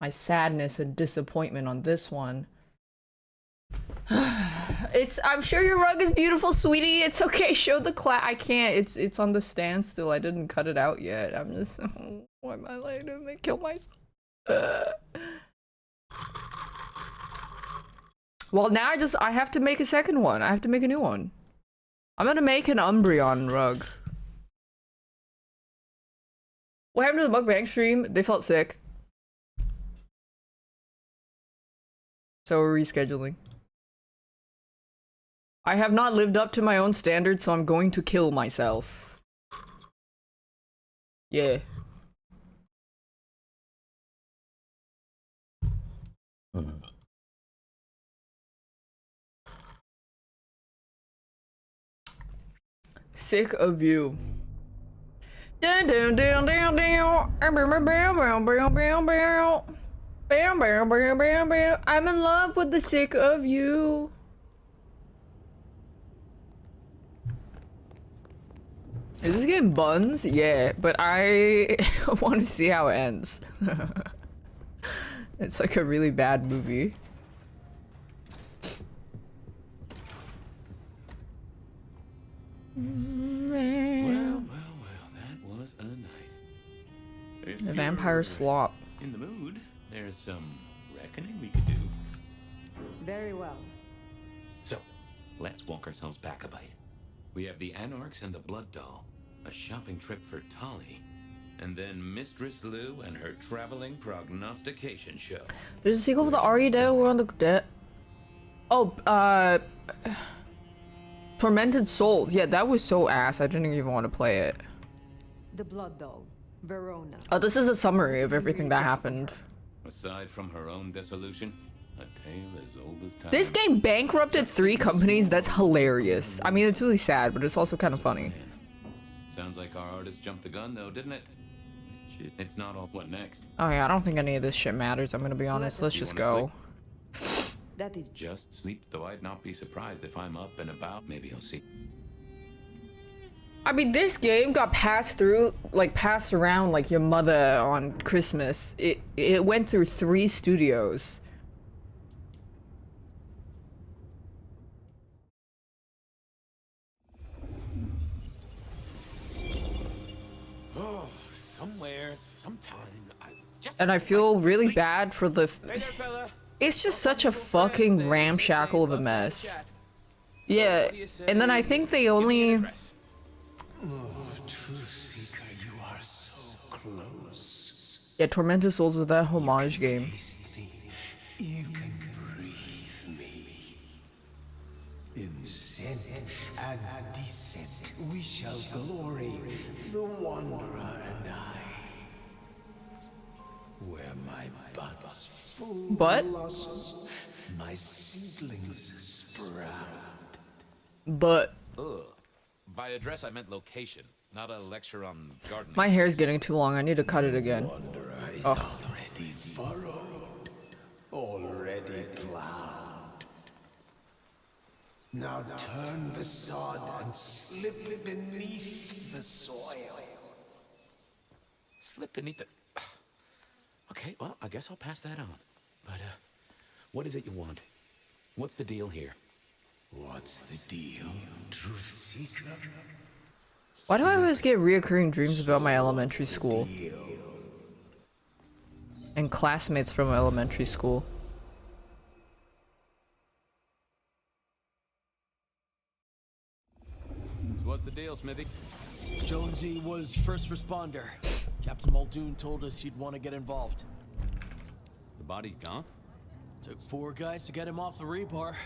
my sadness and disappointment on this one. I'm sure your rug is beautiful, sweetie. It's okay. Show the I can't. It's on the stand still. I didn't cut it out yet. I'm just why am I letting him kill myself? Well, now I have to make a second one. I have to make a new one. I'm gonna make an Umbreon rug. What happened to the mukbang stream? They felt sick. So we're rescheduling. I have not lived up to my own standards, so I'm going to kill myself. Yeah. Sick of you. Dun dun dun dun dun. I'm in love with the sick of you. Is this game buns? Yeah, but I want to see how it ends. It's like a really bad movie. Well, that was a night. The vampire slop. In the mood, there's some reckoning we could do. Very well. So, let's walk ourselves back a bite. We have the Anarchs and the Blood Doll, a shopping trip for Tali, and then Mistress Lou and her traveling prognostication show. There's a sequel for the Are You Dead or on the Dead? Oh, Tormented Souls. Yeah, that was so ass. I didn't even want to play it. The Blood Doll, Verona. Oh, this is a summary of everything that happened. Aside from her own dissolution, a tale as old as time. This game bankrupted 3 companies. That's hilarious. I mean, it's really sad, but it's also kind of funny. Sounds like our artist jumped the gun, though, didn't it? Shit, it's not all. What next? Oh yeah, I don't think any of this shit matters. I'm gonna be honest. Let's just go. That is just sleep, though I'd not be surprised if I'm up and about. Maybe you'll see. I mean, this game got passed around like your mother on Christmas. It went through 3 studios. Oh, somewhere, sometime. And I feel really bad for the. Hey there, fella. It's just such a fucking ramshackle of a mess. Yeah, and then I think they only. Oh, Truth Seeker, you are so close. Yeah, Tormented Souls was that homage game. You can breathe me. In sin and descent, we shall glory, the Wanderer and I. Where my buds full blossom, my seedlings sprout. But. Ugh. By address, I meant location, not a lecture on gardening. My hair's getting too long. I need to cut it again. Wanderer is already furrowed, already plowed. Now turn the sod and slip beneath the soil. Slip beneath the... Okay, well, I guess I'll pass that on. But, what is it you want? What's the deal here? What's the deal, Truth Seeker? Why do I always get reoccurring dreams about my elementary school? And classmates from elementary school. So what's the deal, Smithy? Jonesy was first responder. Captain Muldoon told us he'd want to get involved. The body's gone? Took 4 guys to get him off the rebar.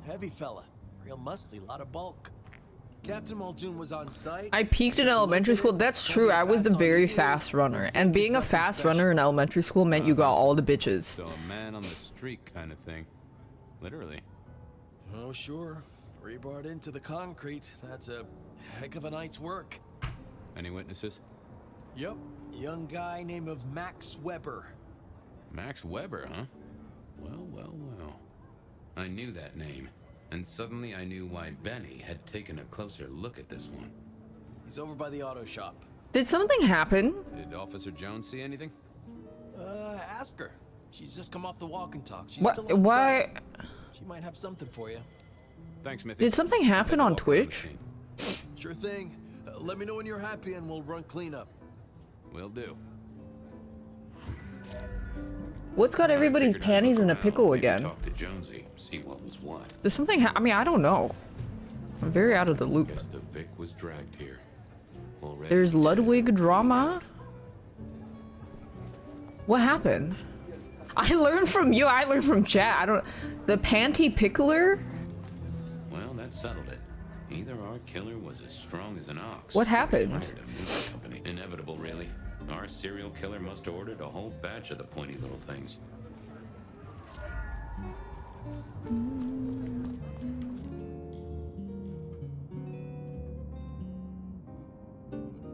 Heavy fella. Real muscly, lot of bulk. Captain Muldoon was on site. I peaked in elementary school. That's true. I was a very fast runner. And being a fast runner in elementary school meant you got all the bitches. So a man on the street kind of thing. Literally. Oh, sure. Rebarred into the concrete. That's a heck of a night's work. Any witnesses? Yep. Young guy named of Max Weber. Max Weber, huh? Well. I knew that name. And suddenly I knew why Benny had taken a closer look at this one. He's over by the auto shop. Did something happen? Did Officer Jones see anything? Ask her. She's just come off the walk and talk. She's What? still on Why? site. She might have something for you. Thanks, Smithy. Did something happen on Twitch? Sure thing. Let me know when you're happy and we'll run cleanup. Will do. What's got everybody's Figured I'd panties look in a around, pickle maybe again? Talk to Jonesy, see what was what. There's something. I mean, I don't know. I'm very out of the loop. Guess the Vic was dragged here. Already There's dead. Ludwig drama. What happened? I learned from you. I learned from chat. I don't. The panty pickler. Well, that settled it. Either our killer was as strong as an ox. What or he happened? hired a movie company. Inevitable, really. Our serial killer must have ordered a whole batch of the pointy little things.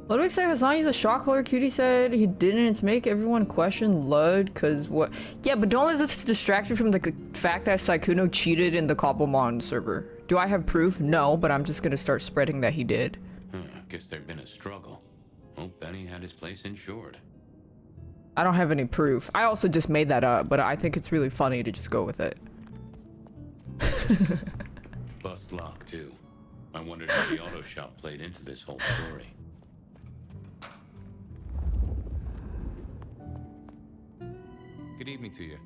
Ludwig said Hasani's a shot caller. Cutie said he didn't. It's make everyone question Lud, cause what? Yeah, but don't let this distract you from the fact that Saikuno cheated in the Cobblemon server. Do I have proof? No, but I'm just gonna start spreading that he did. Guess there'd been a struggle. Hope Benny had his place insured. I don't have any proof. I also just made that up, but I think it's really funny to just go with it. Bust lock, too. I wondered if the auto shop played into this whole story. Good evening to you.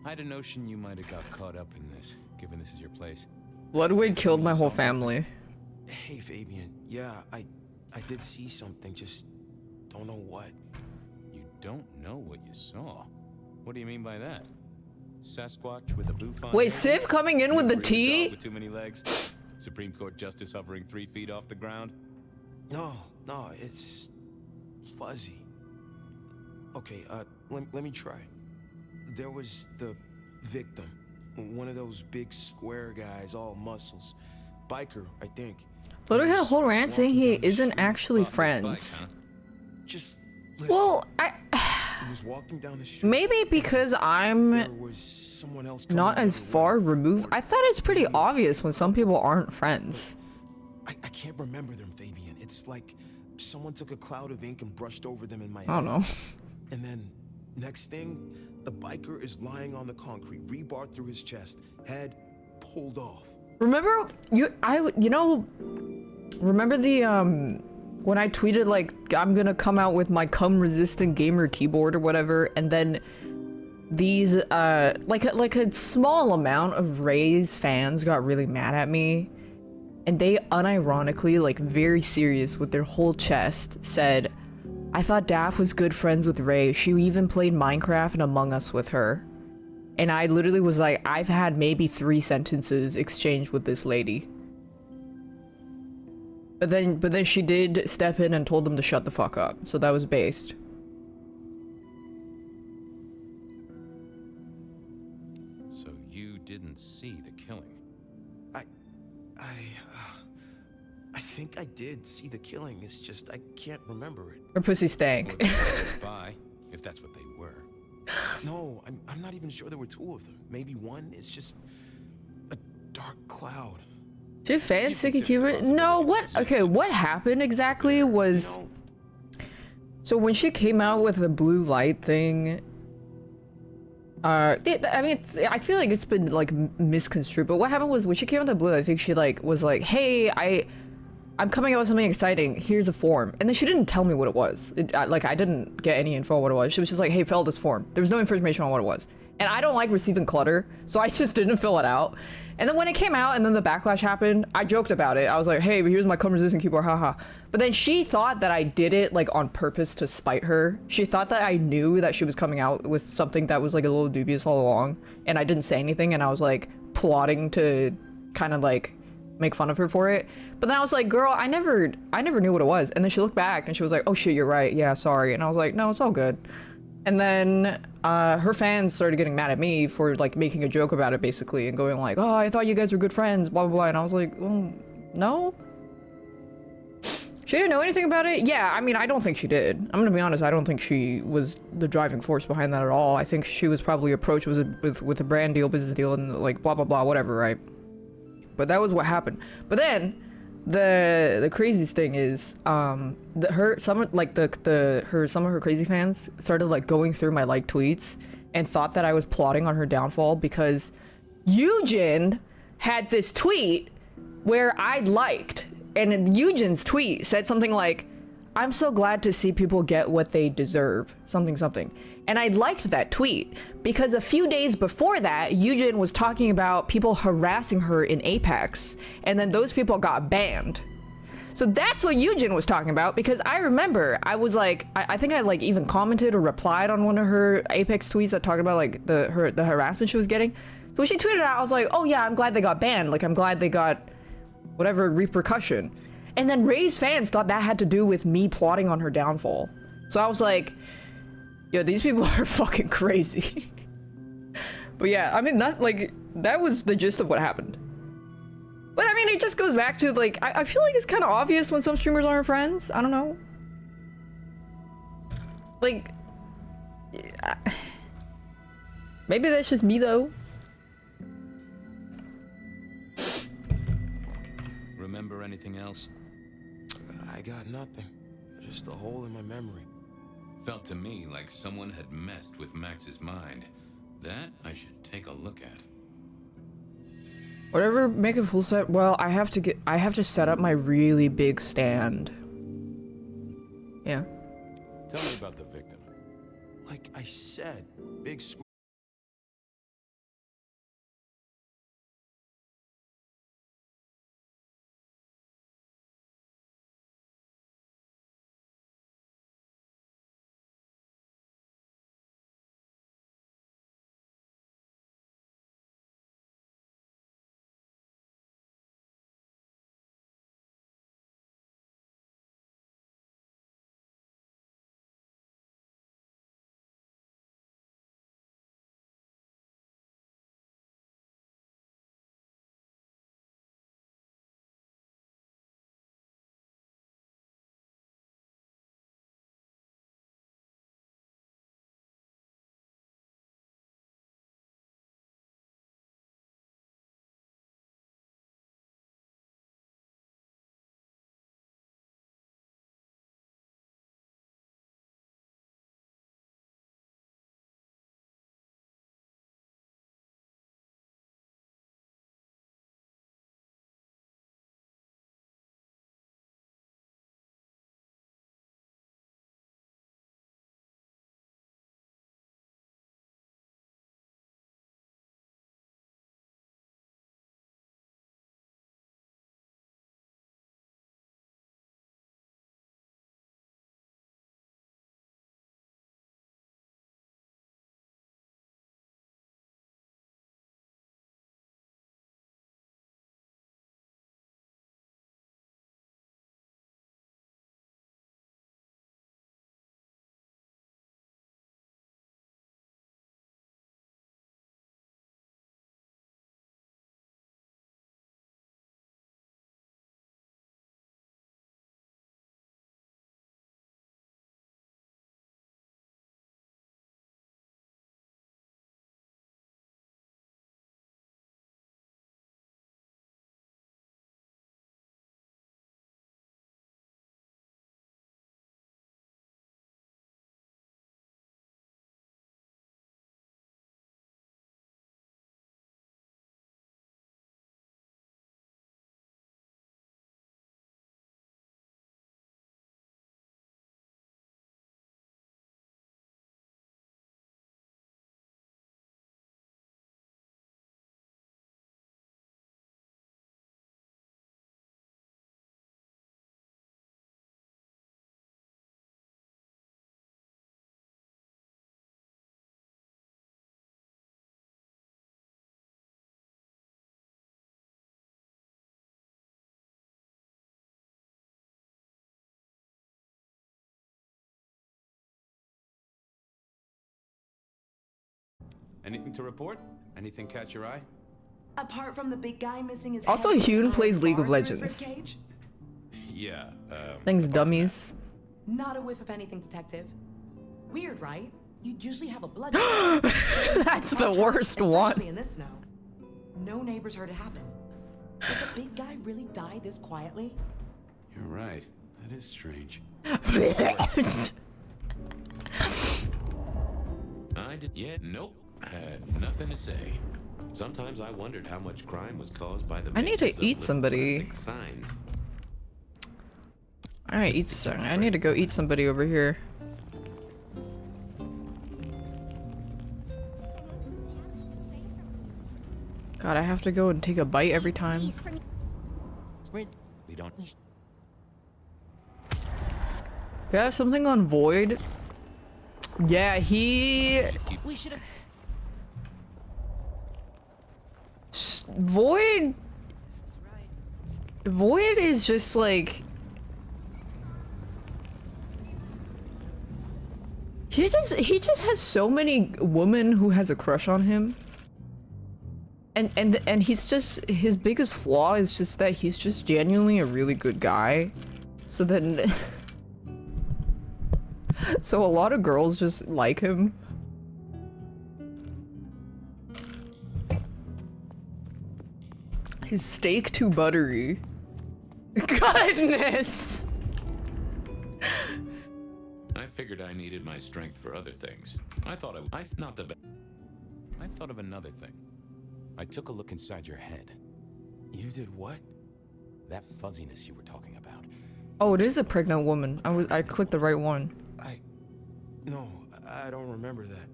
I had a notion you might have got caught up in this, given this is your place. Ludwig killed my whole family. Hey, Fabian. Yeah, I did see something, just don't know what. You don't know what you saw. What do you mean by that? Sasquatch with a bouffant? Wait, head? Civ coming in with the Real T? dog with too many legs? Supreme Court justice hovering 3 feet off the ground? No, it's fuzzy. Okay, let me try. There was the victim, one of those big square guys, all muscles. Biker, I think. Ludwig had a whole rant saying he Walking down the isn't street. actually Off his friends. bike, huh? Just listen. Well, He was walking down the street. maybe because I'm There was someone else coming not the as other way. far removed. I thought it's pretty obvious when some people aren't friends. I can't remember them, Fabian. It's like someone took a cloud of ink and brushed over them in my head. I don't know. And then, next thing, the biker is lying on the concrete, rebar through his chest, head pulled off. Remember remember the when I tweeted like I'm gonna come out with my cum resistant gamer keyboard or whatever, and then these like a small amount of Ray's fans got really mad at me, and they unironically, like very serious with their whole chest, said, I thought Daph was good friends with Ray. She even played Minecraft and Among Us with her. And I literally was like, I've had maybe 3 sentences exchanged with this lady. But then she did step in and told them to shut the fuck up. So that was based. So you didn't see the killing? I think I did see the killing. It's just I can't remember it. Her pussy stank. Or passers-by, if that's what they were. No, I'm not even sure there were 2 of them. Maybe one is just a dark cloud. She had fans You sticky consider the keyboard? No, possibility what? that Okay, what happened exactly was... You know, So when she came out with the blue light thing... I mean, I feel like it's been like misconstrued, but what happened was when she came out with the blue light, I think she like was like, hey, I'm coming out with something exciting. Here's a form. And then she didn't tell me what it was. I didn't get any info on what it was. She was just like, hey, fill out this form. There was no information on what it was. And I don't like receiving clutter, so I just didn't fill it out. And then when it came out and then the backlash happened, I joked about it. I was like, hey, but here's my cum resistant keyboard, haha. But then she thought that I did it like on purpose to spite her. She thought that I knew that she was coming out with something that was like a little dubious all along. And I didn't say anything, and I was like plotting to kind of like make fun of her for it. But then I was like, girl, I never knew what it was. And then she looked back and she was like, oh shit, you're right. Yeah, sorry. And I was like, no, it's all good. And then her fans started getting mad at me for like making a joke about it basically and going like, oh, I thought you guys were good friends, blah, blah, blah. And I was like, well, no. She didn't know anything about it? Yeah, I mean, I don't think she did. I'm gonna be honest, I don't think she was the driving force behind that at all. I think she was probably approached with a brand deal, business deal, and like blah, blah, blah, whatever, right? But that was what happened. But then the craziest thing is some of her crazy fans started like going through my like tweets and thought that I was plotting on her downfall because Eugen had this tweet where I liked, and Eugen's tweet said something like, "I'm so glad to see people get what they deserve," something something. And I liked that tweet because a few days before that, Eugen was talking about people harassing her in Apex, and then those people got banned. So that's what Eugen was talking about, because I remember I was like, I think I like even commented or replied on one of her Apex tweets that talked about like the harassment she was getting. So when she tweeted out, I was like, oh yeah, I'm glad they got banned. Like, I'm glad they got whatever repercussion. And then Ray's fans thought that had to do with me plotting on her downfall. So I was like, yo, these people are fucking crazy. But yeah, I mean, that was the gist of what happened. But I mean, it just goes back to like, I feel like it's kind of obvious when some streamers aren't friends. I don't know. Like, maybe that's just me though. Remember anything else? I got nothing. Just a hole in my memory. Felt to me like someone had messed with Max's mind. That I should take a look at. Whatever, make a full set. Well, I have to set up my really big stand. Yeah. Tell me about the victim. Like I said, big square. Anything to report? Anything catch your eye? Apart from the big guy missing his Also, head Hyun and plays League of bar near his Legends. ribcage? Yeah, Things apart from dummies. Not a whiff of anything, detective. Weird, right? You'd usually have a blood. That's the worst one. Especially in this snow. No neighbors heard it happen. Does the big guy really die this quietly? that. You're right. That is strange. I'd Yeah, nope. Had nothing to say. Sometimes I wondered how much crime was caused by the I need to makers of eat little somebody. plastic signs. Alright, I need to go eat somebody over here. God, I have to go and take a bite every time. We don't. Yeah, something on Void. Yeah, We should have. Void is just like he just has so many women who has a crush on him. And he's just, his biggest flaw is just that he's just genuinely a really good guy. So then so a lot of girls just like him. His steak too buttery. Goodness! I figured I needed my strength for other things. I thought I not the best. I thought of another thing. I took a look inside your head. You did what? That fuzziness you were talking about. Oh, it is a pregnant woman. I clicked the right one. No, I don't remember that.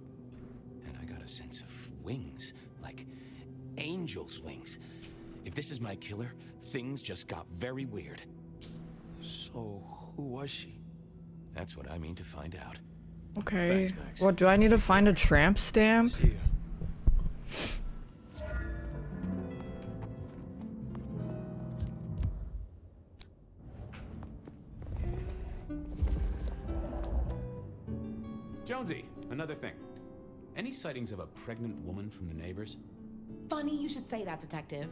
And I got a sense of wings, like angel's wings. If this is my killer, things just got very weird. So, who was she? That's what I mean to find out. Okay. Thanks, Max. What, do I need to find a tramp stamp? See ya. Jonesy, another thing. Any sightings of a pregnant woman from the neighbors? Funny you should say that, Detective.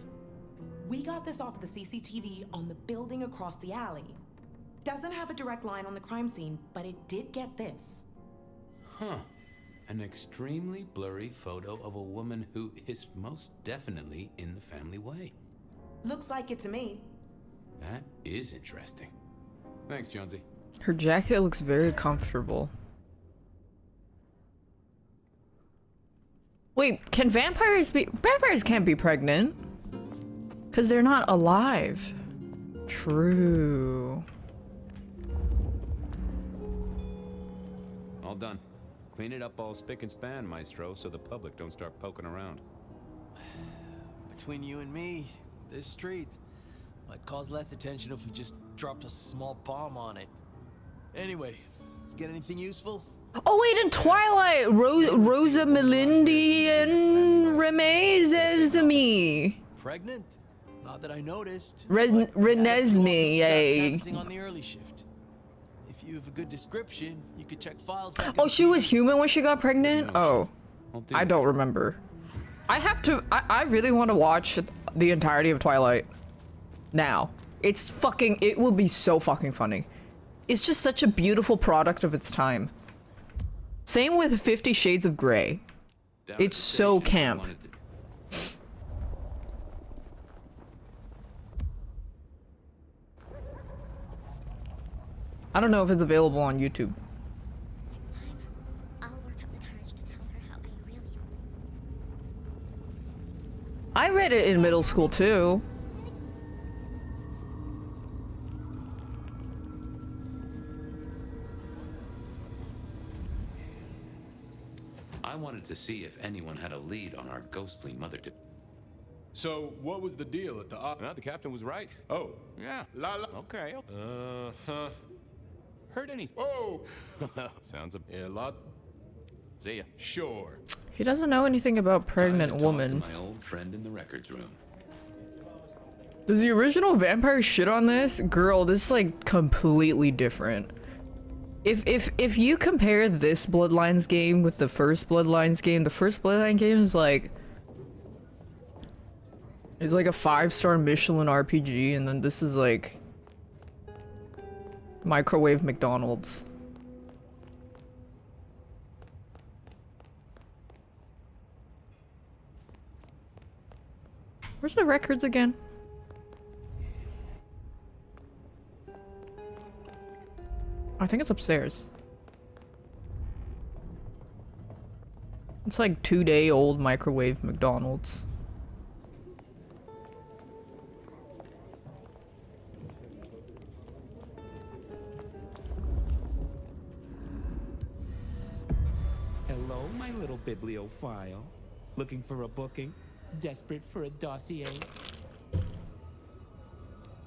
We got this off of the CCTV on the building across the alley. Doesn't have a direct line on the crime scene, but it did get this. Huh. An extremely blurry photo of a woman who is most definitely in the family way. Looks like it to me. That is interesting. Thanks, Jonesy. Her jacket looks very comfortable. Wait, can vampires be- vampires can't be pregnant. 'Cause they're not alive. True. All done. Clean it up all spick and span, Maestro, so the public don't start poking around. Between you and me, this street might cause less attention if we just dropped a small bomb on it. Anyway, you get anything useful? Oh wait, in Twilight, Rosa Melindi and Remezesme. Pregnant? Not that I noticed. Renesmee, yay. Dancing on the early shift. If you have a good description, you could check files back. Oh, she was human when she got pregnant? Oh, I'll do I that. don't remember. I have to, I really want to watch the entirety of Twilight now. It's fucking, it will be so fucking funny. It's just such a beautiful product of its time. Same with 50 Shades of Grey. Down It's at the so station, I camp. wanted to- I don't know if it's available on YouTube. Next time, I'll work up the courage to tell her how I really feel. I read it in middle school too. I wanted to see if anyone had a lead on our ghostly mother. So, what was the deal at the Well, the captain was right. Oh, Yeah. la la. Okay. Uh-huh. Heard anything? Whoa! Sounds a... Yeah, lot. See ya. Sure. He doesn't know anything about pregnant Time to talk woman. to my old friend in the records room. Does the original vampire shit on this? Girl, this is like completely different. If you compare this Bloodlines game with the first Bloodlines game, the first Bloodlines game is like it's like a 5-star Michelin RPG, and then this is like microwave McDonald's. Where's the records again? I think it's upstairs. It's like 2-day-old microwave McDonald's. Hello, my little bibliophile. Looking for a booking? Desperate for a dossier?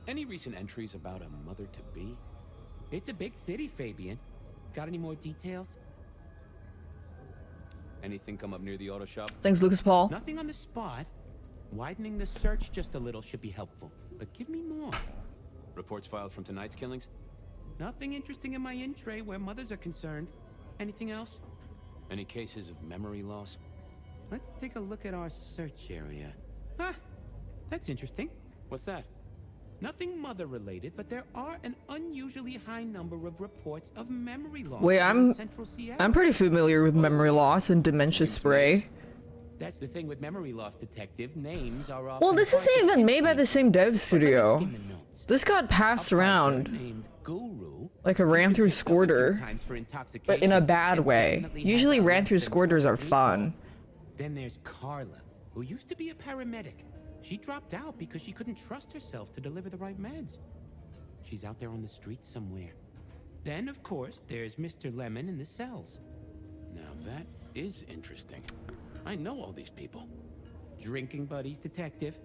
Any recent entries about a mother-to-be? It's a big city, Fabian. Got any more details? Anything come up near the auto shop? Thanks, Lucas Paul. Nothing on the spot. Widening the search just a little should be helpful. But give me more. Reports filed from tonight's killings? Nothing interesting in my in-tray where mothers are concerned. Anything else? Any cases of memory loss? Let's take a look at our search area. Ah, that's interesting. What's that? Nothing mother-related, but there are an unusually high number of reports of memory loss. Wait, in Central Seattle. I'm pretty familiar with memory loss and dementia spray. That's the thing with memory loss, detective. Names are often Well, this hard isn't to even made by the same dev studio. skim the notes. This got passed around Named Guru, like a ran through squirter, times for intoxication, but in a bad and way. definitely has Usually a ran less through than squirters are 1 fun. Then there's Carla, who used to be a paramedic. She dropped out because she couldn't trust herself to deliver the right meds. She's out there on the street somewhere. Then, of course, there's Mr. Lemon in the cells. Now that is interesting. I know all these people. Drinking buddies, detective.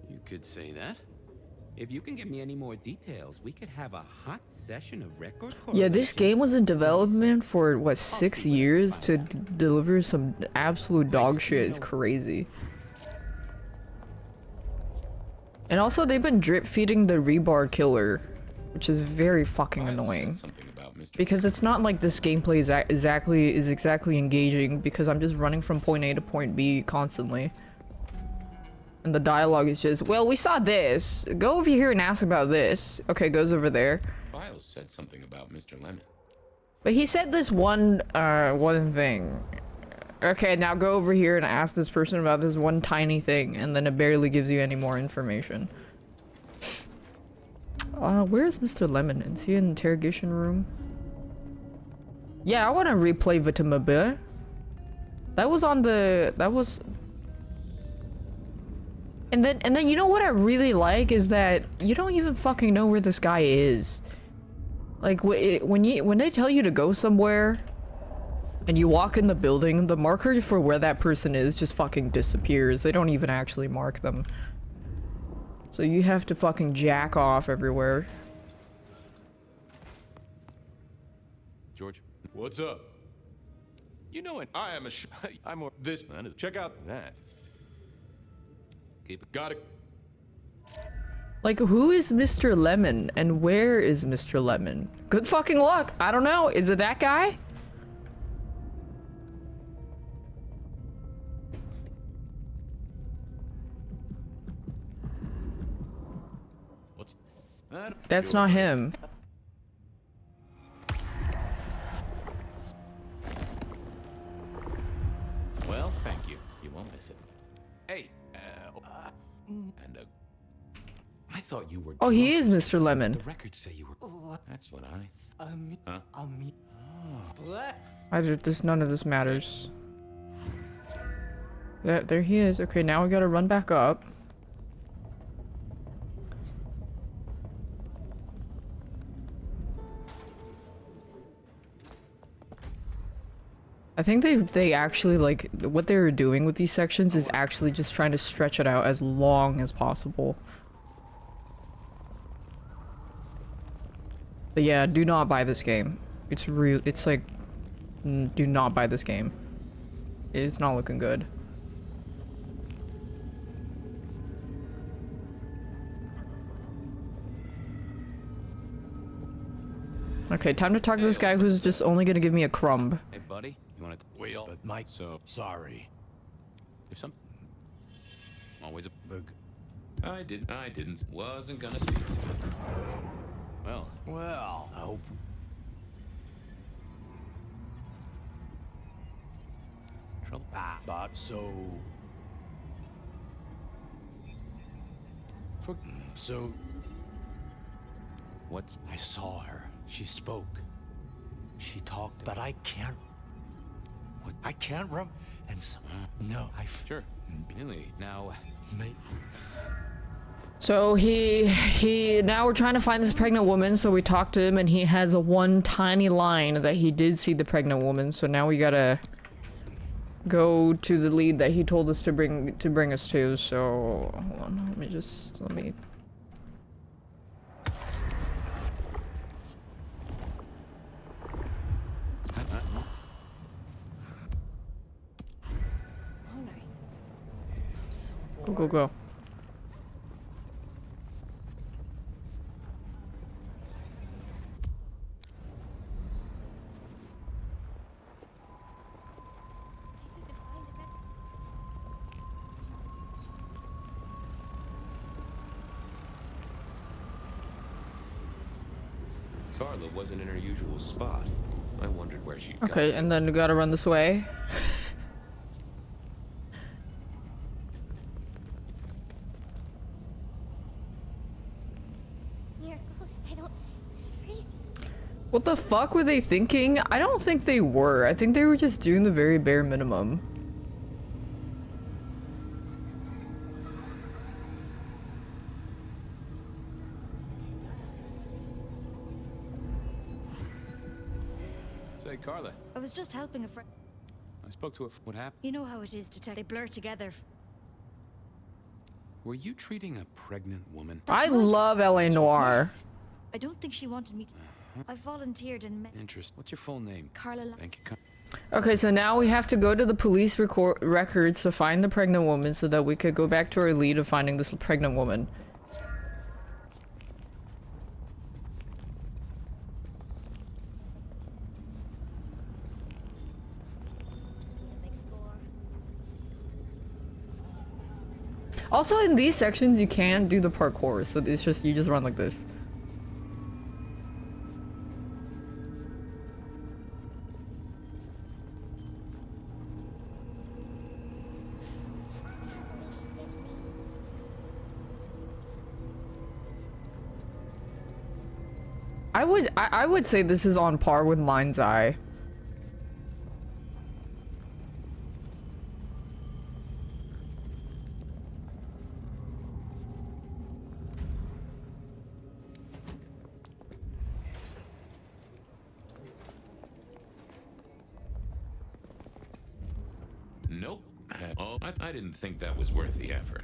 You could say that. If you can give me any more details, we could have a hot session of record Yeah, this correlation. game was in development for, what, 6 years to deliver some absolute dog shit. It's crazy. And also, they've been drip feeding the rebar killer, which is very fucking annoying. Something about Mr. Because it's not like this gameplay is exactly engaging, because I'm just running from point A to point B constantly. And the dialogue is just, well, we saw this. Go over here and ask about this. Okay, goes over there. Files said something about Mr. Lemon. But he said this one thing. Okay, now go over here and ask this person about this one tiny thing, and then it barely gives you any more information. Where's Mr. Lemon? Is he in the interrogation room? Yeah, I want to replay Vitamabé. That was on the... That was... And then you know what I really like is that you don't even fucking know where this guy is. Like when they tell you to go somewhere and you walk in the building, the marker for where that person is just fucking disappears. They don't even actually mark them. So you have to fucking jack off everywhere. George? What's up? You know what? I am I'm more this. Check out That. Keep it. Got it. Like, who is Mr. Lemon and where is Mr. Lemon? Good fucking luck. I don't know. Is it that guy? What's that? That's not him. Well, thank you. You won't miss it. Hey, and I thought you were. Oh, he drunk. is Mr. Lemon. The records say you were. That's what I. None of this matters. There he is. Okay, now we gotta run back up. I think they actually, like, what they were doing with these sections is actually just trying to stretch it out as long as possible. But yeah, do not buy this game. It's like, do not buy this game. It's not looking good. Okay, time to talk to this guy who's just only gonna give me a crumb. Hey, buddy, you want to? Well, but Mike, So, sorry. if some. Always a bug. I didn't. Wasn't gonna speak to it. Well, Well, I hope. trouble. But so. So. What's. I saw her. She spoke. She talked. But I can't. What? I can't And some. No, Sure. Really? Now, mate. So now we're trying to find this pregnant woman, so we talked to him and he has a one tiny line that he did see the pregnant woman, so now we gotta go to the lead that he told us to bring us to, so hold on, let me go, go, go. Carla wasn't in her usual spot. I wondered where she'd Okay, gone. and then we gotta run this way. Miracle, I don't crazy. What the fuck were they thinking? I don't think they were. I think they were just doing the very bare minimum. say, Carla, I was just helping a friend. I spoke to her. What happened? You know how it is, detective. They blur together. Were you treating a pregnant woman? I love LA Noir. Yes. I don't think she wanted me to. I volunteered and met Interest. What's your full name? Carla. Thank you. Okay, so now we have to go to the police records to find the pregnant woman so that we could go back to our lead of finding this pregnant woman. Just need a big score. Also, in these sections, you can do the parkour, so it's just, you just run like this. She ditched me. I would say this is on par with Mind's Eye. Nope. Oh, I didn't think that was worth the effort.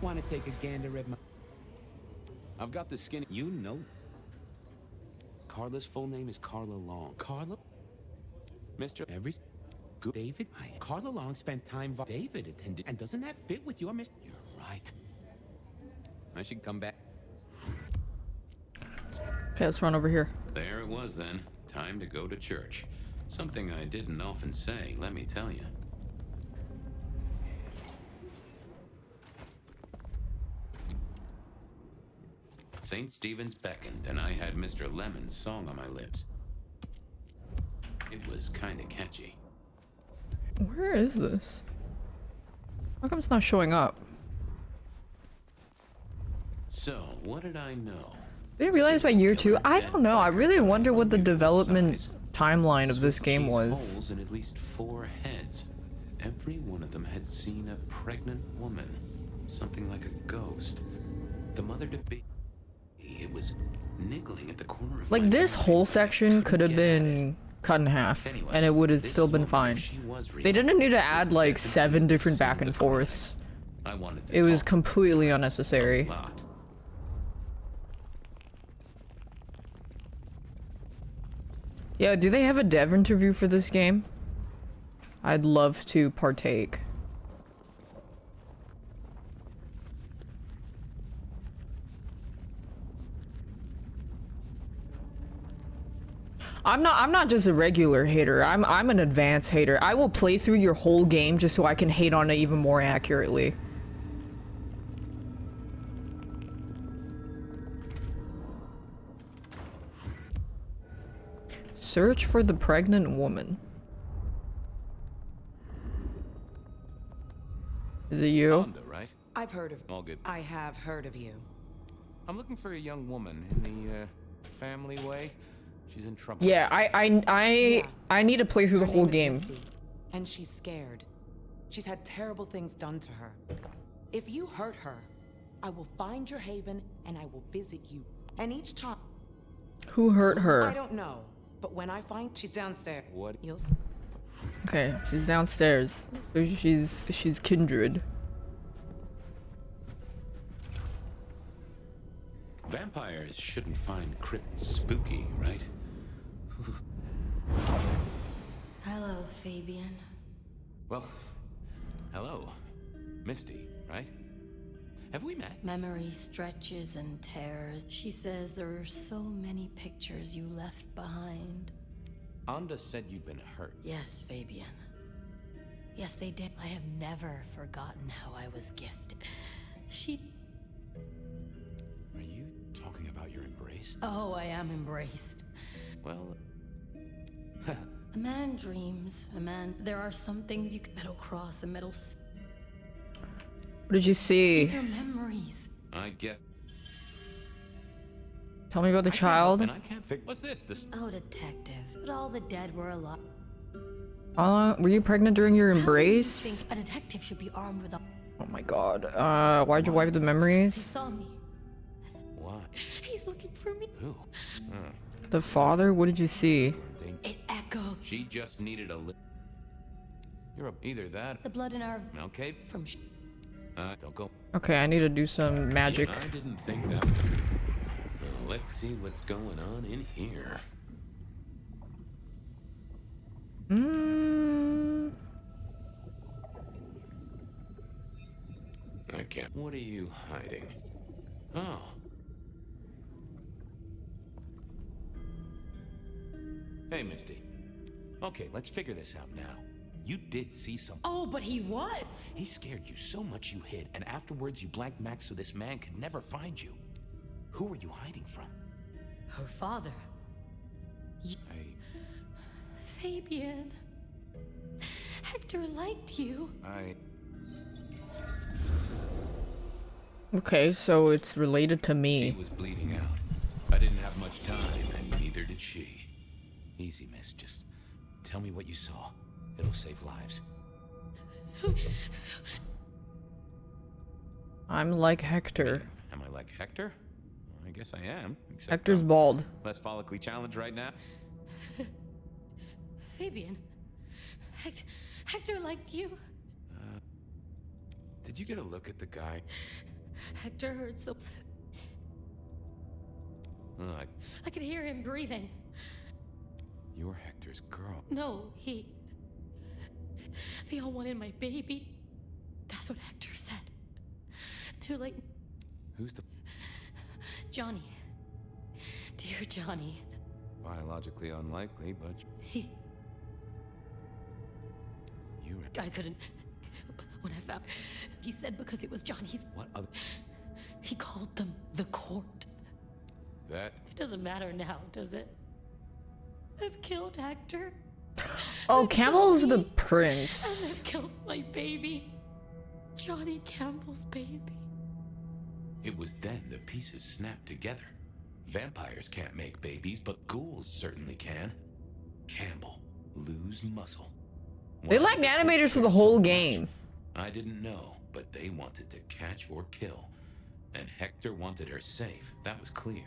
Want to take a gander at my... I've got the skin. You know. Carla's full name is Carla Long. Carla? Mr. Every... Good. David? Carla Long spent time... David attended. And doesn't that fit with your... You're right. I should come back. Okay, let's run over here. There it was then. Time to go to church. Something I didn't often say, let me tell you. St. Stephen's beckoned, and I had Mr. Lemon's song on my lips. It was kinda catchy. Where is this? How come it's not showing up? So, what did I know? Didn't realize by year 2? I don't know. I really wonder what the development timeline of this game was. Holes in at least 4 heads. Every one of them had seen a pregnant woman. Something like a ghost. The mother to be. It was niggling at the corner of Like, my this mind. whole section could have Couldn't get at been cut in half, Anyway, and it would have this still been woman, fine. if she was real, They didn't need to add was like definitely 7 different the back and scene of the forths. crime. I wanted to It was talk completely a unnecessary. lot. Yeah, do they have a dev interview for this game? I'd love to partake. I'm not just a regular hater. I'm an advanced hater. I will play through your whole game just so I can hate on it even more accurately. Search for the pregnant woman. Is it you? Honda, right? I've heard of. All good. I have heard of you. I'm looking for a young woman in the family way. She's in trouble. Yeah, I need to play through the Her whole name is game. Misty, and she's scared. She's had terrible things done to her. If you hurt her, I will find your haven and I will visit you. And each time, Who hurt I her? don't know, but when I find she's downstairs. What? You'll see. Okay, she's downstairs. So she's kindred. Vampires shouldn't find crypts spooky, right? Hello, Fabian. Well, hello. Misty, right? Have we met? Memory stretches and tears. She says there are so many pictures you left behind. Anda said you'd been hurt. Yes, Fabian. Yes, they did. I have never forgotten how I was gifted. She... Are you talking about your embrace? Oh, I am embraced. Well... A man dreams. A man... There are some things you can... Metal cross, a metal... What did you see? These are memories. I guess. Tell me about the child. And I can't figure. What's this? This. Oh, detective. But all the dead were alive. Were you pregnant during your How do you embrace? think a detective should be armed with a... Oh my god. Why'd you wipe the He memories? saw me. What? He's looking for me. Who? The father? What did you see? It echoed. She just needed a You're either that. The blood in our... Okay. From... Don't go. Okay, I need to do some magic. I didn't think that. Let's see what's going on in here. I can't. What are you hiding? Oh. Hey, Misty. Okay, let's figure this out now. You did see something. Oh, but he what? He scared you so much you hid, and afterwards you blanked Max so this man could never find you. Who were you hiding from? Her father. Fabian. Hector liked you. Okay, so it's related to She me. was bleeding out. I didn't have much time, and neither did she. Easy, miss. Just tell me what you saw. It'll save lives. I'm like Hector. Am I like Hector? I guess I am. Except Hector's I'm bald. less follically challenged right now. Fabian. Hector liked you. Did you get a look at the guy? Hector heard so... I could hear him breathing. You're Hector's girl. No, they all wanted my baby. That's what Hector said. Too late. Who's the... Johnny. Dear Johnny. Biologically unlikely, but... I couldn't... When I found... He said because it was Johnny's... What other... He called them the court. That... It doesn't matter now, does it? I've killed Hector. Oh, Campbell's the And prince. they've killed my baby. Johnny Campbell's baby. It was then the pieces snapped together. Vampires can't make babies, but ghouls certainly can. Campbell, lose muscle. They lacked animators for the whole game. I didn't know, but they wanted to catch or kill. And Hector wanted her safe, that was clear.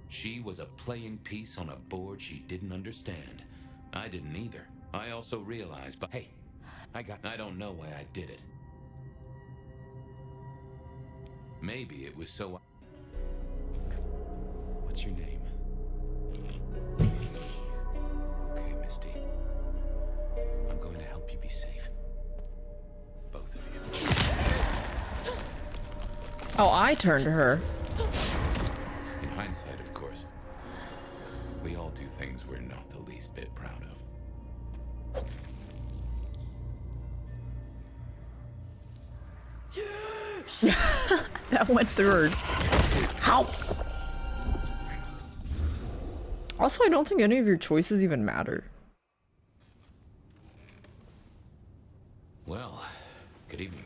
She was a playing piece on a board she didn't understand. I didn't either. I also realized, but hey, I don't know why I did it. Maybe it was so... What's your name? Misty. Okay, Misty. I'm going to help you be safe. Both of you. Oh, I turned her. In hindsight, of course. We all do things we're not the least bit proud of. That went through her. How? Also, I don't think any of your choices even matter. Well, good evening.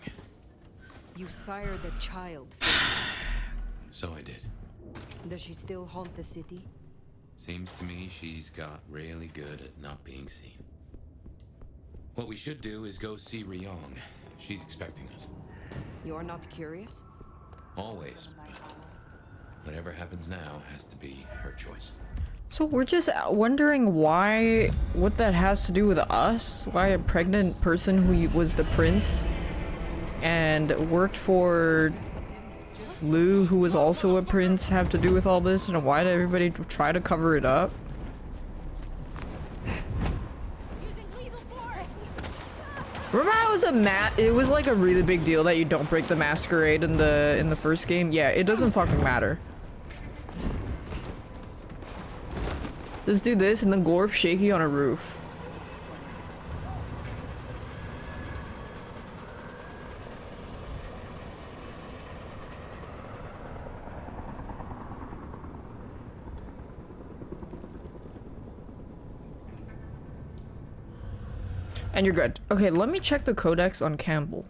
You sired the child. So I did. Does she still haunt the city? Seems to me she's got really good at not being seen. What we should do is go see Ryong. She's expecting us. You're not curious? Always, but whatever happens now has to be her choice. So we're just wondering why, what that has to do with us? Why a pregnant person who was the prince and worked for Lou, who was also a prince, have to do with all this, and why did everybody try to cover it up? Remember how it was like a really big deal that you don't break the Masquerade in the first game? Yeah, it doesn't fucking matter. Just do this and then glorp shaky on a roof. And you're good. Okay, let me check the codex on Campbell.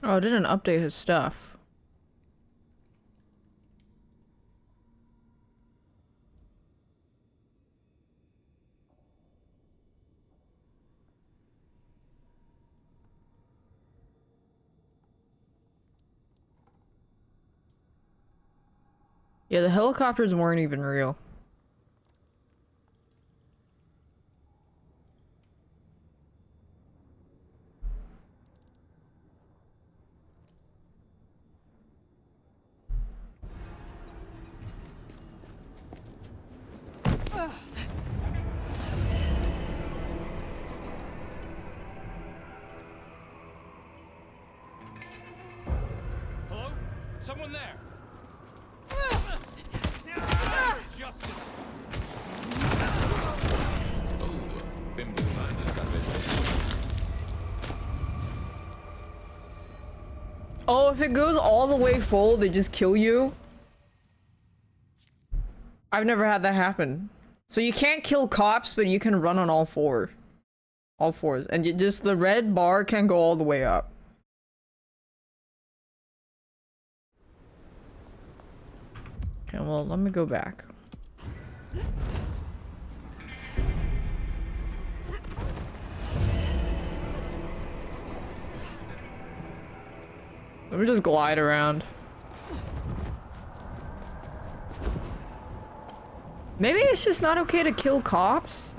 Oh, it didn't update his stuff. Yeah, the helicopters weren't even real. Hello? Someone there? Justice! Oh, thin blue line just got bit. Oh, if it goes all the way full, they just kill you? I've never had that happen. So you can't kill cops, but you can run on all four. All fours. And you just, the red bar can go all the way up. Okay, well, let me go back. Let me just glide around. Maybe it's just not okay to kill cops?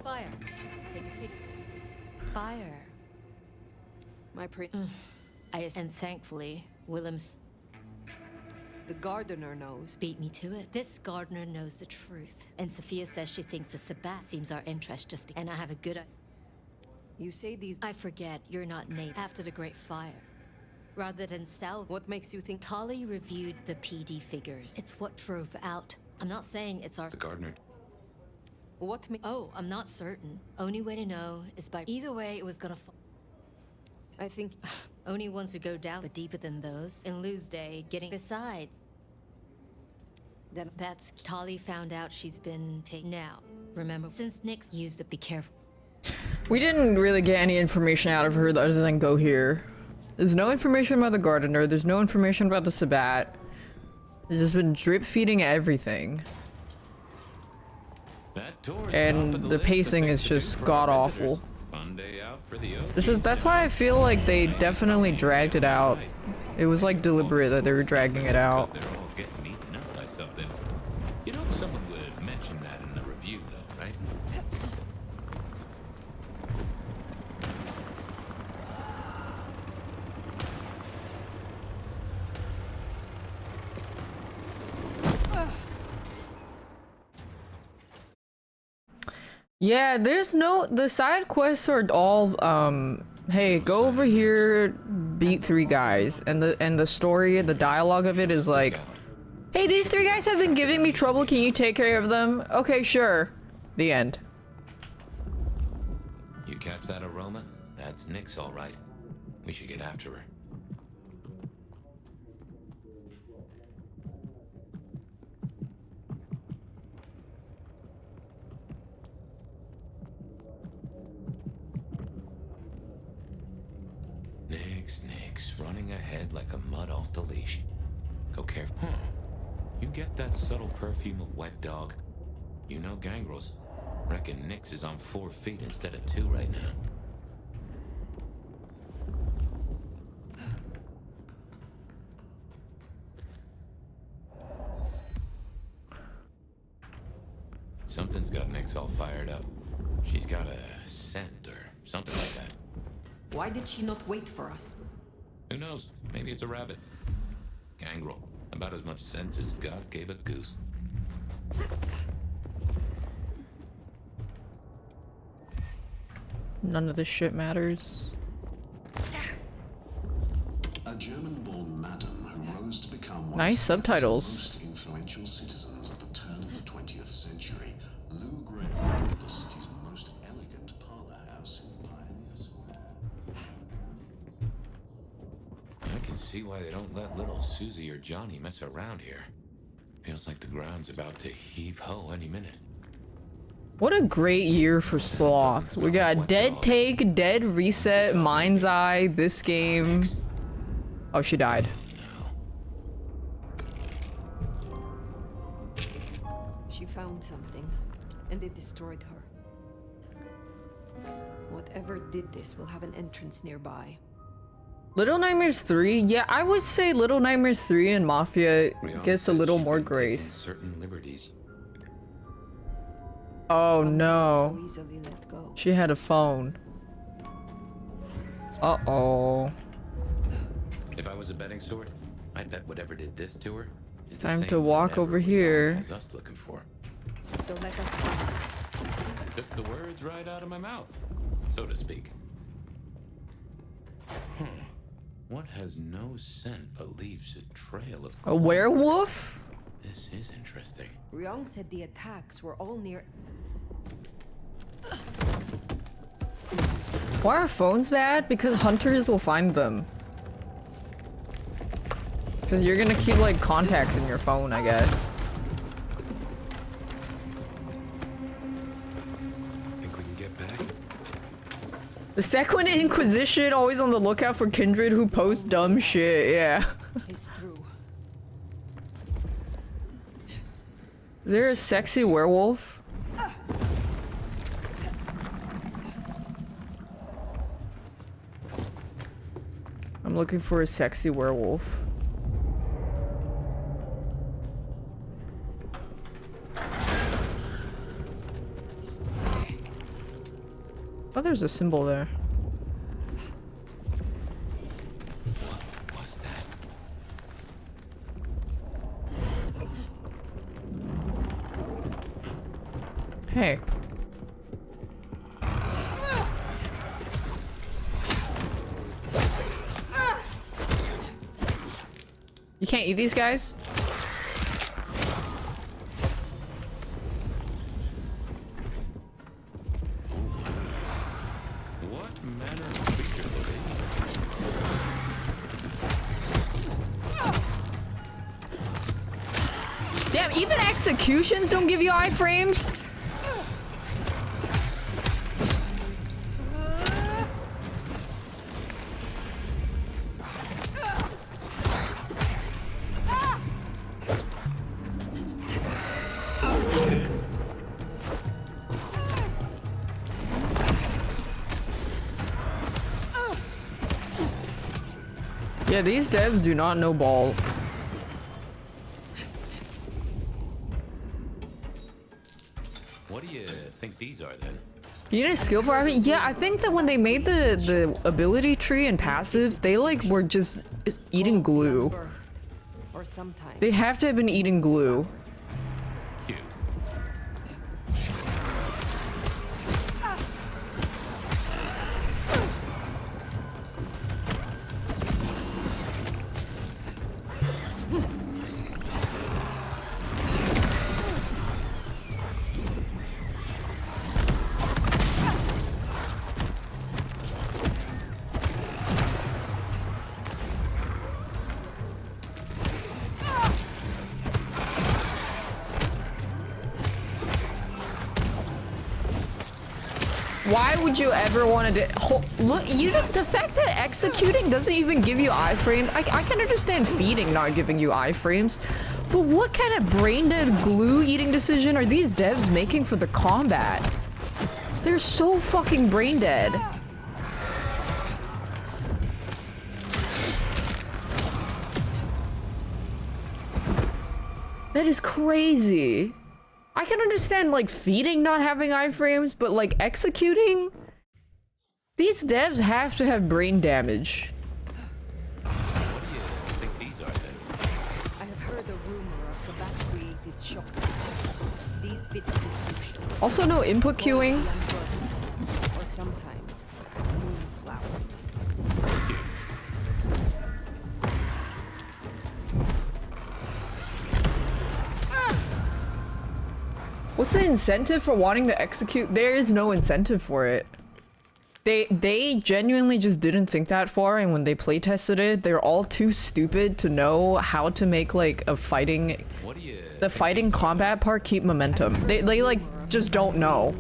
Fire. Take a seat. Fire. My And thankfully, Willem's The gardener knows. beat me to it. This gardener knows the truth. And Sophia says she thinks the Sabbat seems our interest just and I have a good You say these. I forget you're not native after the Great Fire. Rather than salve. What makes you think? Tali reviewed the PD figures. It's what drove out. I'm not saying it's our. The gardener. What? Oh, I'm not certain. Only way to know is by. Either way, it was gonna. I think. Only ones who go down, but deeper than those. In Lou's day, getting. Besides. Then That's. Tali found out she's been taken out. Remember, since Nick's used it, be careful. We didn't really get any information out of her other than go here. There's no information about the gardener. There's no information about the Sabbat. There's just been drip feeding everything. That and the pacing is just god awful. Fun day out for the That's why I feel like they definitely dragged it out. It was like deliberate that they were dragging it out. They're all getting eaten up by something. You know, someone would mention that in the review, though, right? Yeah, the side quests are all hey, go over here, beat 3 guys, and the story, the dialogue of it is like, hey, these 3 guys have been giving me trouble, can you take care of them? Okay, sure. The end. You catch that aroma? That's Nyx, all right. We should get after her. Nyx, running ahead like a mud off the leash. Go careful. Huh. You get that subtle perfume of wet dog? You know gangrels. Reckon Nyx is on 4 feet instead of 2 right now. Something's got Nyx all fired up. She's got a scent or something like that. Why did she not wait for us? Who knows? Maybe it's a rabbit. Gangrel. About as much scent as God gave a goose. None of this shit matters. A German-born madam who rose to become one nice of subtitles. the most influential citizens at the turn of the 20th century, Lou Gray built the city's most elegant parlor house in Pioneer Square. I can see why they don't let little Susie or Johnny mess around here. Feels like the ground's about to heave ho any minute. What a great year for Sloth. We got Dead Take, Dead Reset, Mind's Eye, this game. Oh, she died. She found something, and it destroyed her. Whatever did this will have an entrance nearby. Little Nightmares 3? Yeah, I would say Little Nightmares 3 and Mafia gets a little more grace. Certain liberties. Oh no. So easily let go. She had a phone. Uh-oh. If I was a betting sort, I'd bet whatever did this to her is the Time same to walk whatever over we here. has us looking for. So let us go. Took the words right out of my mouth, so to speak. What has no scent but leaves a trail of A werewolf? This is interesting. Ryong said the attacks were all near. Why are phones bad? Because hunters will find them. Because you're gonna keep like contacts in your phone, I guess. Think we can get back? The Second Inquisition, always on the lookout for kindred who post dumb shit, yeah. Is through. Is there a sexy werewolf? I'm looking for a sexy werewolf. Oh, there's a symbol there. What was that? Hey. You can't eat these guys? What manner of creature are these? Damn, even executions don't give you iframes? Yeah, these devs do not know ball. What do you think these are then? You need a skill for it? Yeah, I think that when they made the ability tree and passives, they like were just eating glue. Or sometimes. They have to have been eating glue. Cute. Why would you ever want to look, the fact that executing doesn't even give you iframes, I can understand feeding not giving you iframes, but what kind of brain-dead glue-eating decision are these devs making for the combat? They're so fucking brain-dead. That is crazy. I can understand, like, feeding not having iframes, but, like, executing? These devs have to have brain damage. What do you think these are then? I have heard a rumor of Sabbath-created shock troops. These fit the description. Also, no input queuing. Or sometimes moonflowers. What's the incentive for wanting to execute? There is no incentive for it. They genuinely just didn't think that far, and when they play tested it, they're all too stupid to know how to make like a fighting, the fighting combat part keep momentum. They like just don't know.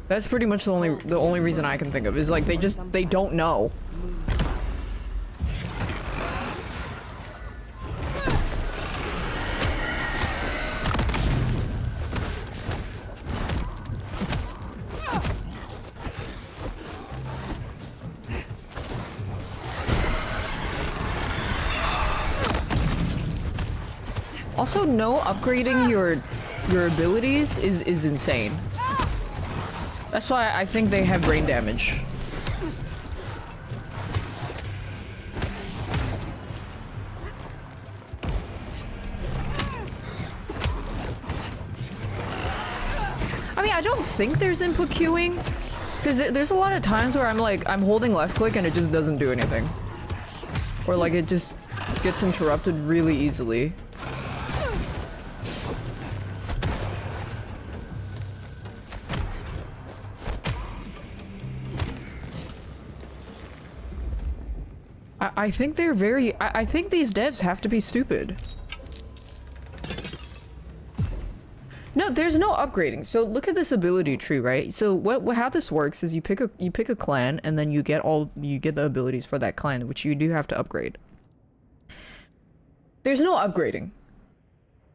That's pretty much the only reason I can think of is like they don't know. Also, no upgrading your abilities is insane. That's why I think they have brain damage. I mean, I don't think there's input queuing, because there's a lot of times where I'm holding left click and it just doesn't do anything. Or like it just gets interrupted really easily. I think they're I think these devs have to be stupid. No, there's no upgrading. So look at this ability tree, right? So how this works is you pick a clan and then you get the abilities for that clan, which you do have to upgrade. There's no upgrading.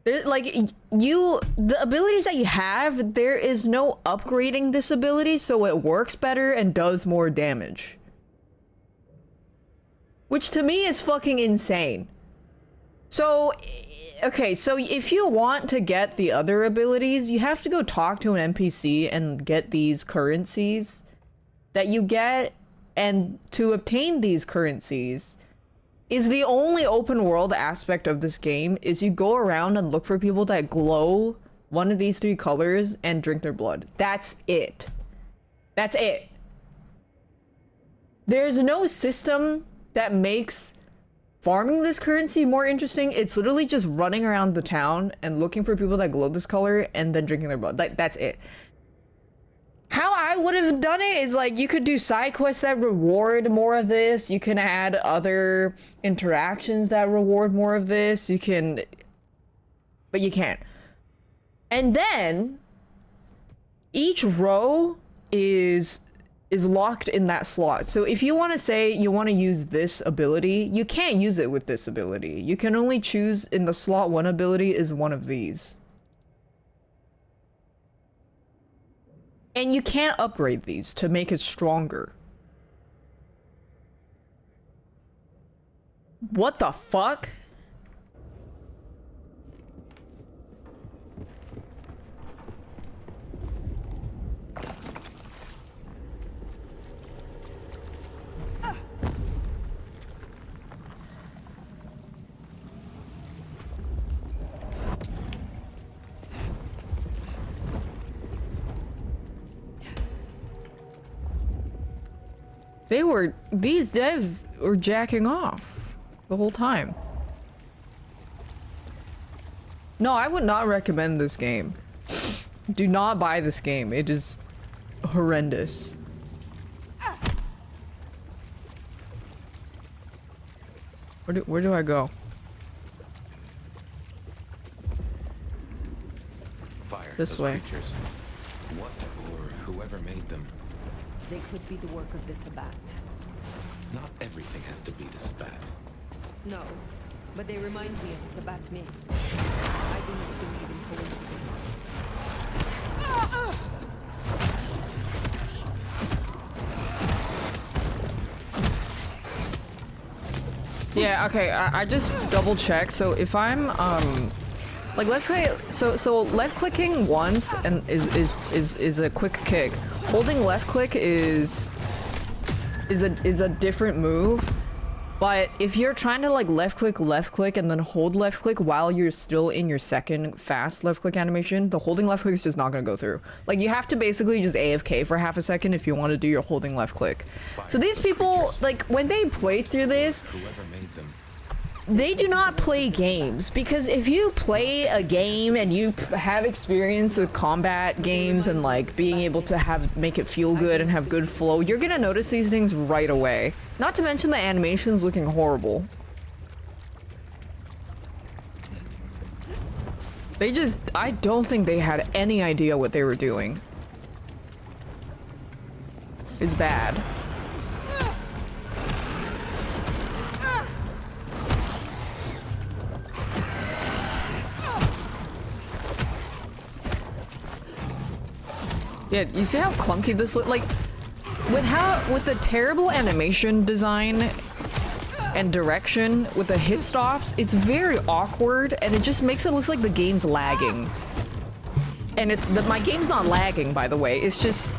There's like the abilities that you have, there is no upgrading this ability so it works better and does more damage. Which to me is fucking insane. So, okay, so if you want to get the other abilities, you have to go talk to an NPC and get these currencies that you get, and to obtain these currencies is the only open world aspect of this game, is you go around and look for people that glow one of these three colors and drink their blood. That's it. That's it. There's no system that makes farming this currency more interesting. It's literally just running around the town and looking for people that glow this color and then drinking their blood. That's it. How I would have done it is like you could do side quests that reward more of this. You can add other interactions that reward more of this. You can, but you can't. And then each row is locked in that slot. So if you want to say you want to use this ability, you can't use it with this ability. You can only choose in the slot 1 ability is one of these. And you can't upgrade these to make it stronger. What the fuck? These devs were jacking off the whole time. No, I would not recommend this game. Do not buy this game. It is horrendous. Where do I go? Fire. This Those way. creatures. What or whoever made them. They could be the work of the Sabbat. Not everything has to be the Sabbat. No, but they remind me of the Sabbat myth. I do not believe in coincidences. Yeah, okay, I just double checked. So if I'm like let's say so left clicking once and is a quick kick. Holding left click is a different move. But if you're trying to like left click and then hold left click while you're still in your second fast left click animation, the holding left click is just not gonna go through. Like you have to basically just AFK for half a second if you want to do your holding left click. So these people, like when they play through this, Whoever made them. they do not play games, because if you play a game and you have experience with combat games and like being able to make it feel good and have good flow, you're gonna notice these things right away. Not to mention the animations looking horrible. I don't think they had any idea what they were doing. It's bad. Yeah, you see how clunky this looks? Like, with the terrible animation design and direction with the hit stops, it's very awkward and it just makes it look like the game's lagging. And my game's not lagging, by the way. It's just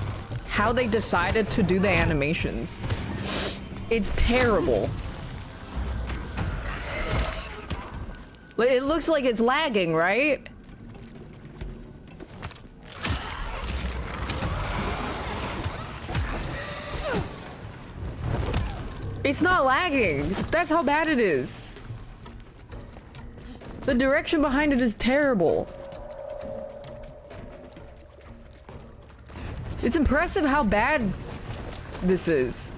how they decided to do the animations. It's terrible. It looks like it's lagging, right? It's not lagging. That's how bad it is. The direction behind it is terrible. It's impressive how bad this is.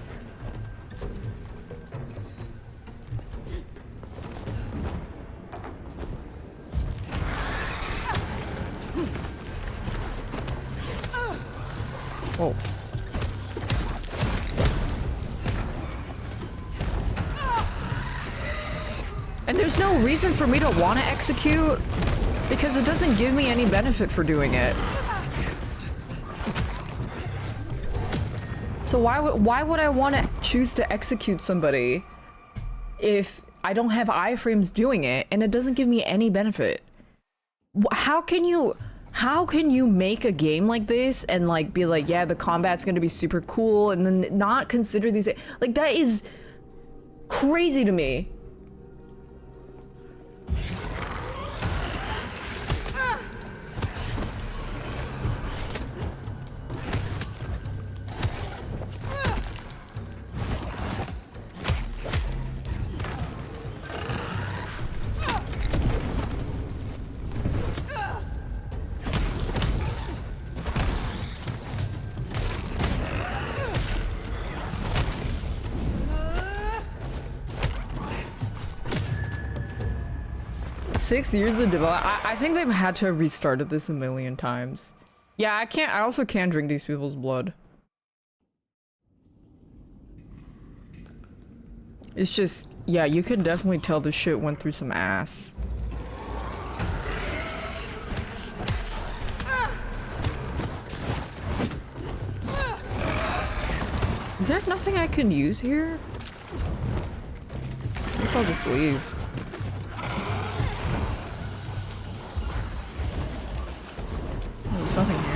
Oh. And there's no reason for me to want to execute because it doesn't give me any benefit for doing it. So why would I want to choose to execute somebody if I don't have iframes doing it and it doesn't give me any benefit? How can you make a game like this and like be like, yeah, the combat's gonna be super cool and then not consider these, like, that is crazy to me. Six years of development. I think they've had to have restarted this a million times. Yeah, I also can't drink these people's blood. It's just, yeah, you can definitely tell this shit went through some ass. Is there nothing I can use here? guess I'll just leave. Oh, there's nothing here.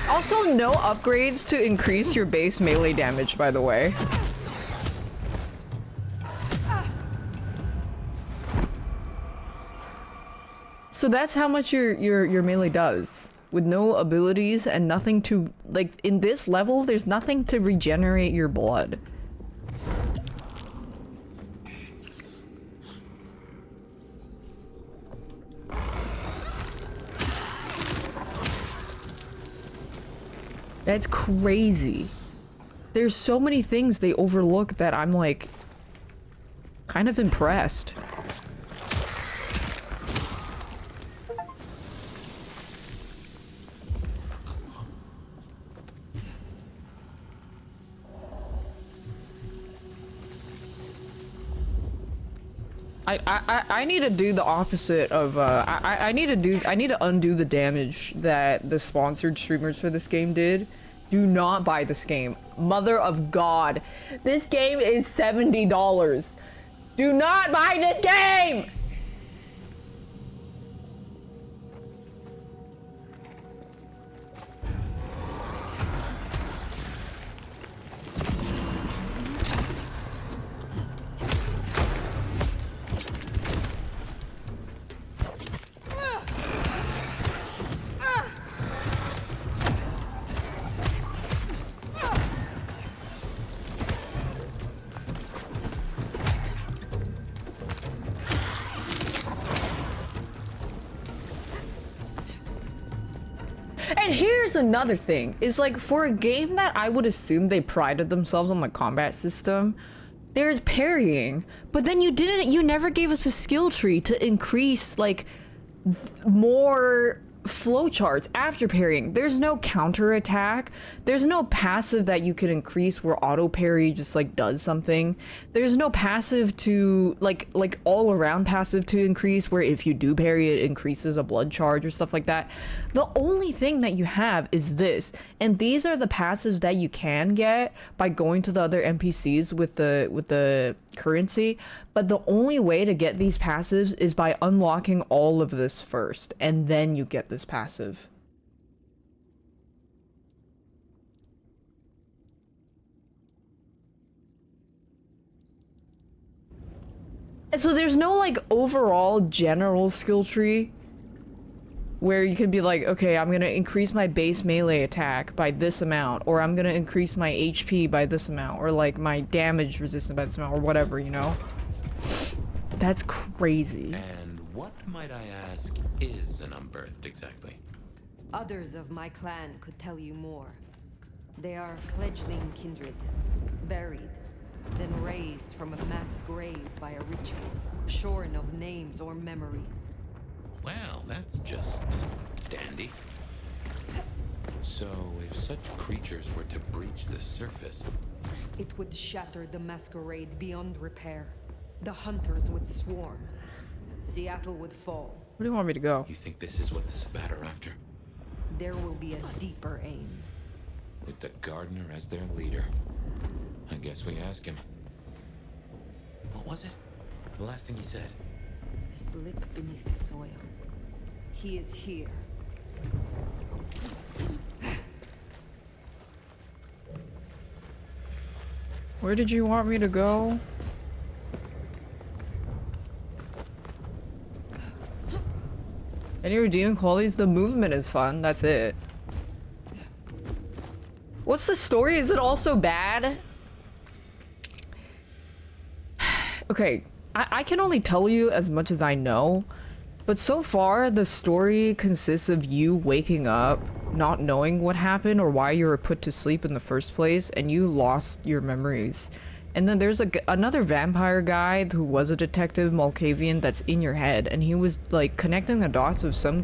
Also, no upgrades to increase your base melee damage, by the way. So that's how much your melee does. With no abilities and nothing to, like, in this level, there's nothing to regenerate your blood. That's crazy. There's so many things they overlook that I'm like kind of impressed. I need to do the opposite of I need to undo the damage that the sponsored streamers for this game did. Do not buy this game. Mother of God. This game is $70. Do not buy this game! And here's another thing, is like for a game that I would assume they prided themselves on the combat system, there's parrying, but then you never gave us a skill tree to increase like more flowcharts after parrying. There's no counter attack. There's no passive that you can increase where auto parry just like does something. There's no passive to like all around passive to increase where if you do parry it increases a blood charge or stuff like that. The only thing that you have is this, and these are the passives that you can get by going to the other NPCs with the currency. But the only way to get these passives is by unlocking all of this first, and then you get this passive. And so there's no like overall general skill tree where you could be like, okay, I'm gonna increase my base melee attack by this amount, or I'm gonna increase my HP by this amount, or like my damage resistance by this amount, or whatever, you know? That's crazy. And what, might I ask, is an Unbirthed exactly? Others of my clan could tell you more. They are fledgling kindred, buried, then raised from a mass grave by a ritual, shorn of names or memories. Well, that's just dandy. So, if such creatures were to breach the surface... It would shatter the Masquerade beyond repair. The hunters would swarm. Seattle would fall. Where do you want me to go? You think this is what the Sabbat are after? There will be a deeper aim. With the gardener as their leader. I guess we ask him. What was it? The last thing he said? Slip beneath the soil. He is here. Where did you want me to go? Any redeeming qualities? The movement is fun, that's it. What's the story? Is it also bad? Okay, I can only tell you as much as I know, but so far the story consists of you waking up, not knowing what happened or why you were put to sleep in the first place, and you lost your memories. And then there's another vampire guy who was a detective, Malkavian, that's in your head, and he was like connecting the dots of some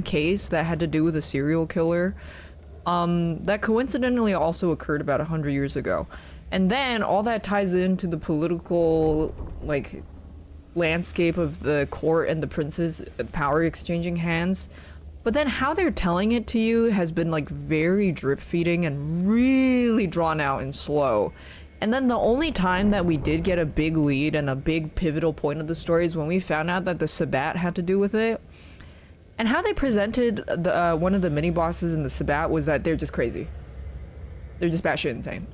case that had to do with a serial killer that coincidentally also occurred about 100 years ago. And then all that ties into the political like landscape of the court and the prince's power exchanging hands. But then how they're telling it to you has been like very drip feeding and really drawn out and slow. And then the only time that we did get a big lead and a big pivotal point of the story is when we found out that the Sabbat had to do with it. And how they presented the one of the mini bosses in the Sabbat was that they're just crazy. They're just batshit insane.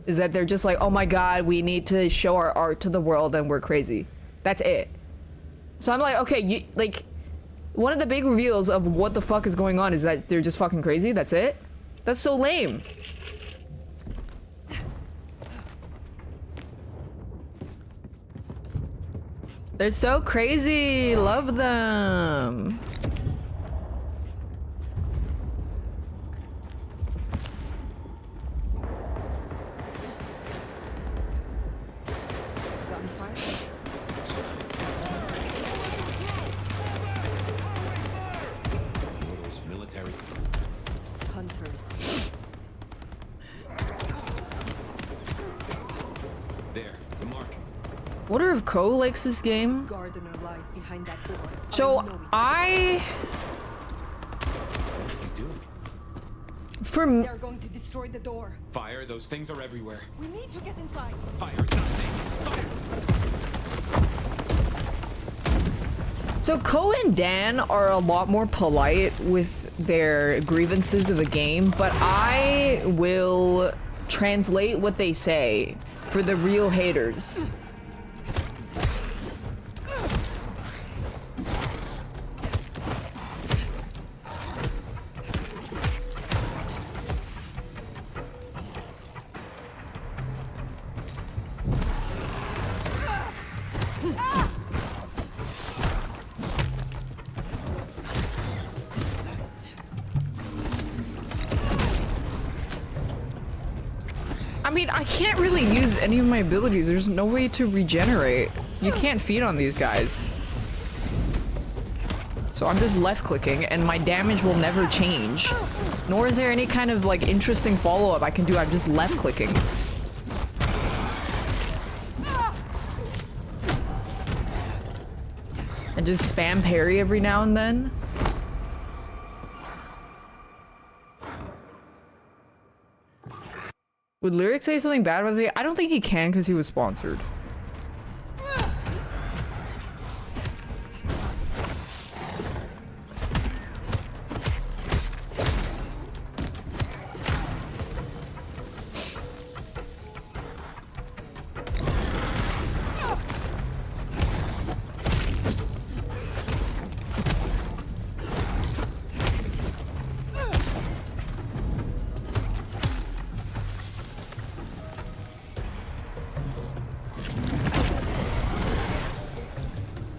Is that they're just like, oh my god, we need to show our art to the world and we're crazy. That's it. So I'm like, okay, you like, one of the big reveals of what the fuck is going on is that they're just fucking crazy. That's it. That's so lame. They're so crazy. Love them. Military. Hunters. There, the mark. Wonder if Ko likes this game. Gardener lies behind that door. So What are you doing? They're going to destroy the door. Fire, those things are everywhere. We need to get inside. Fire, it's not safe. Fire! So Ko and Dan are a lot more polite with their grievances of the game, but I will translate what they say for the real haters. I mean, I can't really use any of my abilities. There's no way to regenerate. You can't feed on these guys. So I'm just left clicking and my damage will never change. Nor is there any kind of like interesting follow-up I can do. I'm just left clicking. And just spam parry every now and then. Would Lyric say something bad about it? I don't think he can because he was sponsored.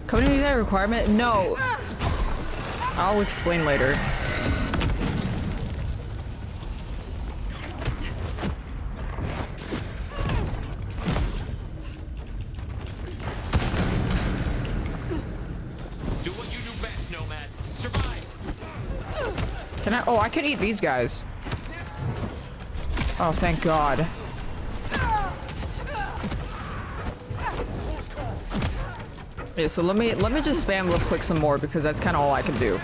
Coming to that requirement? No. I'll explain later. Do what you do best, Nomad. Survive. Can I? Oh, I can eat these guys. Oh, thank God. Yeah, so let me just spam left click some more because that's kind of all I can do.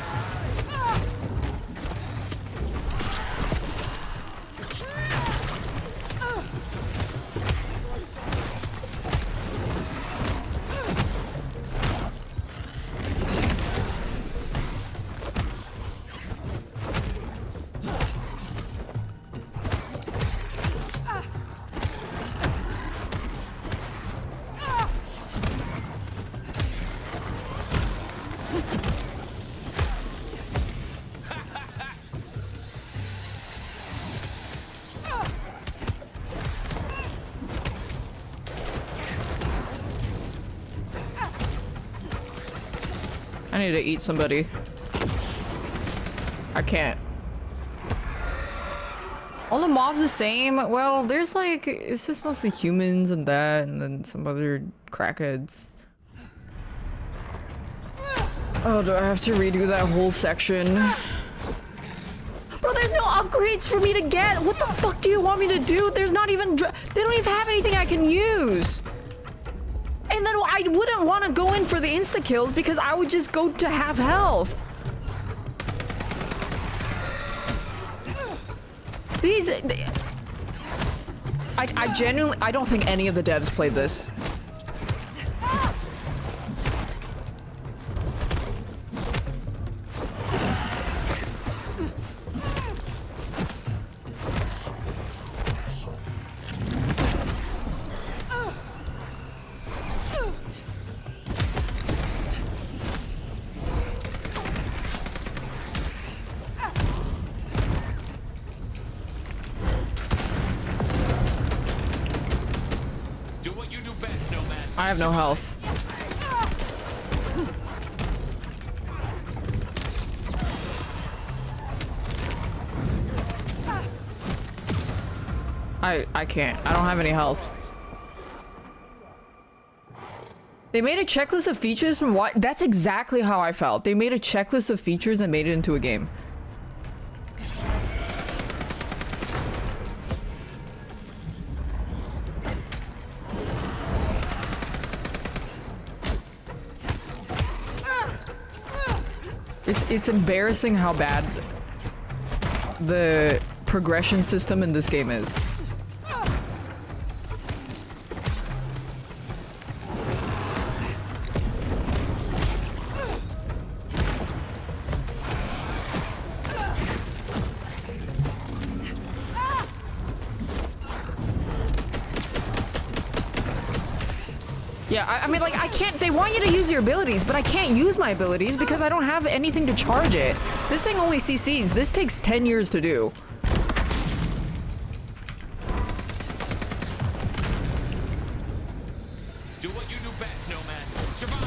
I need to eat somebody. I can't. All the mobs the same? Well, there's like, it's just mostly humans and that, and then some other crackheads. Oh, do I have to redo that whole section? Bro, there's no upgrades for me to get! What the fuck do you want me to do? There's not even, they don't even have anything I can use! And then I wouldn't want to go in for the insta-kills because I would just go to half health. These... I genuinely... I don't think any of the devs played this. I have no health. I can't. I don't have any health. They made a checklist of features from what? That's exactly how I felt. They made a checklist of features and made it into a game. It's embarrassing how bad the progression system in this game is. Yeah, I mean, like, I can't, they want you to use your abilities, but I can't use my abilities because I don't have anything to charge it. This thing only CCs. This takes 10 years to do. Do what you do best, Nomad. Survive!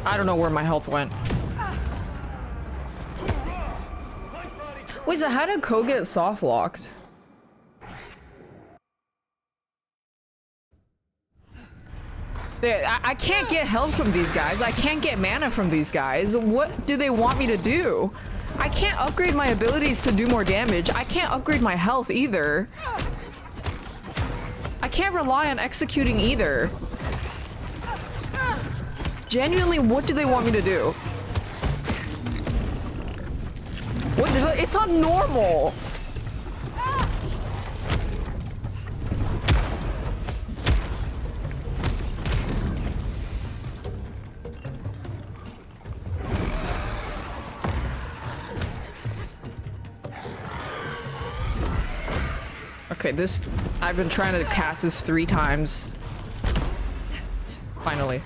I don't know where my health went. Wait, so how did Ko get soft locked? I can't get health from these guys. I can't get mana from these guys. What do they want me to do? I can't upgrade my abilities to do more damage. I can't upgrade my health either. I can't rely on executing either. Genuinely, what do they want me to do? What? It's not normal. Okay, this... I've been trying to cast this 3 times. Finally.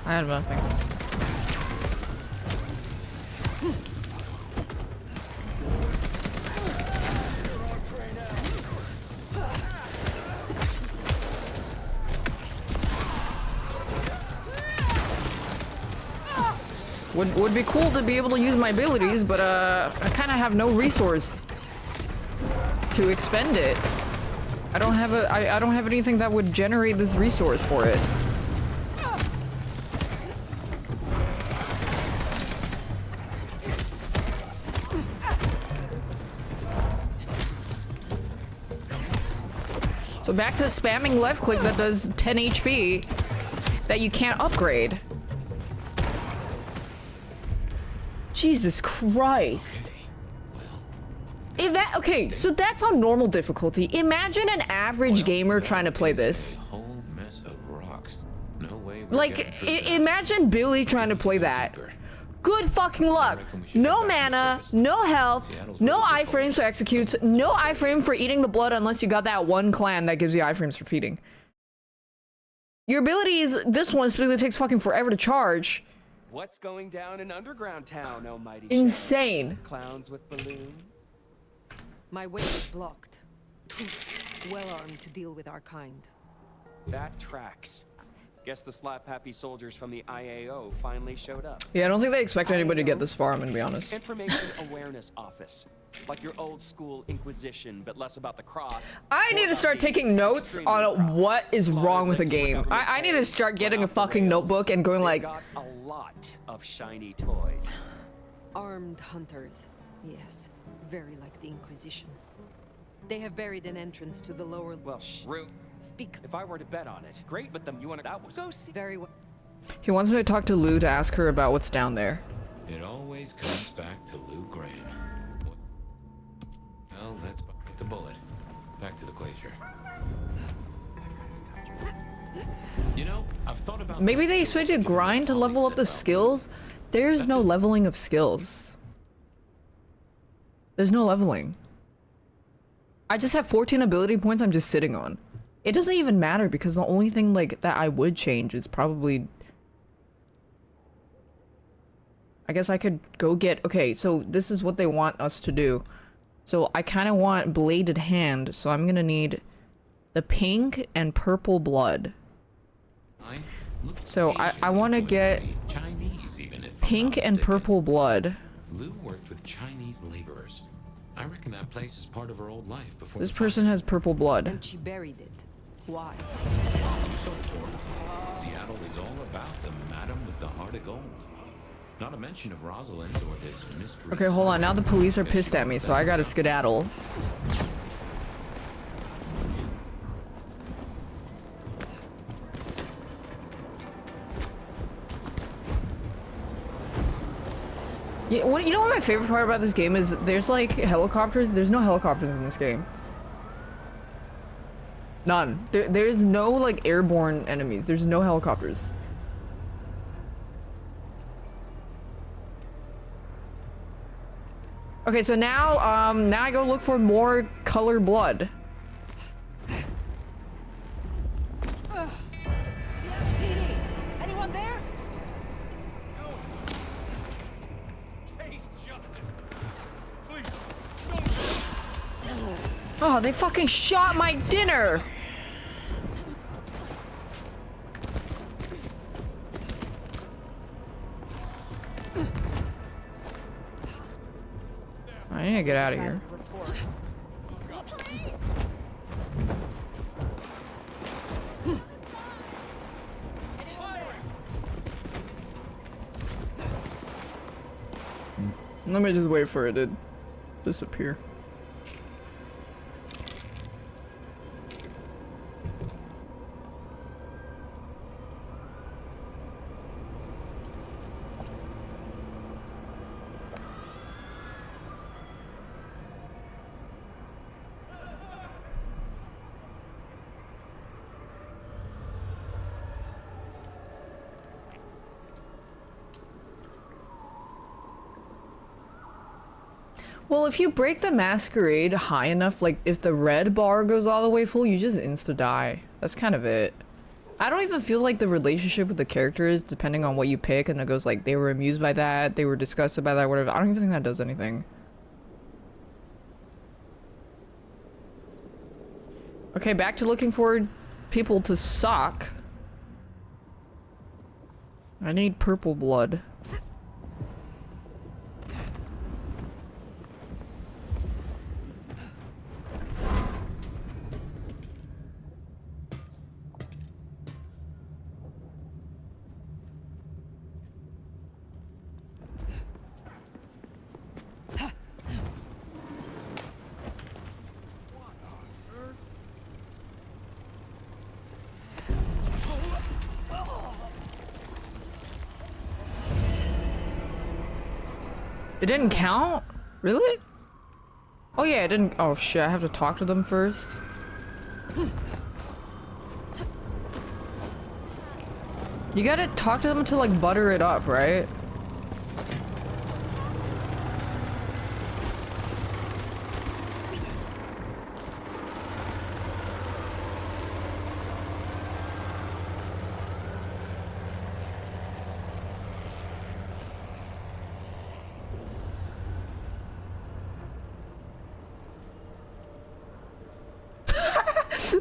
I had nothing. Would be cool to be able to use my abilities, but I kind of have no resource to expend it. I don't have I don't have anything that would generate this resource for it. So back to spamming left click that does 10 HP that you can't upgrade. Jesus Christ. Okay, so that's on normal difficulty. Imagine an average gamer trying to play this. A whole mess of rocks. No way we're Like, getting through that. imagine Billy trying to play that. Good fucking luck. No mana, no health, no iframes for executes, no iframe for eating the blood unless you got that one clan that gives you iframes for feeding. Your abilities, this one specifically takes fucking forever to charge. What's going down in underground town, oh mighty Insane. shadow? Clowns with balloons? My way is blocked. Troops, well armed to deal with our kind. That tracks. Guess the slap-happy soldiers from the IAO finally showed up. Yeah, I don't think they expect anybody to get this far, I'm gonna be honest. Information Awareness Office. Like your old school Inquisition, but less about the cross. I need to start taking notes on what is wrong with the game. I need to start getting a fucking notebook and going like... Got a lot of shiny toys. Armed hunters. Yes, very like the Inquisition. They have buried an entrance to the lower... Well, root. Speak. If I were to bet on it, great, but you want to... That was go see. Very well. He wants me to talk to Lou to ask her about what's down there. It always comes back to Lou Graham. Well, let's bite the bullet. Back to the glacier. You know, I've thought about... Maybe they expect you to grind to level up the skills? There's no leveling of skills. There's no leveling. I just have 14 ability points I'm just sitting on. It doesn't even matter because the only thing like that I would change is probably... I guess I could go get... Okay, so this is what they want us to do. So I kind of want bladed hand, so I'm gonna need the pink and purple blood. So I want to get pink and purple blood. Lou worked with Chinese laborers. I reckon that place is part of her old life before. This person has purple blood. And she buried it. Why? Seattle is all about the madam with the heart of gold. Not a mention of Rosalind or this mystery. Okay, hold on. Now the police are pissed at me, so I gotta skedaddle. Yeah, you know what my favorite part about this game is? There's like helicopters. There's no helicopters in this game. None. There's no like airborne enemies. There's no helicopters. Okay, so now, now I go look for more color blood. Anyone there? Taste justice. Please. Oh, they fucking shot my dinner! I need to get out of here. Let me just wait for it to disappear. Well, if you break the Masquerade high enough, like if the red bar goes all the way full, you just insta-die. That's kind of it. I don't even feel like the relationship with the characters, depending on what you pick, and it goes like, they were amused by that, they were disgusted by that, whatever. I don't even think that does anything. Okay, back to looking for people to sock. I need purple blood. It didn't count? Really? Oh yeah, it didn't. Oh shit, I have to talk to them first. You gotta talk to them to like butter it up, right?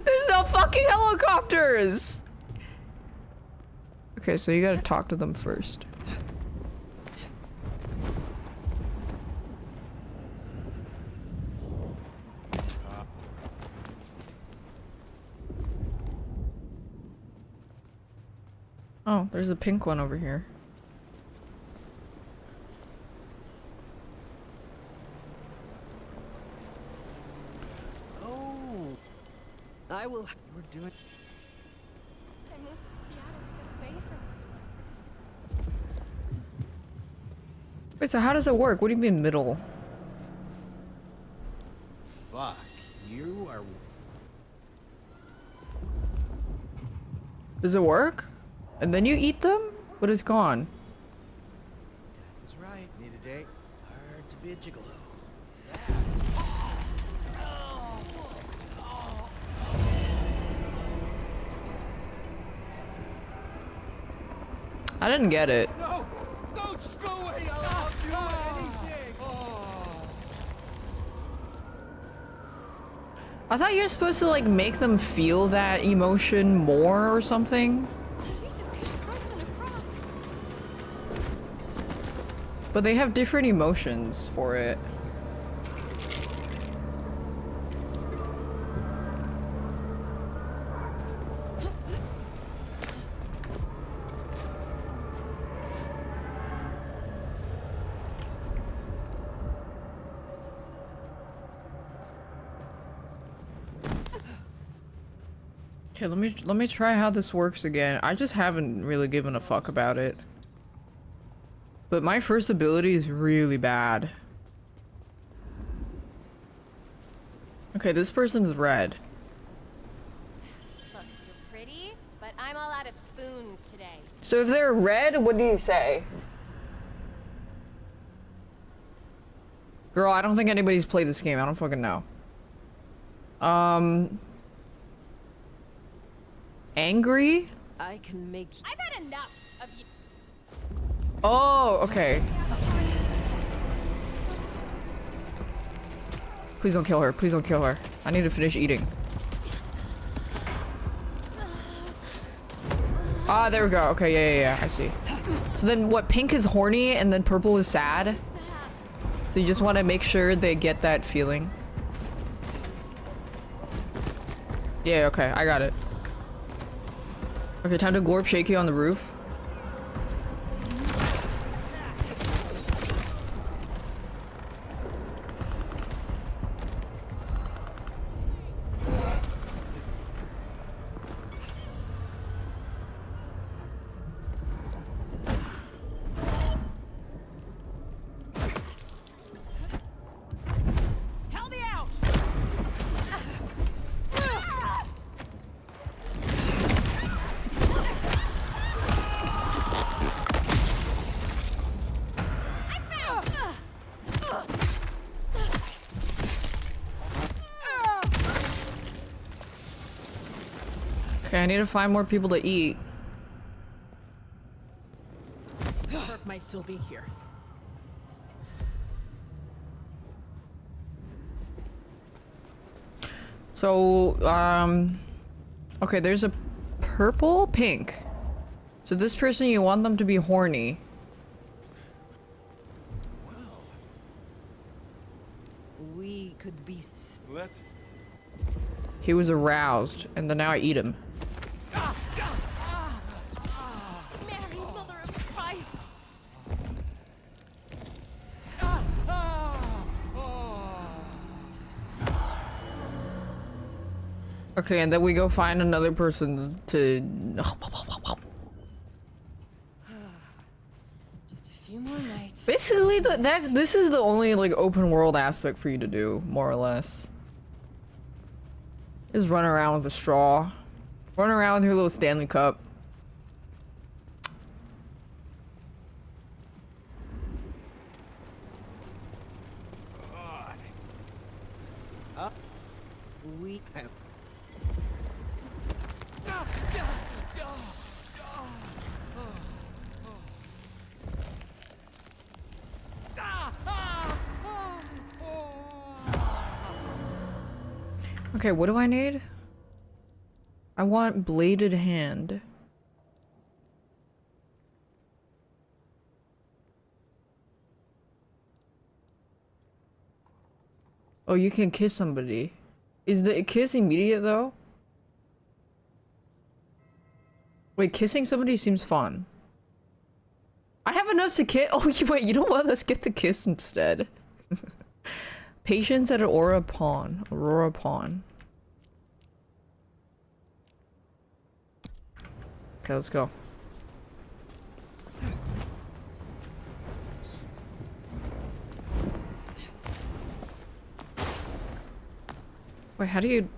There's no fucking helicopters! Okay, so you gotta talk to them first. Oh, there's a pink one over here. I will. We're doing. I moved to Seattle to get away from this. Wait, so how does it work? What do you mean middle? Fuck. You are... Does it work? And then you eat them? But it's gone. Dad was right. Need a date. Hard to be a gigolo. I didn't get it. No! No, just go away! I'll do anything! I thought you were supposed to like make them feel that emotion more or something. Jesus Christ on a cross. But they have different emotions for it. Okay, let me try how this works again. I just haven't really given a fuck about it. But my first ability is really bad. Okay, this person's red. Look, you're pretty, but I'm all out of spoons today. So if they're red, what do you say? Girl, I don't think anybody's played this game. I don't fucking know. Angry? I can make. I've had enough of you. Oh, okay. Please don't kill her. Please don't kill her. I need to finish eating. Ah, there we go. Okay, yeah, I see. So then what, pink is horny and then purple is sad? So you just want to make sure they get that feeling? Yeah, okay, I got it. Okay, time to glorp shaky on the roof. Help me out! Okay, I need to find more people to eat. Perk might still be here. So, okay, there's a purple, pink. So this person, you want them to be horny. We could be. Let's. He was aroused, and then now I eat him. Mary, Mother of Christ. Okay, and then we go find another person to... Just a few more nights. Basically, this is the only like open world aspect for you to do, more or less. Just run around with a straw, run around with your little Stanley Cup. We have. Okay, what do I need? I want bladed hand. Oh, you can kiss somebody. Is the kiss immediate though? Wait, kissing somebody seems fun. I have enough to kiss. Oh, wait, you know what? Let's get the kiss instead. Patience at Aurora Pawn. Aurora Pawn. Okay, let's go. Wait, how do you...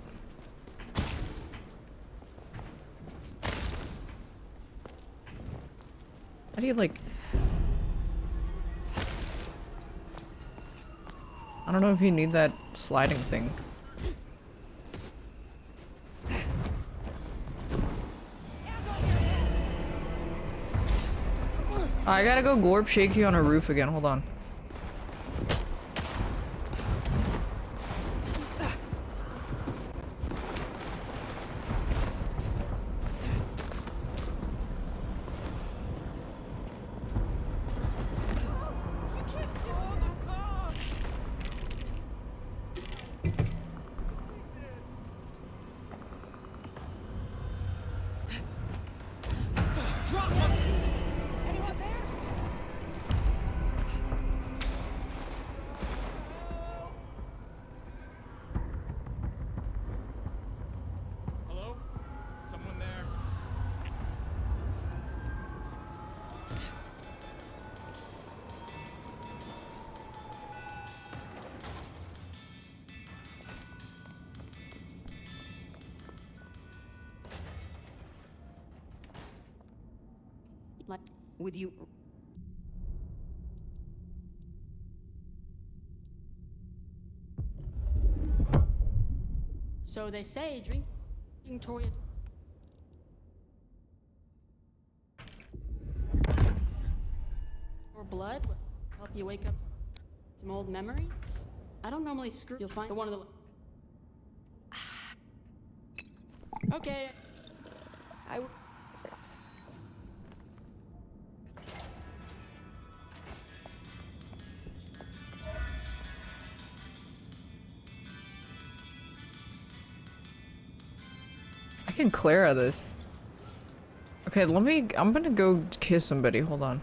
How do you, like... I don't know if you need that sliding thing. I gotta go glorp shaky on a roof again, hold on. Would you... So they say drinking toward or blood will help you wake up some old memories. I don't normally screw. You'll find the one of the. Okay. I. I can Clara this. Okay, I'm gonna go kiss somebody, hold on.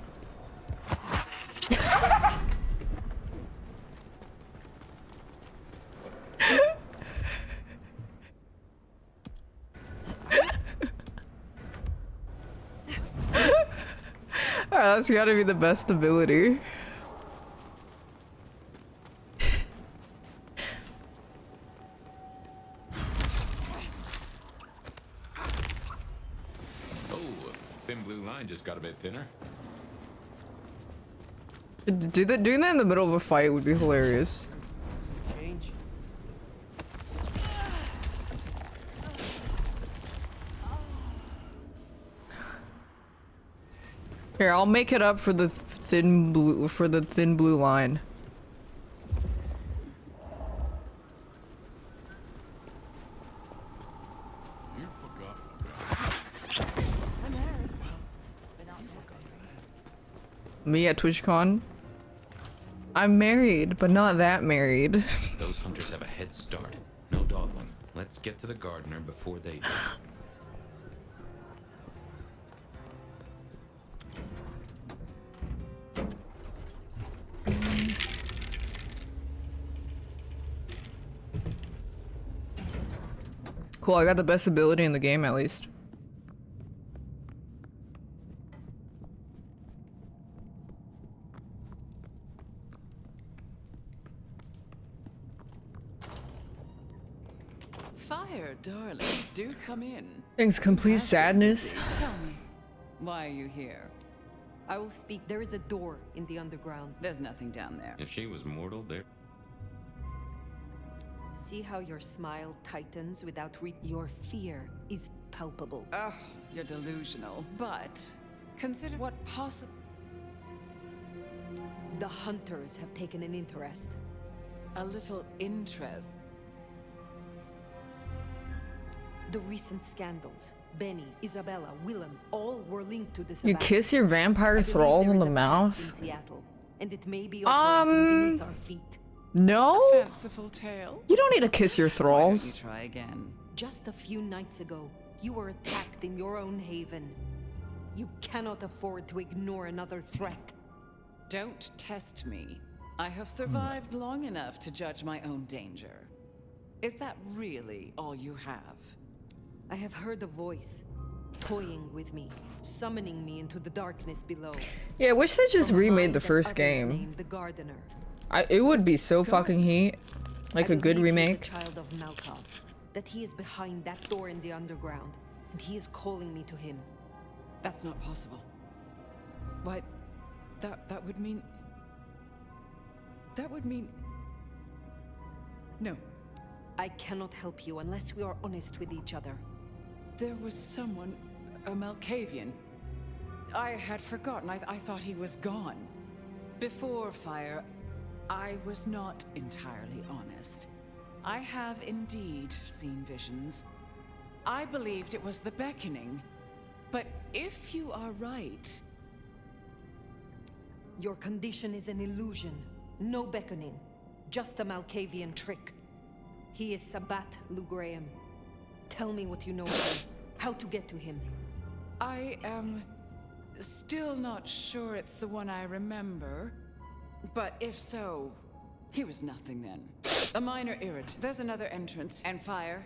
Alright, that's gotta be the best ability. Just got a bit thinner. Doing that in the middle of a fight would be hilarious. Change. Here, I'll make it up for the thin blue line. Me at TwitchCon? I'm married, but not that married. Those hunters have a head start. No dawdling. Let's get to the gardener before they do. Cool, I got the best ability in the game at least. darling. Do come in. Thanks, complete sadness. Tell me, why are you here? I will speak. There is a door in the underground. There's nothing down there. If she was mortal, there. See how your smile tightens without your fear is palpable. Oh, you're delusional. But consider what possible. The hunters have taken an interest. A little interest. The recent scandals. Benny, Isabella, Willem, all were linked to this. You kiss your vampire thralls on the mouth? In Seattle, and it may be operating beneath our feet. No? A fanciful tale. You don't need to kiss your Why don't thralls. you try again? Just a few nights ago, you were attacked in your own haven. You cannot afford to ignore another threat. Don't test me. I have survived long enough to judge my own danger. Is that really all you have? I have heard a voice, toying with me, summoning me into the darkness below. Yeah, I wish they just From remade mind the that first others game. named the Gardener. It would be so fucking heat. Like a good I believe he is remake. a child of Malkov, that he is behind that door in the underground, and he is calling me to him. That's not possible. Why, that would mean... That would mean... No. I cannot help you unless we are honest with each other. There was someone, a Malkavian. I had forgotten. I thought he was gone. Before Fire, I was not entirely honest. I have indeed seen visions. I believed it was the beckoning. But if you are right... Your condition is an illusion. No beckoning. Just a Malkavian trick. He is Sabbat Lou Graham. Tell me what you know of him. How to get to him. I am still not sure it's the one I remember. But if so, he was nothing then. A minor irritant. There's another entrance. And Fire.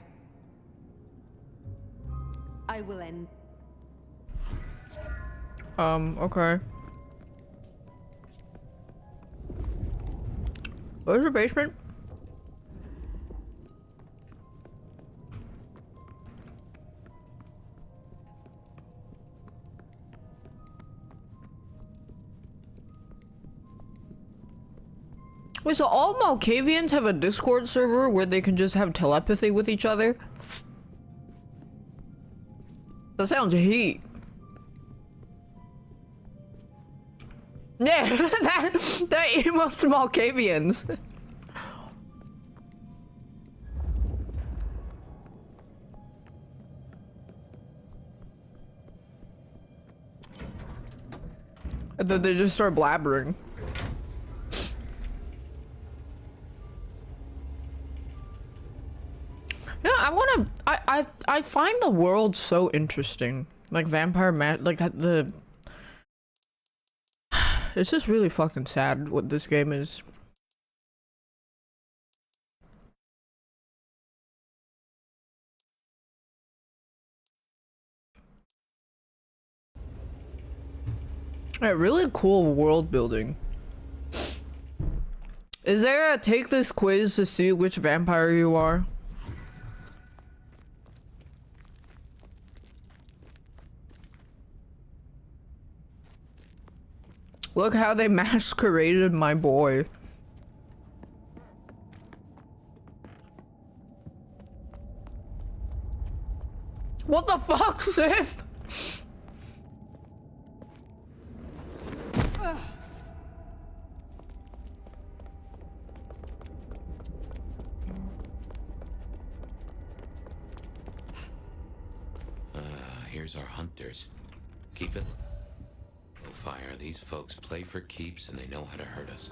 I will end. Okay. Where's the basement? Wait, so all Malkavians have a Discord server where they can just have telepathy with each other? That sounds heat. Yeah, that emotes Malkavians. And then they just start blabbering. Yeah, I find the world so interesting. Like Vampire like the... It's just really fucking sad what this game is. Yeah, really cool world building. Is there a take this quiz to see which vampire you are? Look how they masqueraded my boy. What the fuck, Sif? Here's our hunters. Keep it. No fire. These folks play for keeps and they know how to hurt us.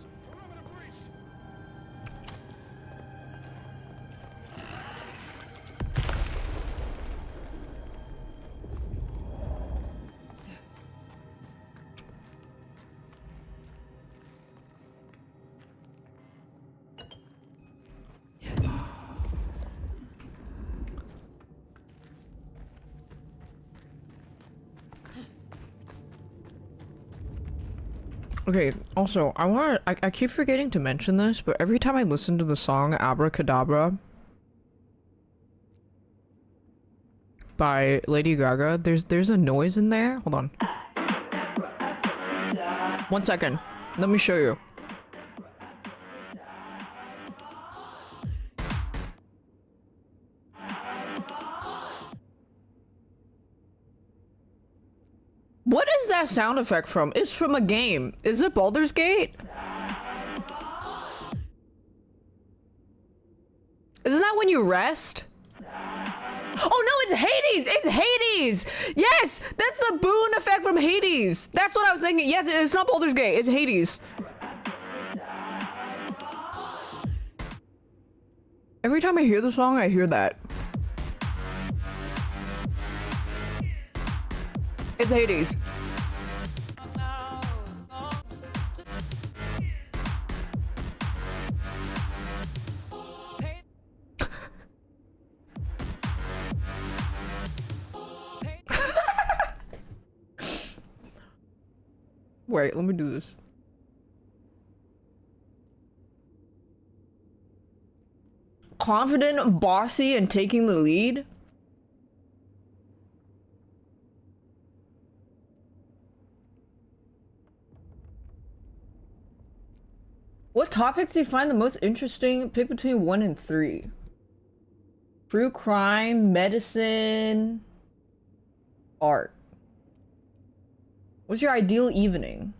Okay, also, I keep forgetting to mention this, but every time I listen to the song Abracadabra, by Lady Gaga. There's a noise in there. Hold on. 1 second. Let me show you. What is that sound effect from? It's from a game. Is it Baldur's Gate? Isn't that when you rest? Oh no, it's Hades! It's Hades! Yes! That's the boon effect from Hades! That's what I was thinking. Yes, it's not Baldur's Gate, it's Hades. Every time I hear the song, I hear that. It's Hades. Wait, let me do this. Confident, bossy, and taking the lead? What topics do you find the most interesting? Pick between 1 and 3. True crime, medicine, art. What's your ideal evening?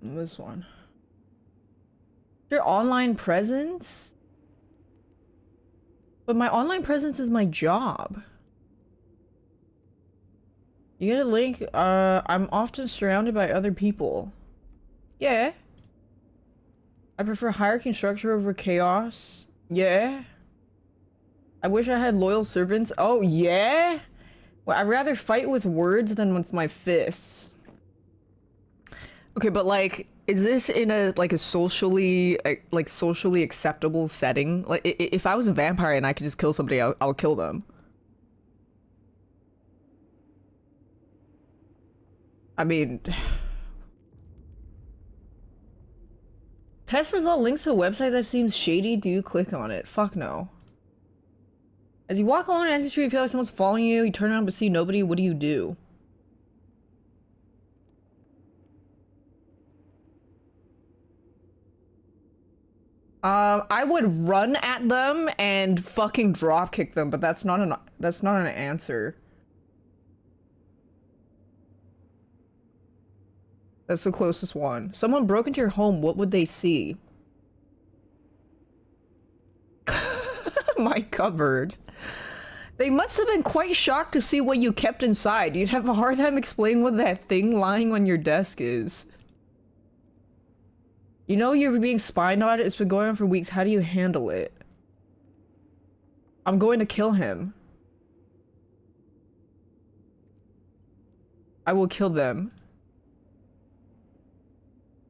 This one. Your online presence? But my online presence is my job. You get a link? I'm often surrounded by other people. Yeah. I prefer hierarchy and structure over chaos. Yeah. I wish I had loyal servants. Oh, yeah? Well, I'd rather fight with words than with my fists. Okay, but like, is this in a like a socially acceptable setting? Like, if I was a vampire and I could just kill somebody, I'll kill them. I mean, test result links to a website that seems shady. Do you click on it? Fuck no. As you walk along an street, you feel like someone's following you. You turn around but see nobody. What do you do? I would run at them and fucking drop kick them, but that's not an answer. That's the closest one. Someone broke into your home. What would they see? My cupboard. They must have been quite shocked to see what you kept inside. You'd have a hard time explaining what that thing lying on your desk is. You know you're being spied on. It's been going on for weeks. How do you handle it? I'm going to kill him. I will kill them.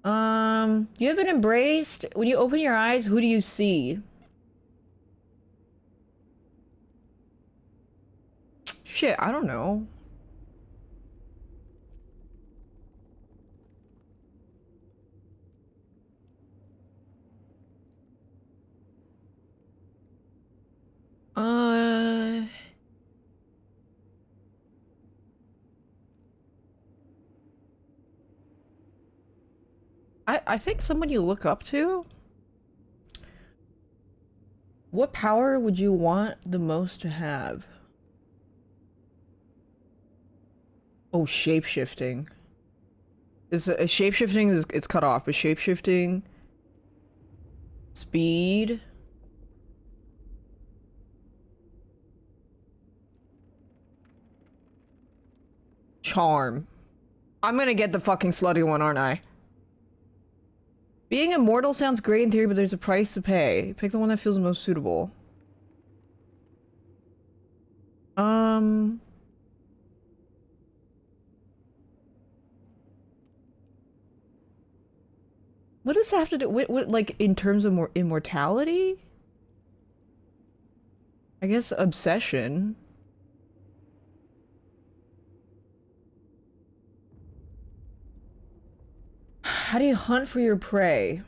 You have been embraced. When you open your eyes, who do you see? Shit, I don't know. I think someone you look up to? What power would you want the most to have? Oh, shapeshifting. Shapeshifting is it's cut off, but shapeshifting, speed, charm. I'm gonna get the fucking slutty one, aren't I? Being immortal sounds great in theory, but there's a price to pay. Pick the one that feels most suitable. What does that have to do with, like, in terms of immortality? I guess obsession. How do you hunt for your prey?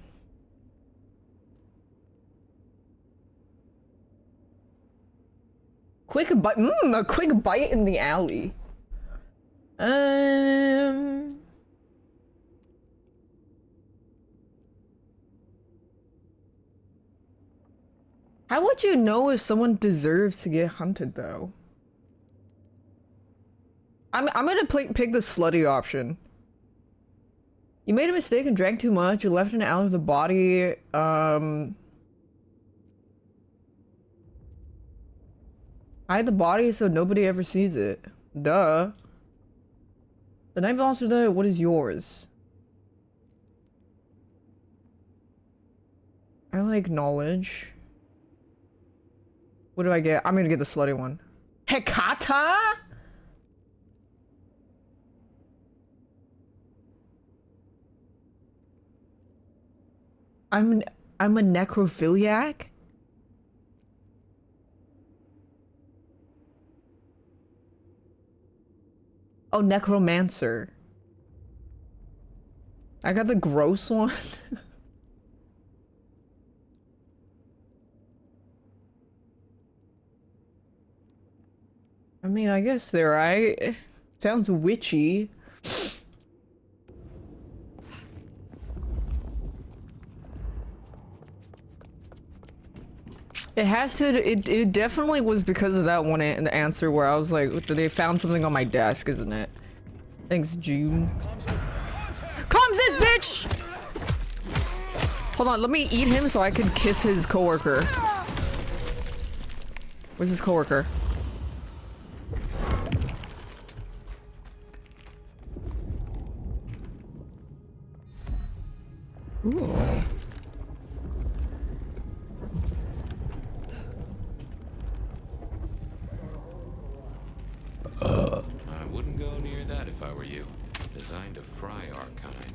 Quick bite. A quick bite in the alley. How would you know if someone deserves to get hunted, though? I'm gonna pick the slutty option. You made a mistake and drank too much. You left an alley with a body. Hide the body so nobody ever sees it. Duh. The night belongs to the. What is yours? I like knowledge. What do I get? I'm gonna get the slutty one. Hecata? I'm a necrophiliac? Oh, necromancer. I got the gross one. I mean, I guess they're right. Sounds witchy. It has to, it definitely was because of that one the answer where I was like, they found something on my desk, isn't it? Thanks, June. Comes this bitch! Hold on, let me eat him so I can kiss his coworker. Where's his coworker? Ooh. I wouldn't go near that if I were you. Designed to fry our kind.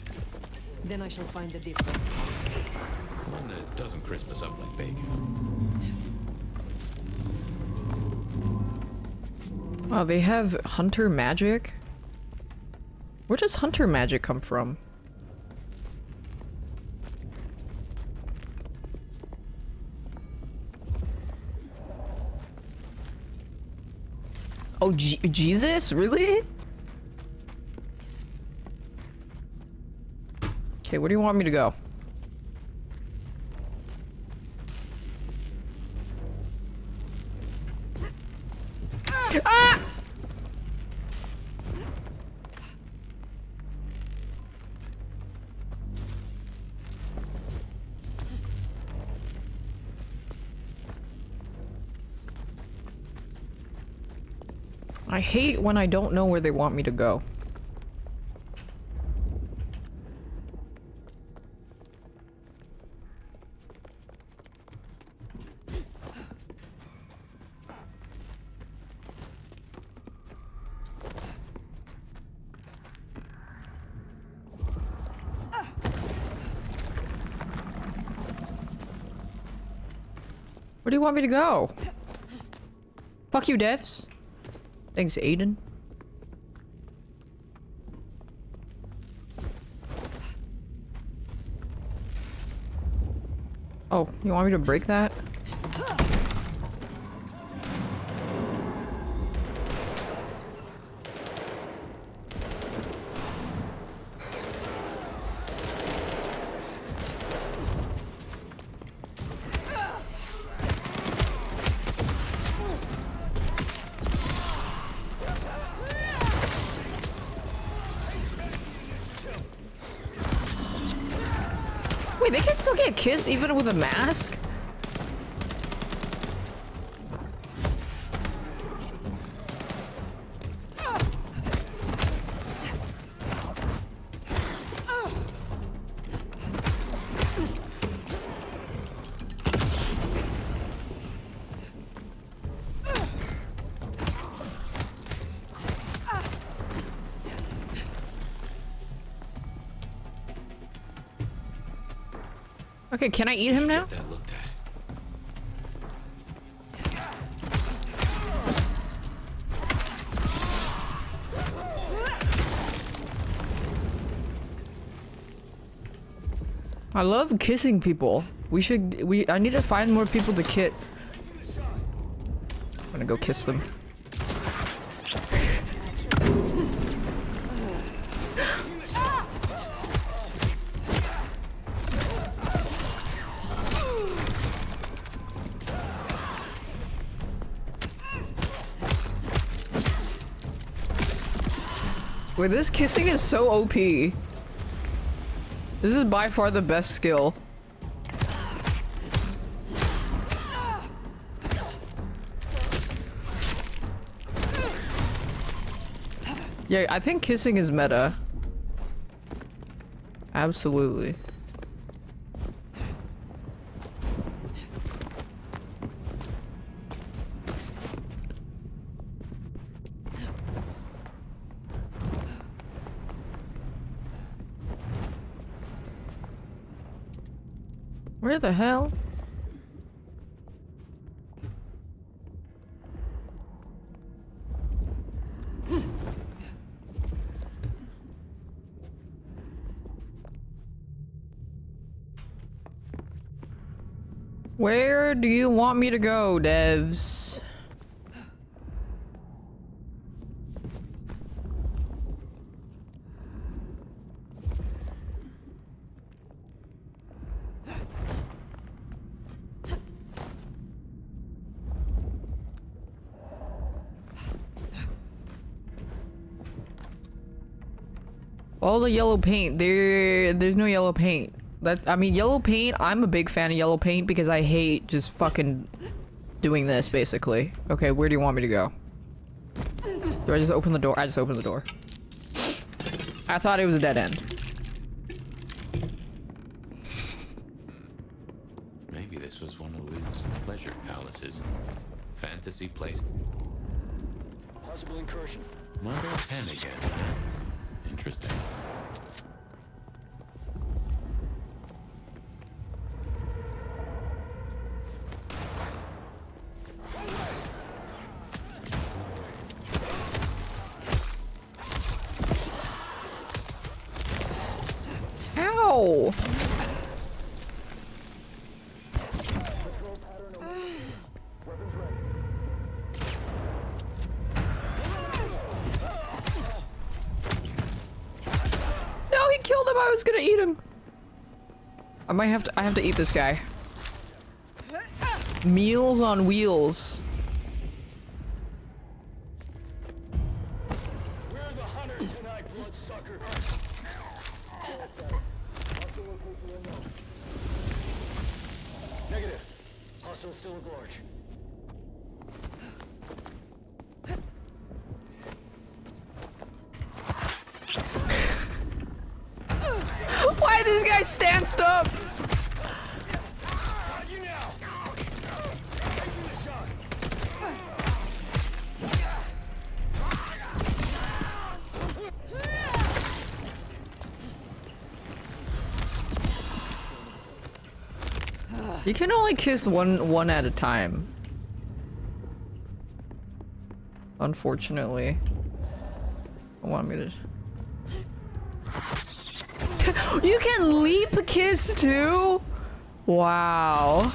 Then I shall find the difference. One that doesn't crisp us up like bacon. Wow, they have hunter magic? Where does hunter magic come from? Oh, Jesus? Really? Okay, where do you want me to go? Ah! I hate when I don't know where they want me to go. Where do you want me to go? Fuck you, devs. Thanks, Aiden. Oh, you want me to break that? Wait, they can still get kissed even with a mask? Okay, can I eat him now? I love kissing people. I need to find more people to kiss. I'm gonna go kiss them. Wait, this kissing is so OP. This is by far the best skill. Yeah, I think kissing is meta. Absolutely. Where the hell? Where do you want me to go, devs? All the yellow paint. There's no yellow paint. I mean, yellow paint, I'm a big fan of yellow paint because I hate just fucking doing this, basically. Okay, where do you want me to go? Do I just open the door? I just opened the door. I thought it was a dead end. Maybe this was one of Lou's pleasure palaces. Fantasy place. Possible incursion. Murder 10 again. Interesting. Ow! No, he killed him. I was gonna eat him. I have to eat this guy. Meals on wheels. We're the hunters tonight, bloodsucker. Negative. Hostile still at large. Why this guy stanced up? You can only kiss one at a time. Unfortunately. I want me to... You can leap kiss too? Wow.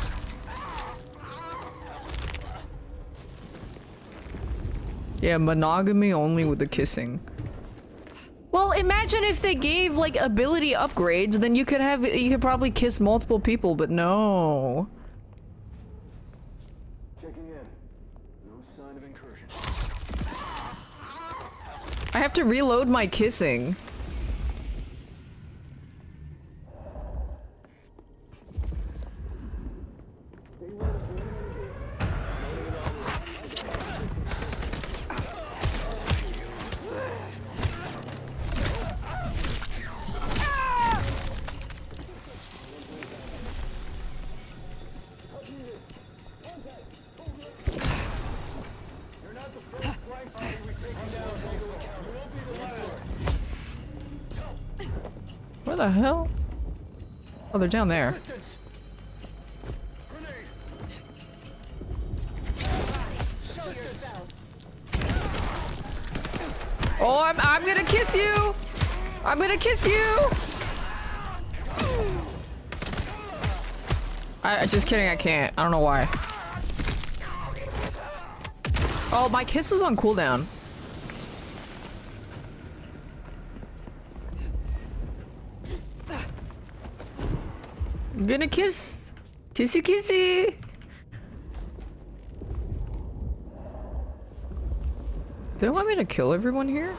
Yeah, monogamy only with the kissing. Well, imagine if they gave like ability upgrades, then you could probably kiss multiple people, but no. Checking in. No sign of incursion. I have to reload my kissing. Where the hell? Oh, they're down there. Oh, I'm gonna kiss you! I'm gonna kiss you! I just kidding, I can't. I don't know why. Oh, my kiss is on cooldown. I'm gonna kiss. Kissy kissy. Do they want me to kill everyone here?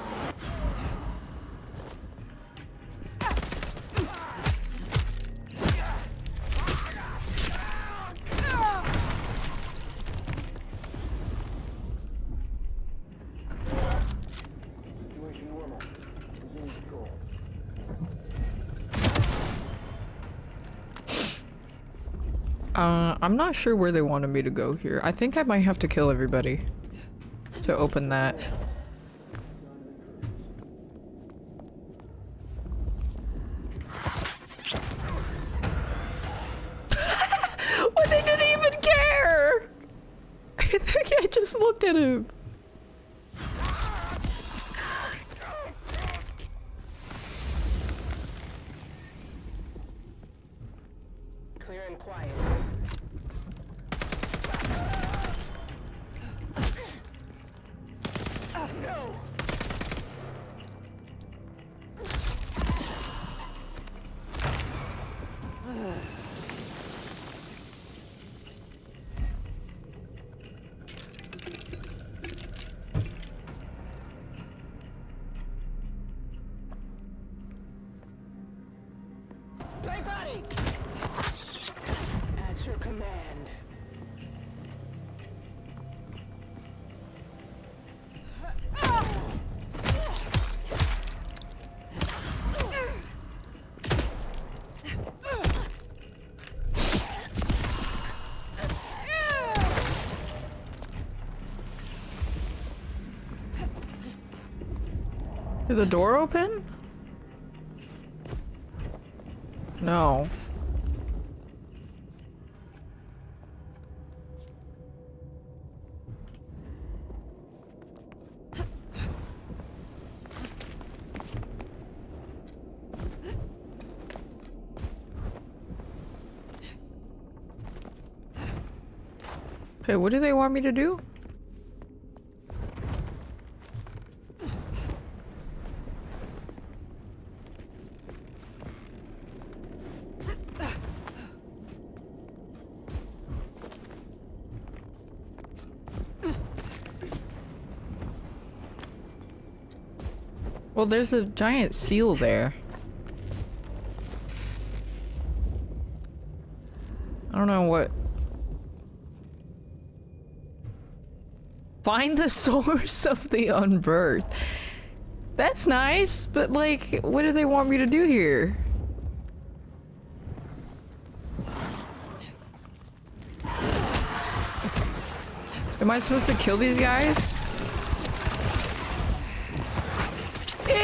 I'm not sure where they wanted me to go here. I think I might have to kill everybody to open that. Well, they didn't even care! I think I just looked at him. Clear and quiet. No! Play buddy! At your command. Did the door open? No. Okay, what do they want me to do? Well, there's a giant seal there. I don't know what. Find the source of the unbirthed. That's nice, but like, what do they want me to do here? Am I supposed to kill these guys? Ew!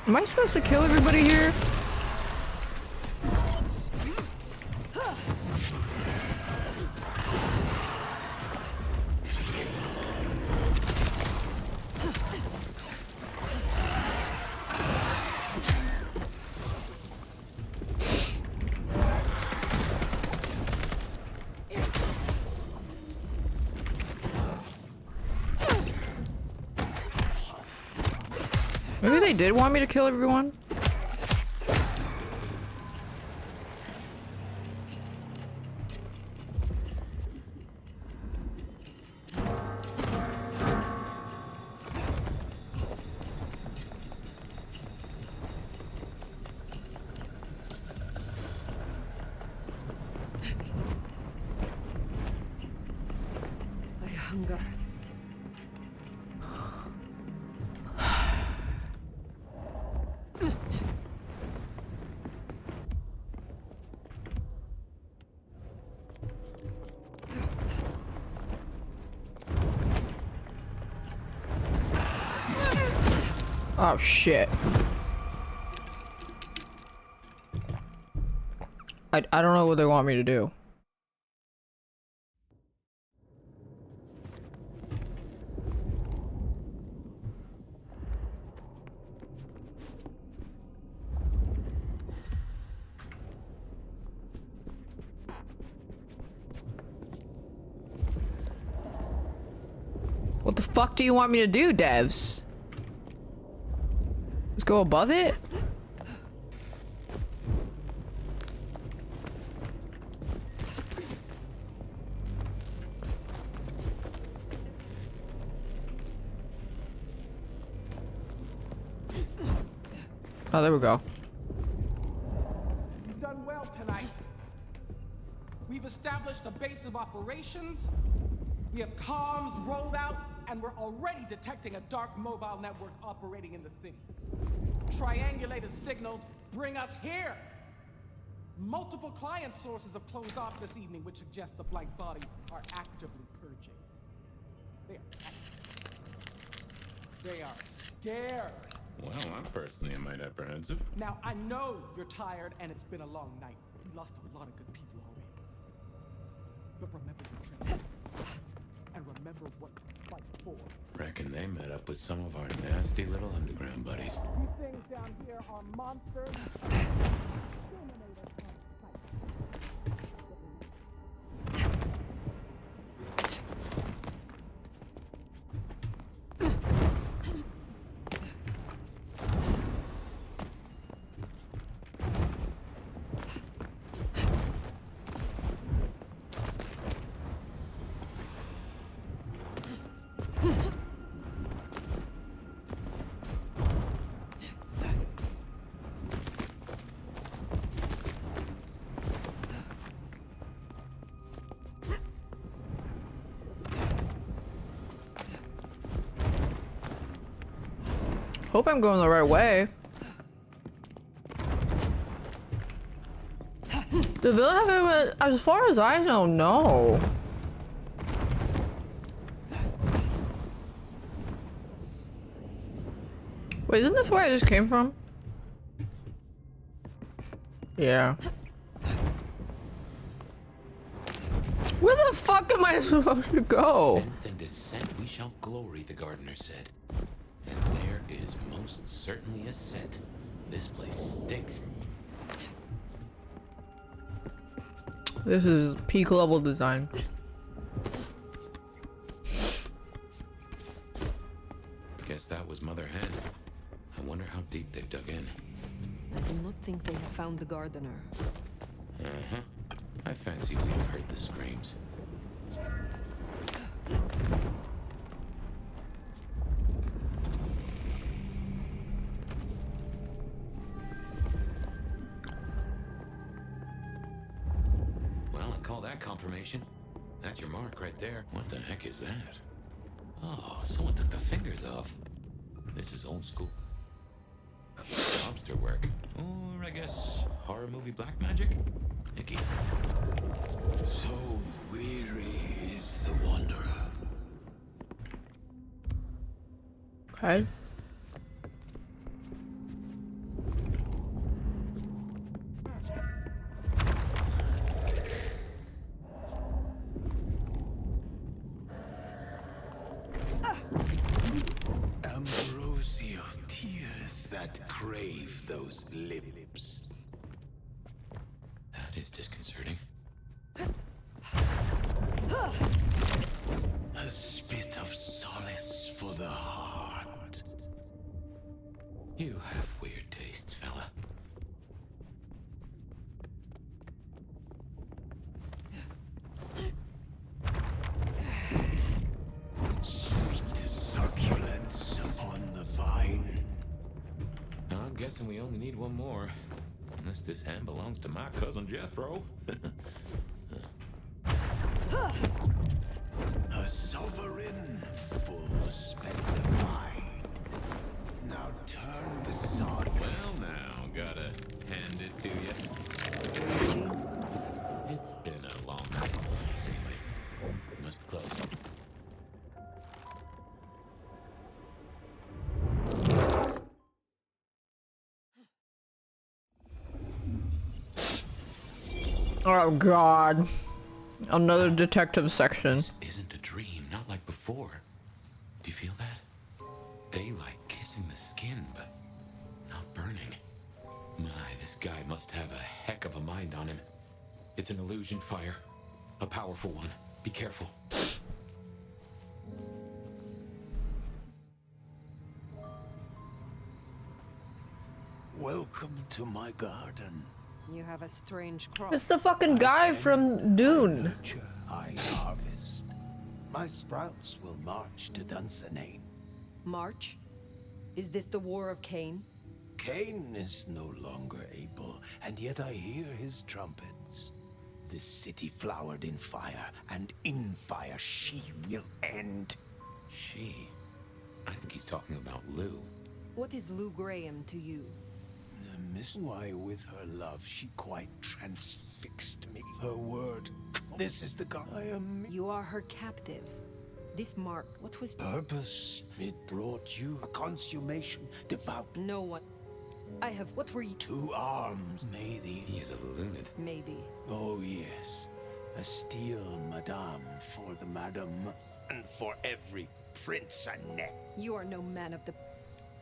Am I supposed to kill everybody here? Maybe they did want me to kill everyone? I hunger. Oh shit. I don't know what they want me to do. What the fuck do you want me to do, devs? Let's go above it? Oh, there we go. You've done well tonight. We've established a base of operations. We have comms rolled out, and we're already detecting a dark mobile network operating in the city. Triangulated signals bring us here. Multiple client sources have closed off this evening, which suggests the Blank Bodies are actively purging. They are active. They are scared. Well, I'm personally a mite apprehensive. Now, I know you're tired and it's been a long night. We lost a lot of good people already. But remember your training. And remember what to fight for. Reckon they met up with some of our nasty little underground buddies. These things down here are monsters. Exterminate us on sight. Hope I'm going the right way. The villain have as far as I don't know. Wait, isn't this where I just came from? Yeah. Where the fuck am I supposed to go? Ascent and descent we shall glory, the gardener said. And there is most certainly a scent. This place stinks. This is peak level design. Guess that was Mother Hen. I wonder how deep they've dug in. I do not think they have found the gardener. Uh-huh. I fancy we'd have heard the screams. Well, I call that confirmation. That's your mark right there. What the heck is that? Oh, someone took the fingers off. This is old school. Lobster work. Or I guess horror movie black magic? Icky. So weary is the wanderer. Okay. Ambrosial tears that crave those lips. That is disconcerting. A spit of solace for the heart. You have weird tastes, fella. Sweet succulence upon the vine. I'm guessing we only need one more. Unless this hand belongs to my cousin Jethro. A sovereign full specified. Now turn the sod. Well now, gotta hand it to you. It's been a long night. Anyway, must be close. Oh god. Another detective section. This isn't a dream, not like before. Do you feel that? Daylight kissing the skin, but not burning. My, this guy must have a heck of a mind on him. It's an illusion fire. A powerful one. Be careful. Welcome to my garden. You have a strange crop. It's the fucking guy from Dune. Nurture, I harvest. My sprouts will march to Dunsinane. March? Is this the War of Cain? Cain is no longer able, and yet I hear his trumpets. This city flowered in fire, and in fire she will end. She? I think he's talking about Lou. What is Lou Graham to you? Miss why with her love she quite transfixed me. Her word, this is the god I am. You are her captive. This mark, what was... Purpose, it brought you a consummation, devout. No one. I have, what were you? 2 arms, may the... He is a lunatic. Maybe. Oh yes, a steel madame for the madam, and for every prince a neck. You are no man of the...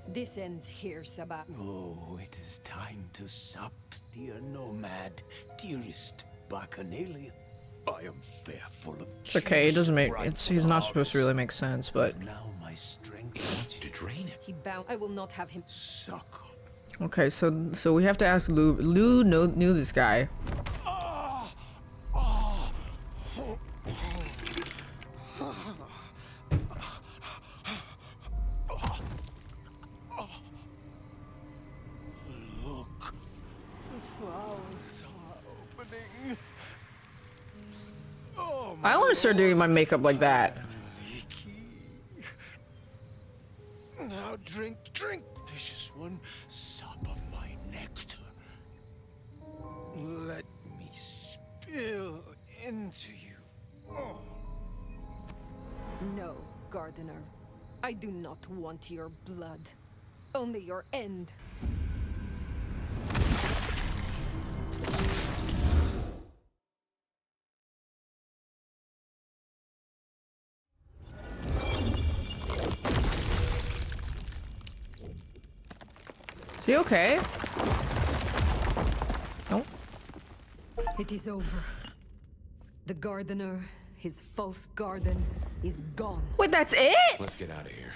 This ends here, Sabah. Oh, it is time to sup, dear nomad, dearest bacchanalian. I am fearful of... It's okay, it doesn't make... he's not supposed to really make sense, but... Now my strength wants you to drain him. He bound... I will not have him... Suckle. Okay, so we have to ask Lou. Lou knew this guy. I want to start doing my makeup like that. Now drink, drink, vicious one, sup of my nectar. Let me spill into you. Oh. No, Gardener. I do not want your blood. Only your end. Is he okay? No. It is over. The Gardener, his false garden, is gone. Wait, that's it? Let's get out of here.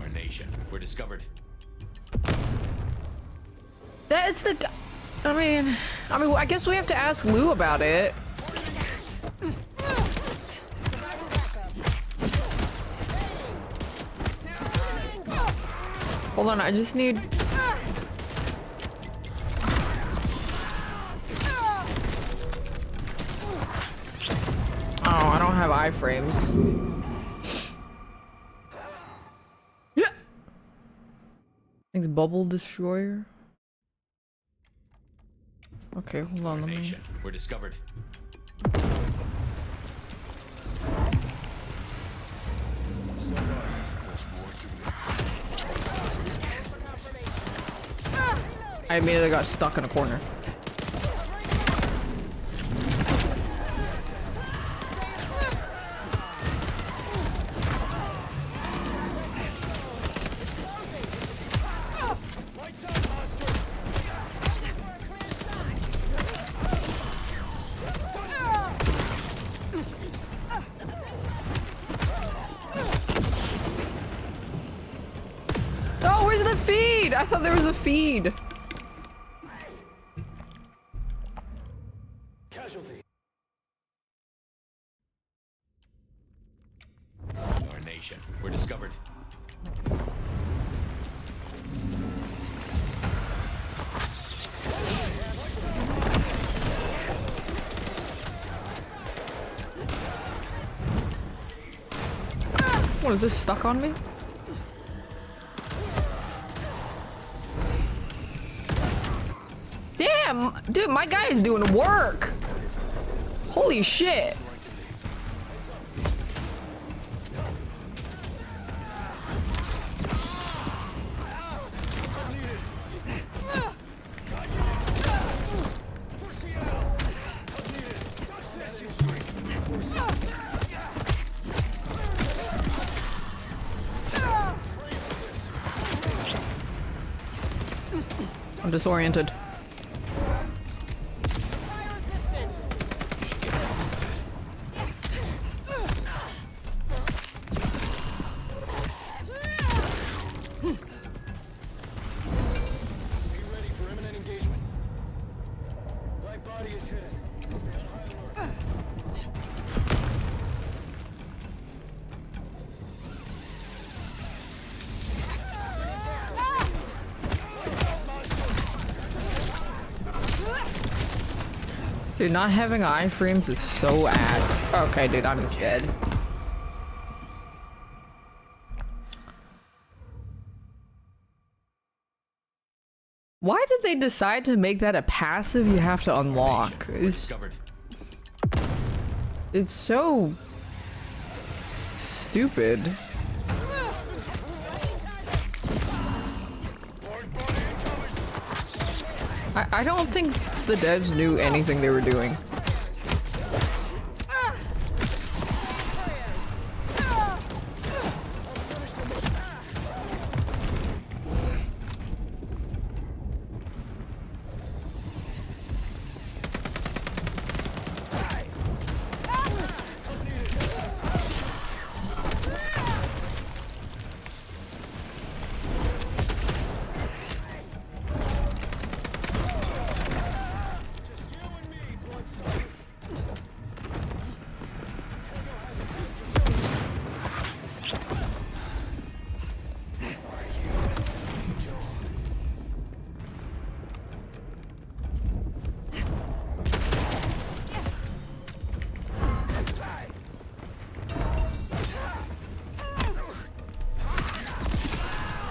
Our nation, we're discovered. That's the... I mean, I guess we have to ask Lou about it. Hold on, I just need... Oh, I don't have iframes. Yeah. I think it's Bubble Destroyer. Okay, hold on, let me... We're discovered. I immediately got stuck in a corner. Oh, where's the feed? I thought there was a feed. Casualty. Our nation, we're discovered. What, is this stuck on me? Damn, dude, my guy is doing work. Holy shit. I'm disoriented. Dude, not having iframes is so ass. Okay, dude, I'm just dead. Why did they decide to make that a passive you have to unlock? It's so stupid. I don't think the devs knew anything they were doing.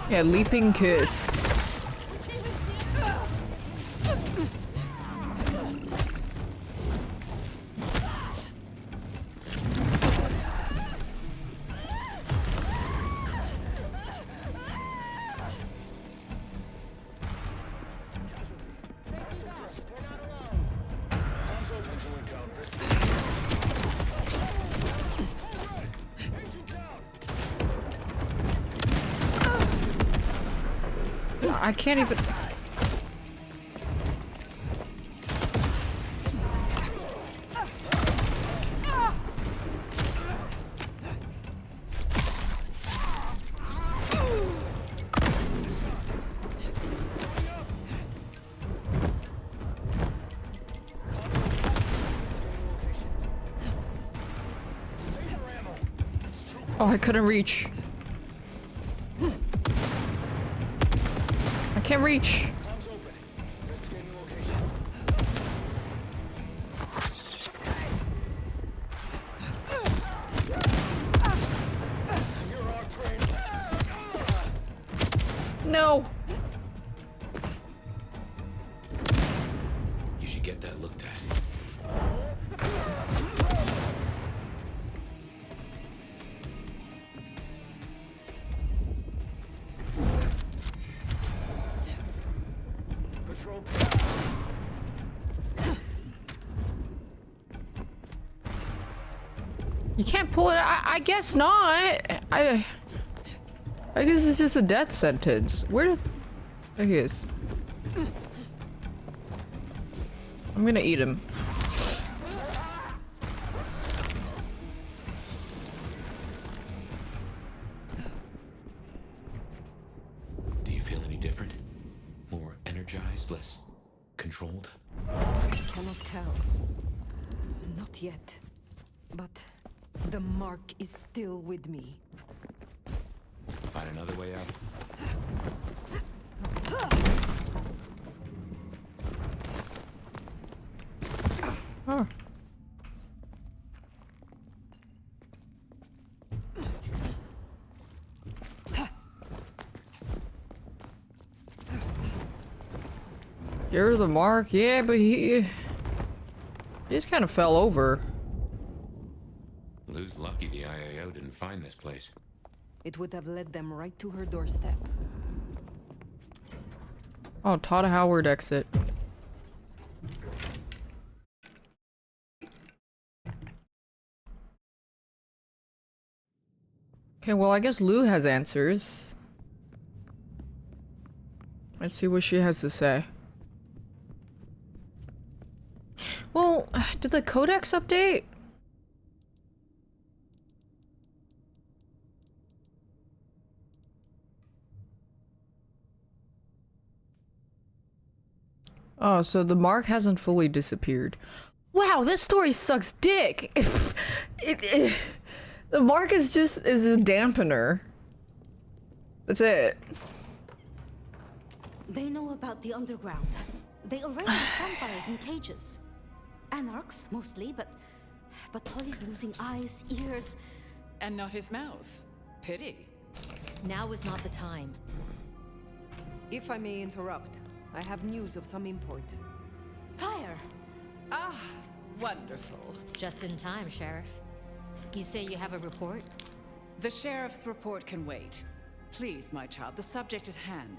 Yeah, leaping kiss. I can't even. Oh, I couldn't reach. I can't reach. No. You should get that looked at. You can't pull it. I guess not. I guess it's just a death sentence. Where? There he is. I'm gonna eat him. Do you feel any different? More energized, less controlled? I cannot tell. Not yet. But the mark is still with me. Find another way out. Oh. Get rid of the mark? Yeah, but he just kind of fell over. Lou's lucky the IAO didn't find this place. It would have led them right to her doorstep. Oh, Todd Howard exit. Okay, well, I guess Lou has answers. Let's see what she has to say. Well, did the codex update? Oh, so the mark hasn't fully disappeared. Wow, this story sucks dick. The mark is a dampener. That's it. They know about the underground. They already have vampires in cages. Anarchs, mostly, but Tolly's losing eyes, ears. And not his mouth. Pity. Now is not the time. If I may interrupt, I have news of some import. Fire! Ah, wonderful. Just in time, Sheriff. You say you have a report? The sheriff's report can wait. Please, my child, the subject at hand.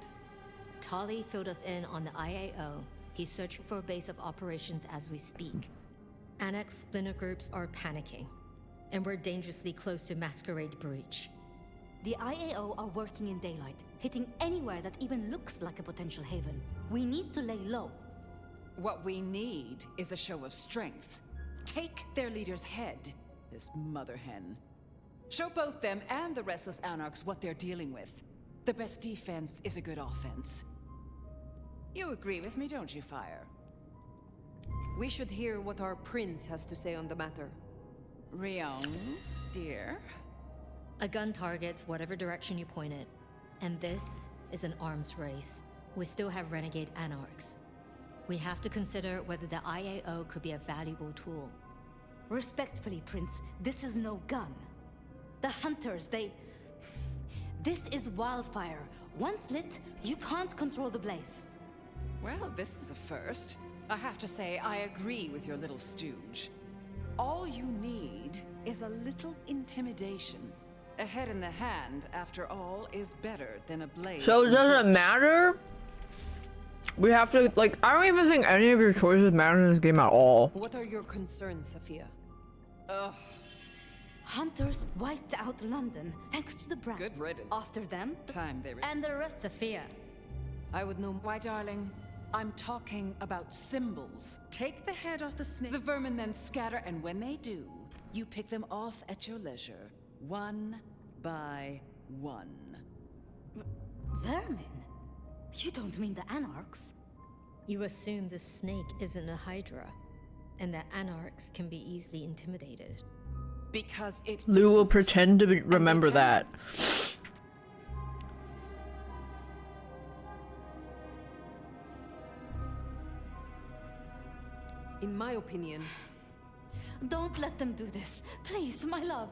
Tolly filled us in on the IAO. He's searching for a base of operations as we speak. Annex splinter groups are panicking, and we're dangerously close to Masquerade breach. The IAO are working in daylight, hitting anywhere that even looks like a potential haven. We need to lay low. What we need is a show of strength. Take their leader's head, this mother hen. Show both them and the restless Anarchs what they're dealing with. The best defense is a good offense. You agree with me, don't you, Fire? We should hear what our prince has to say on the matter. Rion, dear? A gun targets whatever direction you point it. And this is an arms race. We still have renegade Anarchs. We have to consider whether the IAO could be a valuable tool. Respectfully, Prince, this is no gun. The hunters, This is wildfire. Once lit, you can't control the blaze. Well, this is a first. I have to say, I agree with your little stooge. All you need is a little intimidation. A head in the hand, after all, is better than a blaze. So it doesn't matter? We have to, like, I don't even think any of your choices matter in this game at all. What are your concerns, Sophia? Ugh. Hunters wiped out London, thanks to the Brat. Good riddance. After them, and the rest. Sophia. I would know. Why, darling? I'm talking about symbols. Take the head off the snake. The vermin then scatter, and when they do, you pick them off at your leisure, one by one. Vermin? You don't mean the Anarchs? You assume the snake isn't a Hydra, and that Anarchs can be easily intimidated. Because it Lou will pretend to remember that. In my opinion... Don't let them do this. Please, my love.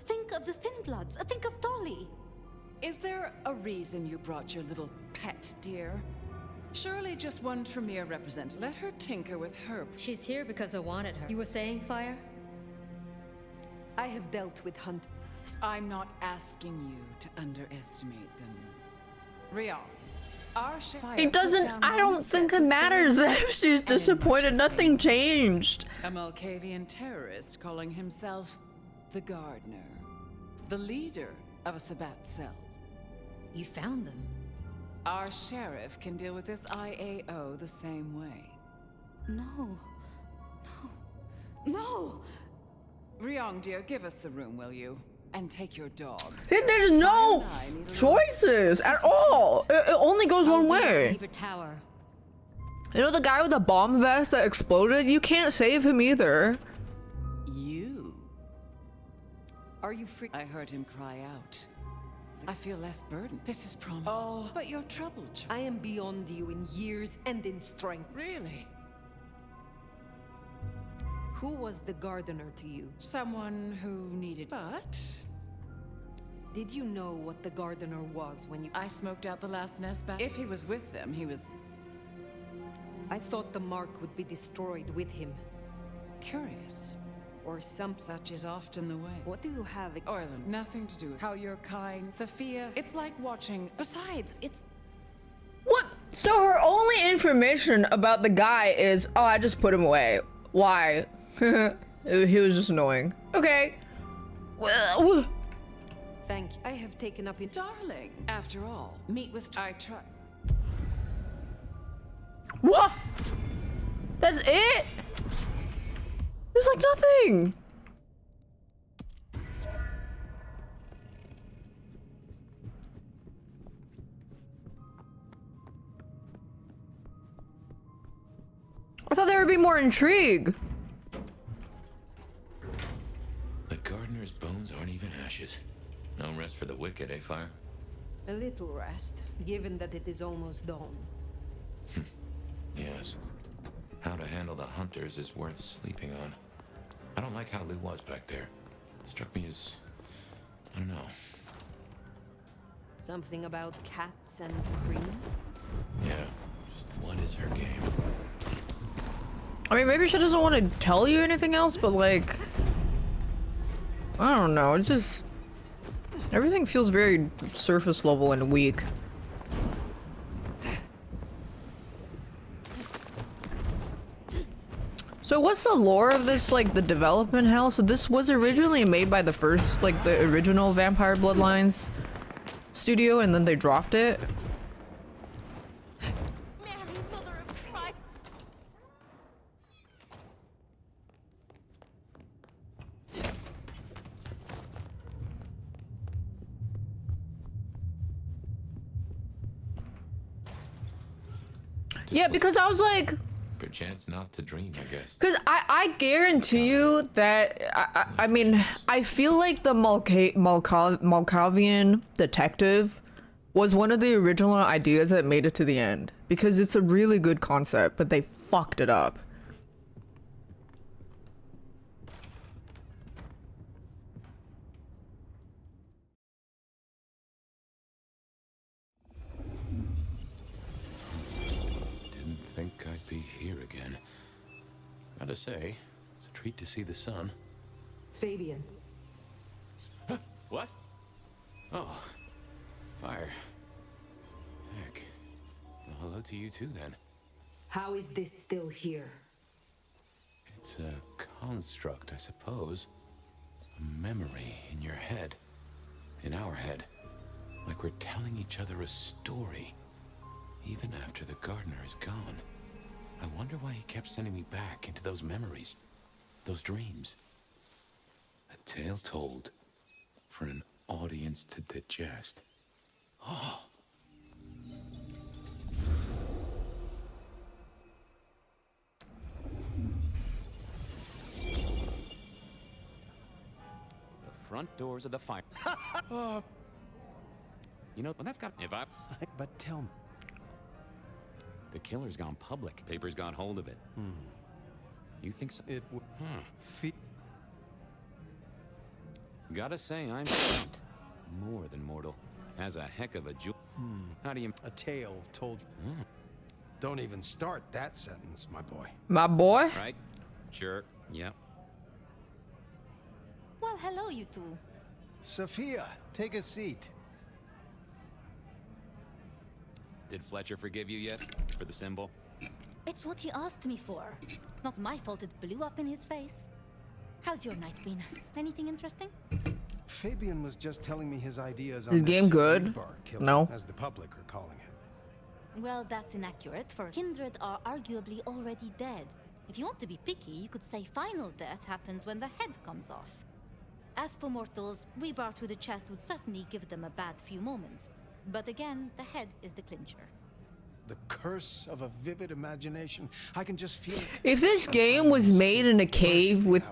Think of the Thin Bloods. Think of Dolly. Is there a reason you brought your little pet, dear? Surely just one Tremere representative. Let her tinker with her. She's here because I wanted her. You were saying, Fire? I have dealt with Hunt. I'm not asking you to underestimate them. Rion, our It doesn't, I don't think it matters if she's disappointed. Nothing changed. A Malkavian terrorist calling himself the Gardener. The leader of a Sabbat cell. You found them. Our sheriff can deal with this IAO the same way. No. No! Rion, dear, give us the room, will you? And take your dog. See, there's no choices at all. It only goes one way. Tower. You know the guy with the bomb vest that exploded? You can't save him either. You? Are you free? I heard him cry out. I feel less burdened. This is promise. Oh, but you're troubled. I am beyond you in years and in strength. Really? Who was the Gardener to you? Someone who needed... But... Did you know what the Gardener was when you... I smoked out the last nest back. If he was with them, he was... I thought the mark would be destroyed with him. Curious. Or some... Such is often the way. What do you have... Orlin, nothing to do with how you're kind. Sophia, it's like watching... Besides, it's... What? So her only information about the guy is, oh, I just put him away. Why? He was just annoying. Okay. Thank you. I have taken up in... Darling, after all, meet with... I try... What? That's it? There's like nothing. I thought there would be more intrigue. The gardener's bones aren't even ashes. No rest for the wicked, eh, Fire? A little rest, given that it is almost dawn. Yes. How to handle the hunters is worth sleeping on. I don't like how Lou was back there. Struck me as... I don't know. Something about cats and cream? Yeah, just what is her game? I mean, maybe she doesn't want to tell you anything else, but like... I don't know, it's just... Everything feels very surface level and weak. So what's the lore of this, like, the development hell? So this was originally made by the first, like, the original Vampire Bloodlines studio, and then they dropped it? Yeah, because I was like... Perchance not to dream, I guess. Because I guarantee you that, I mean, I feel like the Malkavian detective was one of the original ideas that made it to the end. Because it's a really good concept, but they fucked it up. Think I'd be here again. Gotta say, it's a treat to see the sun. Fabian. Huh? What? Oh, Fire. Heck. Well, hello to you too, then. How is this still here? It's a construct, I suppose. A memory in your head. In our head. Like we're telling each other a story. Even after the gardener is gone. I wonder why he kept sending me back into those memories. Those dreams. A tale told for an audience to digest. Oh. The front doors of the fire. You know, well, that's got... If I... But tell me. The killer's gone public. Paper's got hold of it. You think so? It would... Gotta say, I'm more than mortal. Has a heck of a jewel. How do you... A tale told... Don't even start that sentence, my boy. My boy? Right? Sure. Yep. Well, hello, you two. Sophia, take a seat. Did Fletcher forgive you yet? For the symbol? It's what he asked me for. It's not my fault it blew up in his face. How's your night been? Anything interesting? Fabian was just telling me his ideas on Is game good? rebar killer, No. as the public are calling it. Well, that's inaccurate, for Kindred are arguably already dead. If you want to be picky, you could say final death happens when the head comes off. As for mortals, rebar through the chest would certainly give them a bad few moments. But again, the head is the clincher. The curse of a vivid imagination. I can just feel it. If this game was made in a cave with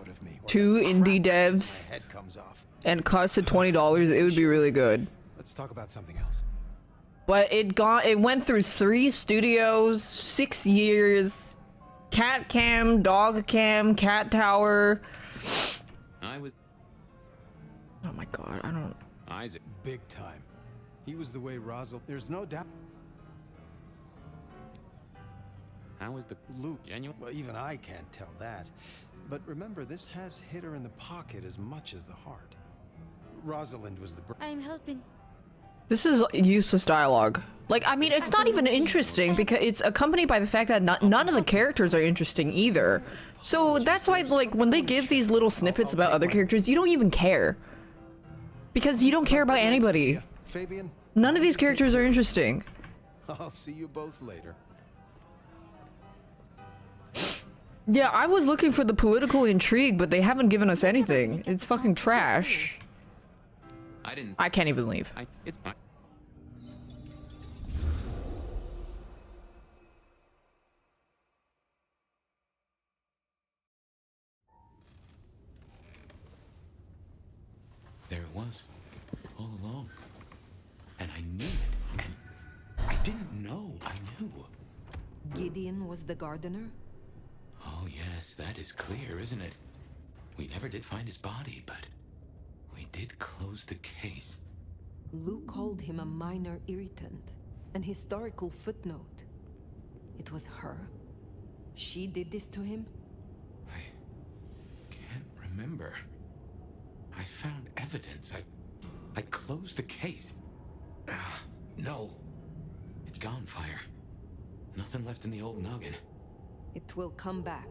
2 indie devs My head comes off. and costed $20, it would be really good. Let's talk about something else. But it went through 3 studios, 6 years, cat cam, dog cam, cat tower. I was... Oh my god, I don't... Isaac. Big time. He was the way Rosal... There's no doubt... How was the... Luke. Genuine? Well, even I can't tell that. But remember, this has hit her in the pocket as much as the heart. Rosalind was the... I'm helping. This is useless dialogue. Like, I mean, it's not even interesting because it's accompanied by the fact that none of the characters are interesting either. So that's why, like, when they give these little snippets about other characters, you don't even care. Because you don't care about anybody. Fabian? None of these characters are interesting. I'll see you both later. Yeah, I was looking for the political intrigue, but they haven't given us anything. It's fucking trash. I can't even leave. It's not. There it was, all along. And I knew it, and I didn't know I knew. Gideon was the gardener? Oh yes, that is clear, isn't it? We never did find his body, but we did close the case. Lou called him a minor irritant, an historical footnote. It was her? She did this to him? Can't remember. I found evidence. I closed the case. No. It's gone, Fire. Nothing left in the old noggin. It will come back.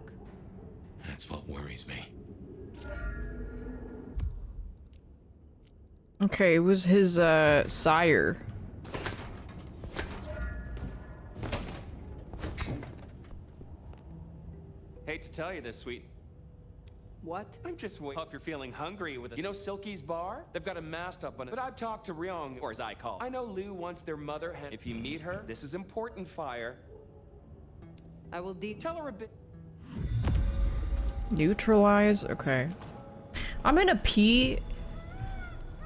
That's what worries me. Okay, it was his, sire. Hate to tell you this, sweet. What? I'm just waiting. Hope you're feeling hungry with it. You know Silky's bar? They've got a mast up on it. But I've talked to Ryong, or as I call it. I know Lou wants their mother hen. If you meet her, this is important, Fire. I will tell her a bit. Neutralize? Okay. I'm gonna pee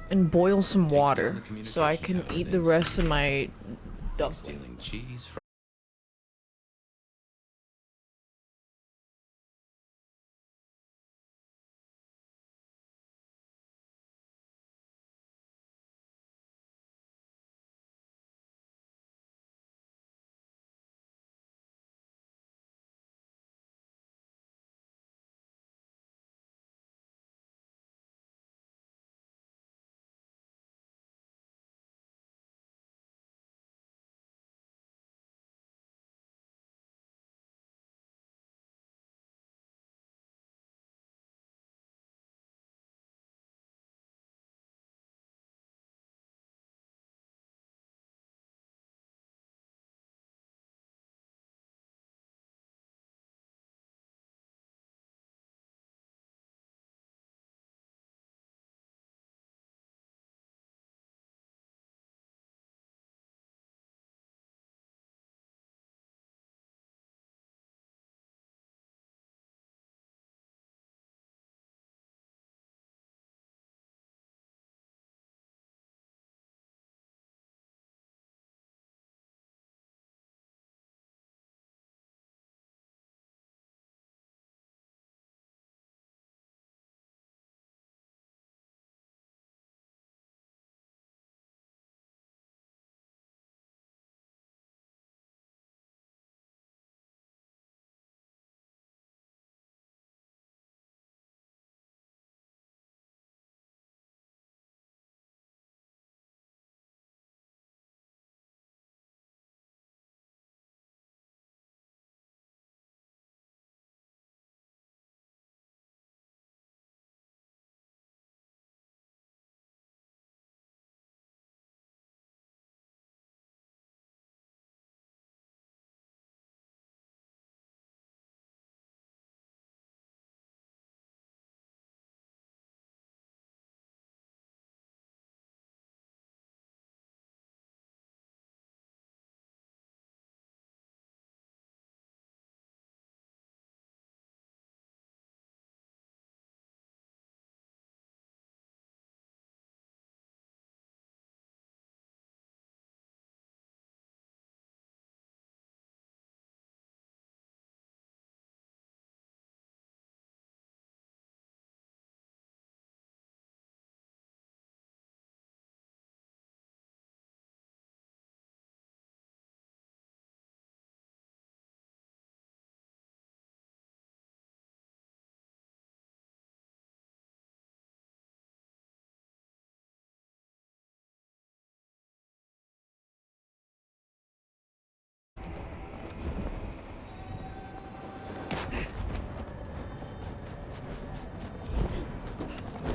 and boil some water so I can eat the rest of my dumplings. Stealing cheese from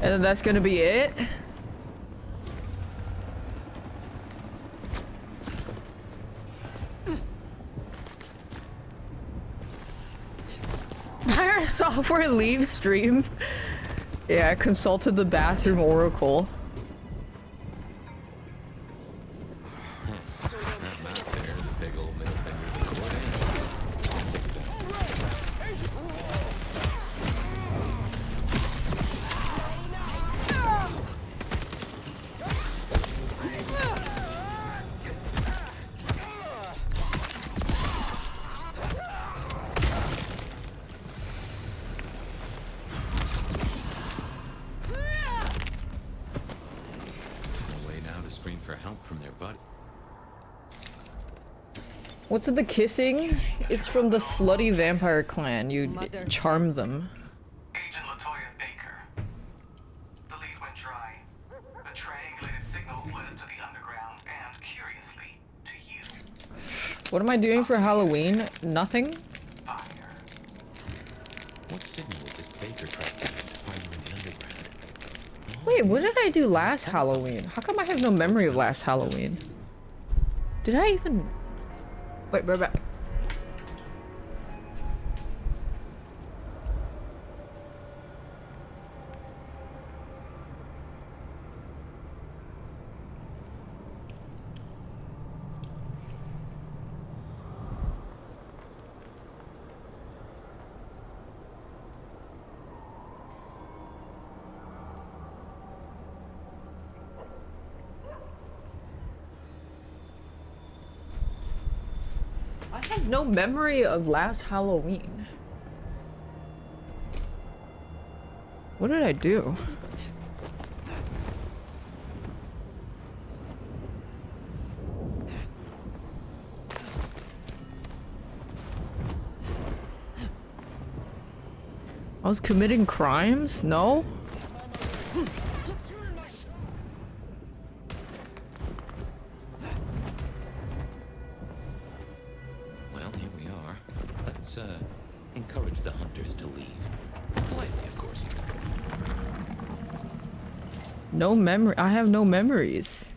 And then that's gonna be it? Software leaves stream. Yeah, I consulted the bathroom oracle. That mouth there, the big old middle finger to the court. No way now to scream for help from their buddy. What's with the kissing? It's from the slutty vampire clan. You charm them. Agent Latoya Baker. The lead went dry. A triangulated signal led to the underground and, curiously, to you. What am I doing for Halloween? Nothing? What signal was this Baker tracking to find you in the underground? Wait, what did I do last Halloween? How come I have no memory of last Halloween? Did I even... Wait, we're back. I have no memory of last Halloween. What did I do? I was committing crimes? No? Well, here we are. Let's, encourage the hunters to leave. Politely, of course. No memory. I have no memories.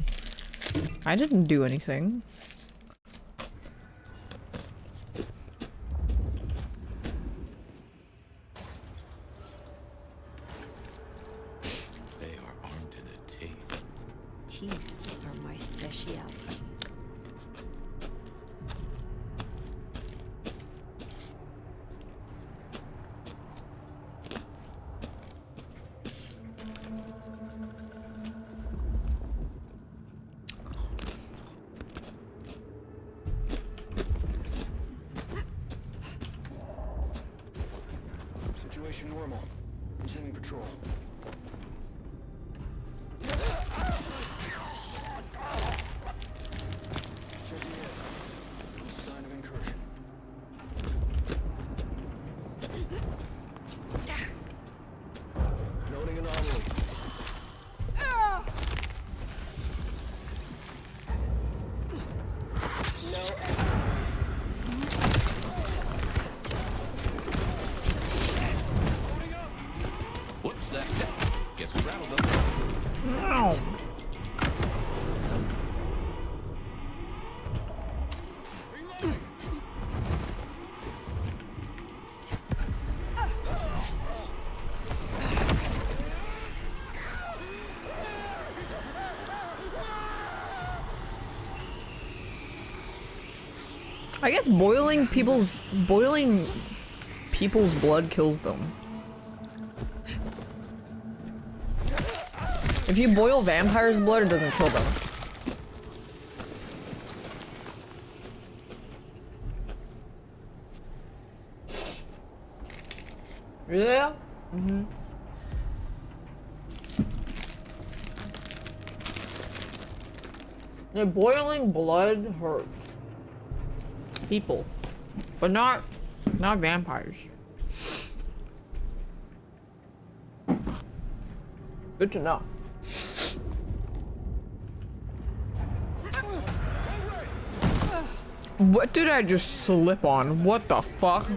I didn't do anything. They are armed to the teeth. Teeth are my specialty. Situation normal. Resuming patrol. Checking in. No sign of incursion. Noting anomaly. No. Whoops, guess we rattled them. No. I guess boiling people's blood kills them. If you boil vampires' blood, it doesn't kill them. Yeah? Mm-hmm. The boiling blood hurts people, but not vampires. Good to know. What did I just slip on? What the fuck?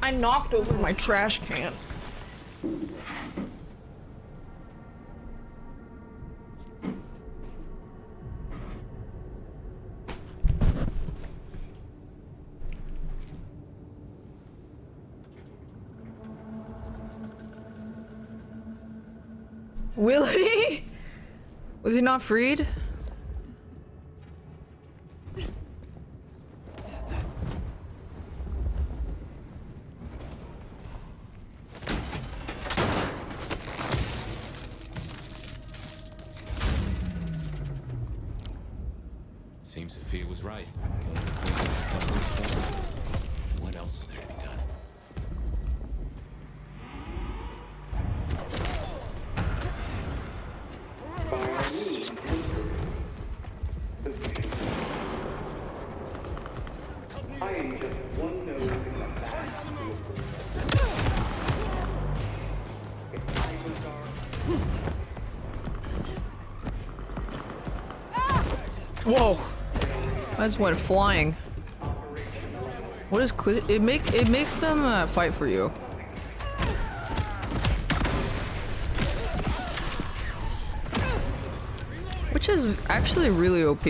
I knocked over my trash can. Willie? Was he not freed? Seems Sophia was right. What else is there to be done? I am just one node in the back. If I was Whoa! I just went flying. What is it makes them fight for you. Which is actually really OP.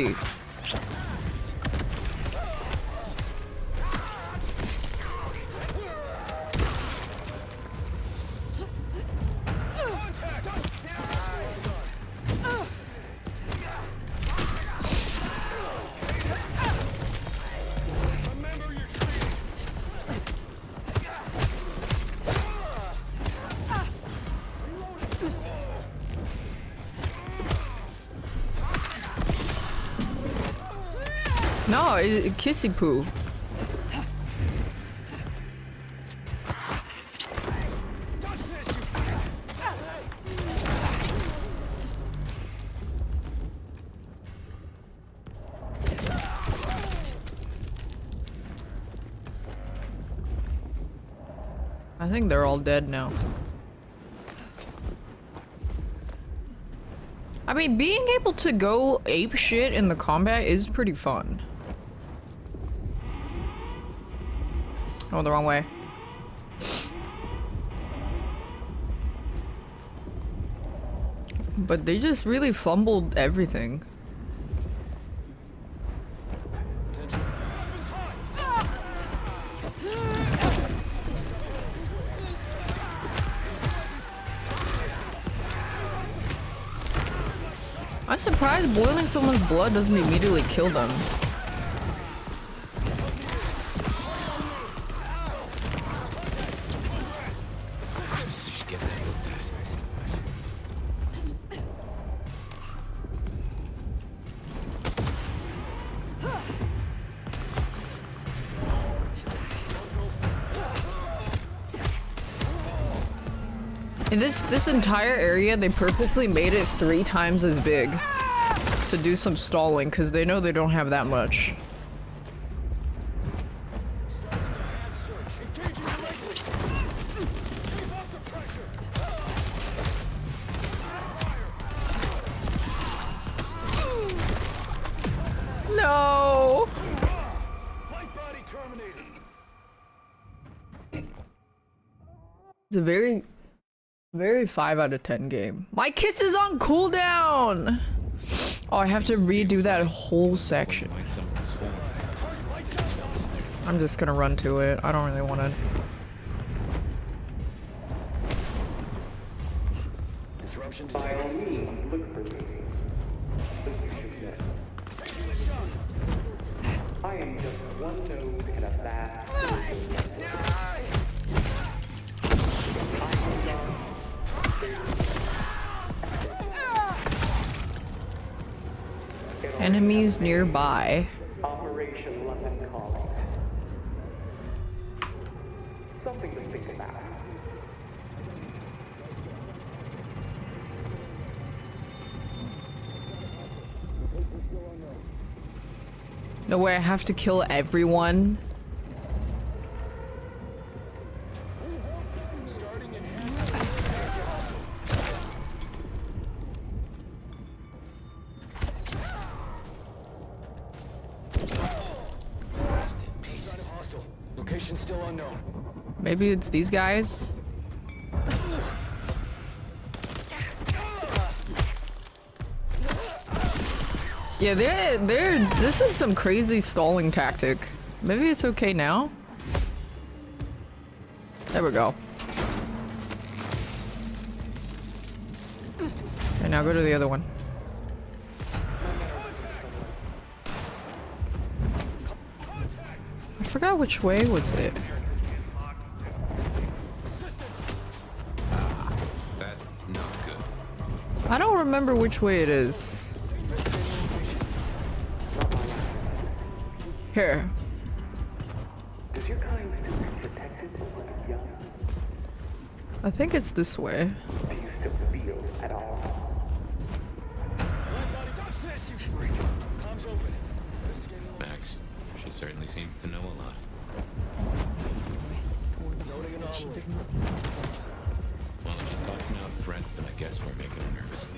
No, kissy poo. I think they're all dead now. I mean, being able to go ape shit in the combat is pretty fun. Oh, the wrong way. But they just really fumbled everything. I'm surprised boiling someone's blood doesn't immediately kill them. In this entire area, they purposely made it 3 times as big to do some stalling, because they know they don't have that much. No! It's a very 5 out of 10 game. My kiss is on cooldown! Oh, I have to redo that whole section. I'm just gonna run to it. I don't really want to. By all means, look for me. But you should know. I am just one node in a vast Enemies nearby. Operation London Calling. Something to think about. No way, I have to kill everyone. Maybe it's these guys? Yeah, this is some crazy stalling tactic. Maybe it's okay now? There we go. And now go to the other one. I forgot which way was it. That's not good. I don't remember which way it is. Here. Does your kind still feel protected like young? I think it's this way. Do you still feel at all? Max, she certainly seems to know a lot. She does not even possess. Well, if she's tossing out threats, then I guess we're making her nervous.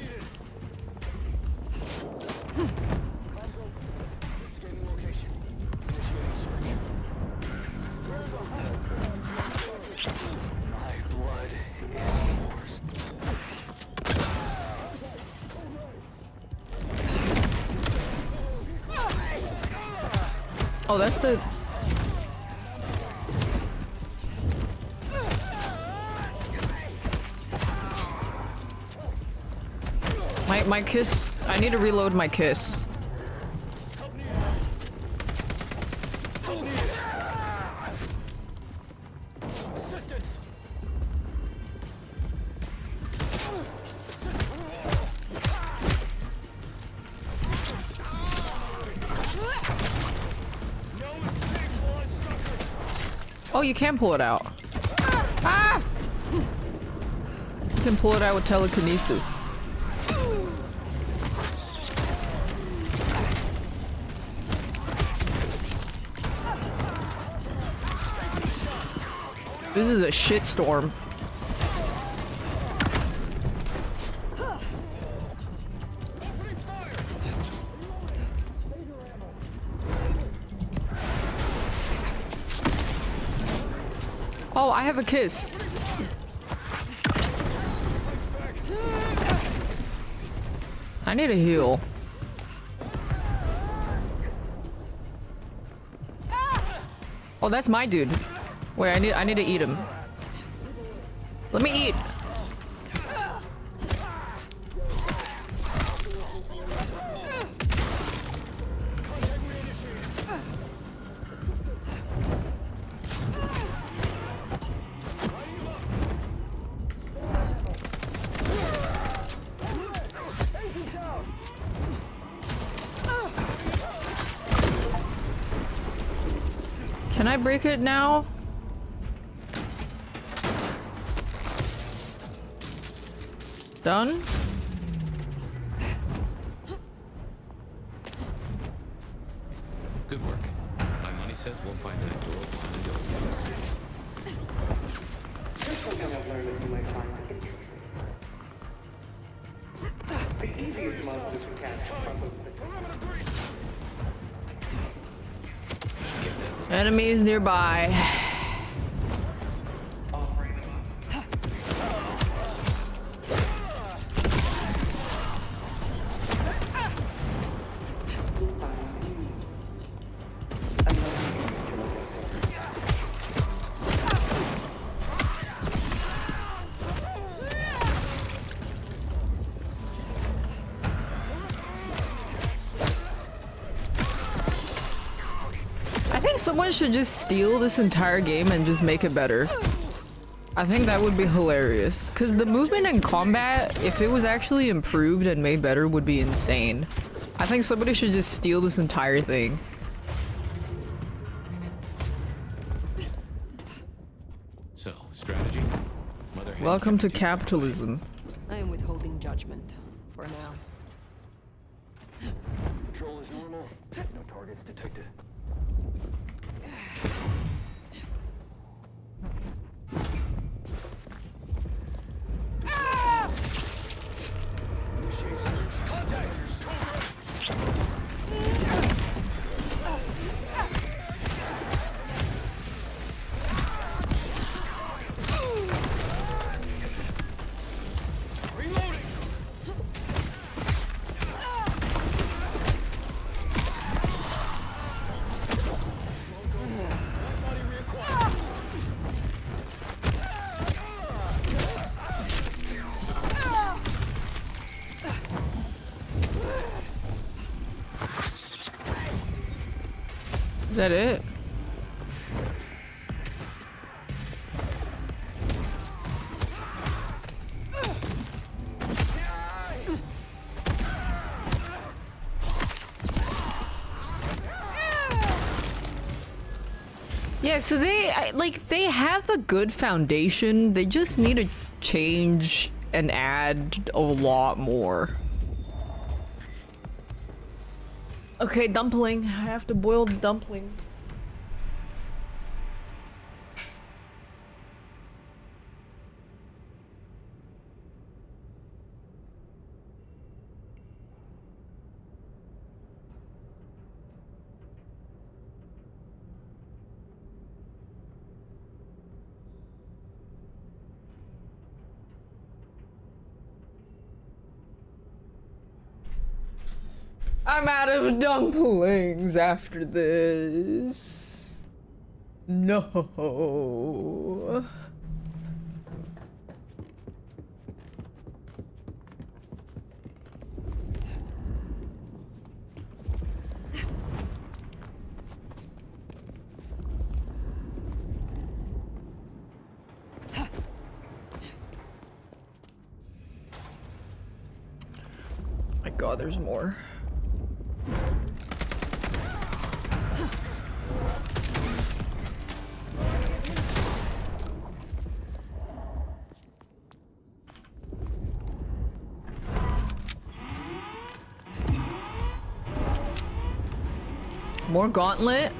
My blood is yours. Oh, that's the... My kiss... I need to reload my kiss. Oh, you can pull it out. Ah! You can pull it out with telekinesis. This is a shitstorm. Oh, I have a kiss. I need a heal. Oh, that's my dude. Wait, I need to eat him. Let me eat. Can I break it now? Done? Good work. My money says we'll find that door on the door. Here's something I've learned that you might find interesting. The easiest monsters to catch are the Enemies nearby. Someone should just steal this entire game and just make it better. I think that would be hilarious. Because the movement and combat, if it was actually improved and made better, would be insane. I think somebody should just steal this entire thing. So, strategy? Mother Welcome to capitalism. I am withholding judgment for now. Control is normal. No targets detected. that it? Yeah, so they have a good foundation. They just need to change and add a lot more. Okay, dumpling. I have to boil the dumpling. I'm out of dumplings after this. No. My God, there's more. More gauntlet.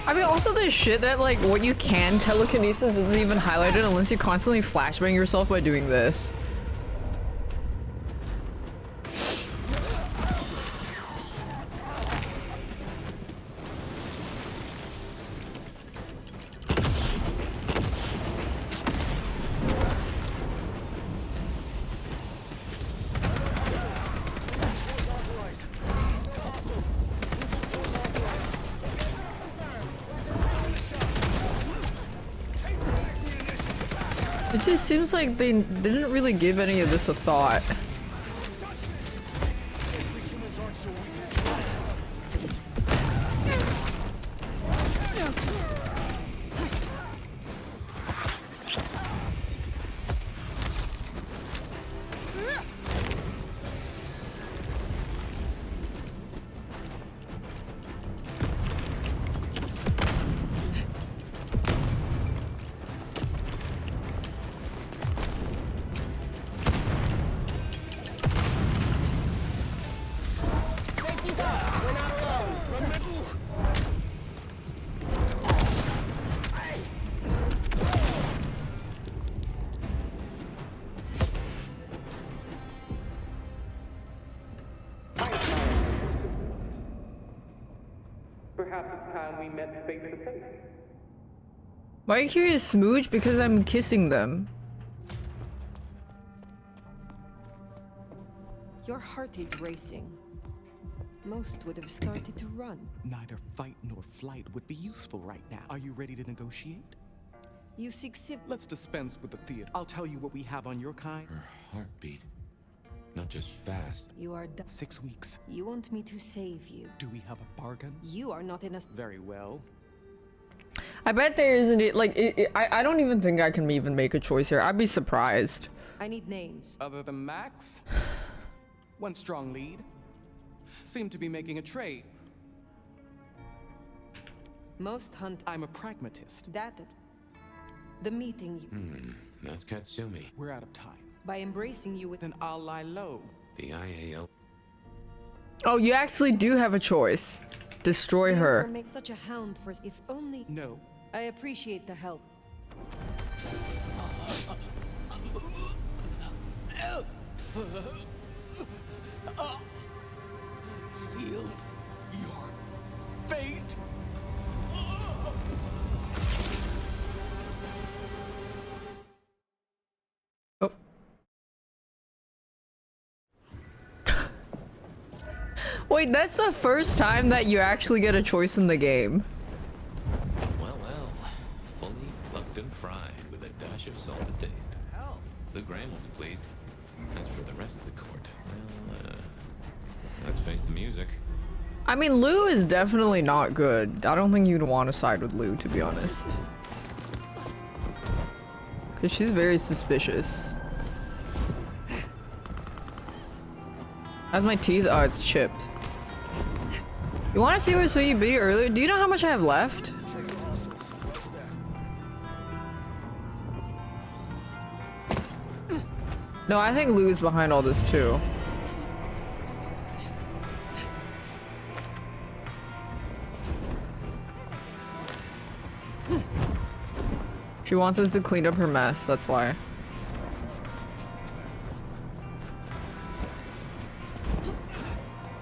I mean, also there's shit that, like, what you can telekinesis isn't even highlighted unless you constantly flashbang yourself by doing this. It just seems like they didn't really give any of this a thought. Perhaps it's time we met face to face. Why are you curious, smooch? Because I'm kissing them. Your heart is racing. Most would have started to run. Neither fight nor flight would be useful right now. Are you ready to negotiate? You seek Let's dispense with the theater. I'll tell you what we have on your kind. Her heartbeat. Not just fast. You are 6 weeks. You want me to save you. Do we have a bargain? You are not in a... Very well. I bet there isn't, like, I don't even think I can even make a choice here. I'd be surprised. I need names. Other than Max? One strong lead. Seem to be making a trade. Most hunt... I'm a pragmatist. The meeting you... That's Katsumi. We're out of time. By embracing you with... Then I'll lie low. The IAO. Oh, you actually do have a choice. Destroy her. Make such a hound for us, if only... No. I appreciate the help. Sealed your fate. Wait, that's the first time that you actually get a choice in the game. Well, fully plucked and fried with a dash of salt to taste. Hell. Lou Graham will be pleased. As for the rest of the court, well, let's face the music. I mean, Lou is definitely not good. I don't think you'd want to side with Lou, to be honest. Because she's very suspicious. How's my teeth? Oh, it's chipped. You want to see what you beat earlier? Do you know how much I have left? No, I think Lou's behind all this too. She wants us to clean up her mess, that's why.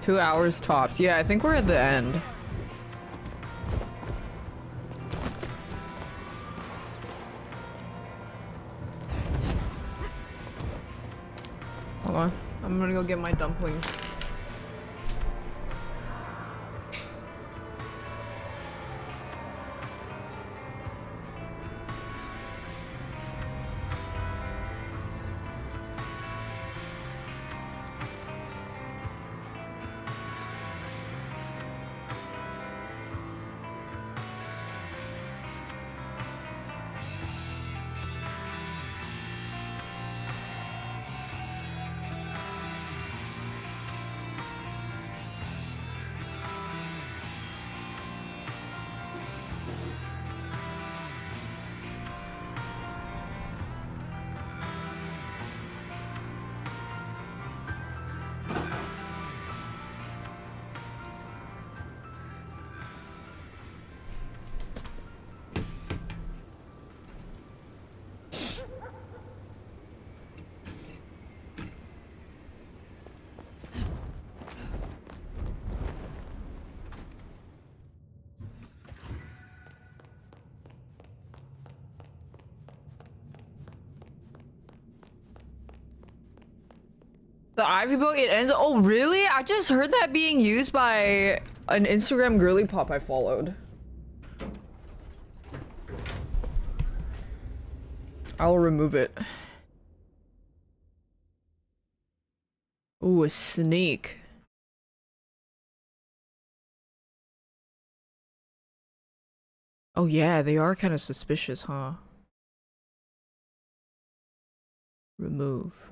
Two hours tops. Yeah, I think we're at the end. Hold on. I'm gonna go get my dumplings. The Ivy book, it ends. Oh, really? I just heard that being used by an Instagram girly pop I followed. I'll remove it. Ooh, a snake. Oh yeah, they are kind of suspicious, huh? Remove.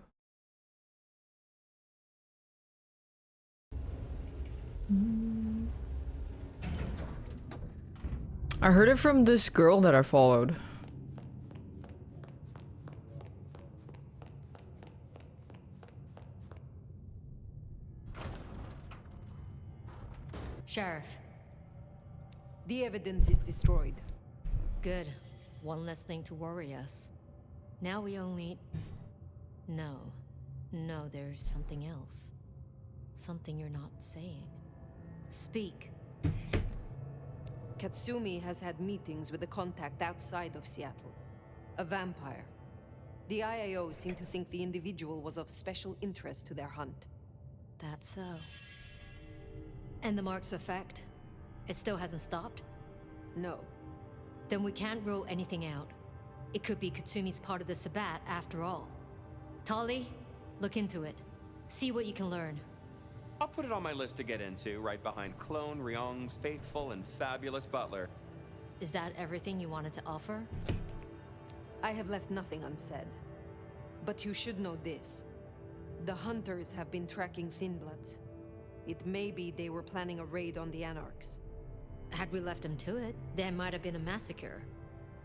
I heard it from this girl that I followed. Sheriff, the evidence is destroyed. Good. One less thing to worry us. Now we only... No, there's something else. Something you're not saying. Speak. Katsumi has had meetings with a contact outside of Seattle. A vampire. The IAO seem to think the individual was of special interest to their hunt. That's so. And the mark's effect? It still hasn't stopped? No. Then we can't rule anything out. It could be Katsumi's part of the Sabbat after all. Tali, look into it. See what you can learn. I'll put it on my list to get into, right behind Clone Ryong's faithful and fabulous butler. Is that everything you wanted to offer? I have left nothing unsaid. But you should know this. The hunters have been tracking Thinbloods. It may be they were planning a raid on the Anarchs. Had we left them to it, there might have been a massacre.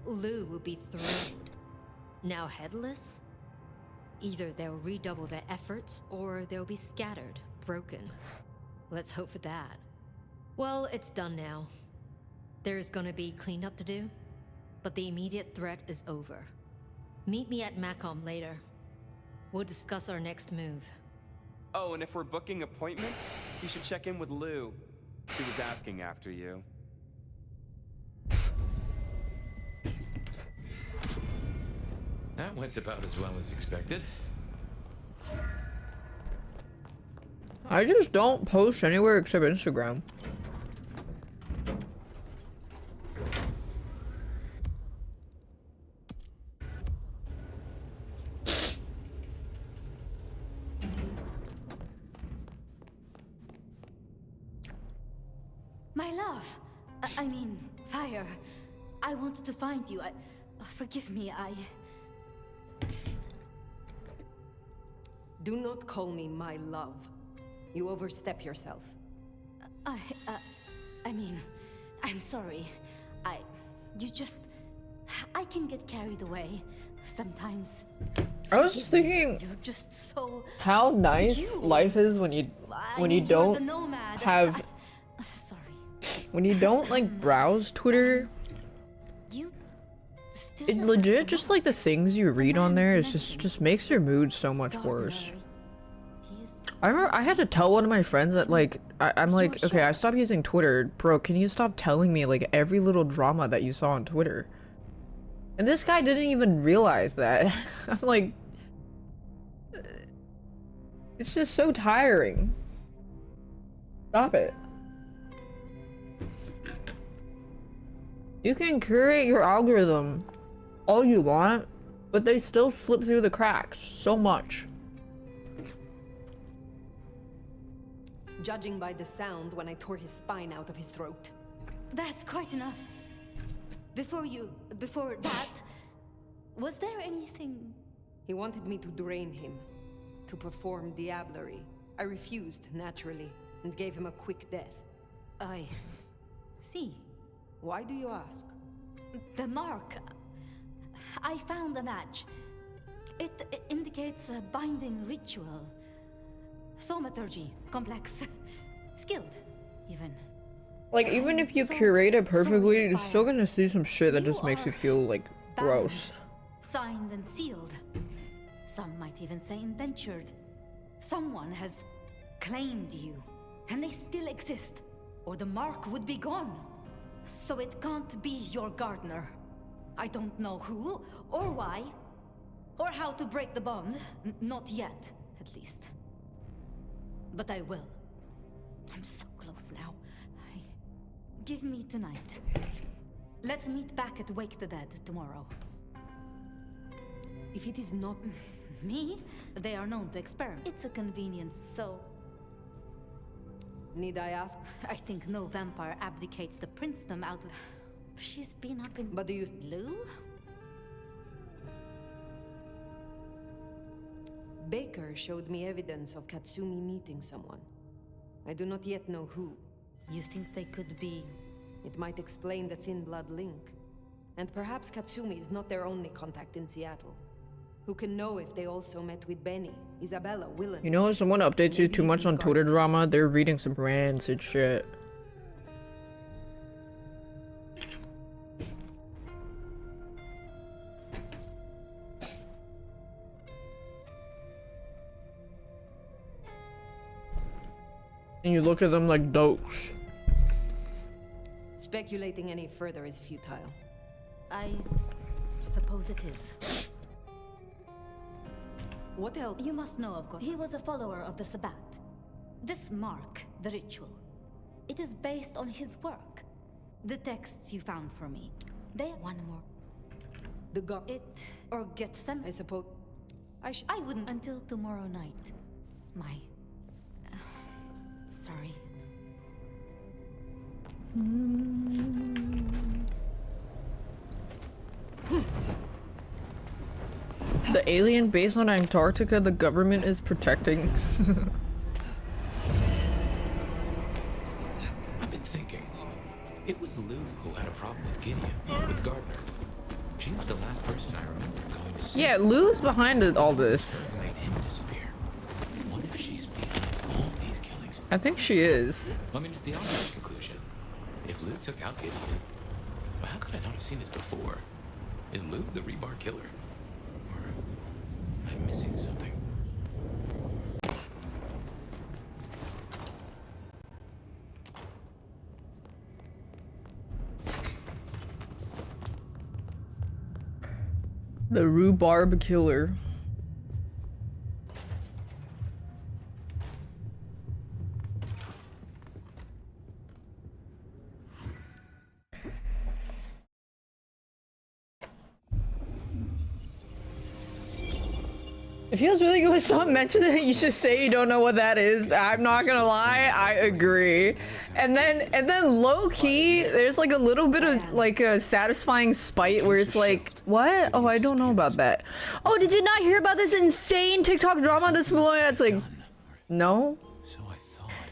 Lou would be threatened. Now headless? Either they'll redouble their efforts, or they'll be scattered, broken. Let's hope for that. Well, it's done now. There's gonna be cleanup to do, but the immediate threat is over. Meet me at Macom later. We'll discuss our next move. Oh, and if we're booking appointments, you should check in with Lou. She was asking after you. That went about as well as expected. I just don't post anywhere except Instagram. My love. I mean, Fire. I wanted to find you. Forgive me, Do not call me my love. You overstep yourself. I mean, I'm sorry. I can get carried away sometimes. I was just thinking You're just so how nice life is when you don't have when you don't like browse Twitter. It legit just like the things you read on there is just makes your mood so much worse. I remember I had to tell one of my friends that like I'm like, okay, I stopped using Twitter. Bro, can you stop telling me like every little drama that you saw on Twitter? And this guy didn't even realize that. I'm like, it's just so tiring. Stop it. You can curate your algorithm all you want, but they still slip through the cracks so much. Judging by the sound when I tore his spine out of his throat. That's quite enough. Before that, was there anything? He wanted me to drain him, to perform diablerie. I refused, naturally, and gave him a quick death. I see. Why do you ask? The mark. I found a match. It indicates a binding ritual. Thaumaturgy, complex, skilled, even. Like, even if you curate it perfectly, you're still gonna see some shit that just makes you feel, like, gross. Signed and sealed. Some might even say indentured. Someone has claimed you, and they still exist, or the mark would be gone. So it can't be your gardener. I don't know who, or why, or how to break the bond. Not yet, at least. But I will. I'm so close now. Give me tonight. Let's meet back at Wake the Dead tomorrow. If it is not me, they are known to experiment. It's a convenience, so... Need I ask? I think no vampire abdicates the princedom out of... She's been up in... But do you... Lou? Baker showed me evidence of Katsumi meeting someone. I do not yet know who. You think they could be... It might explain the thin blood link. And perhaps Katsumi is not their only contact in Seattle. Who can know if they also met with Benny, Isabella, Willem? You know, if someone updates you too much on Twitter drama, they're reading some rancid shit. And you look at them like dokes. Speculating any further is futile. I suppose it is. What else? You must know, of course. He was a follower of the Sabbat. This mark, the ritual, it is based on his work. The texts you found for me. They one more. The god. It or get some. I suppose. I wouldn't until tomorrow night. My. Sorry. The alien base on Antarctica the government is protecting. I've been thinking. It was Lou who had a problem with Gideon, with Gardner. She was the last person I remember going to see. Yeah, Lou's behind all this. Who made him disappear? I wonder if she's behind all these killings. I think she is. I mean, it's the obvious conclusion. If Lou took out Gideon, well, how could I not have seen this before? Is Lou the rebar killer? Or am I missing something? The rhubarb killer. It feels really good when someone mentions it, you just say you don't know what that is. I'm not gonna lie, I agree. And then low key, there's like a little bit of like a satisfying spite where it's like, what? Oh, I don't know about that. Oh, did you not hear about this insane TikTok drama that's blowing up? It's like, no.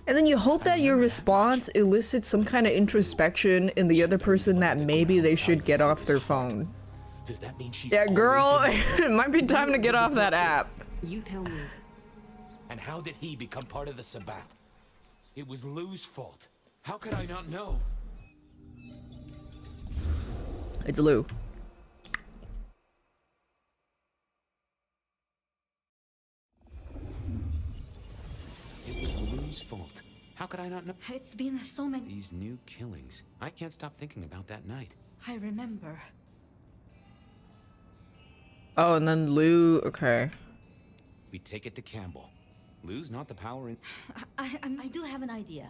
And then you hope that your response elicits some kind of introspection in the other person that maybe they should get off their phone. Does that mean she's Yeah, girl, it might be time to get off that app. You tell me. And how did he become part of the Sabbath? It was Lou's fault. How could I not know? It's Lou. It was Lou's fault. How could I not know? It's been so many. These new killings. I can't stop thinking about that night. I remember. Oh, and then Lou, okay. We take it to Campbell. Lou's not the power in... I do have an idea.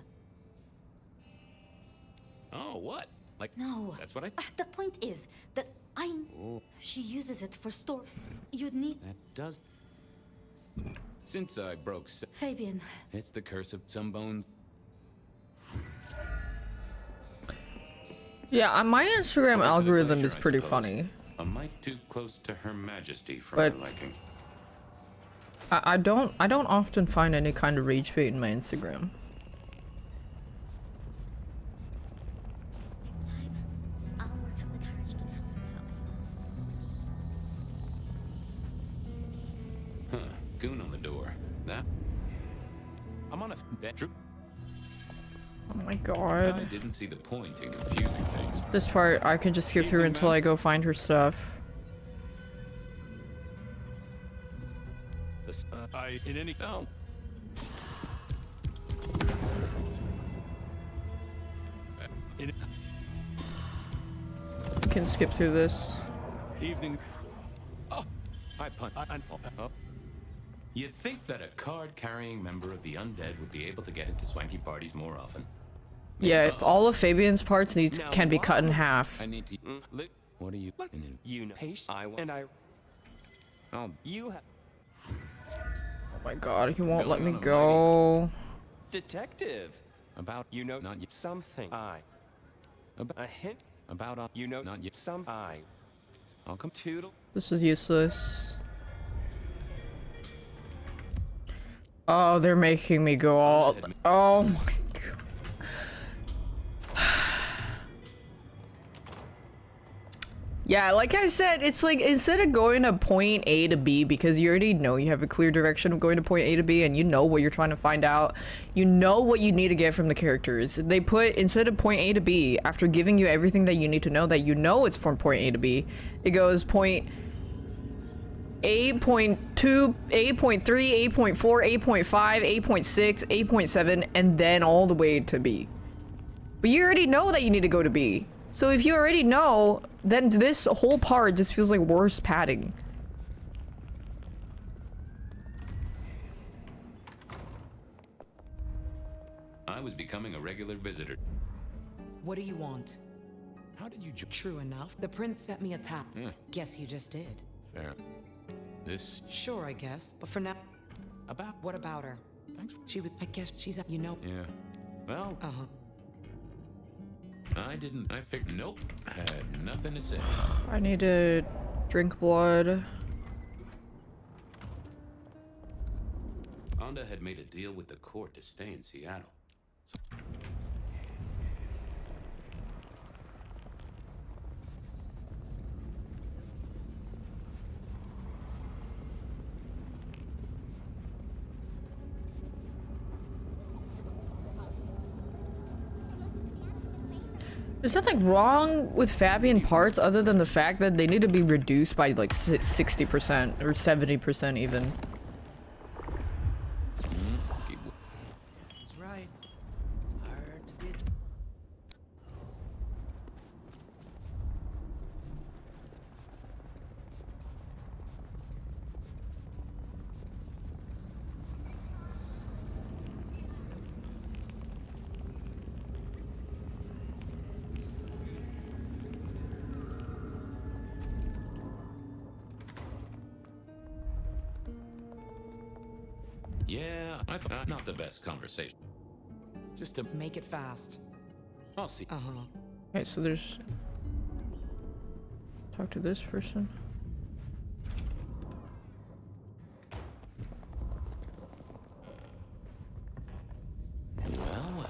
Oh, what? Like, no. That's what I... The point is that she uses it for store. You'd need... That does... Since I broke... Fabian. It's the curse of some bones. Yeah, my Instagram algorithm is pretty funny. A mite too close to Her Majesty for But- my liking. I don't often find any kind of rage bait in my Instagram. Next time, I'll work up the courage to tell you Huh. Goon on the door. That? I'm on a bedroom. Oh my I god. didn't see the point in confusing things. This part I can just skip through until I go find her stuff. In any... Oh. I can skip through this. Evening. Oh, I punt. Oh. You'd think that a card-carrying member of the undead would be able to get into swanky parties more often. Yeah, if all of Fabian's parts can be cut in half. I need to... What are you... You know, you have... Oh my god, he won't let me go. Detective. About... You know not yet. something. A hint. About... You know not yet. some. I'll come... Toodle. This is useless. Oh, they're making me go all... Oh my god. Yeah, like I said, it's like instead of going to point A to B, because you already know you have a clear direction of going to point A to B and you know what you're trying to find out, you know what you need to get from the characters. They put, instead of point A to B, after giving you everything that you need to know that you know it's from point A to B, it goes point A.2, A.3, A.4, A.5, A.6, A.7, and then all the way to B. But you already know that you need to go to B. So if you already know, then this whole part just feels like worse padding. I was becoming a regular visitor. What do you want? How did you... True enough. The prince sent me a tap. Yeah. Guess you just did. Fair. This... Sure, I guess. But for now... About... What about her? Thanks. She was... I guess she's... You know... Yeah. Well... Uh-huh. I didn't... I figured... Nope. I had nothing to say. I need to drink blood. Honda had made a deal with the court to stay in Seattle. There's nothing wrong with Fabian parts other than the fact that they need to be reduced by like 60% or 70% even. He's right. It's hard to get... Yeah, I thought not the best conversation. Just to Make it fast. I'll see. Okay, so there's... Talk to this person. Well.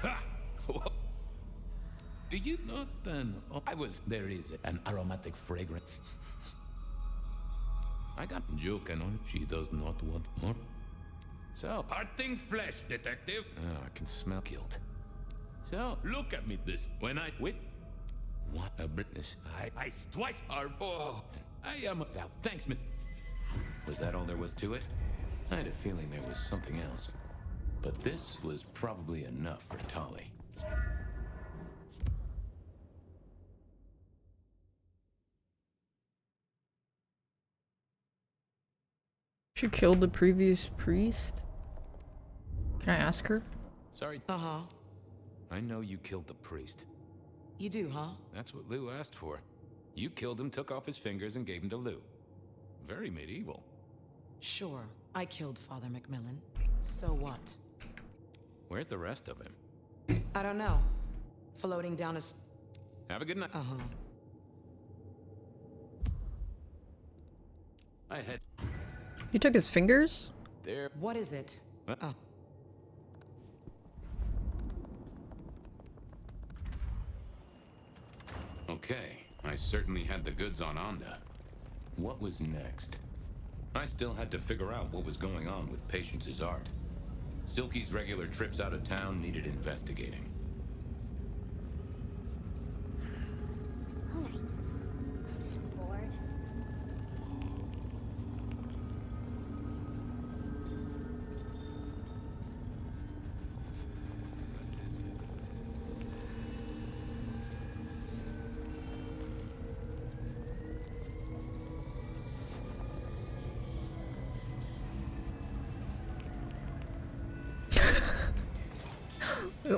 Ha! Do you not then? Oh, there is an aromatic fragrance. I got joking on. She does not want more. So, parting flesh, detective. Oh, I can smell guilt. So, look at me this. When I wait. What a Britness. I twice are. Oh, I am a. Thanks, Miss. Was that all there was to it? I had a feeling there was something else. But this was probably enough for Tolly. She killed the previous priest? Can I ask her? Sorry. I know you killed the priest. You do, huh? That's what Lou asked for. You killed him, took off his fingers, and gave him to Lou. Very medieval. Sure, I killed Father Macmillan. So what? Where's the rest of him? I don't know. Floating down a Have a good night. I had... You took his fingers? There. What is it? What? Okay, I certainly had the goods on Onda. What was next? I still had to figure out what was going on with Patience's art. Silky's regular trips out of town needed investigating. Slow night. I'm so bored.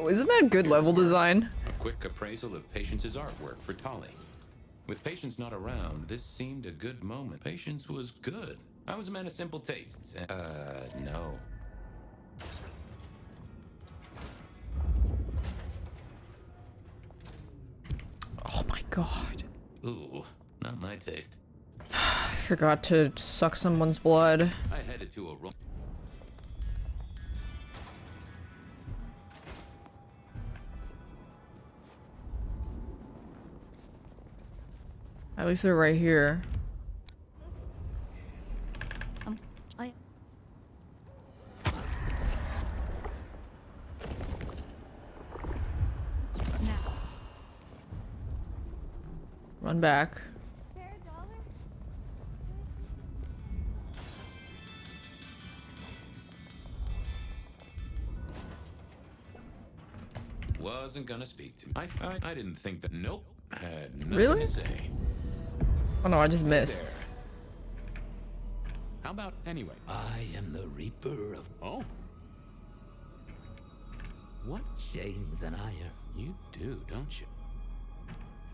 Isn't that good level design? A quick appraisal of Patience's artwork for Tolly. With Patience not around, this seemed a good moment. Patience was good. I was a man of simple tastes. No. Oh my god. Ooh, not my taste. I forgot to suck someone's blood. I headed to a room. At least they're right here. Run back. Wasn't gonna speak to me. I didn't think that. Nope. Had nothing Really? to say. Oh no, I just missed. There. How about anyway? I am the Reaper of... Oh? What chains and iron? You do, don't you?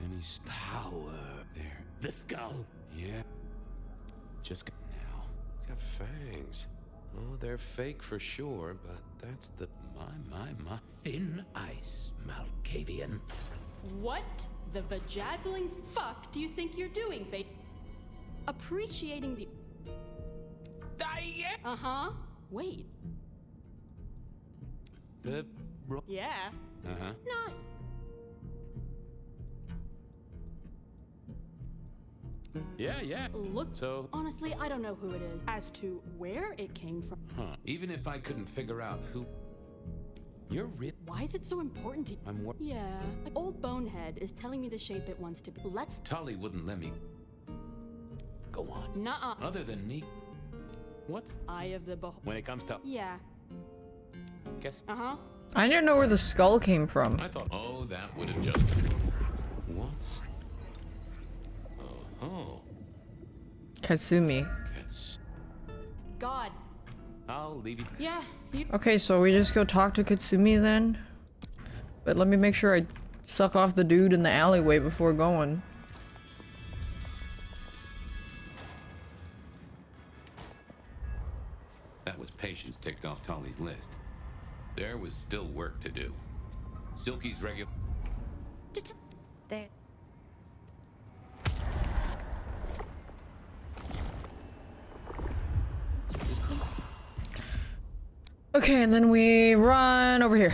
Any power there. The skull. Yeah. Just now. Got fangs. Oh, they're fake for sure, but that's the... My. Thin ice, Malkavian. What the vajazzling fuck do you think you're doing, Faith? Appreciating the... Uh-huh. Wait. The... Yeah. Uh-huh. Not... Yeah. Look, So... honestly, I don't know who it is. As to where it came from... Huh. Even if I couldn't figure out who... You're Why is it so important to... I'm Yeah. Like, old Bonehead is telling me the shape it wants to be. Let's... Tolly wouldn't let me... Go on. Nuh-uh. Other than me... What's... Eye of the beholder. When it comes to... Yeah. Guess... Uh-huh. I didn't know where the skull came from. I thought... Oh, that would have just... What's... Oh. Katsumi. God. I'll leave you... Yeah, you... Okay, so we just go talk to Katsumi then? But let me make sure I suck off the dude in the alleyway before going. ticked off Tolly's list. There was still work to do. Silky's regular... There. Okay, and then we run over here.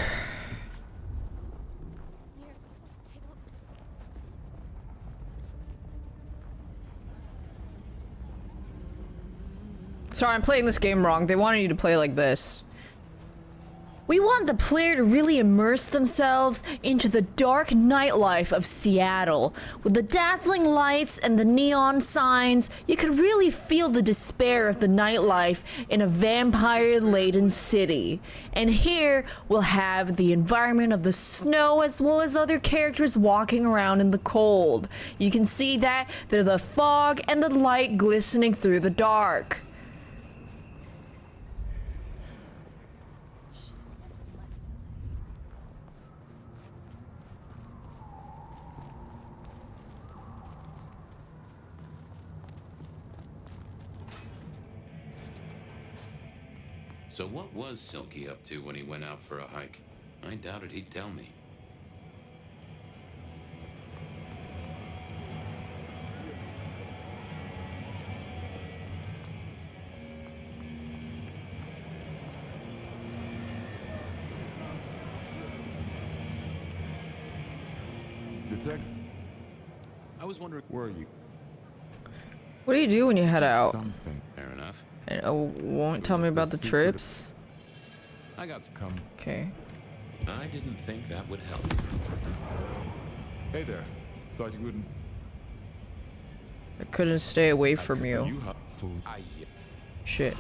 Sorry, I'm playing this game wrong. They wanted you to play like this. We want the player to really immerse themselves into the dark nightlife of Seattle. With the dazzling lights and the neon signs, you can really feel the despair of the nightlife in a vampire-laden city. And here, we'll have the environment of the snow as well as other characters walking around in the cold. You can see that there's the fog and the light glistening through the dark. So what was Silky up to when he went out for a hike? I doubted he'd tell me. Detective, I was wondering, where are you? What do you do when you head out? Something. Fair enough. And, won't tell me about the trips? I got some. Okay. I didn't think that would help. Hey there. Thought you wouldn't. I couldn't stay away from you. You food. Shit.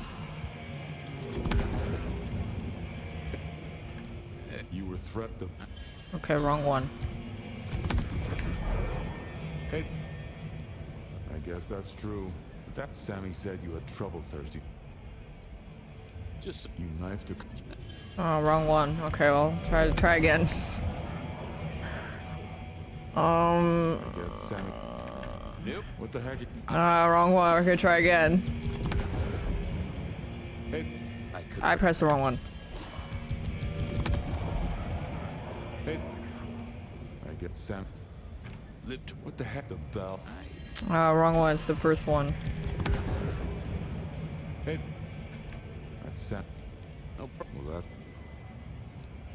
You were threatened. Okay, wrong one. Hey. I guess that's true. That Sammy said you had trouble Thursday. Just you knifed a... Oh, wrong one. Okay, well, try again. Sammy. Nope. What the heck? Wrong one. Okay, try again. Hey. I pressed the wrong one. Hey. I get Sam. What the heck? The bell. Wrong one. It's the first one. Hey. That's Sam. No problem. Well, that.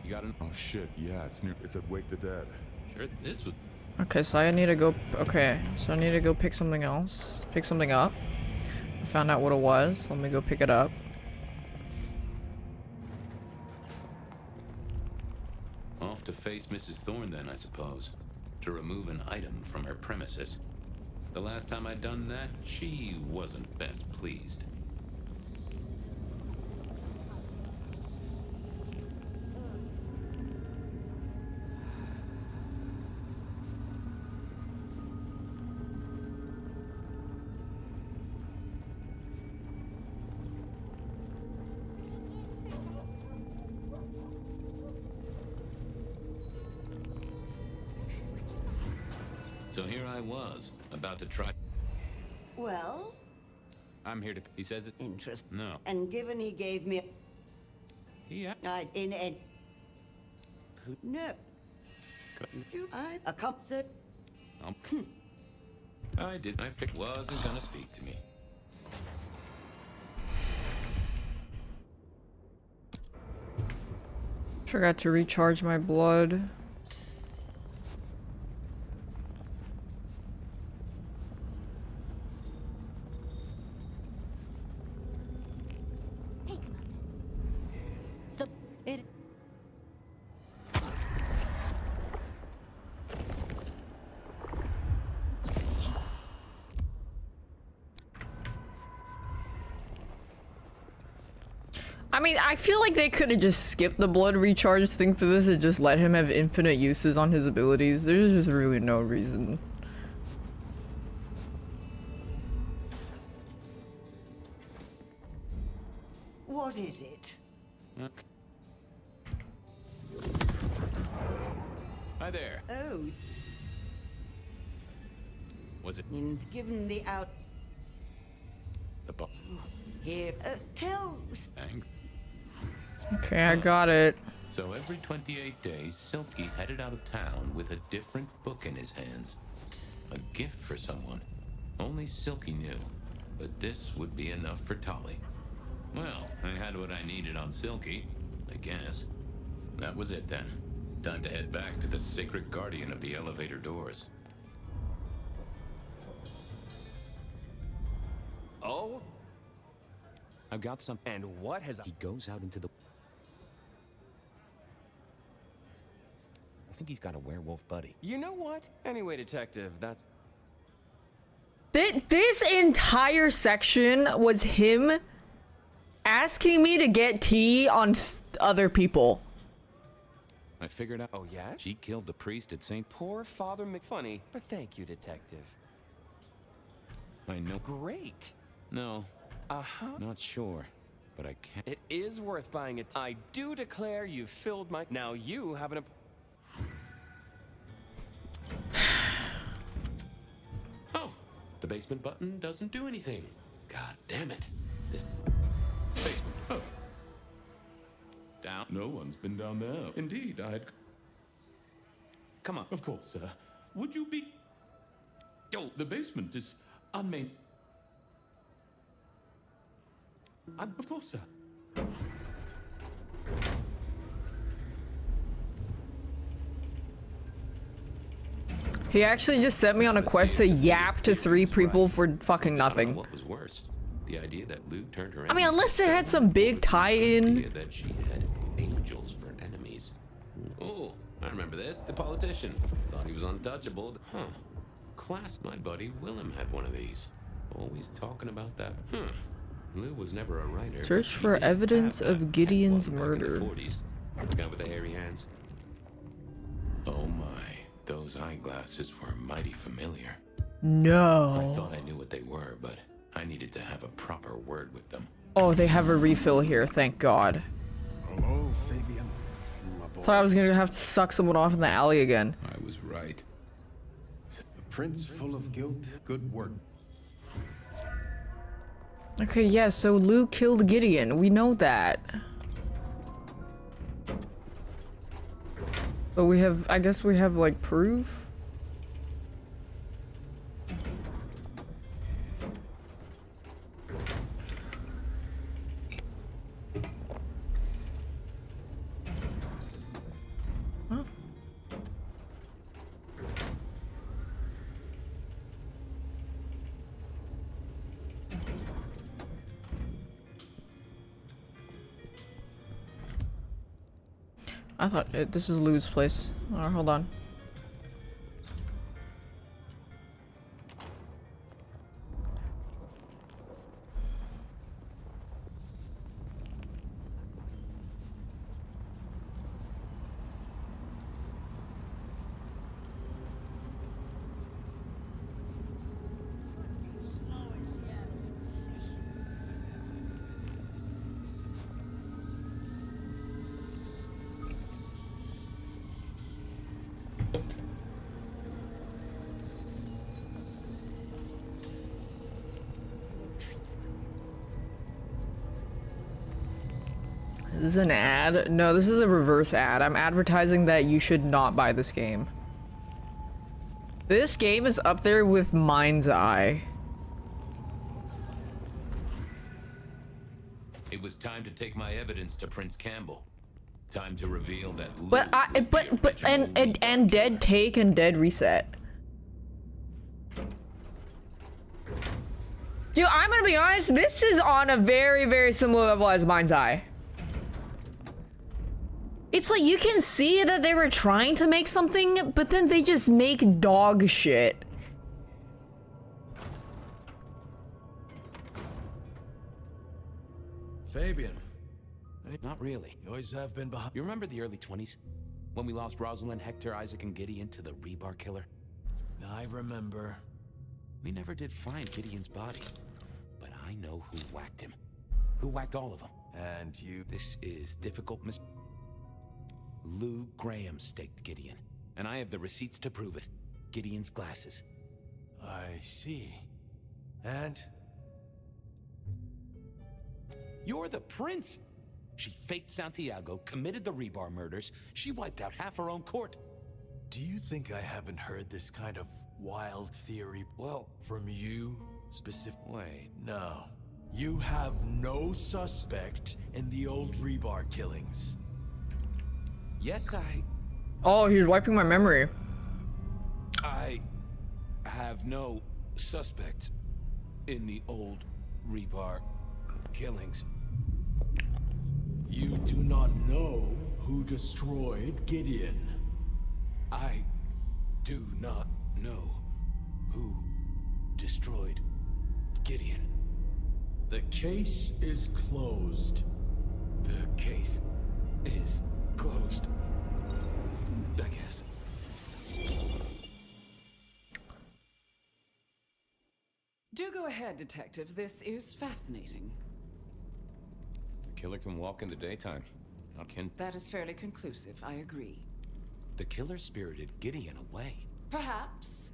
You got it? Oh shit! Yeah, it's near. It's at Wake the Dead. Sure, this was. Okay, so I need to go. Okay, so I need to go pick something else. Pick something up. I found out what it was. Let me go pick it up. Off to face Mrs. Thorne then, I suppose. To remove an item from her premises. The last time I'd done that, she wasn't best pleased. So here I was, about to try. Well? I'm here to. He says it. Interest. No. And given he gave me. Yeah. No. A concert. I did. I wasn't gonna speak to me. Forgot to recharge my blood. I mean, I feel like they could have just skipped the blood recharge thing for this and just let him have infinite uses on his abilities. There's just really no reason. What is it? Hi there. Oh. Was it? And given the out. The book. Here, tell. Thanks. Okay, I got it. So every 28 days, Silky headed out of town with a different book in his hands. A gift for someone. Only Silky knew. But this would be enough for Tolly. Well, I had what I needed on Silky, I guess. That was it then. Time to head back to the sacred guardian of the elevator doors. Oh? I've got some. And what has He goes out into the. I think he's got a werewolf buddy. You know what? Anyway, detective, that's... This entire section was him asking me to get tea on other people. I figured out. Oh, yes? She killed the priest at St. Poor Father McFunny, but thank you, detective. I know. Great. No. Uh-huh. Not sure, but I can't. It is worth buying it. I do declare you've filled my... Now you have an... Oh, the basement button doesn't do anything. God damn it. This basement. Oh. Down. No one's been down there. Indeed, I'd... Come on. Of course, sir. Would you be... Oh, the basement is unmain... Of course, sir. He actually just sent me on a quest to yap to 3 people for fucking nothing. What was worse? The idea that Lou turned her I mean, unless it had some big tie-in. idea that she had angels for enemies. Oh, I remember this. The politician. Thought he was untouchable. Huh. Class, my buddy Willem had one of these. Always talking about that. Huh. Lou was never a writer. Search for evidence of Gideon's murder. 40s. Guy with the hairy hands. Oh my. Those eyeglasses were mighty familiar. No. I thought I knew what they were, but I needed to have a proper word with them. Oh, they have a refill here, thank God. Hello, Fabian. Thought I was gonna have to suck someone off in the alley again. I was right. A prince full of guilt. Good work. Okay, yeah, so Lou killed Gideon. We know that. But we have, I guess we have, like, proof? Huh? I thought this is Lou's place. Alright, hold on. This is an ad? No, this is a reverse ad. I'm advertising that you should not buy this game. This game is up there with Mind's Eye. It was time to take my evidence to Prince Campbell. Time to reveal that Lou But and Dead Take and Dead Reset. Dude, I'm gonna be honest, this is on a very, very similar level as Mind's Eye. It's like you can see that they were trying to make something, but then they just make dog shit. Fabian. Not really. You always have been behind. You remember the early 20s? When we lost Rosalind, Hector, Isaac, and Gideon to the rebar killer? I remember. We never did find Gideon's body. But I know who whacked him. Who whacked all of them. And you... This is difficult, Mr. Lou Graham staked Gideon. And I have the receipts to prove it. Gideon's glasses. I see. And? You're the prince! She faked Santiago, committed the Rebar murders. She wiped out half her own court. Do you think I haven't heard this kind of wild theory? Well, from you specifically? No. You have no suspect in the old Rebar killings. Yes, Oh, he's wiping my memory. I have no suspect in the old Rebar killings. You do not know who destroyed Gideon. I do not know who destroyed Gideon. The case is closed. The case is closed. I guess. Do go ahead, Detective. This is fascinating. The killer can walk in the daytime. Not can. That is fairly conclusive, I agree. The killer spirited Gideon away. Perhaps.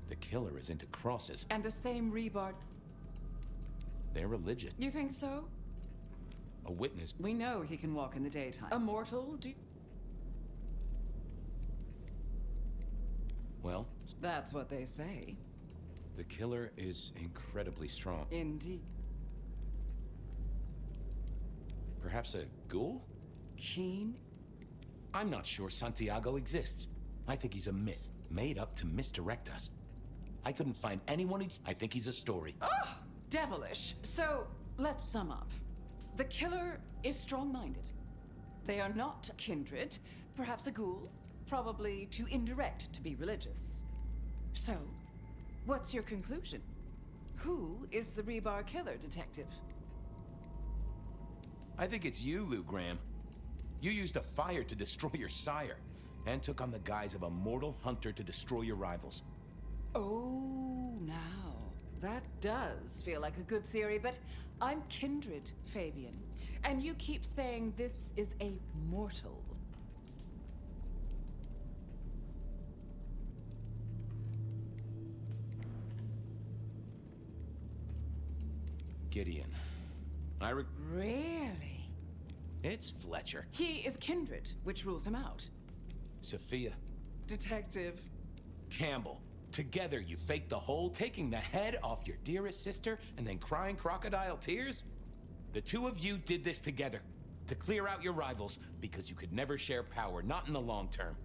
The killer is into crosses. And the same Rebar. They're religious. You think so? A witness. We know he can walk in the daytime. A mortal, Well, that's what they say. the killer is incredibly strong. Indeed. Perhaps a ghoul? Keen? I'm not sure Santiago exists. I think he's a myth, made up to misdirect us. I couldn't find anyone who'd... I think he's a story. Ah! Devilish. So, let's sum up. The killer is strong-minded. They are not kindred. Perhaps a ghoul. Probably too indirect to be religious. So, what's your conclusion? Who is the Rebar killer, Detective? I think it's you, Lou Graham. You used a fire to destroy your sire, and took on the guise of a mortal hunter to destroy your rivals. Oh, now. That does feel like a good theory, but I'm kindred, Fabian. And you keep saying this is a mortal. Gideon. Really? It's Fletcher. He is kindred, which rules him out. Sophia. Detective. Campbell. Together you faked the whole, taking the head off your dearest sister and then crying crocodile tears? The two of you did this together to clear out your rivals because you could never share power, not in the long term.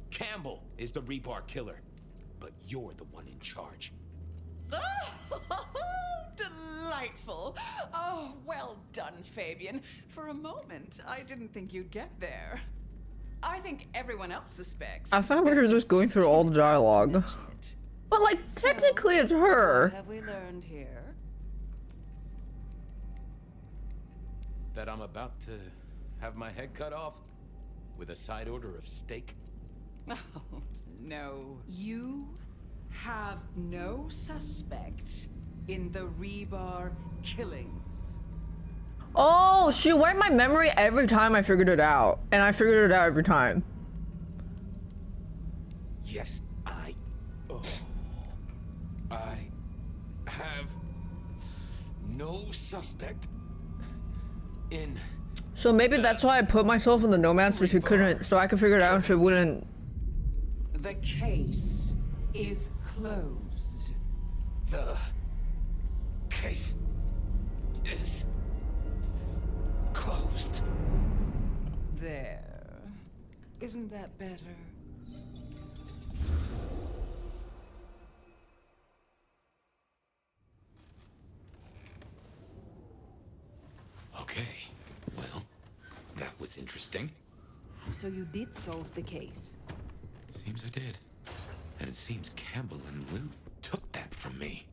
Campbell is the Rebar killer, but you're the one in charge. Oh, delightful. Oh, well done, Fabian. For a moment, I didn't think you'd get there. I think everyone else suspects. I thought we were just going through all the dialogue. But like, technically it's her. What have we learned here? That I'm about to have my head cut off with a side order of steak. Oh, no. You have no suspect in the Rebar killings. Oh, she wiped my memory every time I figured it out. And I figured it out every time. Yes, I have no suspect in... So maybe that's why I put myself in the nomads, so she couldn't, so I could figure it out and she wouldn't. The case is closed. The case is closed. There. Isn't that better? Okay, well, that was interesting. So you did solve the case. Seems I did. And it seems Campbell and Lou took that from me.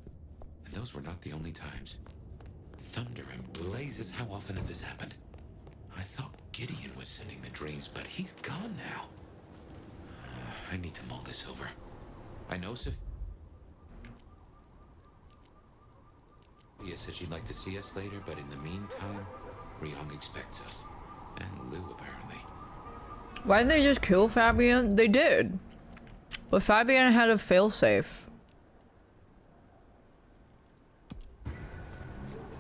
And those were not the only times. Thunder and blazes, how often has this happened? I thought Gideon was sending the dreams, but he's gone now. I need to mull this over. I know Sophia said she'd like to see us later, but in the meantime, Ryong expects us. And Lou, apparently. Why didn't they just kill Fabian? They did. But Fabian had a failsafe.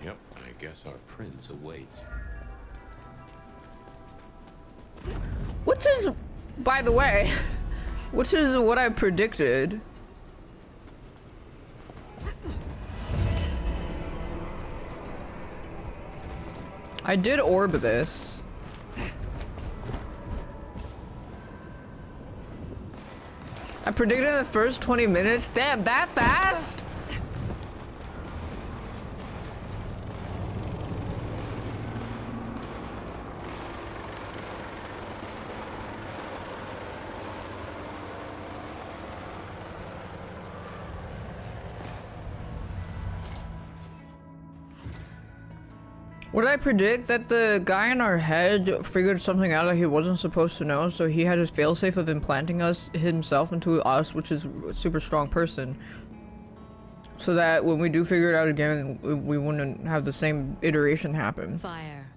Yep, I Guess our prince awaits. Which is, by the way, which is what I predicted. I did orb this. I predicted in the first 20 minutes. Damn, that fast? What did I predict? That the guy in our head figured something out that he wasn't supposed to know, so he had his failsafe of implanting himself into us, which is a super strong person. So that when we do figure it out again, we wouldn't have the same iteration happen. Fire.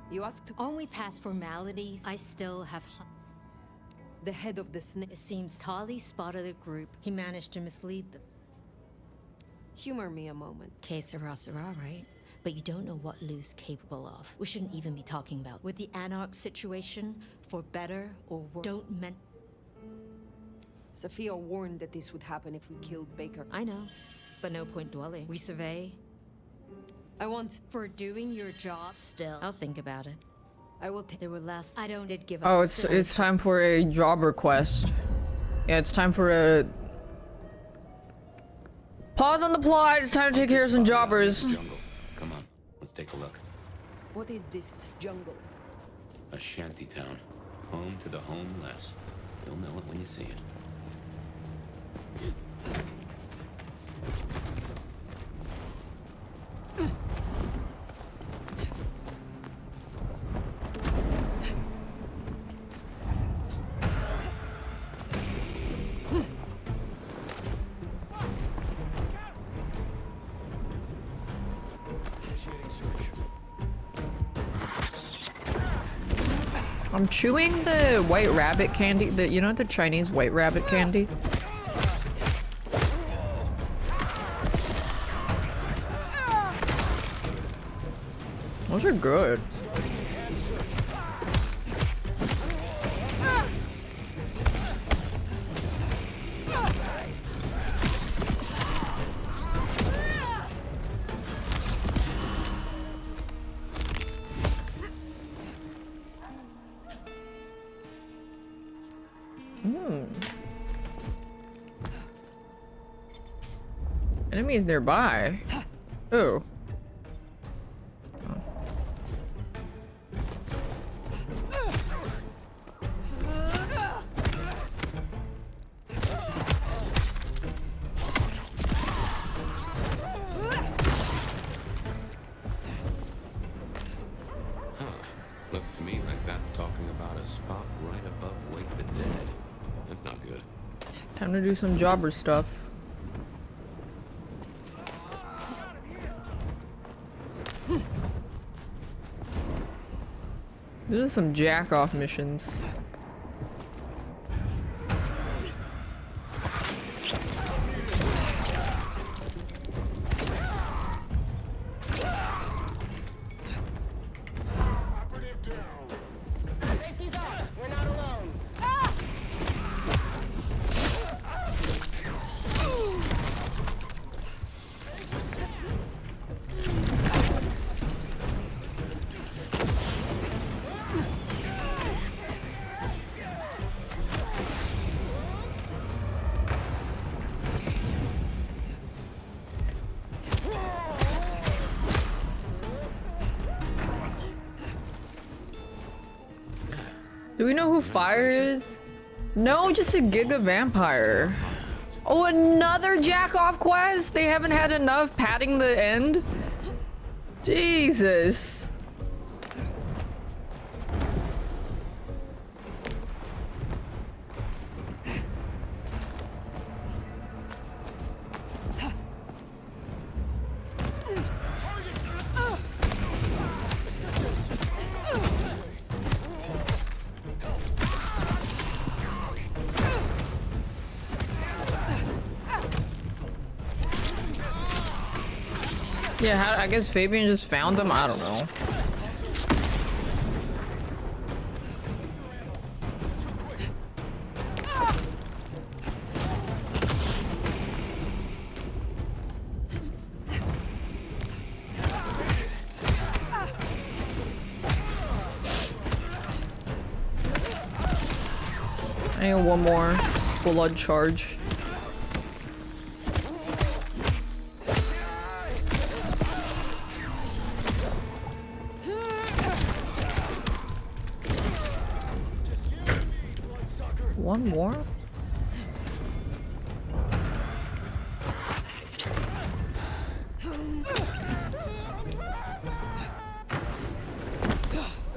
You asked Only past formalities. I still have the head of the snake. It seems Tali spotted a group. He managed to mislead them. Humor me a moment. Que sera, right? But you don't know what Lu's capable of. We shouldn't even be talking about. With the Anarch situation, for better or worse, don't men- Sophia warned that this would happen if we killed Baker. I know, but no point dwelling. We survey. I want- For doing your job still. I'll think about it. I will There were less. I don't did give Oh, us. it's time for a job request. Yeah, it's time for a... Pause on the plot, it's time to take care of some jobbers. Come on, let's take a look. What is this jungle? A shanty town. Home to the homeless. You'll know it when you see it. I'm chewing the white rabbit candy, you know the Chinese white rabbit candy? Those are good. Enemies nearby. Ooh. Looks to me like that's talking about a spot right above Wake the Dead. That's not good. Time to do some jobber stuff. These are some jack-off missions. Do we know who Fire is? No, just a Giga Vampire. Oh, another jack-off quest? They haven't had enough padding the end? Jesus. Yeah, I guess Fabian just found them. I don't know. I need one more blood charge. One more?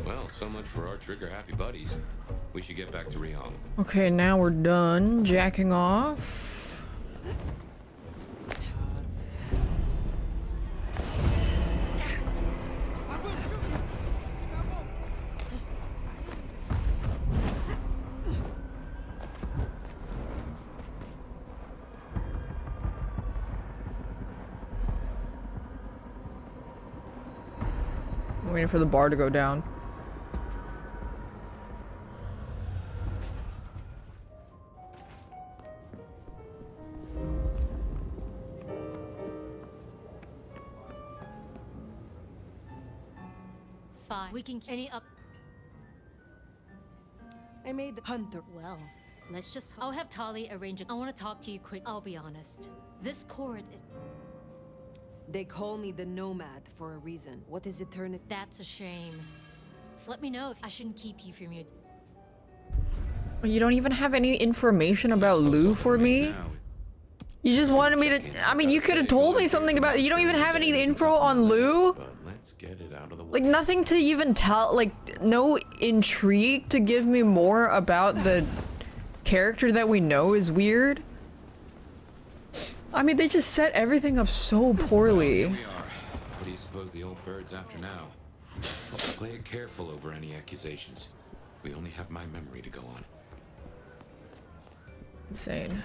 Well, so much for our trigger-happy buddies. We should get back to Ryong. Okay, now we're done jacking off. I'm waiting for the bar to go down. Fine. We can any up. I made the hunter. Well, let's just. I'll have Tali arrange it. I want to talk to you quick. I'll be honest. This court is. They call me the Nomad for a reason. What is eternity? That's a shame. Let me know if I shouldn't keep you from your. You don't even have any information about Lou for me? You just wanted me to. I mean, you could have told me something about. You don't even have any info on Lou? Let's get it out of the way. Like, nothing to even tell. Like, no intrigue to give me more about the character that we know is weird? I mean, they just set everything up so poorly. Here we are. What do you suppose the old bird's after now? Play it careful over any accusations. We only have my memory to go on. Insane.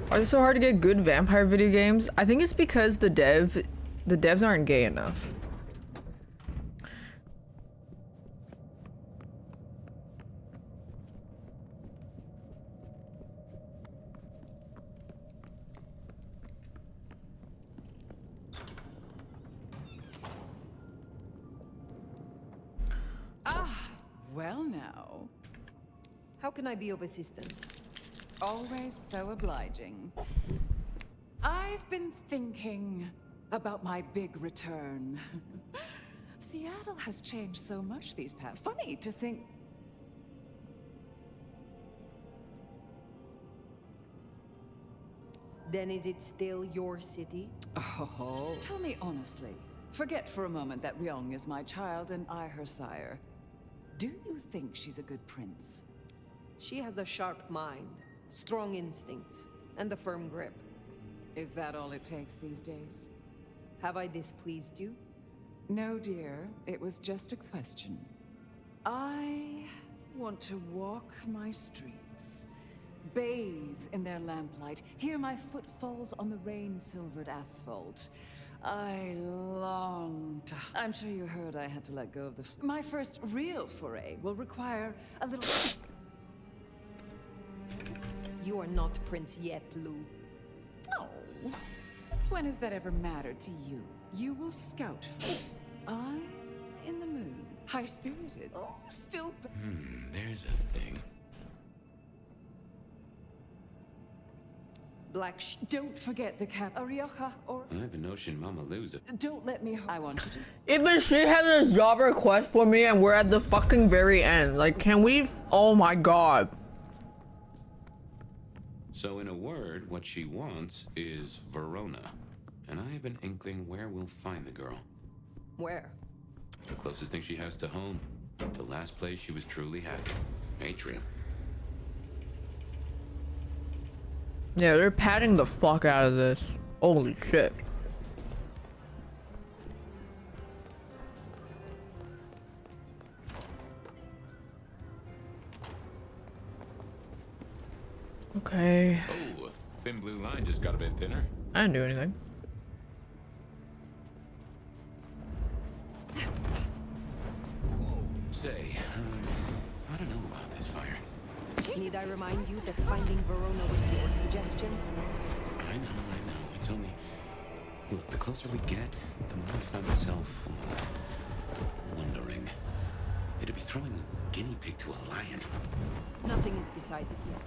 Are they so hard to get good vampire video games? I think it's because the devs aren't gay enough. Well now. How can I be of assistance? Always so obliging. I've been thinking about my big return. Seattle has changed so much these past. Funny to think. Then is it still your city? Oh, tell me honestly. Forget for a moment that Ryong is my child and I her sire. Do you think she's a good prince? She has a sharp mind, strong instincts, and a firm grip. Is that all it takes these days? Have I displeased you? No, dear. It was just a question. I want to walk my streets, bathe in their lamplight, hear my footfalls on the rain-silvered asphalt. I long to... I'm sure you heard I had to let go of the... My first real foray will require a little... You are not prince yet, Lou. Oh, since when has that ever mattered to you? You will scout for me. I'm in the mood. High-spirited. Oh, still... There's a thing. Black Don't forget the cap. Rioja or... I have a notion Mama Lou's a... Don't let me... I want you to... Even she has a job request for me and we're at the fucking very end. Like, can we... Oh my god. So in a word, what she wants is Verona. And I have an inkling where we'll find the girl. Where? The closest thing she has to home. The last place she was truly happy. Atrium. Yeah, they're padding the fuck out of this. Holy shit. Okay. Oh, thin blue line just got a bit thinner. I didn't do anything. Say, I don't know about this fire. Need I remind you that finding Verona was your suggestion? I know. It's only... Look, the closer we get, the more I find myself... wondering. It'd be throwing a guinea pig to a lion. Nothing is decided yet.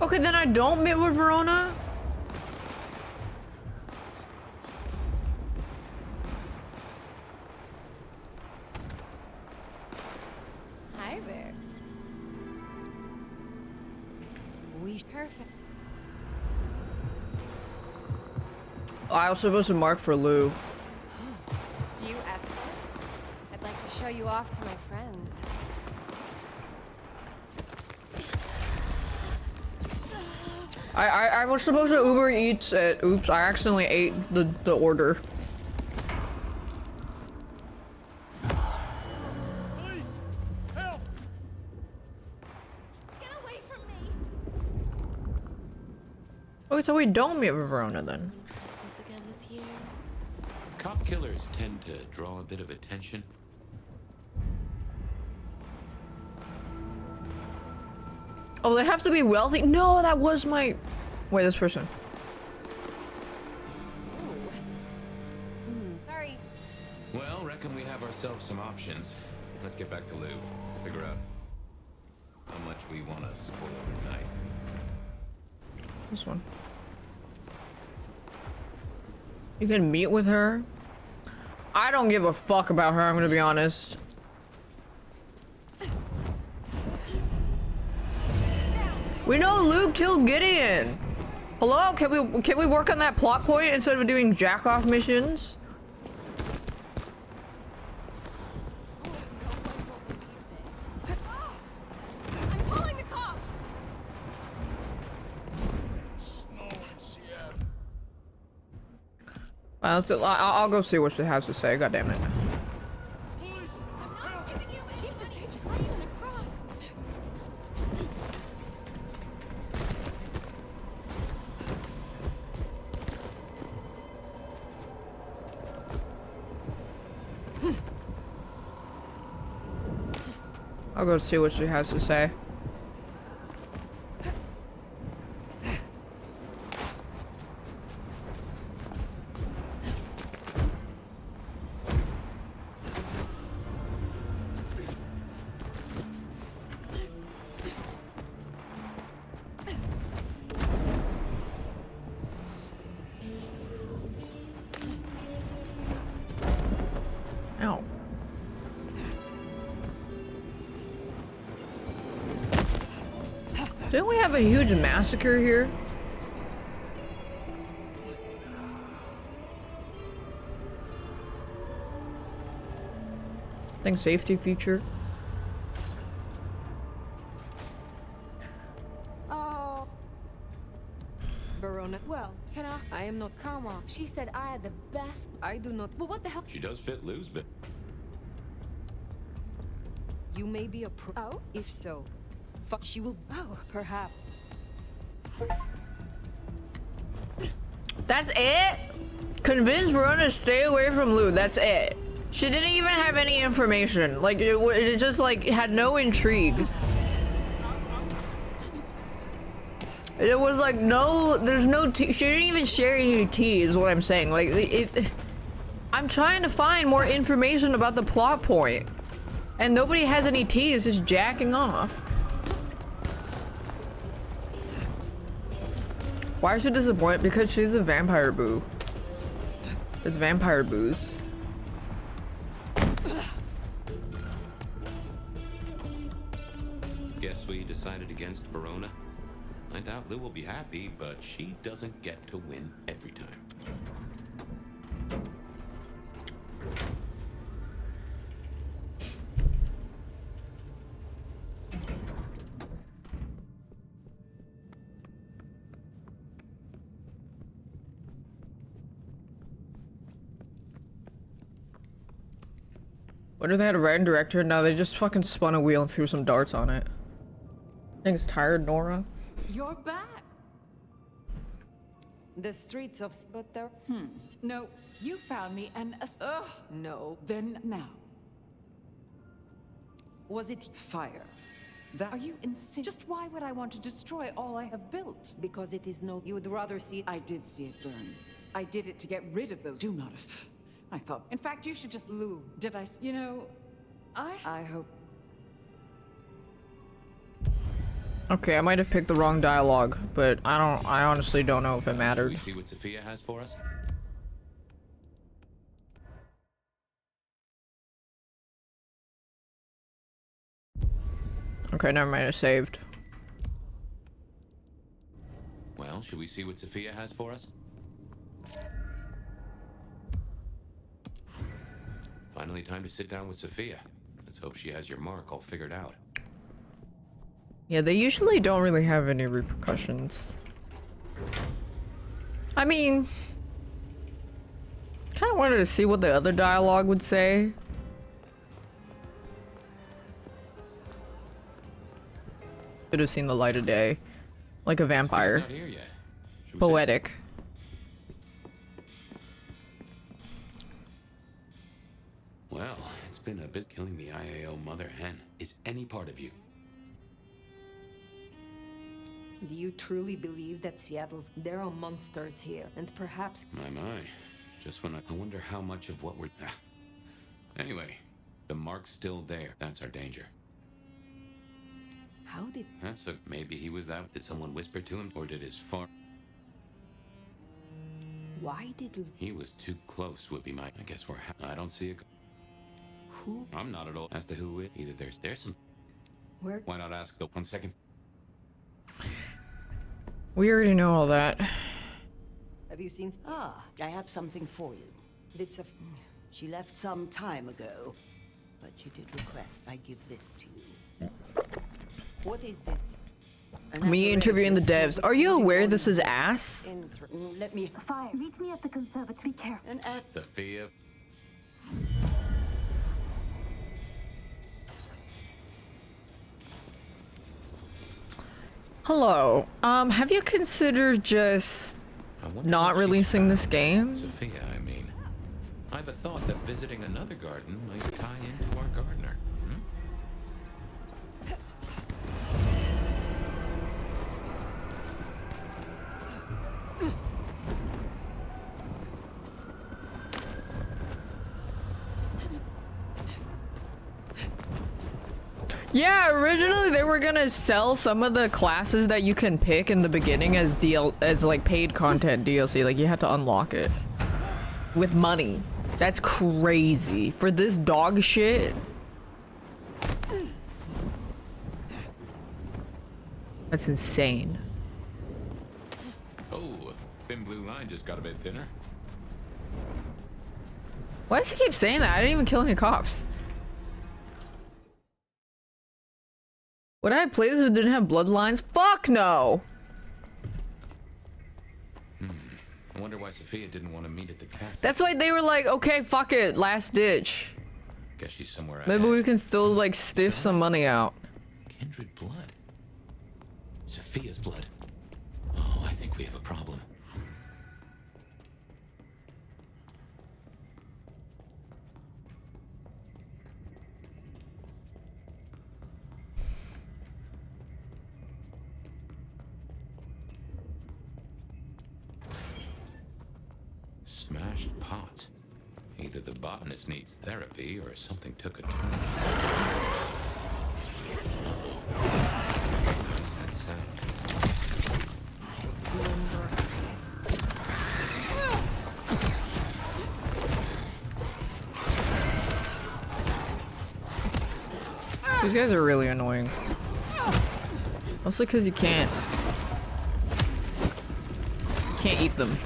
Okay, then I don't meet with Verona? Hi there. Perfect. I was supposed to mark for Lou. Do you escort? I'd like to show you off to my friends. I was supposed to Uber Eats at, oops, I accidentally ate the order. Police! Help! Get away from me! Okay, so we don't meet with Verona then. Christmas again this year. Cop killers tend to draw a bit of attention. Oh, they have to be wealthy? No, that was my... Wait, this person. Sorry. Well, reckon we have ourselves some options. Let's get back to Lou. Figure out how much we want to spoil tonight. This one. You can meet with her? I don't give a fuck about her, I'm gonna be honest. We know Luke killed Gideon. Hello? Can we work on that plot point instead of doing jack-off missions? I'm calling the cops. I'll go see what she has to say. God damn it. Jesus H. Christ on a cross! I'll go see what she has to say. Ow. Didn't we have a huge massacre here? I think safety feature. Oh. Verona. Well, can I am not. Come on. She said I had the best. I do not. Well, what the hell? She does fit Lou's bit. You may be a pro. Oh? If so, she will. Oh. Perhaps. That's it? Convince Verona to stay away from Lou. That's it. She didn't even have any information. Like, it just, like, had no intrigue. It was like, no, there's no tea. She didn't even share any tea, is what I'm saying. Like, I'm trying to find more information about the plot point. And nobody has any tea, it's just jacking off. Why is she disappointed? Because she's a vampire boo. It's vampire boos. Guess we decided against Verona. I doubt Lou will be happy, but she doesn't get to win every time. What if they had a writer and director? No, they just fucking spun a wheel and threw some darts on it. Thing's tired, Nora. You're back. The streets of but there. No, you found me and No. Then now. Was it Fire. Are you insane? Just why would I want to destroy all I have built? because it is no you would rather see I did see it burn. I did it to get rid of those. Do not have. I thought. In fact, you should just Lou. Did I? You know, I hope. Okay, I might have picked the wrong dialogue, but I honestly don't know if it mattered. Should we see what Sophia has for us? Okay, never mind, I saved. Well, should we see what Sophia has for us? Finally time to sit down with Sophia. Let's hope she has your mark all figured out. Yeah, they usually don't really have any repercussions. I mean, kind of wanted to see what the other dialogue would say. Should have seen the light of day. Like a vampire. Not here yet. Should we Poetic. Well, it's been a bit killing the IAO mother hen. Is any part of you? Do you truly believe that Seattle's there are monsters here and perhaps My. Just when I wonder how much of what we're Anyway, the mark's still there. That's our danger. how did Maybe he was that. Did someone whisper to him, or did his farm? why did He was too close. Would be my. I guess we're. I don't see a. who I'm not at all. As to who it. Either there's some. where Why not ask? Though. 1 second. We already know all that. have you seen I have something for you. did Sof She left some time ago, but you did request I give this to you. what is this? Me interviewing the devs. Are you aware this is ass? Let me. Fire, meet me at the conservatory. Be careful. An act. Sophia. Hello. Have you considered just not releasing this game? Sophia, I mean. I've a thought that visiting another garden might tie into our gardener. Yeah, originally they were gonna sell some of the classes that you can pick in the beginning as like paid content DLC. Like you had to unlock it with money. That's crazy for this dog shit. That's insane. Oh, thin blue line just got a bit thinner. Why does he keep saying that? I didn't even kill any cops. Would I play this if it didn't have bloodlines? Fuck no! I wonder why Sophia didn't want to meet at the cafe. That's why they were like, okay, fuck it, last ditch. Guess she's somewhere Maybe ahead. we can still like stiff some money out. Kindred blood. Sophia's blood. Oh, I think we have a problem. Smashed pots. Either the botanist needs therapy or something took a turn. Uh-oh. How's that sound? These guys are really annoying. Mostly because you can't eat them.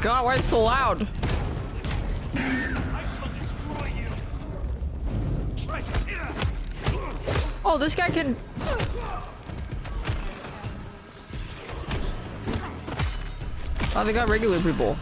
god, why is it so loud? Oh, this guy can... Oh, they got regular people.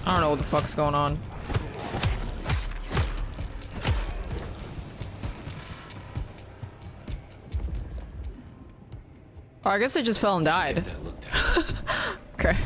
I don't know what the fuck's going on. Oh, I guess I just fell and died. Okay.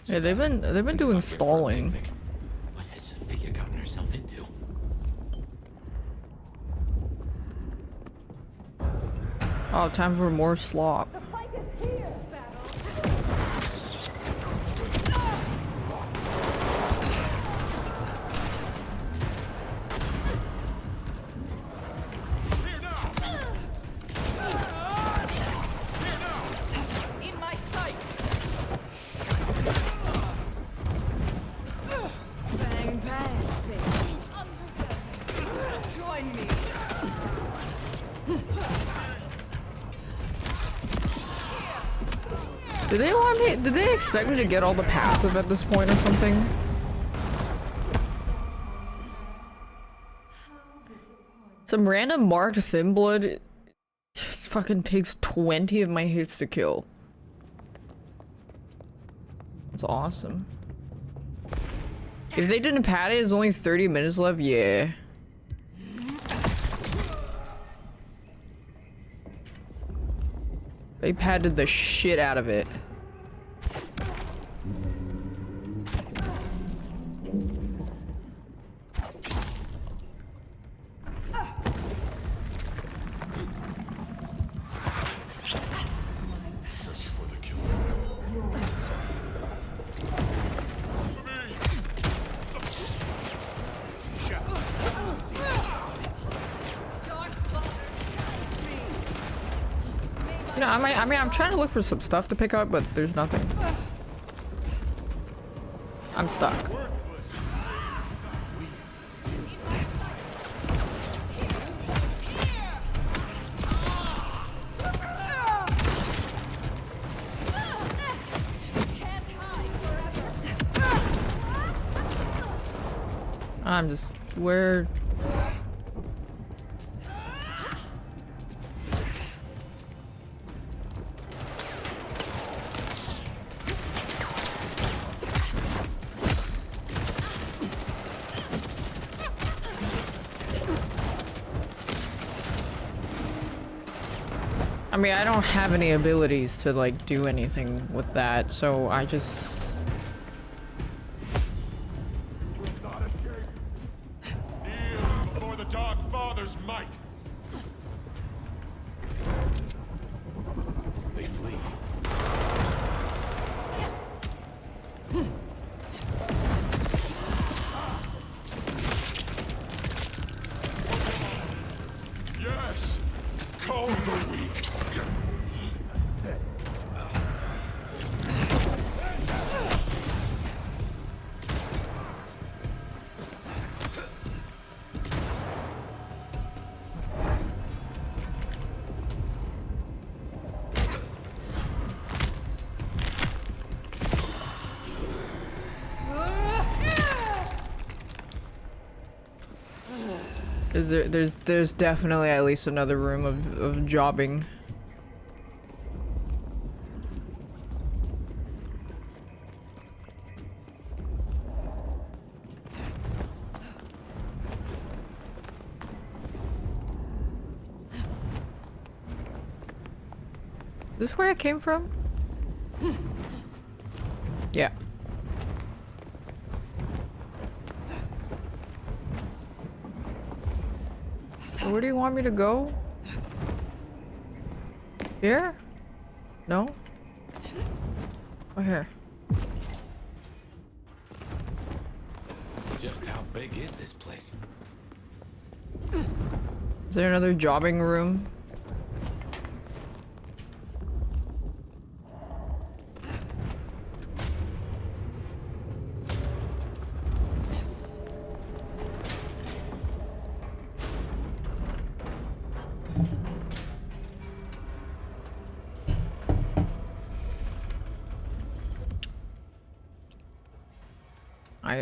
Yeah, they've been doing stalling. What has Sophia gotten herself into? Oh, time for more slop. In my sights. Bang bang, baby. Join me. Did they want me? Did they expect me to get all the passive at this point or something? Some random marked thin blood just fucking takes 20 of my hits to kill. That's awesome. If they didn't pad it, there's only 30 minutes left. Yeah. They padded the shit out of it. You know, I mean, I'm trying to look for some stuff to pick up, but there's nothing. I'm stuck. I'm just... where... I mean, I don't have any abilities to, like, do anything with that, so I just... Kneel before the Dark Father's might. They flee. Yes! Call the weak. Is there's definitely at least another room of jobbing. this where I came from? Yeah. So where do you want me to go? Here? No? Oh, here. Just how big is this place? Is there another jobbing room?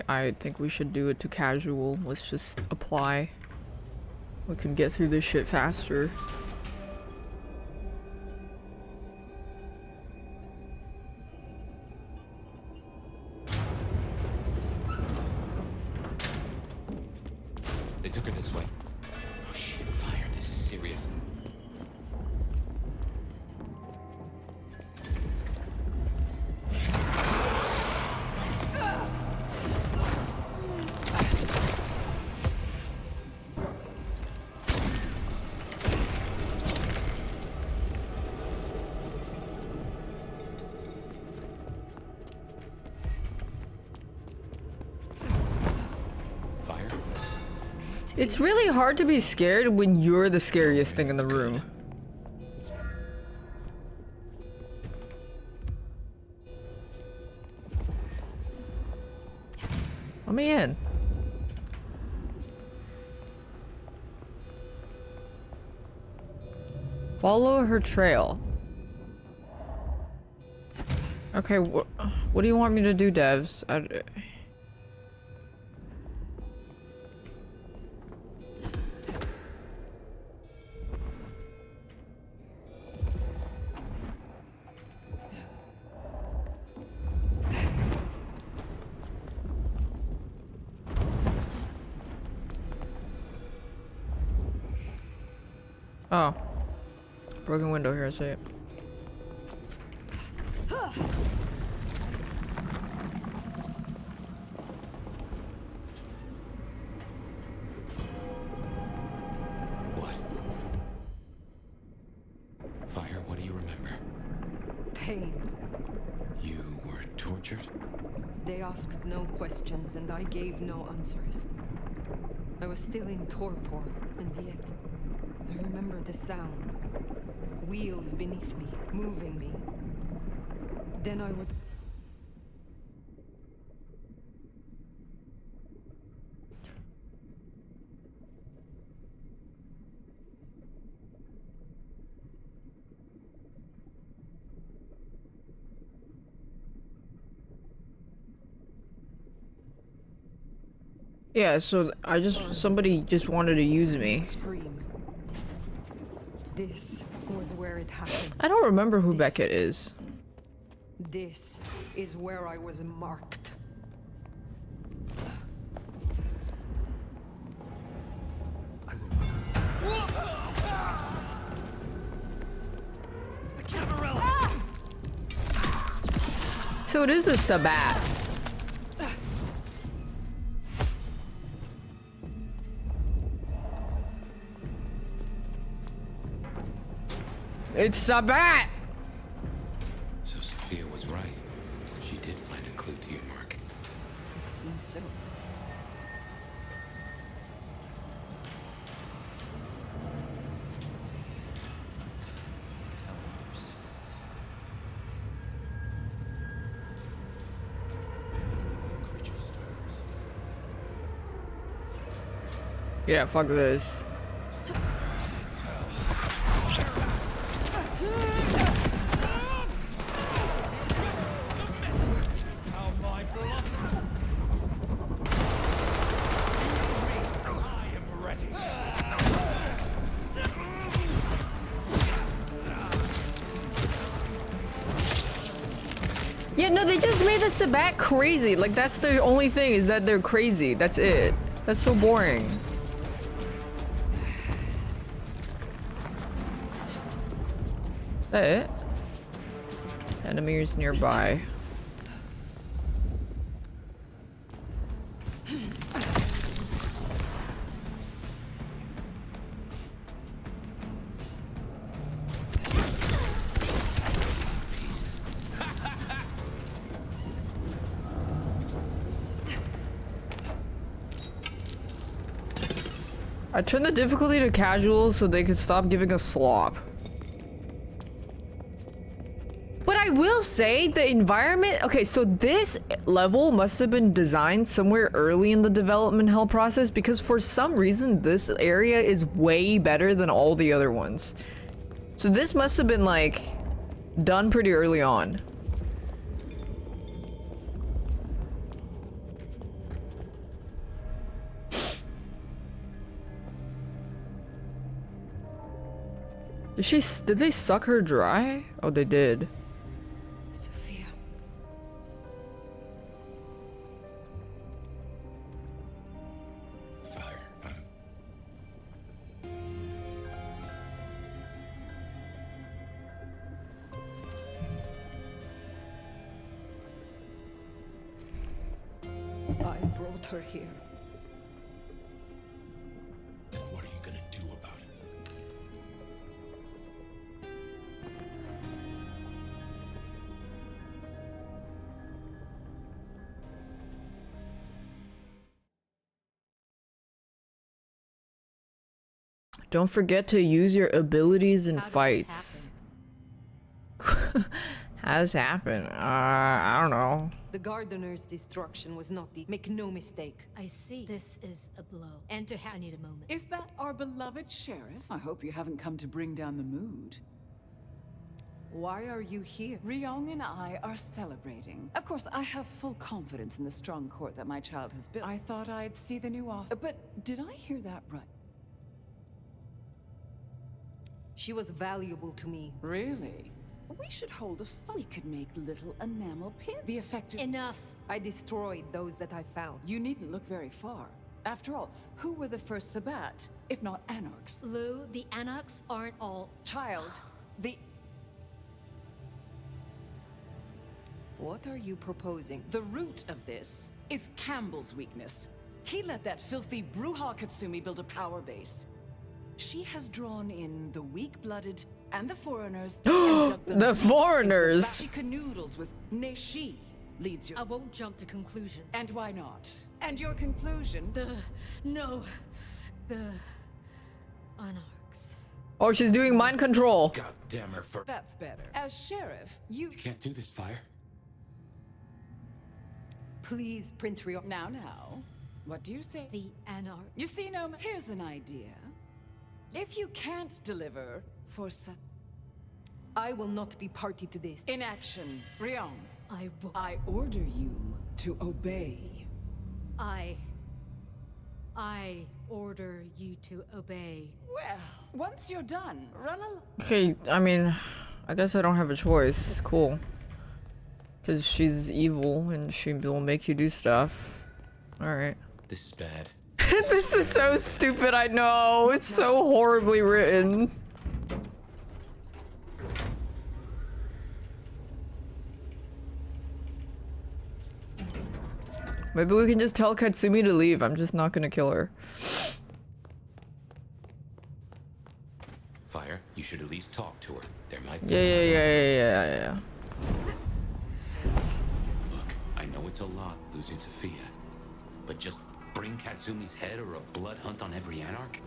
I think we should do it to casual. Let's just apply. We can get through this shit faster. They took her this way. Oh shit, fire. This is serious. It's really hard to be scared when you're the scariest thing in the room. Let me in. Follow her trail. Okay, what do you want me to do, devs? Oh. Broken window here, I see it. What? Fire, what do you remember? Pain. You were tortured? They asked no questions and I gave no answers. I was still in torpor, and yet I remember the sound. Wheels beneath me, moving me. Then I would... Yeah, so somebody just wanted to use me. Scream. This was where it happened. I don't remember who Beckett is. This is where I was marked. The Camarilla! So it is the Sabbat. It's Sabbat! So Sophia was right. She did find a clue to your mark. It seems so. Yeah, fuck this. Yeah, no, they just made the Sabbat crazy. Like, that's the only thing, is that they're crazy. That's it. That's so boring. That it? Enemies nearby. I turned the difficulty to casual so they could stop giving us slop. But I will say the environment, okay, so this level must have been designed somewhere early in the development hell process because for some reason this area is way better than all the other ones. So this must have been like done pretty early on. Did they suck her dry? Oh, they did. Sophia. Fire. I brought her here. And what are you gonna do about it? Don't forget to use your abilities in fights. How does this happen? I don't know. The gardener's destruction was not the... Make no mistake. I see. This is a blow. And I need a moment. Is that our beloved sheriff? I hope you haven't come to bring down the mood. Why are you here? Ryong and I are celebrating. Of course, I have full confidence in the strong court that my child has built. I thought I'd see the new off. But did I hear that right? She was valuable to me. Really? We should hold a fight. We could make little enamel pins. The effect of... Enough! I destroyed those that I found. You needn't look very far. After all, who were the first Sabbat, if not Anarchs? Lou, the Anarchs aren't all... Child, the... What are you proposing? The root of this is Campbell's weakness. He let that filthy Bruja Katsumi build a power base. She has drawn in the weak-blooded and the foreigners. And dug them The foreigners! into the canoodles with Neshi leads you. I won't jump to conclusions. And why not? And your conclusion? The Anarchs. Oh, she's doing mind control. God damn her for... That's better. As sheriff, you can't do this, Fire. Please, Prince Rio. Now, what do you say? The Anarch. You see, no, here's an idea. If you can't deliver for I will not be party to this. In action, Ryong. I will. I order you to obey. I order you to obey. Well, once you're done, run along. Okay, I mean, I guess I don't have a choice. Cool. Because she's evil and she will make you do stuff. Alright. This is bad. This is so stupid, I know. It's so horribly written. Maybe we can just tell Katsumi to leave. I'm just not gonna kill her. Fire, you should at least talk to her. There might be... Yeah. Look, I know it's a lot losing Sophia, but just bring Katsumi's head or a blood hunt on every Anarch?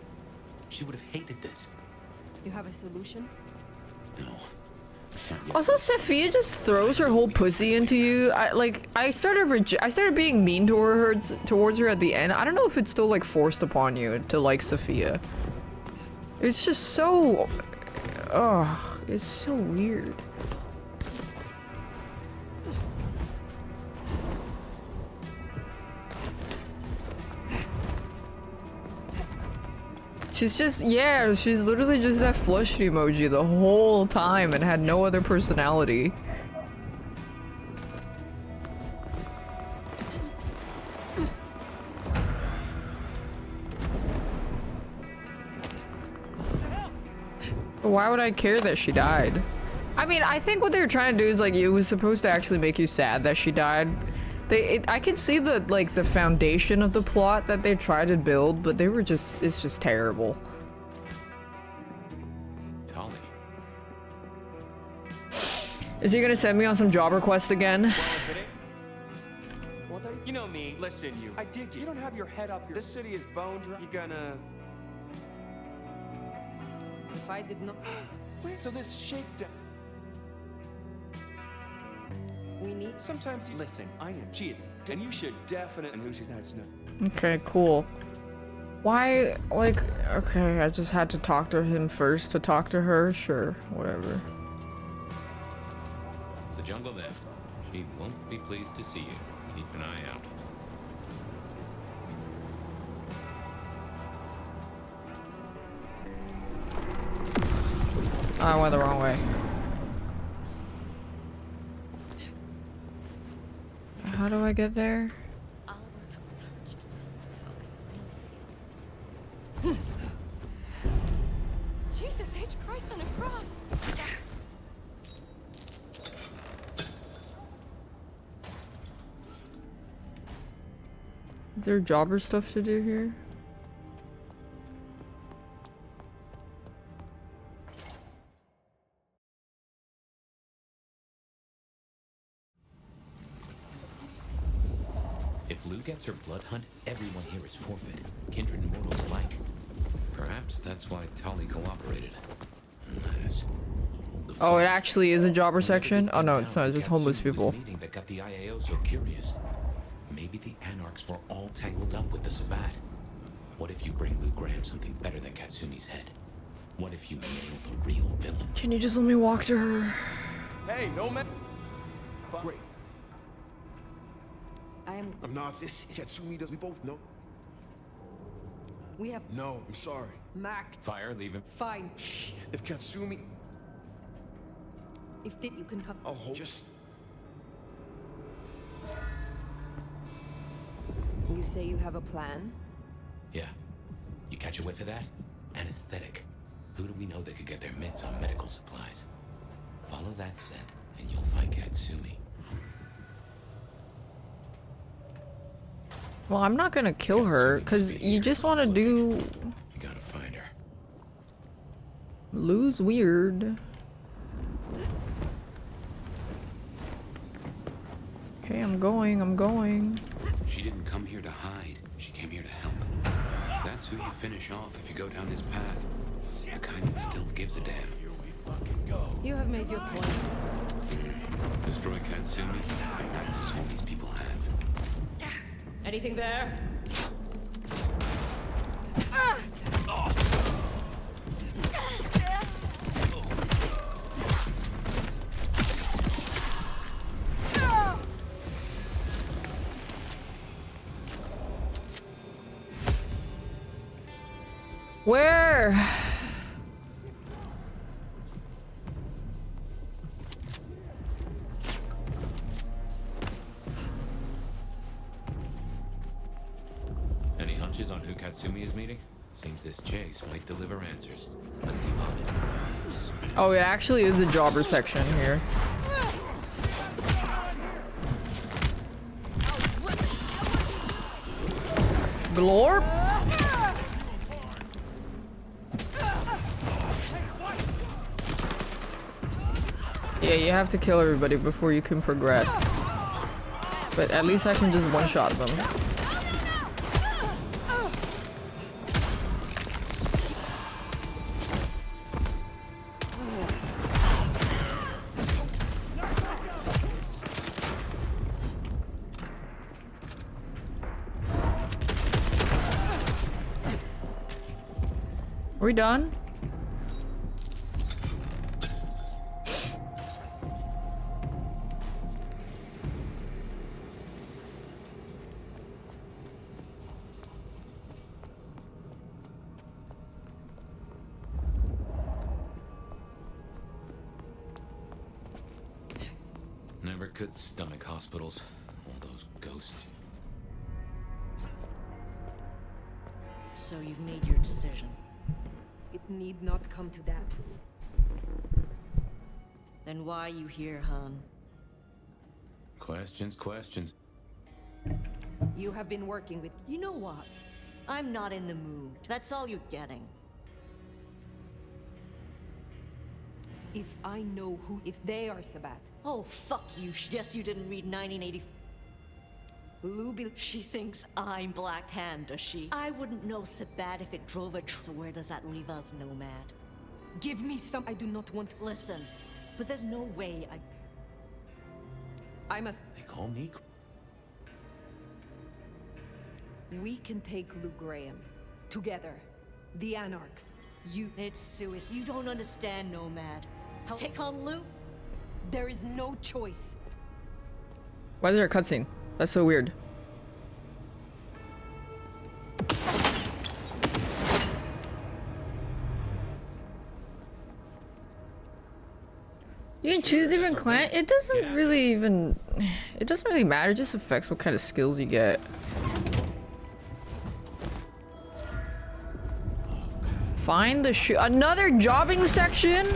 She would have hated this. You have a solution? No. Also, Sophia just throws her whole pussy into you. I started being mean towards her at the end. I don't know if it's still like forced upon you to like Sophia. It's just so, it's so weird. She's just, yeah, she's literally just that flushed emoji the whole time and had no other personality. Why would I care that she died? I mean, I think what they were trying to do is like it was supposed to actually make you sad that she died. I can see the like the foundation of the plot that they tried to build, but they were just it's just terrible. Tali. Is he gonna send me on some job request again? What are you know me. Listen, you. I dig you. You don't have your head up. This city is bone dry. You gonna. If I did not. Wait, so this shakedown. We need. Sometimes you listen. I am. She is, and you should definitely. And who she's that's no. Okay, cool. Why, like, okay, I just had to talk to him first to talk to her. Sure, whatever. The jungle then. She won't be pleased to see you. Keep an eye out. I went the wrong way. How do I get there? Jesus H. Christ on a cross! Is there jobber stuff to do here? If Lou gets her blood hunt, everyone here is forfeit. Kindred and mortals alike. Perhaps that's why Tali cooperated. Unless... Oh, it actually is a jobber section? Oh no, it's not, it's just homeless people. Meeting that got the IAO so curious. Maybe the Anarchs were all tangled up with the Sabbat. What if you bring Lou Graham something better than Katsumi's head? What if you nail the real villain? Can you just let me walk to her? Hey, no man. Great. I'm not. This Katsumi does. We both know. We have. No, I'm sorry. Max. Fire, leave him. Fine. If Katsumi. If you can come. I'll hold. Just. You say you have a plan? Yeah. You catch a whiff of that? Anesthetic. Who do we know that could get their mitts on medical supplies? Follow that scent, and you'll find Katsumi. Well, I'm not gonna kill her, because you just want to do... You gotta find her. Lou's weird. Okay, I'm going. She didn't come here to hide. She came here to help. That's who you finish off if you go down this path. The kind that still gives a damn. Here we fucking go. You have made your point. Destroy Katsumi, and Max is all these people have. Anything there? Where? Any hunches on who Katsumi is meeting? Seems this chase might deliver answers. Let's keep on it. Oh, it actually is a jobber section here. Glorp? Yeah, you have to kill everybody before you can progress. But at least I can just one-shot them. Are we done? Never could stomach hospitals. All those ghosts. So you've made your decision. It need not come to that. Then why are you here, hon? Questions. You have been working with... You know what? I'm not in the mood. That's all you're getting. If I know who... If they are Sabat... Oh, fuck you. Guess you didn't read 1980... Luby, she thinks I'm Black Hand, does she? I wouldn't know Sabat if it drove a so where does that leave us, Nomad? Give me some... I do not want... Listen, but there's no way I must... They call me... We can take Lou Graham. Together. The Anarchs. You... It's suicide. You don't understand, Nomad. How... Take on Lou? There is no choice. Why is there a cutscene? That's so weird. You can choose different clan. It doesn't really even... It doesn't really matter. It just affects what kind of skills you get. Find the shoe. Another jobbing section?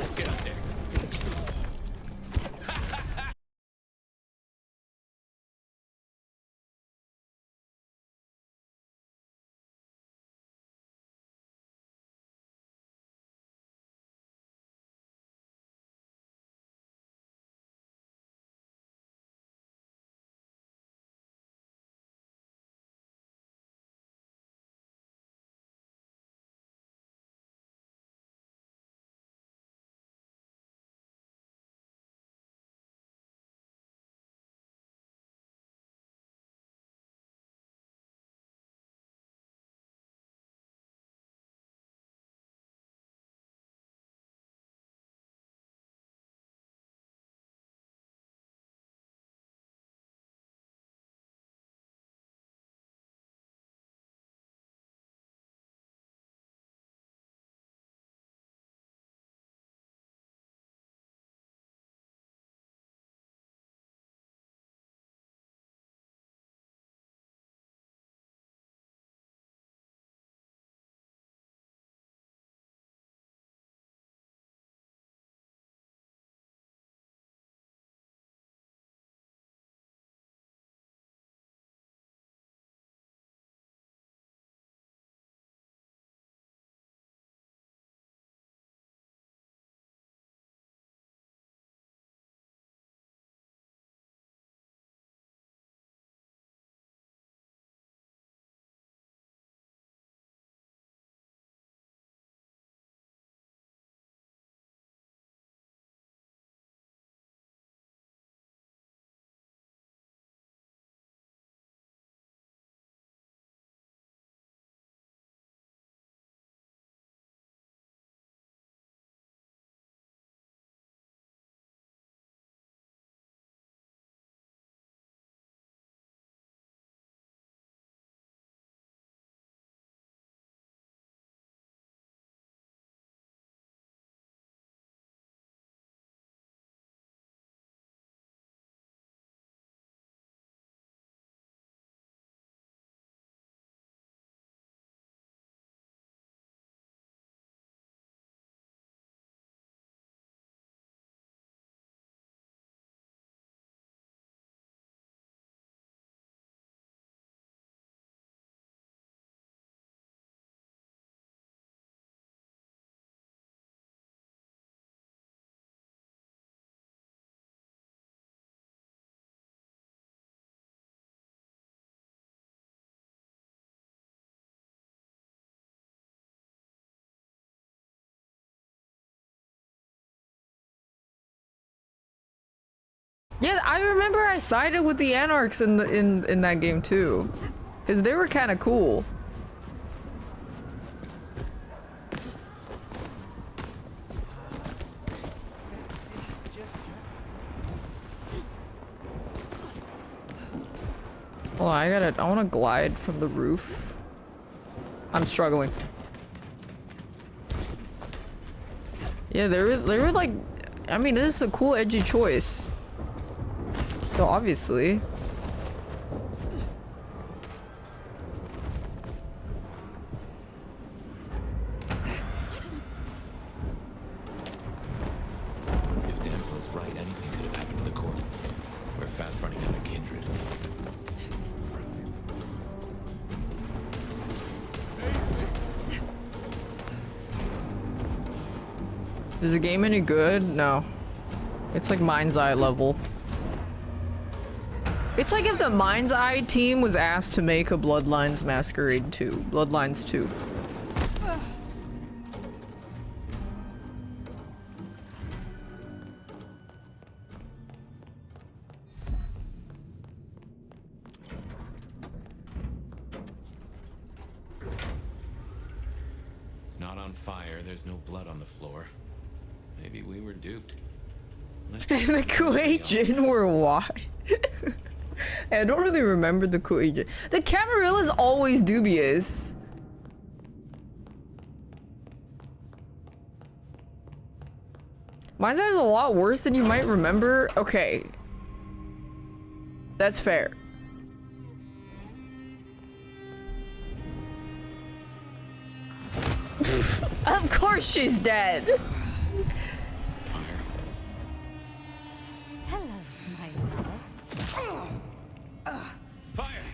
Yeah, I remember I sided with the Anarchs in that game too, because they were kind of cool. Well, I want to glide from the roof. I'm struggling. Yeah, they were like, I mean, this is a cool edgy choice. So obviously. If Damsel's right, Is the game any good? No. It's like Mind's Eye level. It's like if the Mind's Eye team was asked to make a Bloodlines Masquerade 2. Bloodlines 2. It's not on fire, there's no blood on the floor. Maybe we were duped. The Kuei-jin were why? I don't really remember the Kuei-jin. The Camarilla's always dubious. Mind's Eye is a lot worse than you might remember. Okay. That's fair. Of course she's dead. Hello, my love. Fire!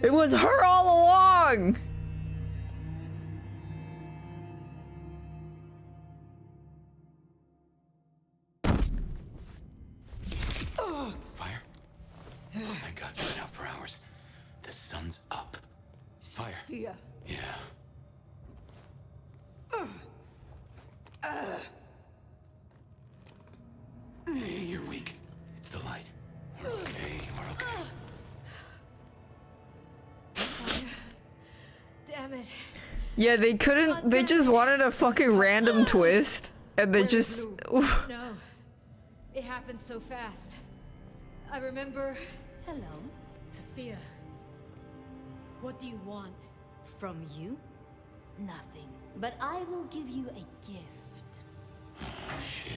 It was her all along. Fire? Thank God you've been out for hours. The sun's up. Fire. Fear. Yeah. Hey, you're weak. It's the light. We're okay. We're okay. Damn it. Yeah, they couldn't. They just wanted a fucking random twist, and they just. Oof. No. It happened so fast. I remember. Hello. Sophia. What do you want? From you? Nothing. But I will give you a gift. Shit.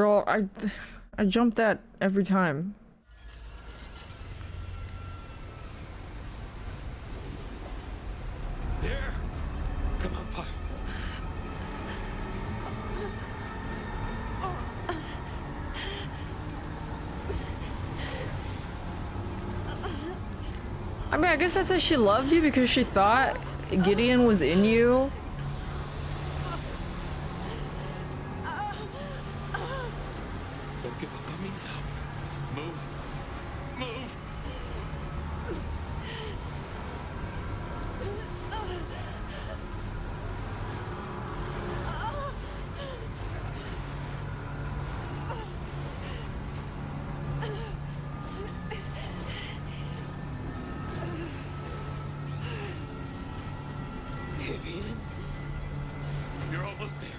Girl, I jump that every time. There! Come on, Fire. I mean, I guess that's why she loved you, because she thought Gideon was in you. Don't give up on me now. Move. Move. Vivian? You're almost there.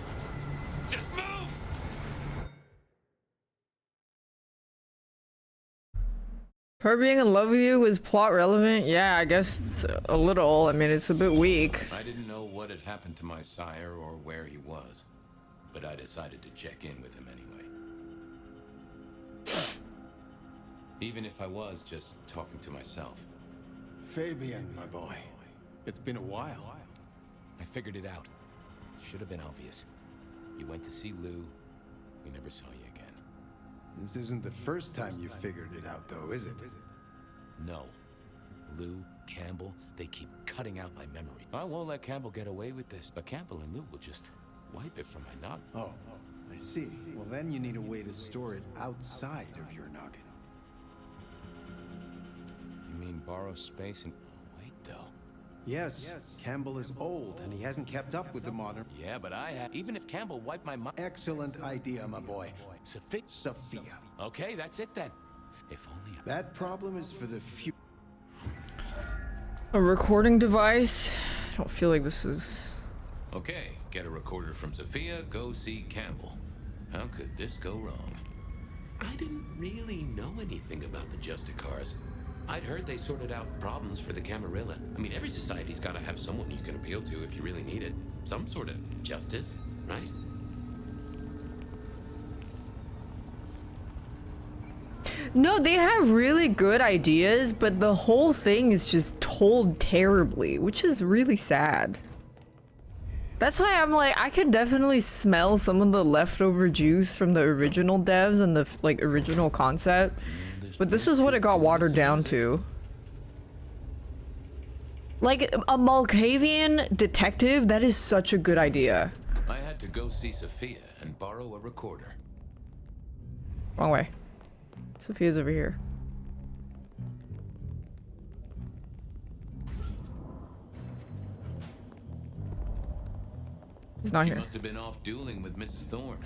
Just move! Her being in love with you was plot relevant? Yeah, I guess a little. I mean, it's a bit weak. I didn't know what had happened to my sire or where he was, but I decided to check in with him anyway. Even if I was just talking to myself. Fabian, my boy. It's been a while. I figured it out. Should have been obvious. You went to see Lou. We never saw you again. This isn't the first time you figured it out, though, is it? No. Lou, Campbell, they keep cutting out my memory. I won't let Campbell get away with this, but Campbell and Lou will just wipe it from my noggin. Oh, I see. Well, then you need a way to store it outside of your noggin. You mean borrow space and... Wait, though. Yes, Campbell is old, and he hasn't kept up with the modern... Yeah, but I have... Even if Campbell wiped my mind... Excellent idea, my boy. Sophia. Okay, that's it then. If only... That problem is for the future. A recording device? I don't feel like this is... Okay, get a recorder from Sophia, go see Campbell. How could this go wrong? I didn't really know anything about the Justicars. I'd heard they sorted out problems for the Camarilla. I mean, every society's got to have someone you can appeal to if you really need it. Some sort of justice, right? No, they have really good ideas, but the whole thing is just told terribly, which is really sad. That's why I'm like, I can definitely smell some of the leftover juice from the original devs and the like original concept, but this is what it got watered down to. Like a Malkavian detective, that is such a good idea. I had to go see Sophia and borrow a recorder. Wrong way. Sophia's over here. He's not She here. must have been off dueling with Mrs. Thorne.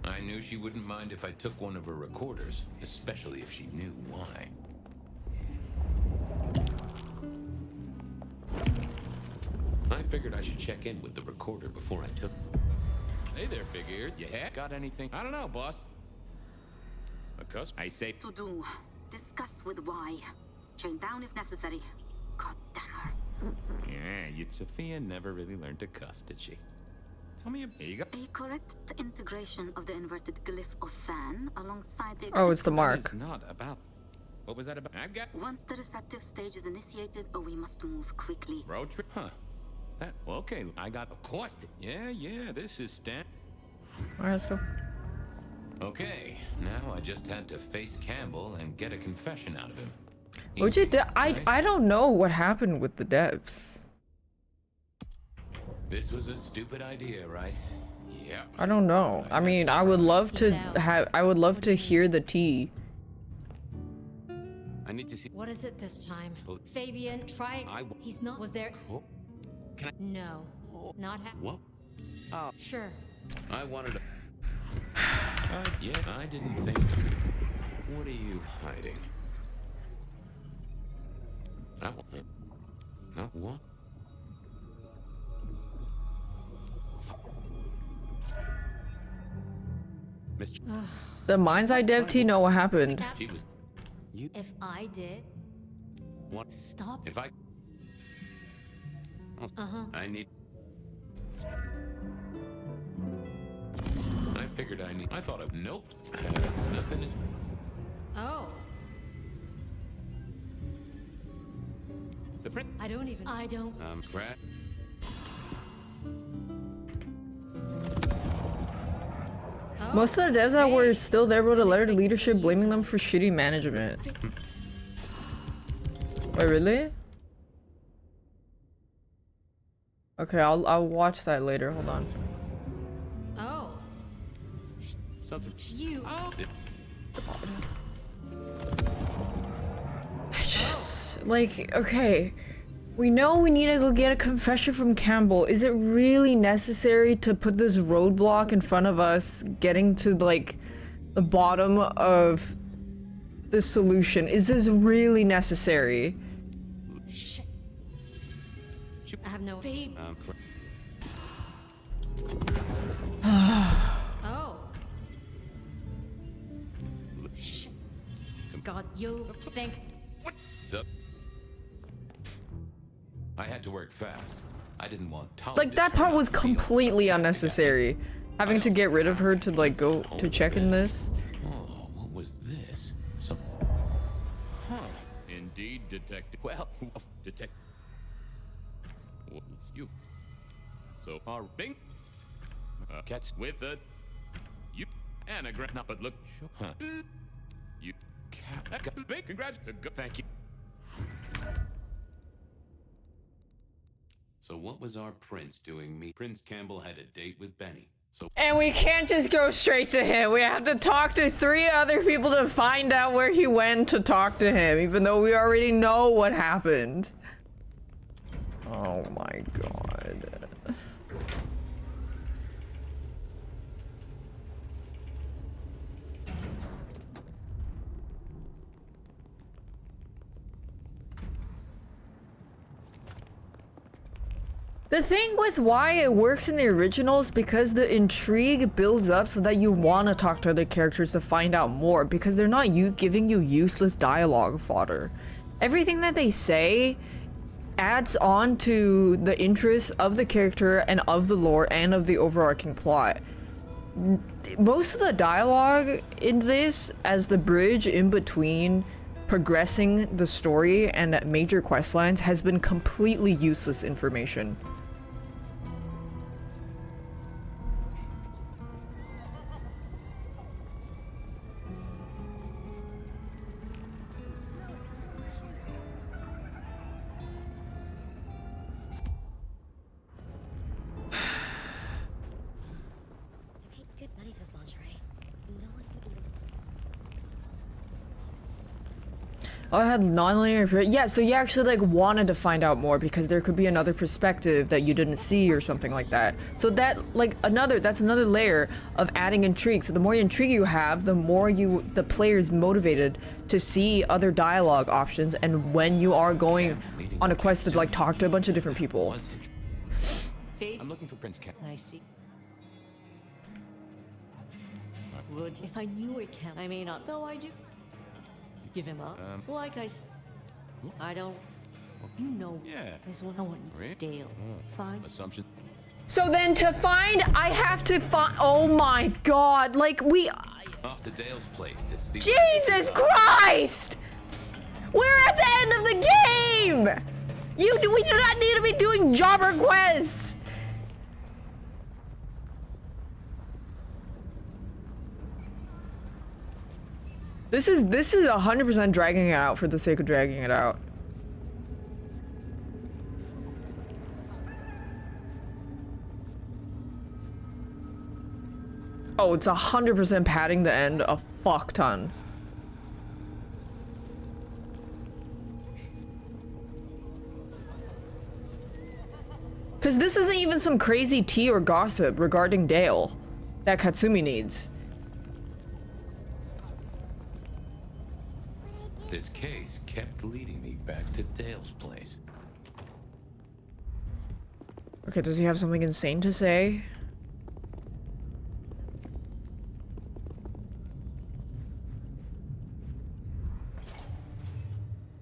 I knew she wouldn't mind if I took one of her recorders, especially if she knew why. I figured I should check in with the recorder before I took. Hey there, big ear. You got anything? I don't know, boss. I say To do. Discuss with why. Chain down if necessary. God damn her. Yeah, Sophia never really learned to cuss, did she? Tell me, here you go. A correct integration of the inverted glyph of Fan alongside the... Oh, it's the mark. It's not about... What was that about? I've got... Once the receptive stage is initiated, we must move quickly. Road trip? Huh. That... Okay, I got accosted. Yeah, this is Stan. Alright, let's go. Okay, now I just had to face Campbell and get a confession out of him. I don't know what happened with the devs. This was a stupid idea, right? Yeah. I don't know. I mean, I would love to hear the tea. I need to see... What is it this time? Fabian, try... He's not... Was there... Can I... No. Not What? Oh. Sure. I wanted to... yeah, I didn't think... What are you hiding? No, what? The Mind's Eye dev tea know what happened. She was... If I did... What? Stop. If I... I need... I figured I thought of nope. Nothing is. Oh. The print. I don't. Crap. Most of the devs that were still there wrote a letter to leadership blaming them for shitty management. Wait, really? Okay, I'll watch that later. Hold on. Oh. Something. You. Oh. I just like, okay. We know we need to go get a confession from Campbell. Is it really necessary to put this roadblock in front of us getting to like the bottom of the solution? Is this really necessary? Shit. I have no faith. Oh. Shit. God, yo, thanks. So, I had to work fast. I didn't want Tali Like, that part was completely unnecessary. Having to get rid of her to like go to check in this. Oh, what was this? Some. Huh. Indeed, detective. Well, detective. What's you? So far, bing. Cats with the you anagram. Not but look. Huh. You big congratulations. Thank you. So what was our prince doing? Prince Campbell had a date with Benny. So And we can't just go straight to him. We have to talk to 3 other people to find out where he went to talk to him, even though we already know what happened. Oh my god. The thing with why it works in the originals, because the intrigue builds up so that you want to talk to other characters to find out more, because they're not giving you useless dialogue fodder. Everything that they say adds on to the interest of the character and of the lore and of the overarching plot. Most of the dialogue in this, as the bridge in between progressing the story and major quest lines, has been completely useless information. Oh, I had non-linear. Yeah, so you actually like wanted to find out more because there could be another perspective that you didn't see or something like that. So that like that's another layer of adding intrigue. So the more intrigue you have, the more the player's motivated to see other dialogue options, and when you are going on a quest to like talk to a bunch of different people. I'm looking for Prince Campbell. I see. Would if I knew it can. I may not, though I do. Give him up. Like I don't. You know. Yeah. This one I want you. Dale. Fine. Assumption. So then to find, I have to find. Oh my god! Like we. Off to Dale's place to see. Jesus Christ! We're at the end of the game. We do not need to be doing jobber quests. This is 100% dragging it out for the sake of dragging it out. Oh, it's 100% padding the end a fuck ton. Cause this isn't even some crazy tea or gossip regarding Dale that Katsumi needs. This case kept leading me back to Dale's place. Okay, does he have something insane to say?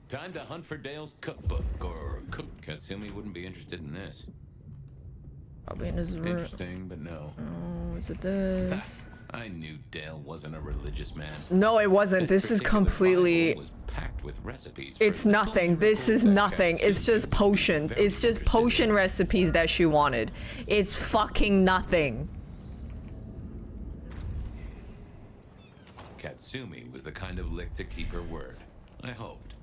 Time to hunt for Dale's cookbook, or cook. Katsumi wouldn't be interested in this. Probably in his room. Interesting, but no. Oh, is it this? I knew Dale wasn't a religious man. No, it wasn't. This is particular completely. Bible was packed with recipes for It's nothing. This is nothing. It's just potions. It's just potion recipes that she wanted. It's fucking nothing. Katsumi was the kind of lick to keep her word. I hoped.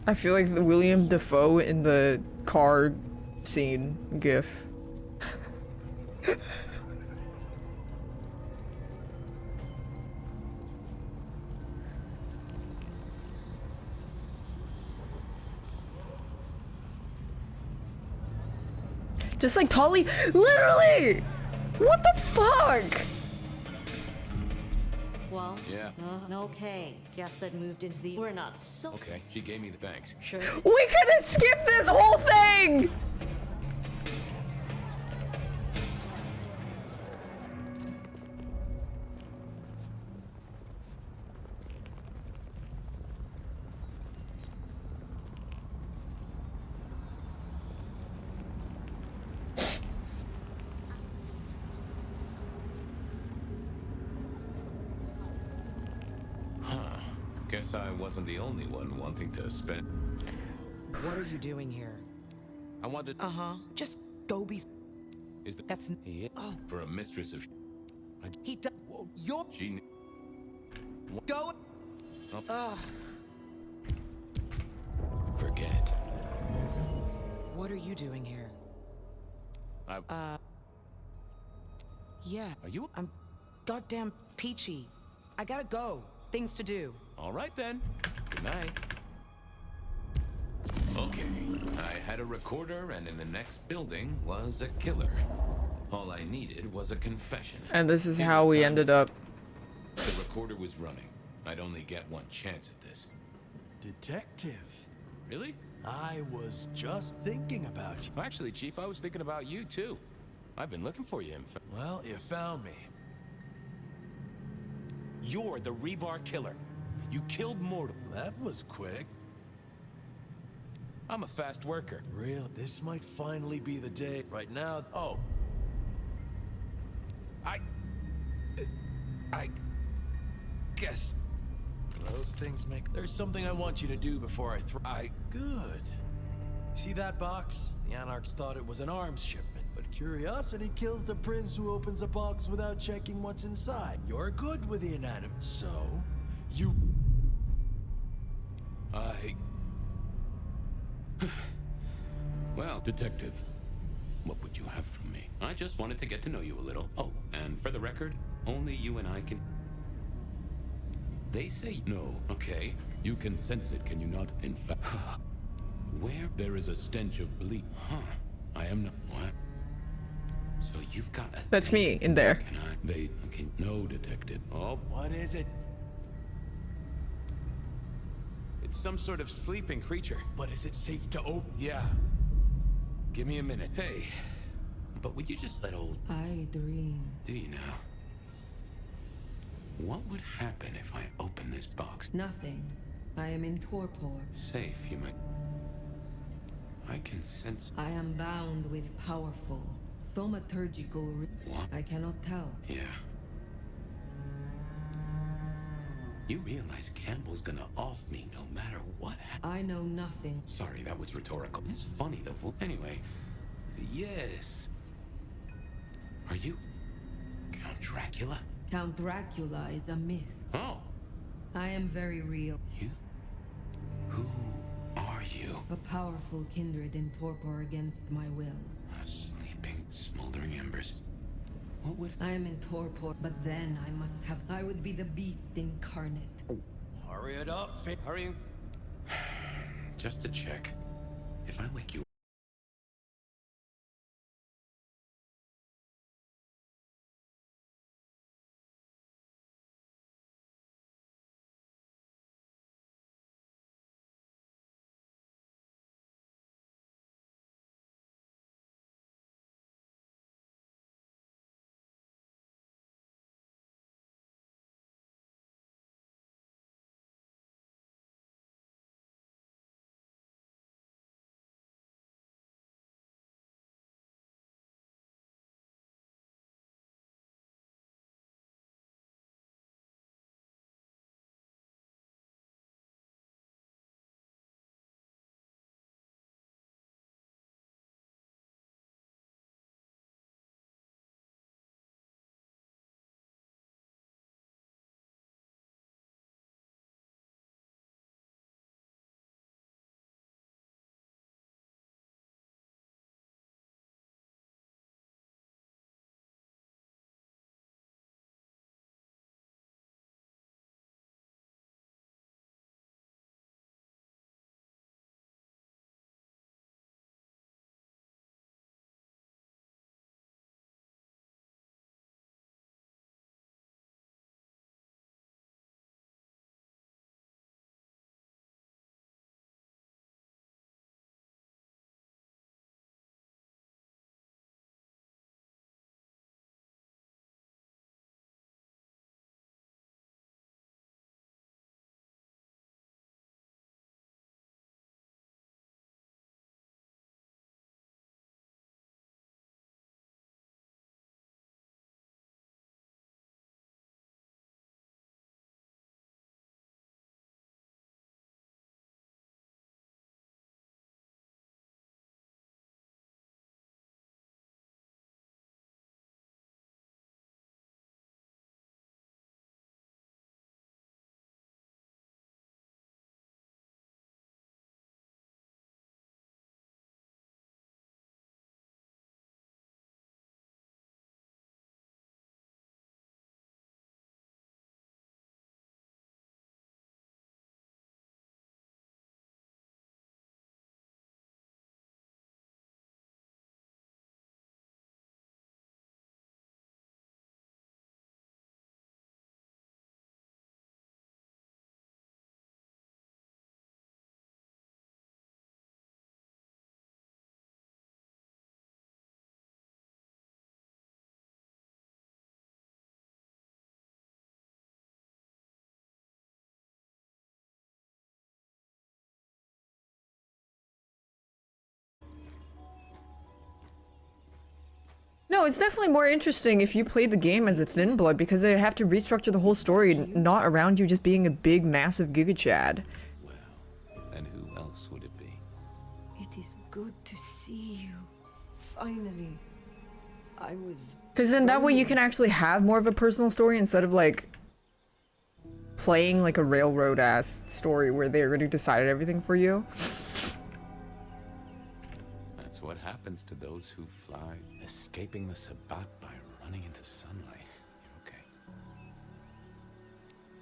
I feel like the William Dafoe in the car scene gif. Just like Tolly, literally! What the fuck? Well, Yeah. Okay. Guess that moved into the. We're not so. Okay, she gave me the thanks. Sure. We could have skipped this whole thing! Guess I wasn't the only one wanting to spend. What are you doing here? I wanted. Just go be. Is that That's. yeah. Oh. For a mistress of. He does. You're. She. Go. Oh. Forget. What are you doing here? Yeah. Are you? I'm goddamn peachy. I gotta go. Things to do. All right then. Good night. Okay. I had a recorder, and in the next building was a killer. All I needed was a confession. And this is how we ended up. The recorder was running. I'd only get one chance at this. Detective. Really? I was just thinking about you. Actually, Chief, I was thinking about you too. I've been looking for you, in fact. Well, you found me. You're the rebar killer. You killed Mortal. That was quick. I'm a fast worker. Real. This might finally be the day. Right now. Oh. I guess. Those things make. There's something I want you to do before I throw. Good. See that box? The Anarchs thought it was an arms shipment, but curiosity kills the prince who opens a box without checking what's inside. You're good with the anatomy, so you. Well, Detective, what would you have from me? I just wanted to get to know you a little. Oh, and for the record, only you and I can. They say no. Okay, you can sense it, can you not? In fact, where there is a stench of bleed. I am not. What? So you've got a. That's me in there. Can I? They. Okay. No, Detective. Oh. What is it? It's some sort of sleeping creature. But is it safe to open? Yeah. Give me a minute. Hey. But would you just let old. I dream. Do you now? What would happen if I open this box? Nothing. I am in torpor. Safe, you might. I can sense. I am bound with powerful, thaumaturgical. What? I cannot tell. Yeah. You realize Campbell's gonna off me no matter what happens. I know nothing. Sorry, that was rhetorical. It's funny though. Anyway, yes. Are you Count Dracula? Count Dracula is a myth. Oh. I am very real. You? Who are you? A powerful kindred in torpor against my will. Sleeping, smoldering embers. What would... I am in torpor, but then I must have... I would be the beast incarnate. Hurry it up, Hurrying. Just to check. If I wake you know, it's definitely more interesting if you played the game as a Thin Blood because they'd have to restructure the whole story, not around you just being a big, massive Giga Chad. And who else would it be? It is good to see you. Finally. I was... Because then that way you can actually have more of a personal story instead of like playing like a railroad ass story where they already decided everything for you. That's what happens to those who fly, escaping the Sabbat by running into sunlight. You're okay.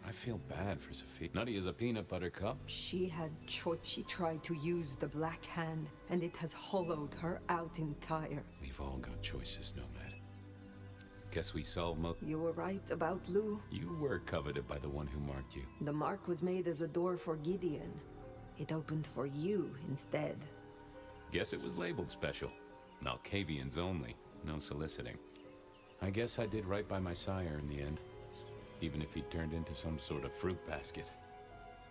I feel bad for Sophia. Nutty as a peanut butter cup. She had choice. She tried to use the Black Hand, and it has hollowed her out entire. We've all got choices, Nomad. Guess we solved You were right about Lou. You were coveted by the one who marked you. The mark was made as a door for Gideon. It opened for you instead. Guess it was labeled special. Malkavians only. No soliciting. I guess I did right by my sire in the end. Even if he turned into some sort of fruit basket.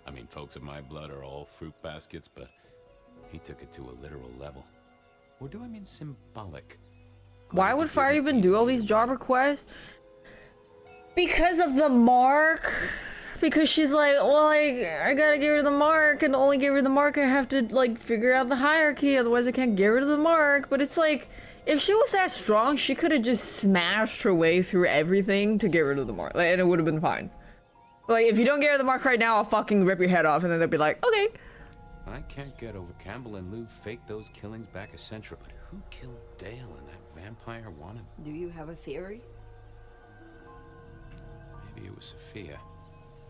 I mean, folks of my blood are all fruit baskets, but he took it to a literal level. Or do I mean symbolic? Why would Fire even do all these job requests? Because of the mark. Because she's like, well, I gotta get rid of the mark, and to only get rid of the mark, I have to, like, figure out the hierarchy, otherwise I can't get rid of the mark. But it's like, if she was that strong, she could have just smashed her way through everything to get rid of the mark, like, and it would have been fine. Like, if you don't get rid of the mark right now, I'll fucking rip your head off, and then they'll be like, okay. I can't get over Campbell and Lou faked those killings back a century, but who killed Dale and that vampire wanted? Do you have a theory? Maybe it was Sophia.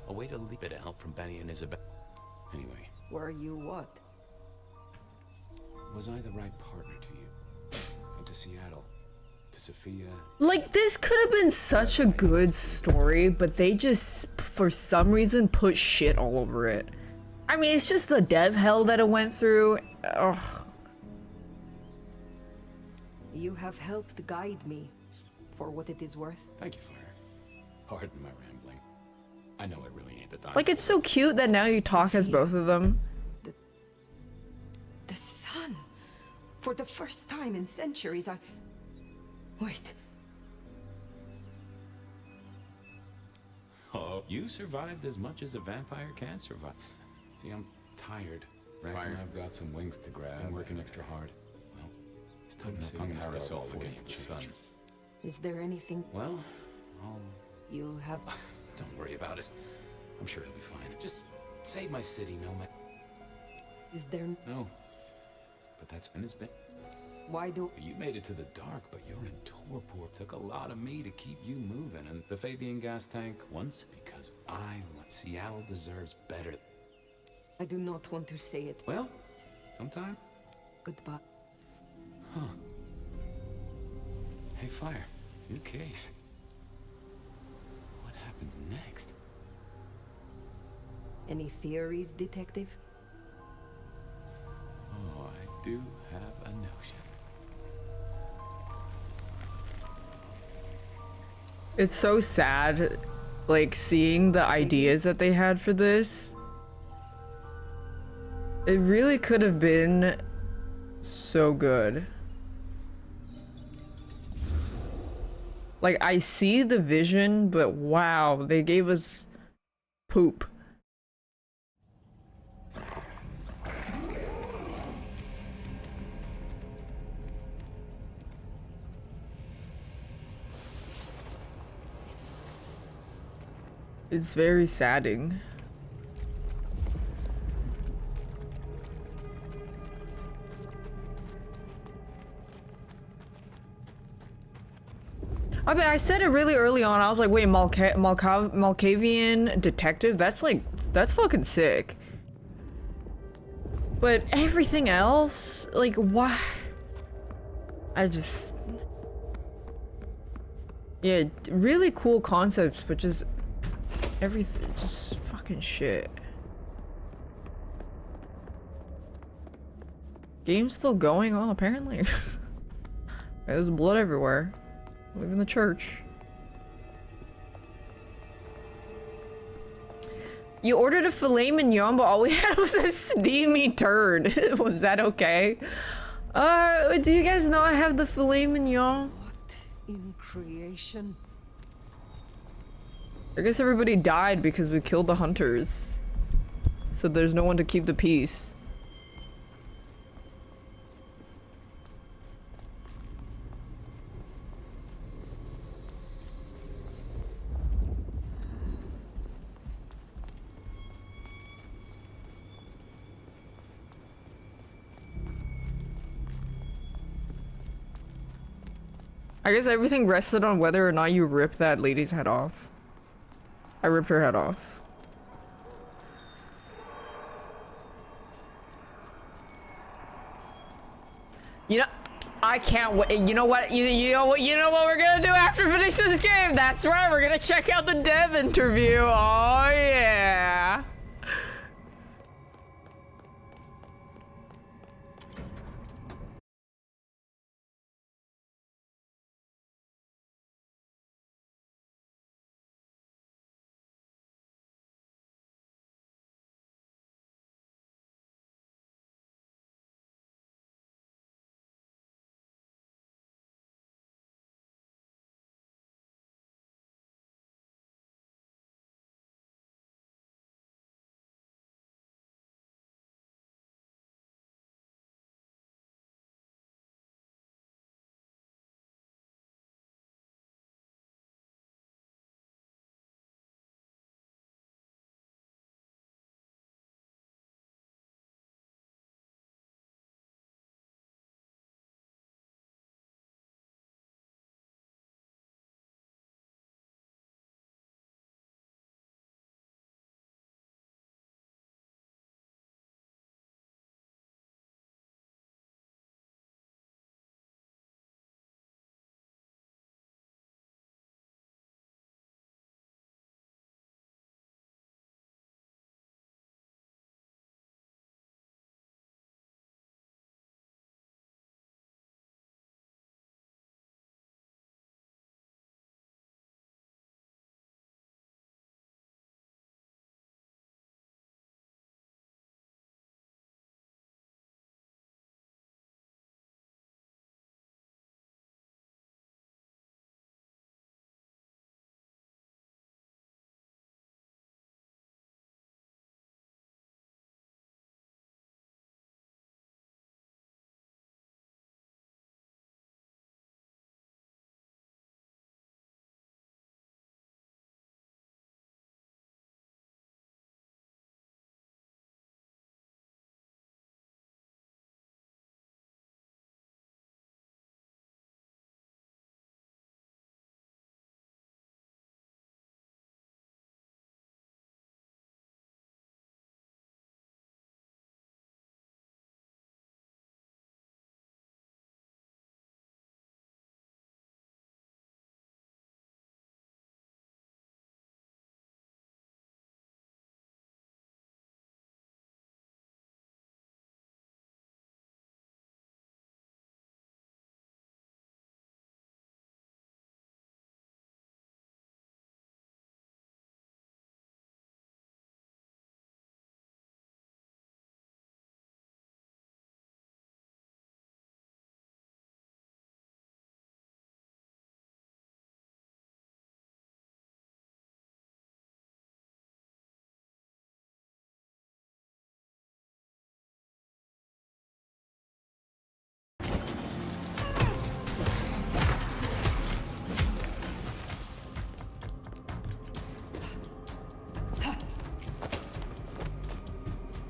A way to leap it out from Benny and Isabel. Anyway. Were you what? Was I the right partner to you? And to Seattle? To Sophia? Like, this could have been such a good story, but they just, for some reason, put shit all over it. I mean, it's just the dev hell that it went through. Ugh. You have helped guide me, for what it is worth. Thank you, Fire. Pardon my rambling. I know it really ain't the time. Like, it's so cute that now you talk as both of them. The sun! For the first time in centuries, Wait. Oh, you survived as much as a vampire can survive. See, I'm tired. Reckon I've got some wings to grab. I'm working extra hard. Well, it's time to hang ourselves against the sun. Is there anything... Well, You have... Don't worry about it. I'm sure it'll be fine. Just save my city, Nomad. Is there... No. But that's been his been. Why do... You made it to the dark, but you're in torpor. Took a lot of me to keep you moving, and the Fabian gas tank once because Seattle deserves better. I do not want to say it. Well, sometime. Goodbye. Huh. Hey, Fire. New case. What happens next? Any theories, Detective? Oh, I do have a notion. It's so sad, like, seeing the ideas that they had for this. It really could have been so good. Like, I see the vision, but wow, they gave us poop. It's very saddening. I mean, I said it really early on. I was like, wait, Malkavian detective? That's fucking sick. But everything else, like, why? I just... Yeah, really cool concepts, but just... everything, just fucking shit. Game's still going on, apparently. There's blood everywhere. Leaving the church. You ordered a filet mignon, but all we had was a steamy turd. Was that okay? Do you guys not have the filet mignon? What creation. I guess everybody died because we killed the hunters. So there's no one to keep the peace. I guess everything rested on whether or not you ripped that lady's head off. I ripped her head off. You know, I can't wait. You know what? You know what we're gonna do after finishing this game? That's right. We're gonna check out the dev interview. Oh yeah.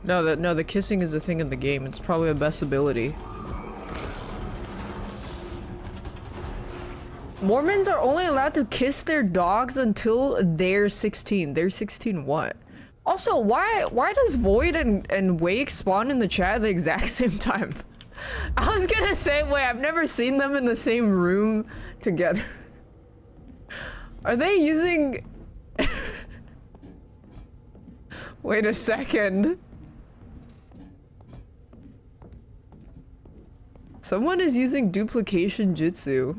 No, the kissing is a thing in the game. It's probably a best ability. Mormons are only allowed to kiss their dogs until they're 16. They're 16 what? Also, why does Void and Wake spawn in the chat at the exact same time? I was gonna say, wait, I've never seen them in the same room together. Are they using... Wait a second. Someone is using duplication jutsu.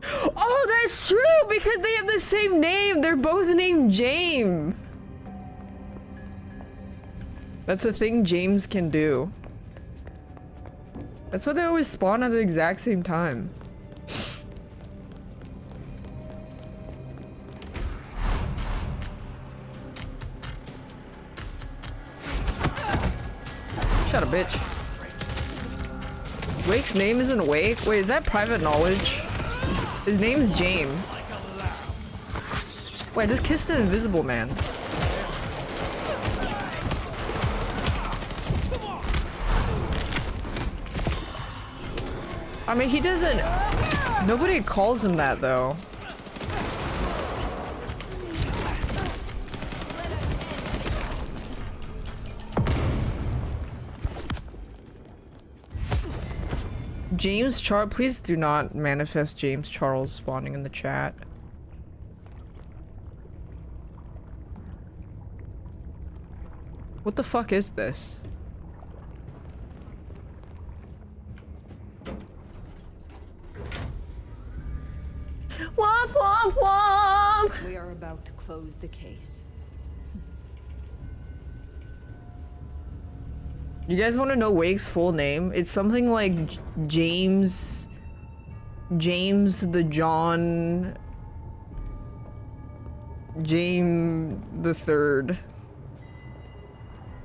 Oh, that's true! Because they have the same name! They're both named James! That's a thing James can do. That's why they always spawn at the exact same time. Shut up, bitch. Wake's name isn't Wake? Wait, is that private knowledge? His name's James. Wait, I just kissed an invisible man. I mean, he doesn't... Nobody calls him that, though. James Charles, please do not manifest James Charles spawning in the chat. What the fuck is this? Womp womp womp! We are about to close the case. You guys want to know Wake's full name? It's something like James the John James the Third.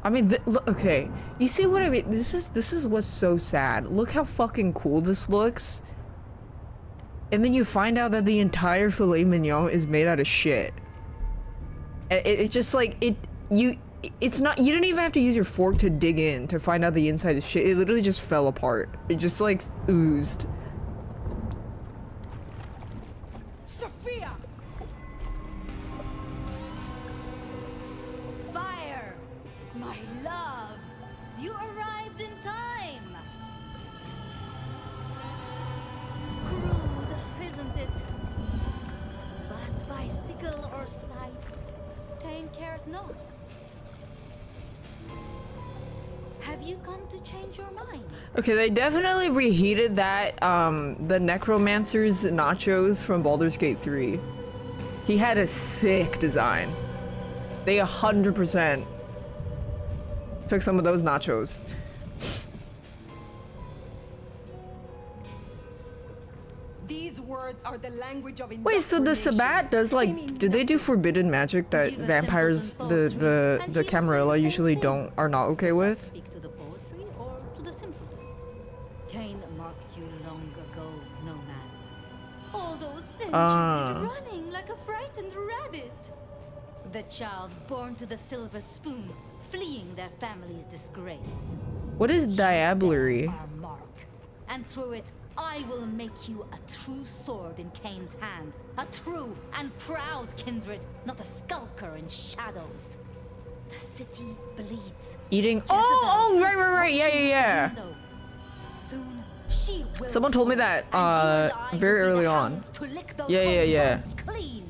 I mean, look, okay. You see what I mean? This is what's so sad. Look how fucking cool this looks. And then you find out that the entire filet mignon is made out of shit. It's just like it's not, you didn't even have to use your fork to dig in to find out the inside is shit. It literally just fell apart. It just like oozed. Sophia! Fire! My love! You arrived in time! Crude, isn't it? But by sickle or sight, Cain cares not. Have you come to change your mind? Okay, they definitely reheated that, the Necromancer's nachos from Baldur's Gate 3. He had a sick design. They 100% took some of those nachos. These words are the language of Wait, so the Sabbat does like, do they do forbidden magic that vampires, the Camarilla usually are not okay with? Cain marked you long ago, nomad. All those centuries running like a frightened rabbit. The child born to the silver spoon, fleeing their family's disgrace. What is diablerie? Our mark. And through it, I will make you a true sword in Cain's hand. A true and proud kindred, not a skulker in shadows. The city bleeds. Eating. Oh, right. Yeah. Soon, she will. Someone told me that very early on. Yeah. Clean.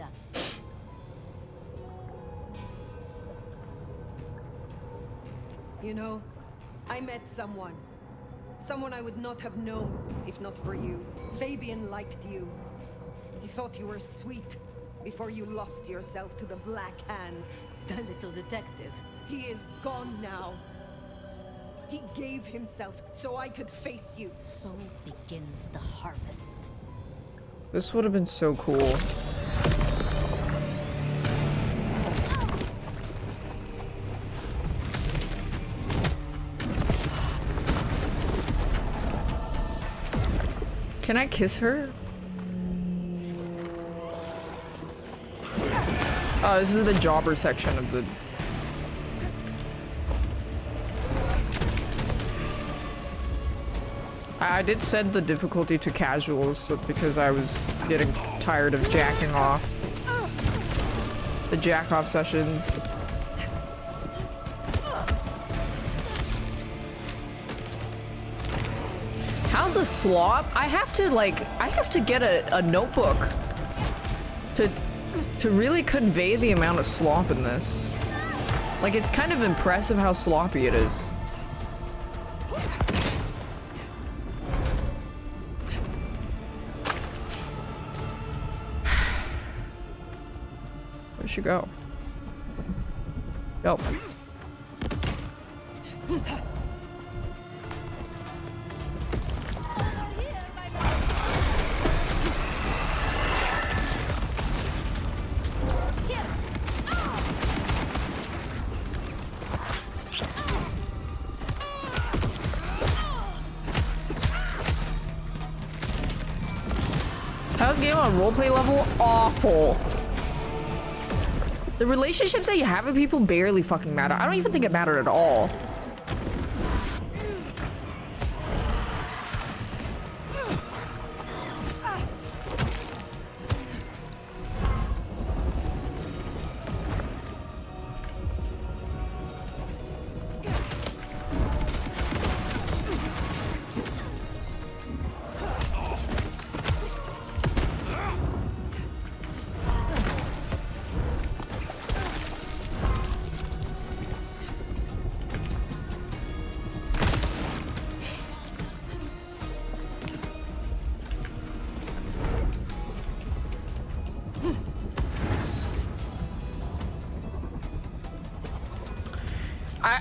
You know, I met someone. Someone I would not have known if not for you. Fabian liked you. He thought you were sweet before you lost yourself to the Black Hand. The little detective. He is gone now. He gave himself so I could face you. So begins the harvest. This would have been so cool. Can I kiss her? Oh, this is the jobber section of the... I did set the difficulty to casual so because I was getting tired of jacking off. The jack off sessions. How's a slop? I have to get a notebook to really convey the amount of slop in this. Like, it's kind of impressive how sloppy it is. Where'd she go? Go. on a roleplay level, awful. The relationships that you have with people barely fucking matter. I don't even think it mattered at all.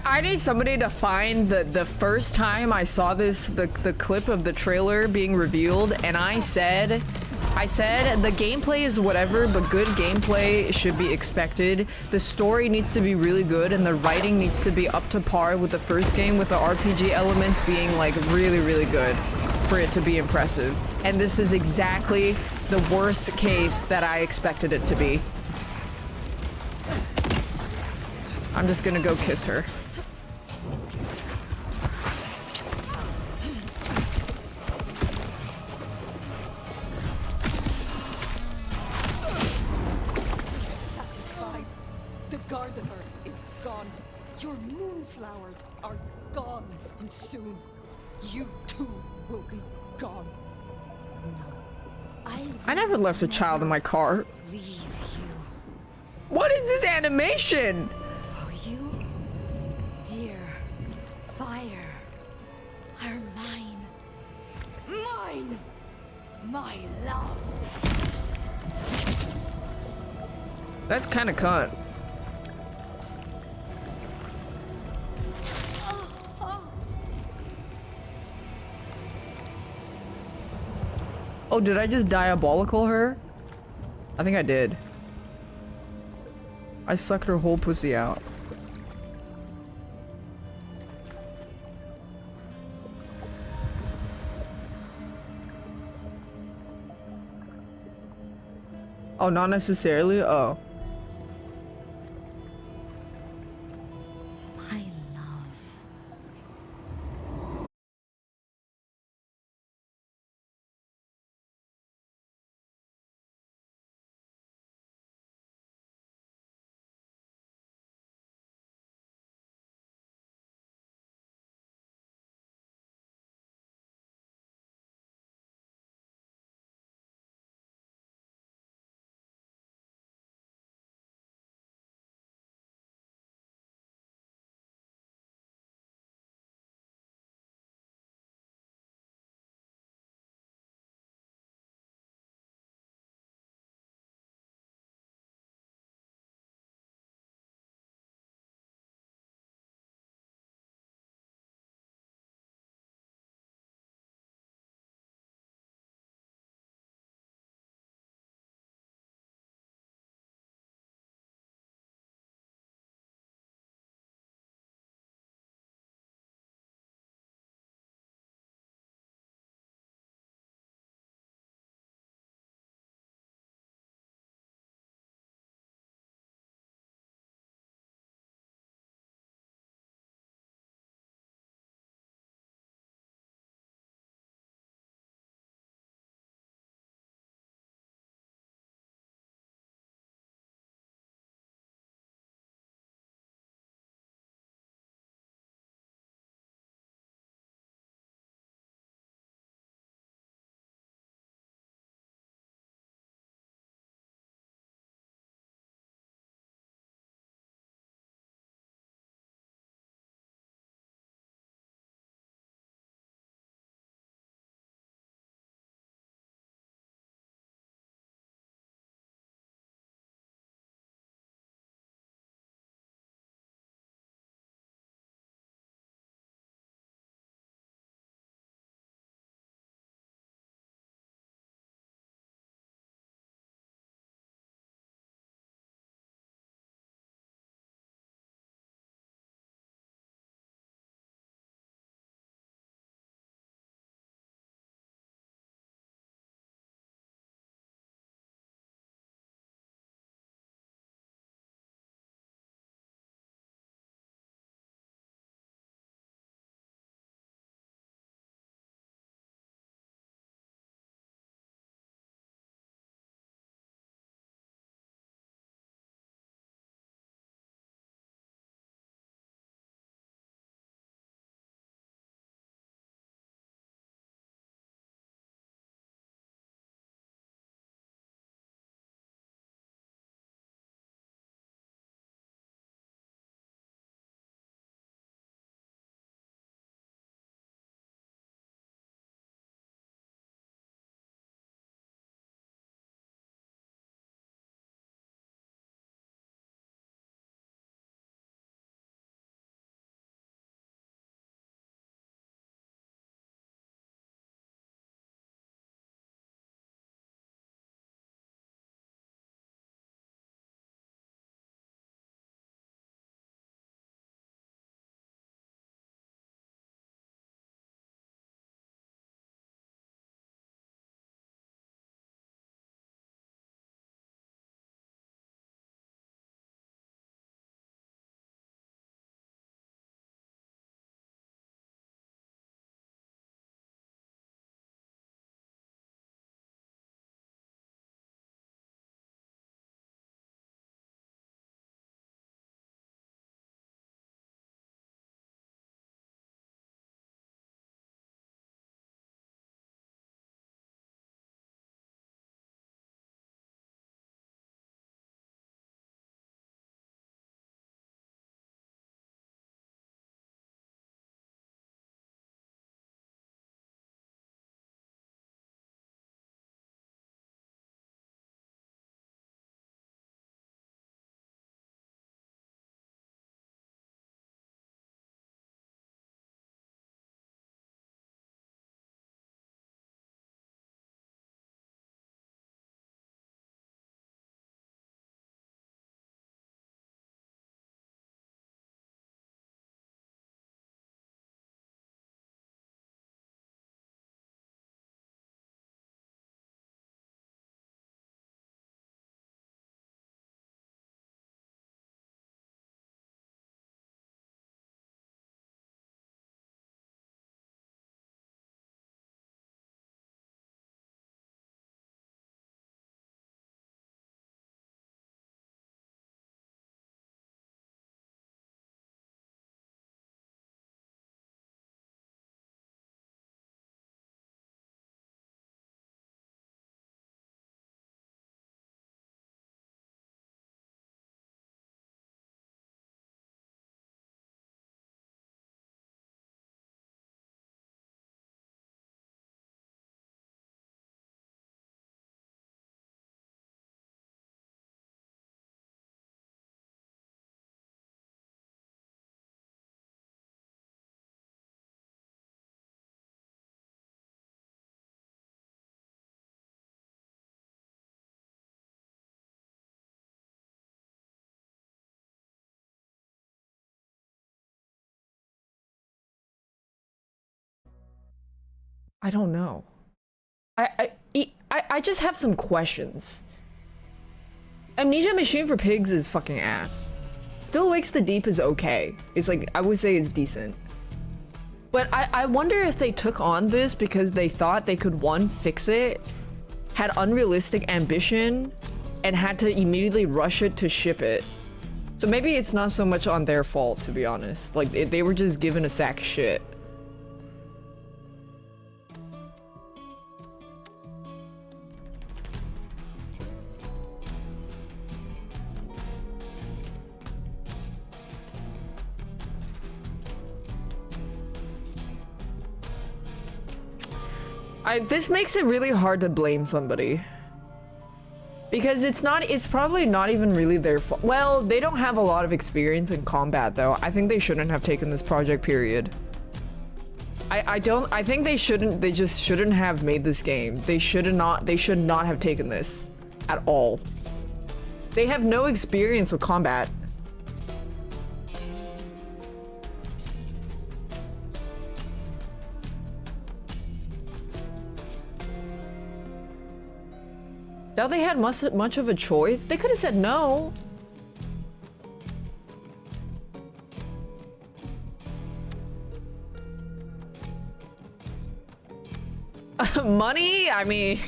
I need somebody to find the first time I saw this, the clip of the trailer being revealed, and I said the gameplay is whatever, but good gameplay should be expected. The story needs to be really good, and the writing needs to be up to par with the first game, with the RPG elements being like really, really good for it to be impressive. And this is exactly the worst case that I expected it to be. I'm just gonna go kiss her. Satisfied. The gardener is gone. Your moonflowers are gone. And soon, you too will be gone. I never left a child in my car. Leave you. What is this animation? For you, dear fire, are mine. Mine! My love. That's kind of cunt. Oh, did I just diabolical her? I think I did. I sucked her whole pussy out. Oh, not necessarily? Oh. I don't know. I just have some questions. Amnesia Machine for Pigs is fucking ass. Still Wakes the Deep is okay. It's like, I would say it's decent. But I wonder if they took on this because they thought they could, one, fix it, had unrealistic ambition, and had to immediately rush it to ship it. So maybe it's not so much on their fault, to be honest. Like, they were just given a sack of shit. This makes it really hard to blame somebody. Because it's probably not even really their fault. Well, they don't have a lot of experience in combat though. I think they shouldn't have taken this project, period. I think they just shouldn't have made this game. They should not have taken this at all. They have no experience with combat. Now they had much of a choice. They could have said no. Money? I mean,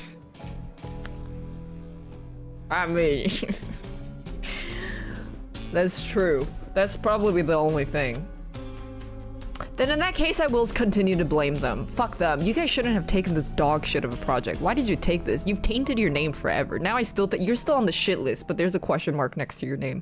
that's true. That's probably the only thing. Then in that case, I will continue to blame them. Fuck them. You guys shouldn't have taken this dog shit of a project. Why did you take this? You've tainted your name forever. Now I still think you're still on the shit list, but there's a question mark next to your name.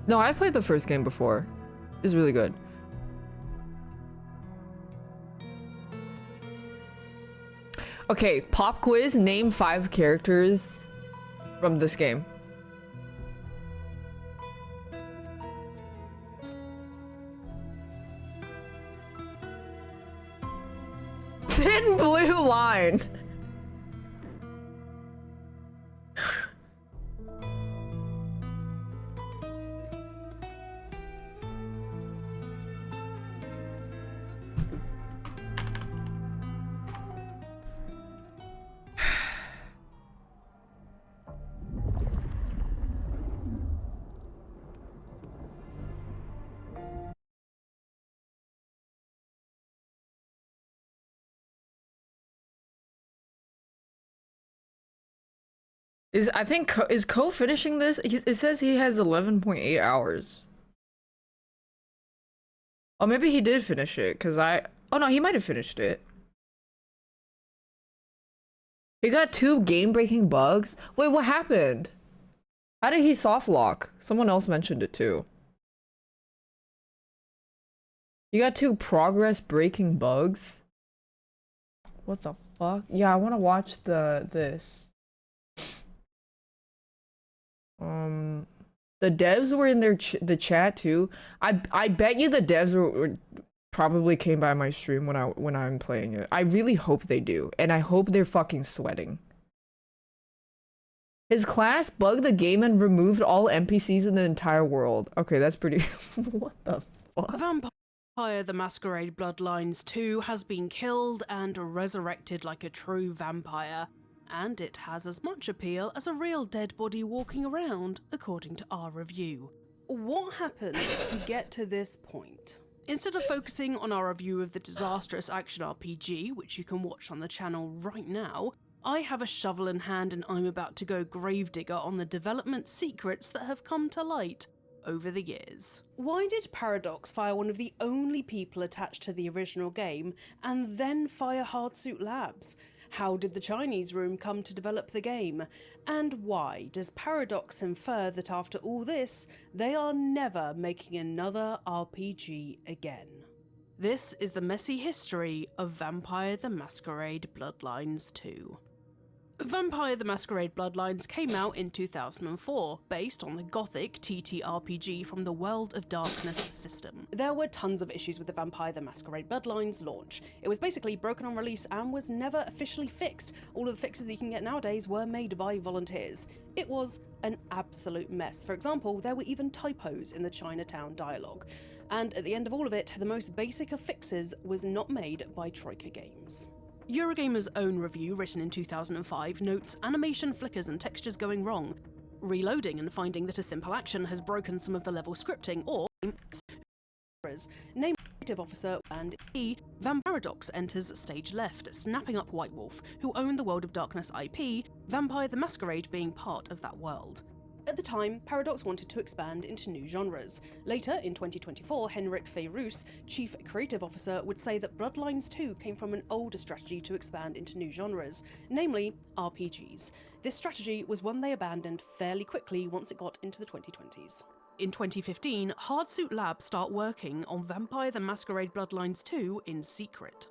No, I've played the first game before. It's really good. Okay, pop quiz. Name 5 characters from this game. Thin blue line. Is Ko finishing this? It says he has 11.8 hours. Oh, maybe he did finish it, because oh no, he might have finished it. He got 2 game-breaking bugs? Wait, what happened? How did he soft lock? Someone else mentioned it too. You got 2 progress-breaking bugs? What the fuck? Yeah, I want to watch this. The devs were in the chat too. I bet you the devs were probably came by my stream when I'm playing it. I really hope they do, and I hope they're fucking sweating. His class bugged the game and removed all NPCs in the entire world. Okay, that's pretty. What the fuck? Vampire the Masquerade Bloodlines 2 has been killed and resurrected like a true vampire. And it has as much appeal as a real dead body walking around, according to our review. What happened to get to this point? Instead of focusing on our review of the disastrous action RPG, which you can watch on the channel right now, I have a shovel in hand and I'm about to go gravedigger on the development secrets that have come to light over the years. Why did Paradox fire one of the only people attached to the original game and then fire Hardsuit Labs? How did the Chinese room come to develop the game? And why does Paradox infer that after all this, they are never making another RPG again? This is the messy history of Vampire the Masquerade Bloodlines 2. Vampire the Masquerade Bloodlines came out in 2004, based on the gothic TTRPG from the World of Darkness system. There were tons of issues with the Vampire the Masquerade Bloodlines launch. It was basically broken on release and was never officially fixed. All of the fixes that you can get nowadays were made by volunteers. It was an absolute mess. For example, there were even typos in the Chinatown dialogue. And at the end of all of it, the most basic of fixes was not made by Troika Games. Eurogamer's own review, written in 2005, notes animation flickers and textures going wrong, reloading and finding that a simple action has broken some of the level scripting, or named Creative Officer and Paradox enters stage left, snapping up White Wolf, who owned the World of Darkness IP, Vampire the Masquerade being part of that world. At the time, Paradox wanted to expand into new genres. Later, in 2024, Henrik Feyroos, Chief Creative Officer, would say that Bloodlines 2 came from an older strategy to expand into new genres, namely RPGs. This strategy was one they abandoned fairly quickly once it got into the 2020s. In 2015, Hardsuit Labs start working on Vampire the Masquerade Bloodlines 2 in secret.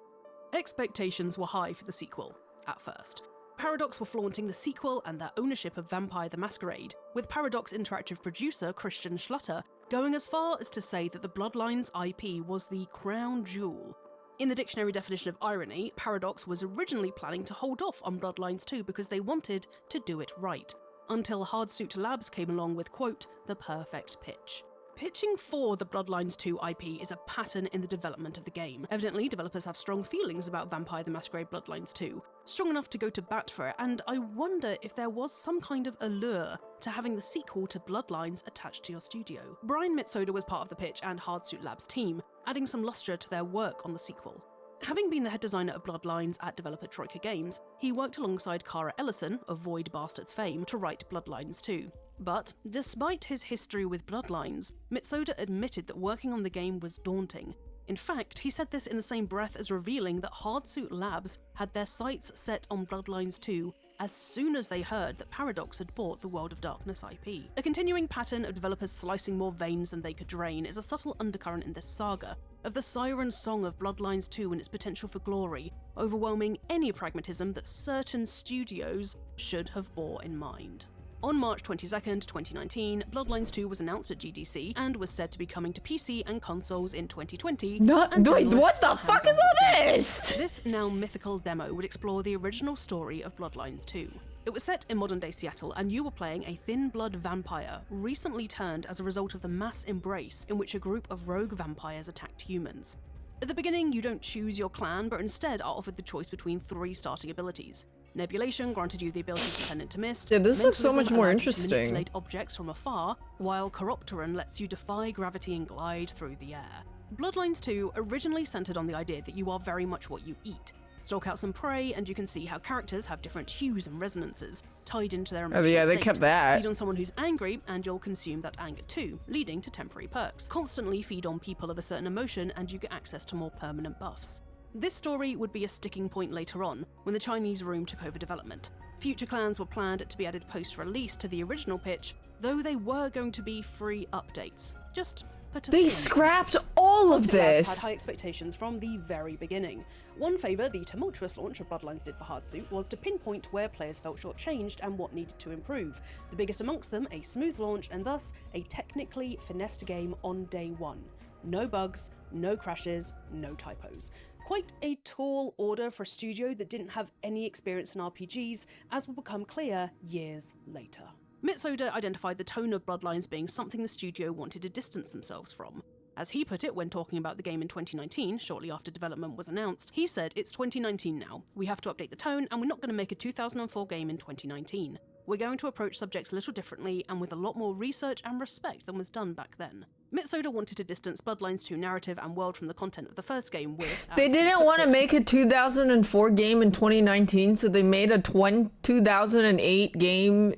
Expectations were high for the sequel, at first. Paradox were flaunting the sequel and their ownership of Vampire the Masquerade, with Paradox interactive producer Christian Schlutter going as far as to say that the Bloodlines IP was the crown jewel. In the dictionary definition of irony, Paradox was originally planning to hold off on Bloodlines 2 because they wanted to do it right, until Hardsuit Labs came along with, quote, the perfect pitch. Pitching for the Bloodlines 2 IP is a pattern in the development of the game. Evidently, developers have strong feelings about Vampire the Masquerade Bloodlines 2, strong enough to go to bat for it, and I wonder if there was some kind of allure to having the sequel to Bloodlines attached to your studio. Brian Mitsoda was part of the pitch and Hardsuit Labs team, adding some lustre to their work on the sequel. Having been the head designer of Bloodlines at developer Troika Games, he worked alongside Kara Ellison, of Void Bastards fame, to write Bloodlines 2. But, despite his history with Bloodlines, Mitsoda admitted that working on the game was daunting. In fact, he said this in the same breath as revealing that Hardsuit Labs had their sights set on Bloodlines 2 as soon as they heard that Paradox had bought the World of Darkness IP. A continuing pattern of developers slicing more veins than they could drain is a subtle undercurrent in this saga, of the siren song of Bloodlines 2 and its potential for glory, overwhelming any pragmatism that certain studios should have bore in mind. On March 22nd, 2019, Bloodlines 2 was announced at GDC and was said to be coming to PC and consoles in 2020. Wait, what the fuck is all this? This now mythical demo would explore the original story of Bloodlines 2. It was set in modern-day Seattle, and you were playing a thin-blood vampire, recently turned as a result of the mass embrace in which a group of rogue vampires attacked humans. At the beginning, you don't choose your clan, but instead are offered the choice between 3 starting abilities. Nebulation granted you the ability to turn into mist. Yeah, this looks so much more allowed you to interesting. manipulate objects from afar, while Chiropteran lets you defy gravity and glide through the air. Bloodlines 2 originally centered on the idea that you are very much what you eat. Stalk out some prey, and you can see how characters have different hues and resonances, tied into their emotional Oh yeah, they state. kept that. Feed on someone who's angry, and you'll consume that anger too, leading to temporary perks. Constantly feed on people of a certain emotion, and you get access to more permanent buffs. This story would be a sticking point later on, when the Chinese room took over development. Future clans were planned to be added post-release to the original pitch, though they were going to be free updates. Just put a They pin. scrapped all of Hardsuit Labs this. had high expectations from the very beginning. One favour the tumultuous launch of Bloodlines did for Hardsuit was to pinpoint where players felt shortchanged and what needed to improve. The biggest amongst them, a smooth launch and thus a technically finessed game on day one. No bugs, no crashes, no typos. Quite a tall order for a studio that didn't have any experience in RPGs, as will become clear years later. Mitsoda identified the tone of Bloodlines being something the studio wanted to distance themselves from. As he put it when talking about the game in 2019, shortly after development was announced, he said, "It's 2019 now. We have to update the tone, and we're not going to make a 2004 game in 2019. We're going to approach subjects a little differently and with a lot more research and respect than was done back then." Mitsoda wanted to distance Bloodlines 2 narrative and world from the content of the first game with... They didn't want to make a 2004 game in 2019, so they made a 2008 game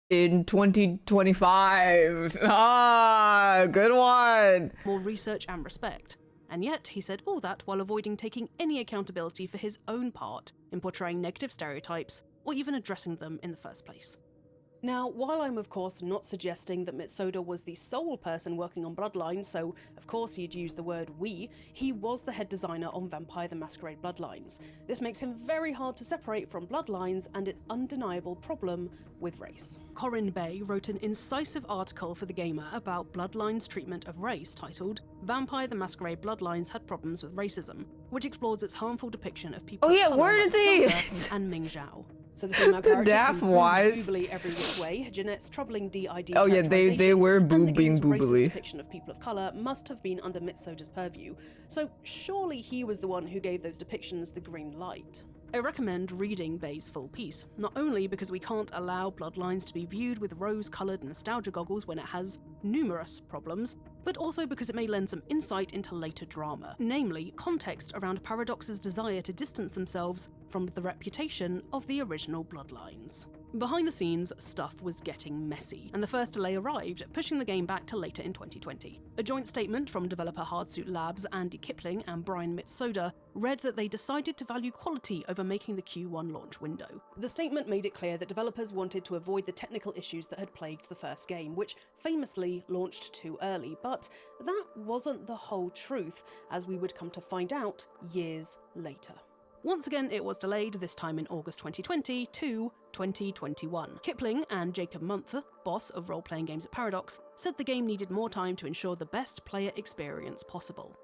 in 2025. Ah, good one. More research and respect. And yet, he said all that while avoiding taking any accountability for his own part in portraying negative stereotypes or even addressing them in the first place. Now, while I'm of course not suggesting that Mitsoda was the sole person working on Bloodlines, so of course he'd use the word we, he was the head designer on Vampire the Masquerade Bloodlines. This makes him very hard to separate from Bloodlines and its undeniable problem with race. Corinne Bay wrote an incisive article for The Gamer about Bloodlines' treatment of race titled "Vampire the Masquerade Bloodlines Had Problems with Racism," which explores its harmful depiction of people of color where like did they- Skilda and Ming Zhao. So the female The characters daph who wise. boobly every which way, Jeanette's troubling DID Oh yeah, they were and the game's racist boobly. depiction of people of colour must have been under Mitsoda's purview, so surely he was the one who gave those depictions the green light. I recommend reading Bay's full piece, not only because we can't allow Bloodlines to be viewed with rose-coloured nostalgia goggles when it has numerous problems, but also because it may lend some insight into later drama, namely context around Paradox's desire to distance themselves from the reputation of the original Bloodlines. Behind the scenes, stuff was getting messy, and the first delay arrived, pushing the game back to later in 2020. A joint statement from developer Hardsuit Labs, Andy Kipling and Brian Mitsoda read that they decided to value quality over making the Q1 launch window. The statement made it clear that developers wanted to avoid the technical issues that had plagued the first game, which famously launched too early, but that wasn't the whole truth, as we would come to find out years later. Once again, it was delayed, this time in August 2020 to 2021. Kipling and Jacob Munther, boss of role-playing games at Paradox, said the game needed more time to ensure the best player experience possible.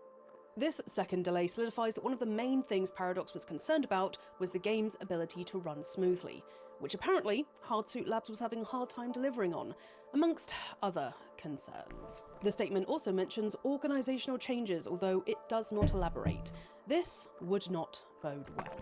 This second delay solidifies that one of the main things Paradox was concerned about was the game's ability to run smoothly, which apparently Hardsuit Labs was having a hard time delivering on, amongst other concerns. The statement also mentions organisational changes, although it does not elaborate. This would not bode well.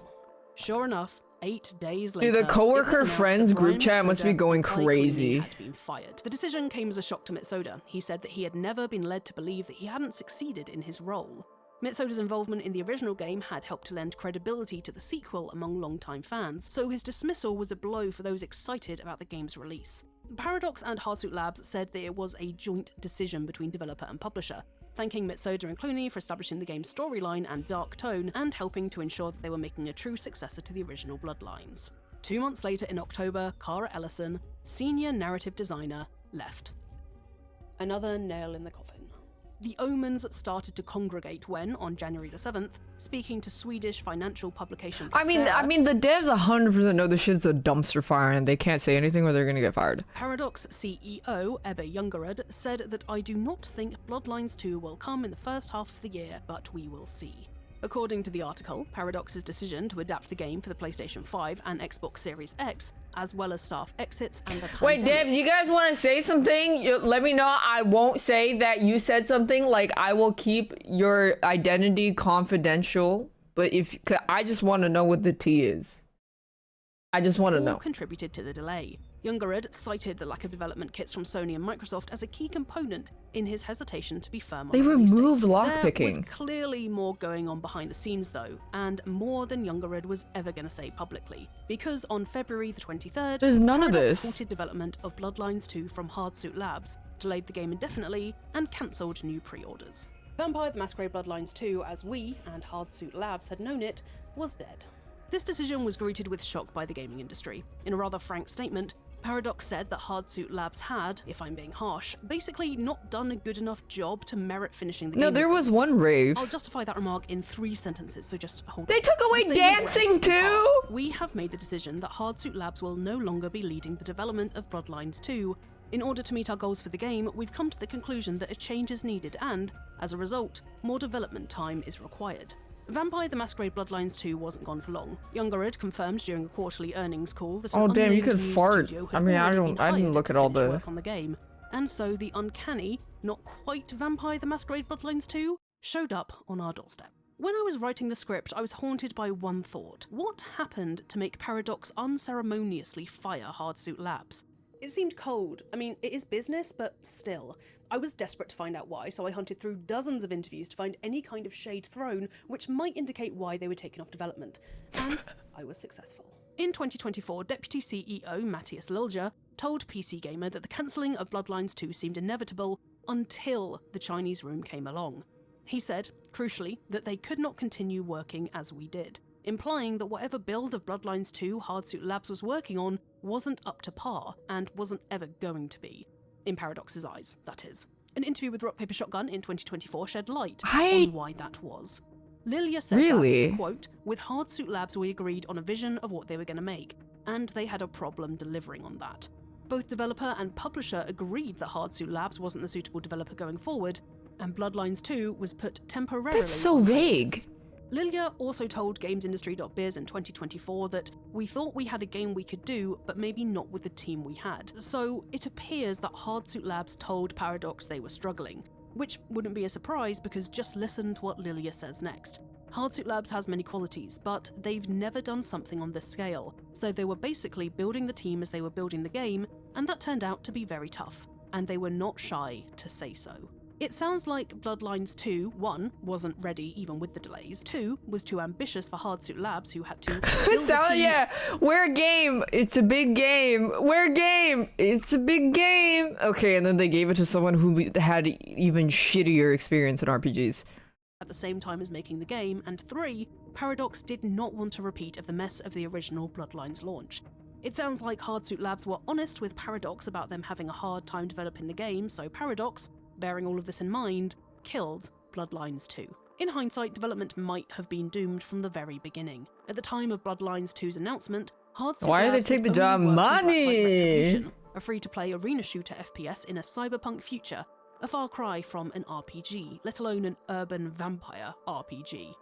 Sure enough, 8 days later, Dude, the coworker it was announced friends that group Brian chat must be Mitsoda going and Kai crazy. Queenie had been fired. The decision came as a shock to Mitsoda. He said that he had never been led to believe that he hadn't succeeded in his role. Mitsoda's involvement in the original game had helped to lend credibility to the sequel among longtime fans, so his dismissal was a blow for those excited about the game's release. Paradox and Hardsuit Labs said that it was a joint decision between developer and publisher, thanking Mitsoda and Clooney for establishing the game's storyline and dark tone and helping to ensure that they were making a true successor to the original Bloodlines. 2 months later in October, Cara Ellison, senior narrative designer, left. Another nail in the coffin. The omens started to congregate when, on January the 7th, speaking to Swedish financial publication I mean, the devs 100% know this shit's a dumpster fire and they can't say anything or they're gonna get fired. Paradox CEO Ebbe Ljungerud said that I do not think Bloodlines 2 will come in the first half of the year, but we will see. According to the article, Paradox's decision to adapt the game for the PlayStation 5 and Xbox Series X, as well as staff exits and the Wait, devs, you guys want to say something? Let me know. I won't say that you said something. Like, I will keep your identity confidential. But I just want to know what the tea is. I just want to know. Contributed to the delay. Ljungerud cited the lack of development kits from Sony and Microsoft as a key component in his hesitation to be firm on They the release date. removed There lockpicking. was clearly more going on behind the scenes though, and more than Ljungerud was ever going to say publicly. Because on February the 23rd, There's none of Paradox this. halted development of Bloodlines 2 from Hardsuit Labs, delayed the game indefinitely, and cancelled new pre-orders. Vampire the Masquerade Bloodlines 2, as we and Hardsuit Labs had known it, was dead. This decision was greeted with shock by the gaming industry. In a rather frank statement, Paradox said that Hardsuit Labs had, if I'm being harsh, basically not done a good enough job to merit finishing the game. No, there was one rave. I'll justify that remark in 3 sentences, so just hold They on. took away The statement dancing read, in too? part, we have made the decision that Hardsuit Labs will no longer be leading the development of Bloodlines 2. In order to meet our goals for the game, we've come to the conclusion that a change is needed and, as a result, more development time is required. Vampire the Masquerade Bloodlines 2 wasn't gone for long. Ljungerud confirmed during a quarterly earnings call that an Oh damn, you unnamed could news fart. studio I had mean, I already been didn't hired look to at all finish the. work on the game, and so the uncanny, not quite Vampire the Masquerade Bloodlines 2 showed up on our doorstep. When I was writing the script, I was haunted by one thought. What happened to make Paradox unceremoniously fire Hardsuit Labs? It seemed cold. I mean, it is business, but still. I was desperate to find out why, so I hunted through dozens of interviews to find any kind of shade thrown which might indicate why they were taken off development. And I was successful. In 2024, Deputy CEO Matthias Lilja told PC Gamer that the cancelling of Bloodlines 2 seemed inevitable until the Chinese room came along. He said, crucially, that they could not continue working as we did. implying that whatever build of Bloodlines 2 Hardsuit Labs was working on wasn't up to par, and wasn't ever going to be. In Paradox's eyes, that is. An interview with Rock Paper Shotgun in 2024 shed light on why that was. Lilia said that, quote, "With Hardsuit Labs we agreed on a vision of what they were going to make, and they had a problem delivering on that. Both developer and publisher agreed that Hardsuit Labs wasn't the suitable developer going forward, and Bloodlines 2 was put temporarily That's so on vague. hiatus." Lilia also told GamesIndustry.biz in 2024 that "we thought we had a game we could do, but maybe not with the team we had." So it appears that Hardsuit Labs told Paradox they were struggling, which wouldn't be a surprise because just listen to what Lilia says next. Hardsuit Labs has many qualities, but they've never done something on this scale, so they were basically building the team as they were building the game, and that turned out to be very tough, and they were not shy to say so. It sounds like Bloodlines 2, 1, wasn't ready even with the delays, 2, was too ambitious for Hardsuit Labs who had to build a team. Yeah, we're a game. It's a big game. We're a game. It's a big game. Okay, and then they gave it to someone who had even shittier experience in RPGs. At the same time as making the game, and 3, Paradox did not want a repeat of the mess of the original Bloodlines launch. It sounds like Hardsuit Labs were honest with Paradox about them having a hard time developing the game, so Paradox, bearing all of this in mind, killed Bloodlines 2. In hindsight, development might have been doomed from the very beginning. At the time of Bloodlines 2's announcement, Hardsuit Why did they Labs take the had job? only worked on Money! Blacklight Retribution, a free-to-play arena shooter FPS in a cyberpunk future, a far cry from an RPG, let alone an urban vampire RPG.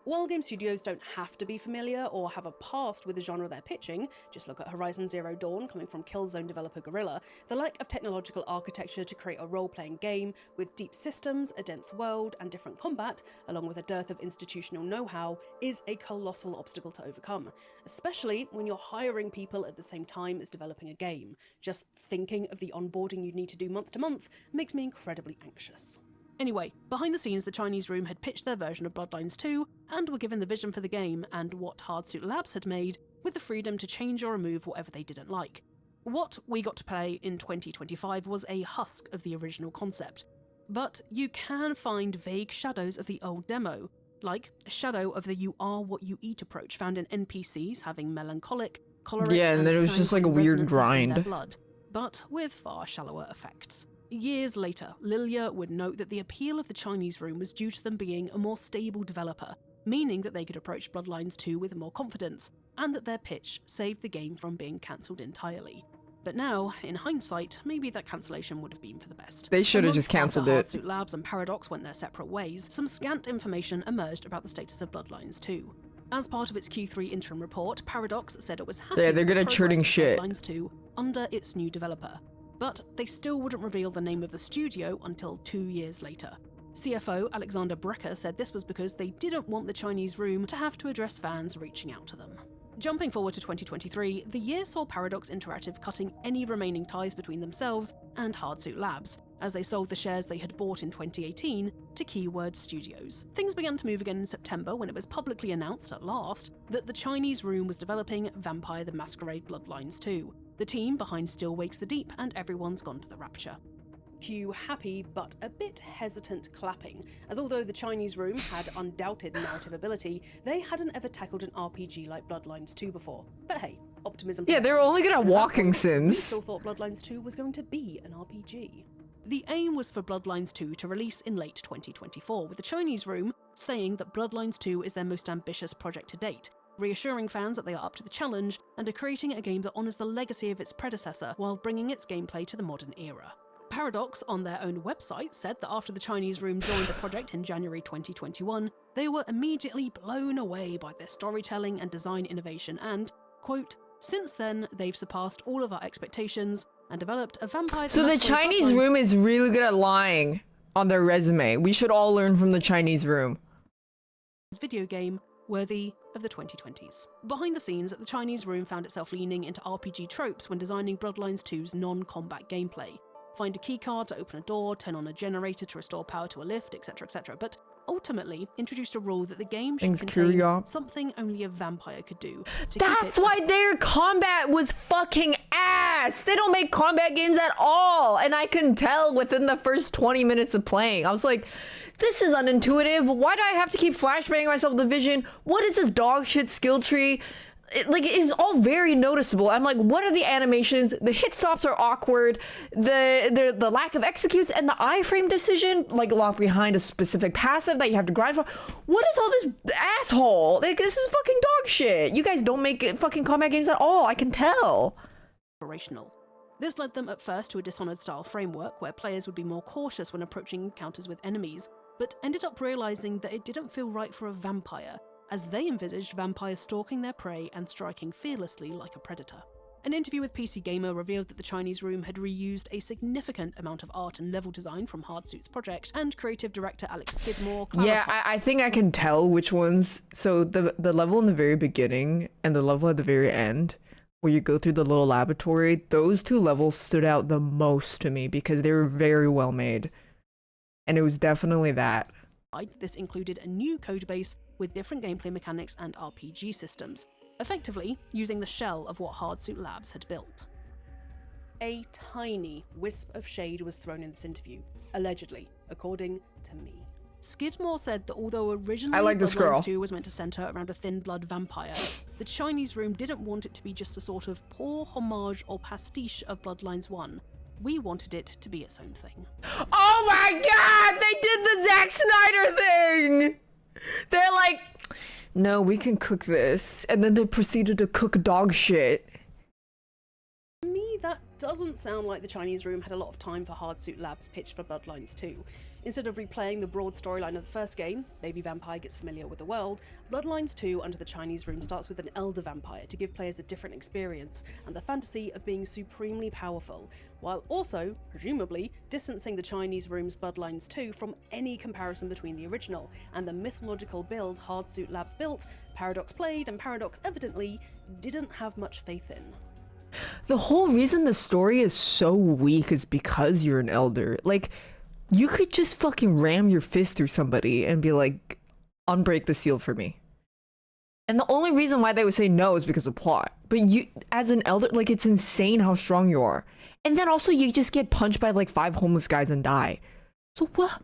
While game studios don't have to be familiar or have a past with the genre they're pitching, just look at Horizon Zero Dawn coming from Killzone developer Guerrilla, the lack of technological architecture to create a role-playing game with deep systems, a dense world, and different combat, along with a dearth of institutional know-how, is a colossal obstacle to overcome, especially when you're hiring people at the same time as developing a game. Just thinking of the onboarding you'd need to do month to month makes me incredibly anxious. Anyway, behind the scenes, the Chinese room had pitched their version of Bloodlines 2 and were given the vision for the game and what Hardsuit Labs had made, with the freedom to change or remove whatever they didn't like. What we got to play in 2025 was a husk of the original concept, but you can find vague shadows of the old demo, like a shadow of the "you are what you eat" approach found in NPCs having melancholic, choleric, and then it was just like a weird grind. In their blood, but with far shallower effects. Years later, Lilia would note that the appeal of the Chinese room was due to them being a more stable developer, meaning that they could approach Bloodlines 2 with more confidence, and that their pitch saved the game from being cancelled entirely. But now, in hindsight, maybe that cancellation would have been for the best. They should have just cancelled it. Hardsuit Labs and Paradox went their separate ways, some scant information emerged about the status of Bloodlines 2. As part of its Q3 interim report, Paradox said it was happy Yeah, they're good with at the churning progress of shit. Bloodlines 2 under its new developer, but they still wouldn't reveal the name of the studio until 2 years later. CFO Alexander Brecker said this was because they didn't want the Chinese room to have to address fans reaching out to them. Jumping forward to 2023, the year saw Paradox Interactive cutting any remaining ties between themselves and Hardsuit Labs, as they sold the shares they had bought in 2018 to Keyword Studios. Things began to move again in September when it was publicly announced, at last, that the Chinese room was developing Vampire the Masquerade Bloodlines 2, the team behind Still Wakes the Deep and Everyone's Gone to the Rapture. Cue happy but a bit hesitant clapping, as although the Chinese room had undoubted narrative ability, they hadn't ever tackled an RPG like Bloodlines 2 before. But hey, optimism. Yeah, they were only good at walking sims. We still thought Bloodlines 2 was going to be an RPG. The aim was for Bloodlines 2 to release in late 2024, with the Chinese room saying that Bloodlines 2 is their most ambitious project to date, reassuring fans that they are up to the challenge and are creating a game that honours the legacy of its predecessor while bringing its gameplay to the modern era. Paradox, on their own website, said that after the Chinese room joined the project in January 2021, they were immediately blown away by their storytelling and design innovation and, quote, "Since then, they've surpassed all of our expectations and developed a vampire..." So the Chinese room is really good at lying on their resume. We should all learn from the Chinese room. Video game worthy of the 2020s. Behind the scenes, the Chinese room found itself leaning into RPG tropes when designing Bloodlines 2's non-combat gameplay. Find a keycard to open a door, turn on a generator to restore power to a lift, etc, etc, but ultimately introduced a rule that the game should contain something only a vampire could do. That's why their combat was fucking ass! They don't make combat games at all! And I can tell within the first 20 minutes of playing. I was like, This is unintuitive. Why do I have to keep flashbanging myself the vision? What is this dog shit skill tree? It's all very noticeable. I'm like, what are the animations? The hit stops are awkward. The lack of executes and the iframe decision, like locked behind a specific passive that you have to grind for. What is all this asshole? Like, this is fucking dog shit. You guys don't make fucking combat games at all. I can tell. Operational. This led them at first to a Dishonored-style framework where players would be more cautious when approaching encounters with enemies, but ended up realizing that it didn't feel right for a vampire, as they envisaged vampires stalking their prey and striking fearlessly like a predator. An interview with PC Gamer revealed that the Chinese Room had reused a significant amount of art and level design from Hardsuit's project, and creative director Alex Skidmore clarified— Yeah, I think I can tell which ones. So the level in the very beginning and the level at the very end, where you go through the little laboratory, those two levels stood out the most to me because they were very well made. And it was definitely that. This included a new codebase with different gameplay mechanics and RPG systems, effectively using the shell of what Hardsuit Labs had built. A tiny wisp of shade was thrown in this interview, allegedly, according to me. Skidmore said that although originally I like this girl. Bloodlines 2 was meant to centre around a thin blood vampire, the Chinese Room didn't want it to be just a sort of poor homage or pastiche of Bloodlines 1. We wanted it to be its own thing. Oh my god! They did the Zack Snyder thing! They're like, no, we can cook this. And then they proceeded to cook dog shit. To me, that doesn't sound like the Chinese Room had a lot of time for Hardsuit Labs' pitch for Bloodlines 2. Instead of replaying the broad storyline of the first game, Baby Vampire gets familiar with the world, Bloodlines 2 under the Chinese Room starts with an elder vampire to give players a different experience and the fantasy of being supremely powerful, while also, presumably, distancing the Chinese Room's Bloodlines 2 from any comparison between the original and the mythological build Hardsuit Labs built, Paradox played, and Paradox evidently didn't have much faith in. The whole reason the story is so weak is because you're an elder. Like, you could just fucking ram your fist through somebody and be like, unbreak the seal for me. And the only reason why they would say no is because of plot. But you, as an elder, like, it's insane how strong you are. And then also you just get punched by like 5 homeless guys and die. So what?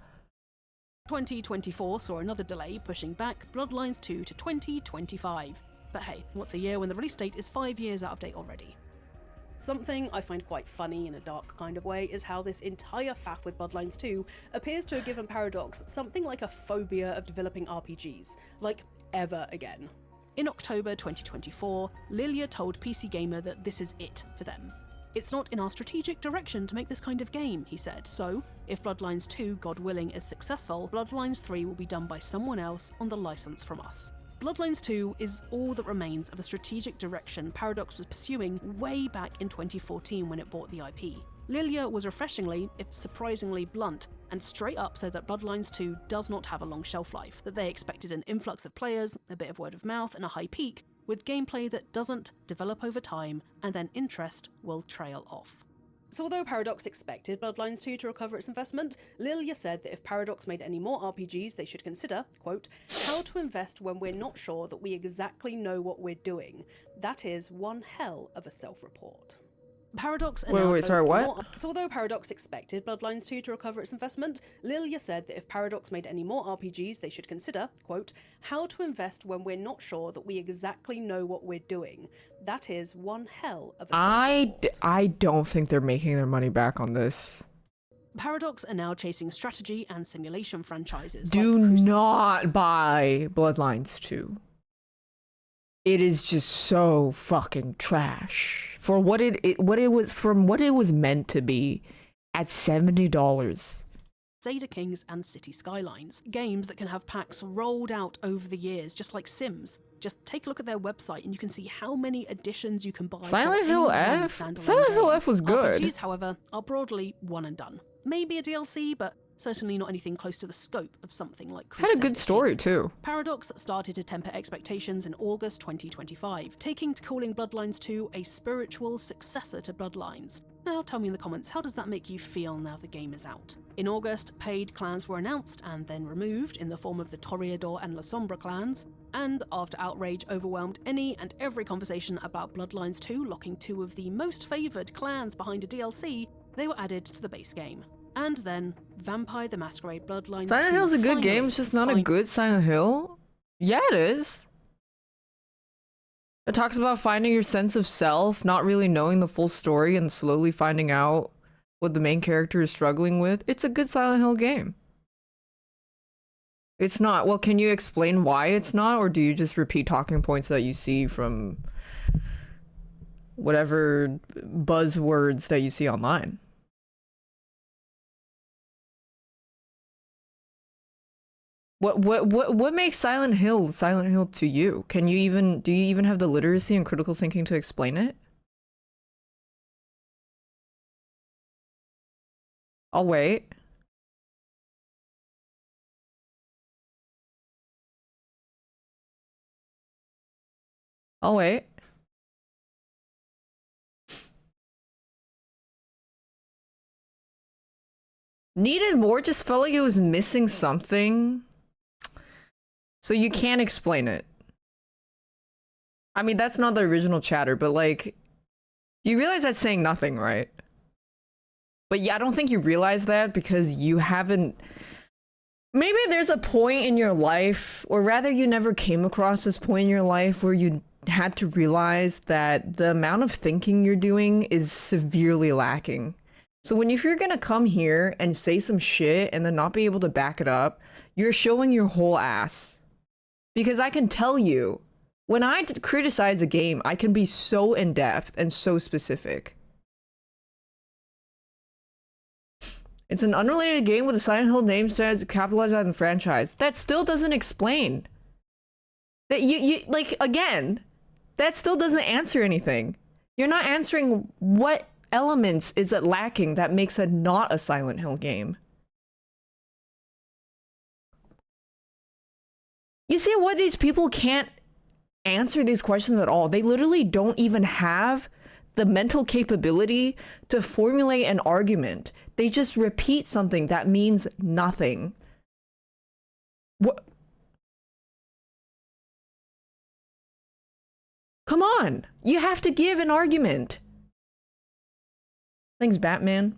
2024 saw another delay, pushing back Bloodlines 2 to 2025. But hey, what's a year when the release date is 5 years out of date already? Something I find quite funny in a dark kind of way is how this entire faff with Bloodlines 2 appears to have given Paradox something like a phobia of developing RPGs, like ever again. In October 2024, Lilia told PC Gamer that this is it for them. It's not in our strategic direction to make this kind of game, he said, so if Bloodlines 2, God willing, is successful, Bloodlines 3 will be done by someone else on the license from us. Bloodlines 2 is all that remains of a strategic direction Paradox was pursuing way back in 2014 when it bought the IP. Lilia was refreshingly, if surprisingly, blunt, and straight up said that Bloodlines 2 does not have a long shelf life, that they expected an influx of players, a bit of word of mouth, and a high peak, with gameplay that doesn't develop over time, and then interest will trail off. So although Paradox expected Bloodlines 2 to recover its investment, Lilia said that if Paradox made any more RPGs, they should consider, quote, how to invest when we're not sure that we exactly know what we're doing. That is one hell of a self-report. Paradox Wait, sorry, what? So although Paradox expected Bloodlines 2 to recover its investment, Lilia said that if Paradox made any more RPGs, they should consider, quote, how to invest when we're not sure that we exactly know what we're doing. That is one hell of a self-report. I don't think they're making their money back on this. Paradox are now chasing strategy and simulation franchises. Do not buy Bloodlines 2. It is just so fucking trash for what it was meant to be at $70. Crusader Kings and City Skylines, games that can have packs rolled out over the years, just like Sims. Just take a look at their website and you can see how many additions you can buy. Silent Hill F? Silent Hill F was good. RPGs, however, are broadly one and done. Maybe a DLC, but certainly not anything close to the scope of something like Crusader Had a good story too. Paradox started to temper expectations in August 2025, taking to calling Bloodlines 2 a spiritual successor to Bloodlines. Now tell me in the comments, how does that make you feel now the game is out? In August, paid clans were announced and then removed in the form of the Toreador and La Sombra clans, and after outrage overwhelmed any and every conversation about Bloodlines 2 locking 2 of the most favoured clans behind a DLC, they were added to the base game. And then, Vampire the Masquerade Bloodlines Silent 2 Hill's a good finally game, it's just not a good Silent Hill. Yeah, it is. It talks about finding your sense of self, not really knowing the full story, and slowly finding out what the main character is struggling with. It's a good Silent Hill game. It's not. Well, can you explain why it's not, or do you just repeat talking points that you see from whatever buzzwords that you see online? What makes Silent Hill to you? Do you even have the literacy and critical thinking to explain it? I'll wait. I'll wait. Needed more, just felt like it was missing something. So you can't explain it. I mean, that's not the original chatter, but like, you realize that's saying nothing, right? But yeah, I don't think you realize that because you haven't... Maybe there's a point in your life, or rather you never came across this point in your life where you had to realize that the amount of thinking you're doing is severely lacking. So if you're gonna come here and say some shit and then not be able to back it up, you're showing your whole ass. Because I can tell you, when I criticize a game, I can be so in-depth and so specific. It's an unrelated game with a Silent Hill name says capitalized on the franchise. That still doesn't explain. That you like, again, that still doesn't answer anything. You're not answering what elements is it lacking that makes it not a Silent Hill game. You see what these people can't answer these questions at all. They literally don't even have the mental capability to formulate an argument. They just repeat something that means nothing. What? Come on, you have to give an argument. Thanks, Batman.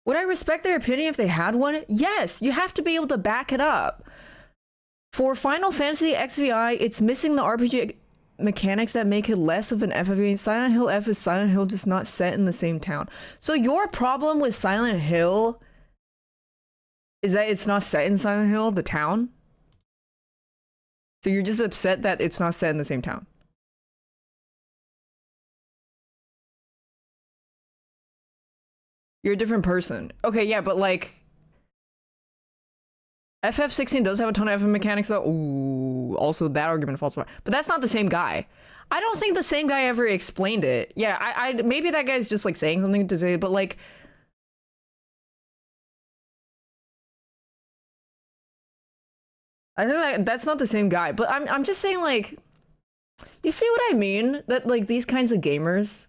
Would I respect their opinion if they had one? Yes, you have to be able to back it up. For Final Fantasy XVI, it's missing the RPG mechanics that make it less of an FFA. Silent Hill F is Silent Hill, just not set in the same town. So your problem with Silent Hill is that it's not set in Silent Hill, the town? So you're just upset that it's not set in the same town? You're a different person. Okay, yeah, but like... FF16 does have a ton of FF mechanics though. Ooh, also that argument falls apart. But that's not the same guy. I don't think the same guy ever explained it. Yeah, I maybe that guy's just like saying something to say, but like... I think that's not the same guy, but I'm just saying like... You see what I mean? That like these kinds of gamers...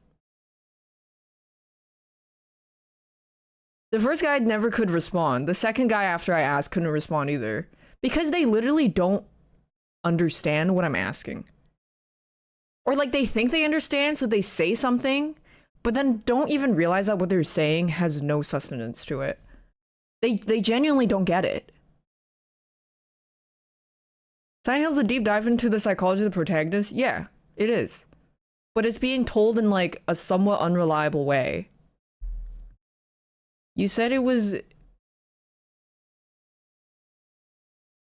The first guy never could respond. The second guy after I asked couldn't respond either. Because they literally don't understand what I'm asking. Or like they think they understand, so they say something, but then don't even realize that what they're saying has no sustenance to it. They genuinely don't get it. Silent Hill's a deep dive into the psychology of the protagonist? Yeah, it is. But it's being told in like a somewhat unreliable way. You said it was...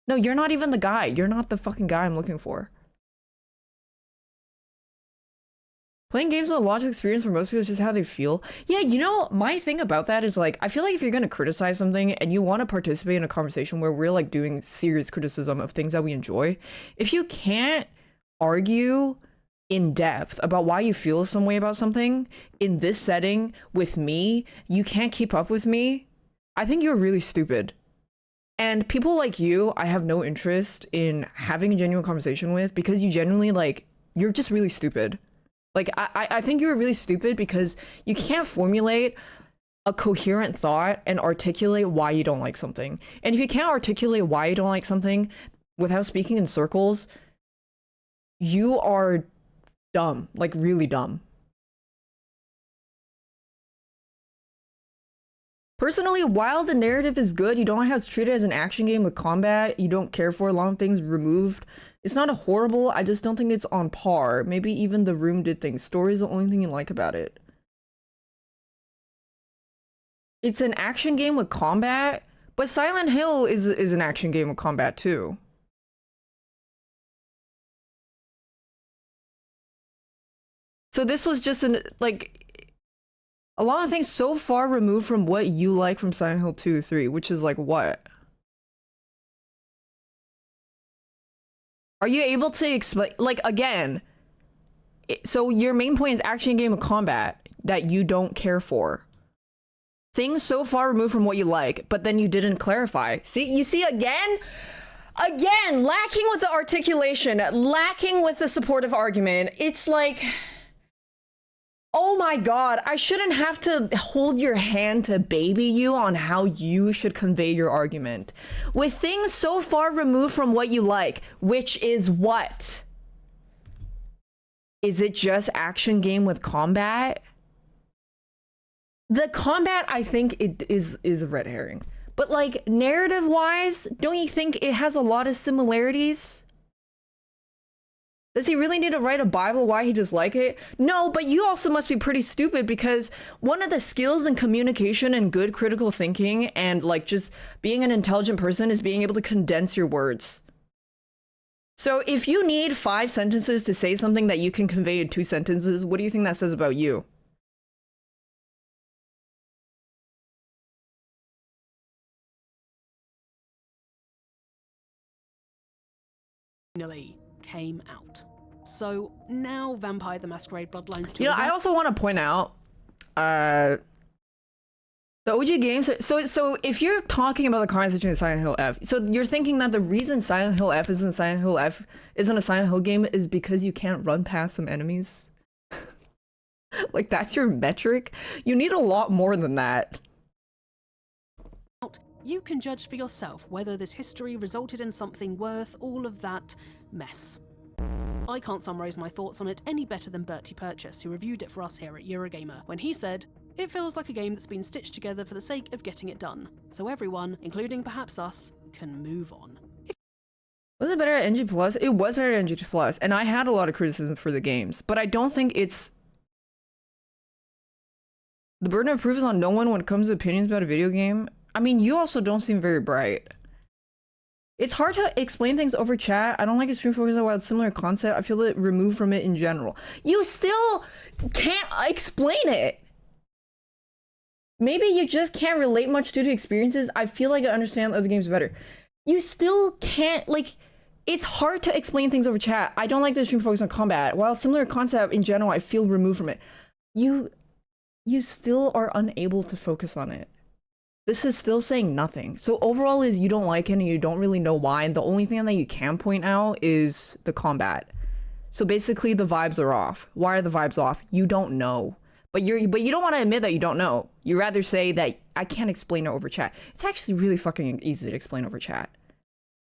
No, you're not even the guy. You're not the fucking guy I'm looking for. Playing games is a logical experience for most people is just how they feel. Yeah, you know, my thing about that is like, I feel like if you're gonna criticize something and you want to participate in a conversation where we're like doing serious criticism of things that we enjoy, if you can't argue in depth about why you feel some way about something in this setting with me, you can't keep up with me, I think you're really stupid. And people like you, I have no interest in having a genuine conversation with because you genuinely like, you're just really stupid. Like, I think you're really stupid because you can't formulate a coherent thought and articulate why you don't like something. And if you can't articulate why you don't like something without speaking in circles, you are dumb, like really dumb. Personally, while the narrative is good, you don't like how it's treated as an action game with combat. You don't care for a lot of things removed. It's not a horrible, I just don't think it's on par. Maybe even The Room did things. Story is the only thing you like about it. It's an action game with combat, but Silent Hill is an action game with combat too. So this was just a lot of things so far removed from what you like from Silent Hill 2, 3, which is like what? Are you able to explain, like, again, so your main point is action game of combat that you don't care for. Things so far removed from what you like, but then you didn't clarify. See, you see again, lacking with the articulation, lacking with the supportive argument. It's like, oh my God, I shouldn't have to hold your hand to baby you on how you should convey your argument. With things so far removed from what you like, which is what? Is it just action game with combat? The combat, I think it is a red herring. But like narrative wise, don't you think it has a lot of similarities? Does he really need to write a Bible why he just like it? No, but you also must be pretty stupid because one of the skills in communication and good critical thinking and like just being an intelligent person is being able to condense your words. So if you need 5 sentences to say something that you can convey in 2 sentences, what do you think that says about you? Finally came out. So now Vampire the Masquerade Bloodlines 2 You know, I also want to point out the OG games. So if you're talking about the current situation in Silent Hill F, so you're thinking that the reason Silent Hill F isn't Silent Hill F isn't a Silent Hill game is because you can't run past some enemies? Like that's your metric? You need a lot more than that. You can judge for yourself whether this history resulted in something worth all of that mess. I can't summarize my thoughts on it any better than Bertie Purchase, who reviewed it for us here at Eurogamer, when he said, "It feels like a game that's been stitched together for the sake of getting it done, so everyone, including perhaps us, can move on." Was it better at NG+? It was better at NG+, and I had a lot of criticism for the games, but I don't think it's... The burden of proof is on no one when it comes to opinions about a video game. I mean, you also don't seem very bright. It's hard to explain things over chat. I don't like extreme focus on a similar concept. I feel it removed from it in general. You still can't explain it. Maybe you just can't relate much due to experiences. I feel like I understand other games better. You still can't, like, it's hard to explain things over chat. I don't like the extreme focus on combat. While similar concept in general, I feel removed from it. You still are unable to focus on it. This is still saying nothing. So overall is you don't like it and you don't really know why. And the only thing that you can point out is the combat. So basically the vibes are off. Why are the vibes off? You don't know. But you don't want to admit that you don't know. You rather say that I can't explain it over chat. It's actually really fucking easy to explain over chat.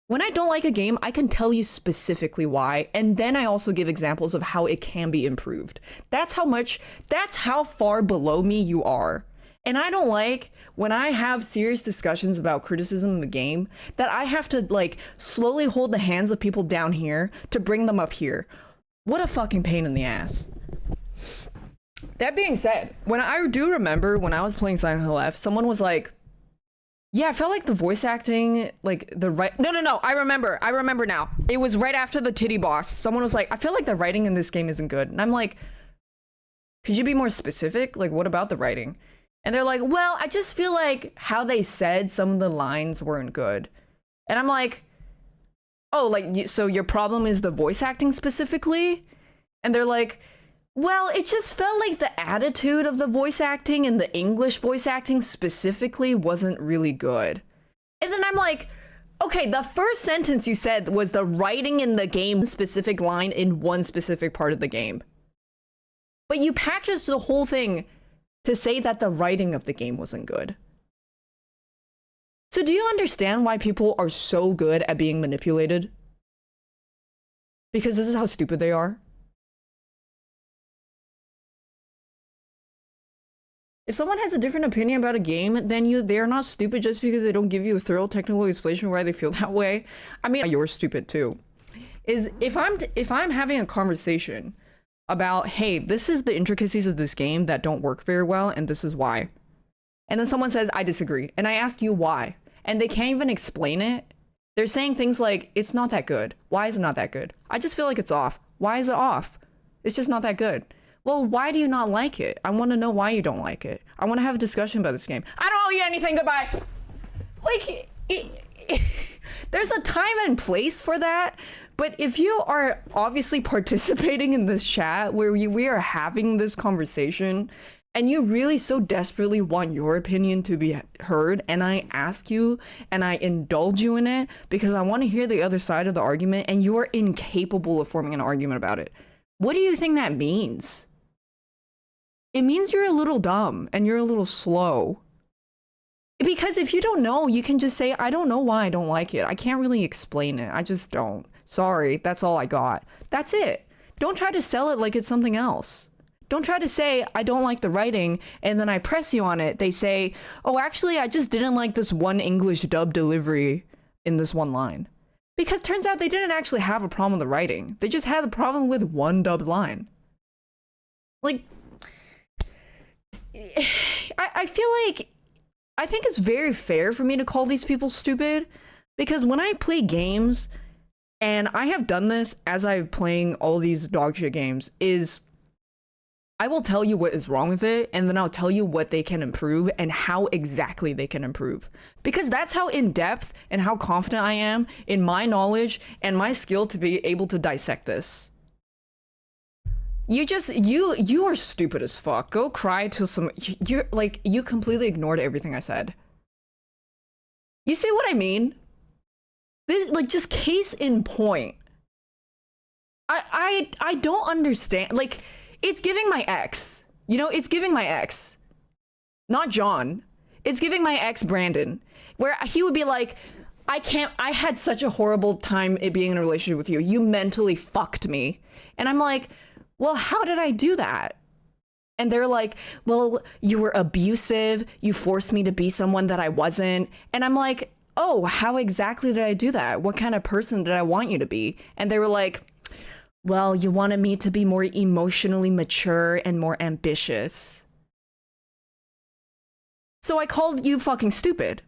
When I don't like a game, I can tell you specifically why, and then I also give examples of how it can be improved. That's how far below me you are. And I don't like when I have serious discussions about criticism in the game that I have to like slowly hold the hands of people down here to bring them up here. What a fucking pain in the ass. That being said, when I do remember when I was playing Silent Hill F, someone was like, yeah, I felt like the voice acting, like the no, I remember now. It was right after the titty boss. Someone was like, I feel like the writing in this game isn't good. And I'm like, could you be more specific? Like, what about the writing? And they're like, well, I just feel like how they said some of the lines weren't good. And I'm like, oh, like, so your problem is the voice acting specifically? And they're like, well, it just felt like the attitude of the voice acting and the English voice acting specifically wasn't really good. And then I'm like, okay, the first sentence you said was the writing in the game specific line in one specific part of the game. But you packaged the whole thing to say that the writing of the game wasn't good. So do you understand why people are so good at being manipulated? Because this is how stupid they are. If someone has a different opinion about a game, then they're not stupid just because they don't give you a thorough technical explanation why they feel that way. I mean, you're stupid too. Is if I'm having a conversation about, hey, this is the intricacies of this game that don't work very well, and this is why. And then someone says, I disagree. And I ask you why. And they can't even explain it. They're saying things like, it's not that good. Why is it not that good? I just feel like it's off. Why is it off? It's just not that good. Well, why do you not like it? I want to know why you don't like it. I want to have a discussion about this game. I don't owe you anything, goodbye. Like, there's a time and place for that. But if you are obviously participating in this chat where we are having this conversation and you really so desperately want your opinion to be heard, and I ask you and I indulge you in it because I want to hear the other side of the argument, and you're incapable of forming an argument about it, what do you think that means? It means you're a little dumb and you're a little slow. Because if you don't know, you can just say, I don't know why I don't like it. I can't really explain it. I just don't. Sorry, that's all I got. That's it. Don't try to sell it like it's something else. Don't try to say, I don't like the writing, and then I press you on it. They say, oh, actually, I just didn't like this one English dub delivery in this one line. Because turns out they didn't actually have a problem with the writing. They just had a problem with one dubbed line. Like, I feel like, I think it's very fair for me to call these people stupid, because when I play games, and I have done this as I'm playing all these dogshit games, is I will tell you what is wrong with it, and then I'll tell you what they can improve and how exactly they can improve. Because that's how in-depth and how confident I am in my knowledge and my skill to be able to dissect this. You are stupid as fuck. Go cry to some, you're like, you completely ignored everything I said. You see what I mean? This, like, just case in point. I don't understand, like, it's giving my ex, you know, it's giving my ex, not John. It's giving my ex Brandon, where he would be like, I had such a horrible time being in a relationship with you. You mentally fucked me. And I'm like, well, how did I do that? And they're like, well, you were abusive. You forced me to be someone that I wasn't. And I'm like, oh, how exactly did I do that? What kind of person did I want you to be? And they were like, well, you wanted me to be more emotionally mature and more ambitious. So I called you fucking stupid.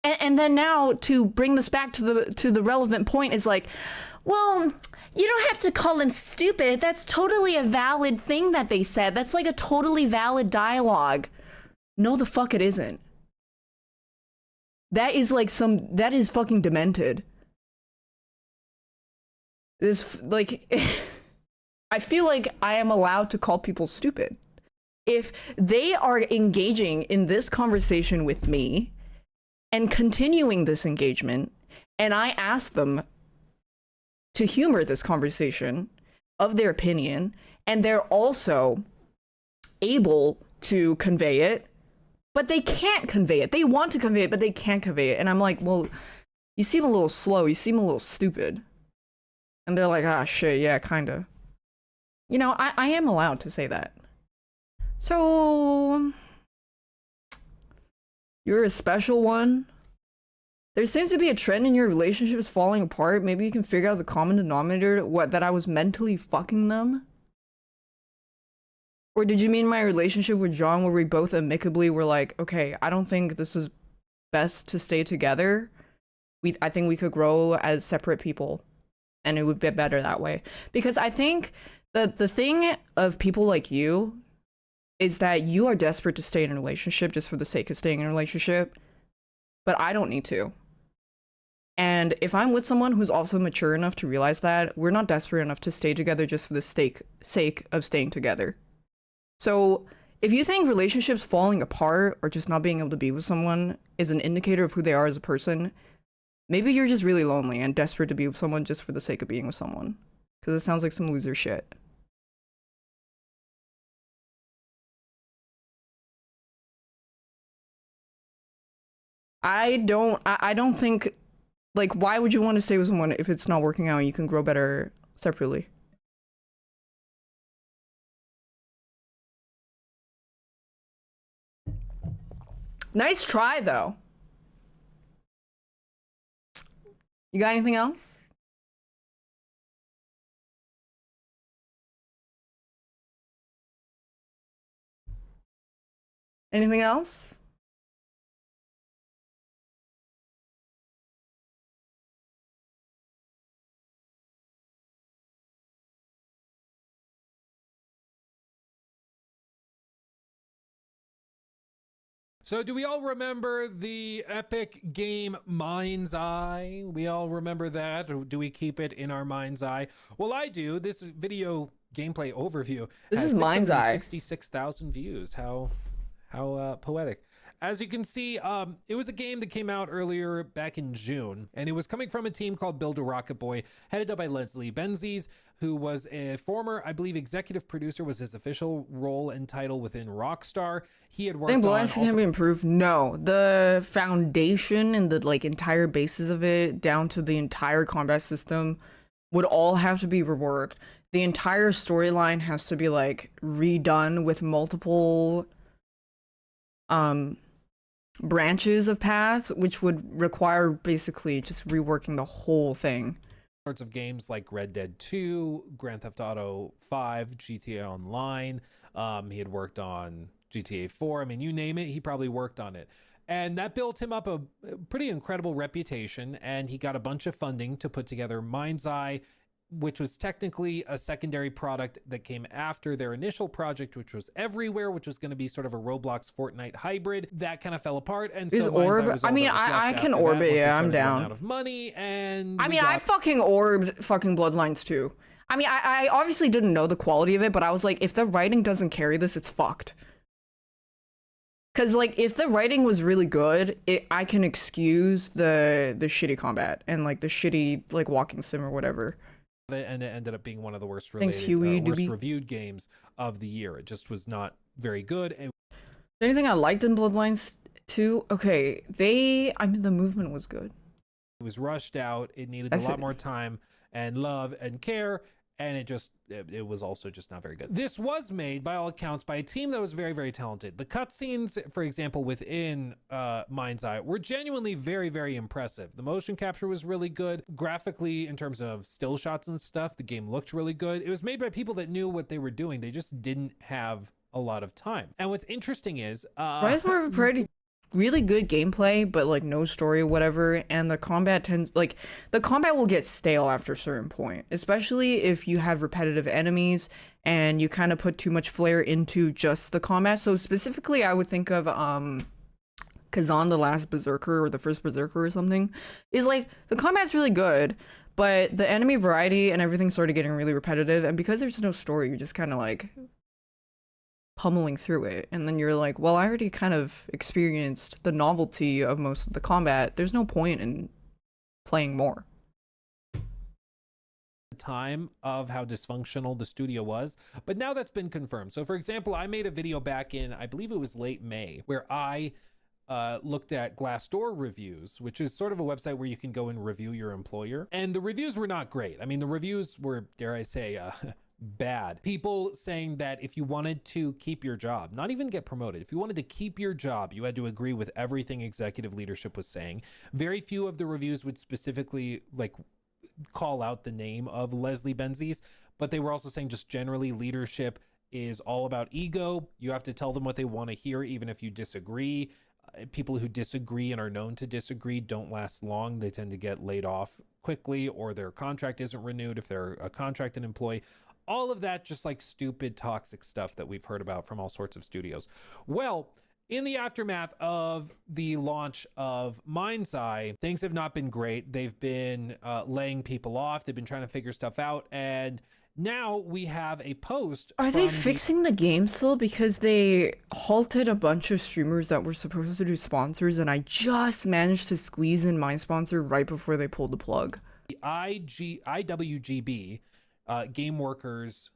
And then now to bring this back to the relevant point is like, well, you don't have to call him stupid. That's totally a valid thing that they said. That's like a totally valid dialogue. No, the fuck it isn't. That is like that is fucking demented. This, like, I feel like I am allowed to call people stupid. If they are engaging in this conversation with me and continuing this engagement, and I ask them to humor this conversation of their opinion, and they're also able to convey it, but they can't convey it. They want to convey it, but they can't convey it. And I'm like, well, you seem a little slow. You seem a little stupid. And they're like, ah, shit, yeah, kinda. You know, I am allowed to say that. So, you're a special one. There seems to be a trend in your relationships falling apart. Maybe you can figure out the common denominator, that I was mentally fucking them? Or did you mean my relationship with John where we both amicably were like, okay, I don't think this is best to stay together. I think we could grow as separate people. And it would be better that way. Because I think the thing of people like you is that you are desperate to stay in a relationship just for the sake of staying in a relationship. But I don't need to. And if I'm with someone who's also mature enough to realize that, we're not desperate enough to stay together just for the sake of staying together. So if you think relationships falling apart or just not being able to be with someone is an indicator of who they are as a person, maybe you're just really lonely and desperate to be with someone just for the sake of being with someone. Because it sounds like some loser shit. I don't think, like, why would you want to stay with someone if it's not working out and you can grow better separately? Nice try, though. You got anything else? Anything else? So do we all remember the epic game Mind's Eye? We all remember that, or do we keep it in our mind's eye? Well, I do. This video gameplay overview This is Mind's Eye. 66,000 views. How poetic. As you can see, it was a game that came out earlier back in June, and it was coming from a team called Build a Rocket Boy, headed up by Leslie Benzies, who was a former, I believe, executive producer was his official role and title within Rockstar. He had worked on... Bloodlines can be improved? No. The foundation and the like entire basis of it, down to the entire combat system, would all have to be reworked. The entire storyline has to be like redone with multiple branches of paths, which would require basically just reworking the whole thing. Sorts of games like Red Dead 2, Grand Theft Auto 5, GTA Online. He had worked on GTA 4. I mean, you name it, he probably worked on it. And that built him up a pretty incredible reputation, and he got a bunch of funding to put together Mind's Eye, which was technically a secondary product that came after their initial project, which was Everywhere, which was going to be sort of a Roblox Fortnite hybrid. That kind of fell apart, and Is so Mind's Eye Orb? was all I mean, that was left I can after orb that, it. once Yeah, they I'm started running down. out of money, and I mean, I fucking orbed fucking Bloodlines too. I mean, I obviously didn't know the quality of it, but I was like, if the writing doesn't carry this, it's fucked. Cause like, if the writing was really good, I can excuse the shitty combat and like the shitty like walking sim or whatever. And it ended up being one of the worst Thanks, Huey, worst Doobie. reviewed games of the year. It just was not very good. Anything I liked in Bloodlines 2? Okay, I mean, the movement was good. It was rushed out. It needed That's a lot it. more time and love and care, and it was also just not very good. This was made, by all accounts, by a team that was very, very talented. The cutscenes, for example, within Mind's Eye were genuinely very, very impressive. The motion capture was really good. Graphically, in terms of still shots and stuff, the game looked really good. It was made by people that knew what they were doing. They just didn't have a lot of time. And what's interesting is... Rise more of a pretty really good gameplay, but like no story or whatever, and the combat the combat will get stale after a certain point, especially if you have repetitive enemies and you kind of put too much flair into just the combat. So specifically, I would think of Kazan the Last Berserker or the First Berserker or something, is like the combat's really good, but the enemy variety and everything started getting really repetitive, and because there's no story, you're just kind of like pummeling through it, and then you're like, well, I already kind of experienced the novelty of most of the combat. There's no point in playing more. Time of how dysfunctional the studio was, but now that's been confirmed. So for example, I made a video back in, I believe it was late May, where I looked at Glassdoor reviews, which is sort of a website where you can go and review your employer, and the reviews were not great. I mean, the reviews were, dare I say, bad. People saying that if you wanted to keep your job, not even get promoted, if you wanted to keep your job, you had to agree with everything executive leadership was saying. Very few of the reviews would specifically like call out the name of Leslie Benzies, but they were also saying just generally leadership is all about ego. You have to tell them what they want to hear, even if you disagree. People who disagree and are known to disagree don't last long. They tend to get laid off quickly, or their contract isn't renewed if they're a contracted employee. All of that just like stupid toxic stuff that we've heard about from all sorts of studios. Well, in the aftermath of the launch of Mind's Eye, things have not been great. They've been laying people off. They've been trying to figure stuff out. And now we have a post. Are they fixing the game still? Because they halted a bunch of streamers that were supposed to do sponsors, and I just managed to squeeze in my sponsor right before they pulled the plug. The IWGB, Game Workers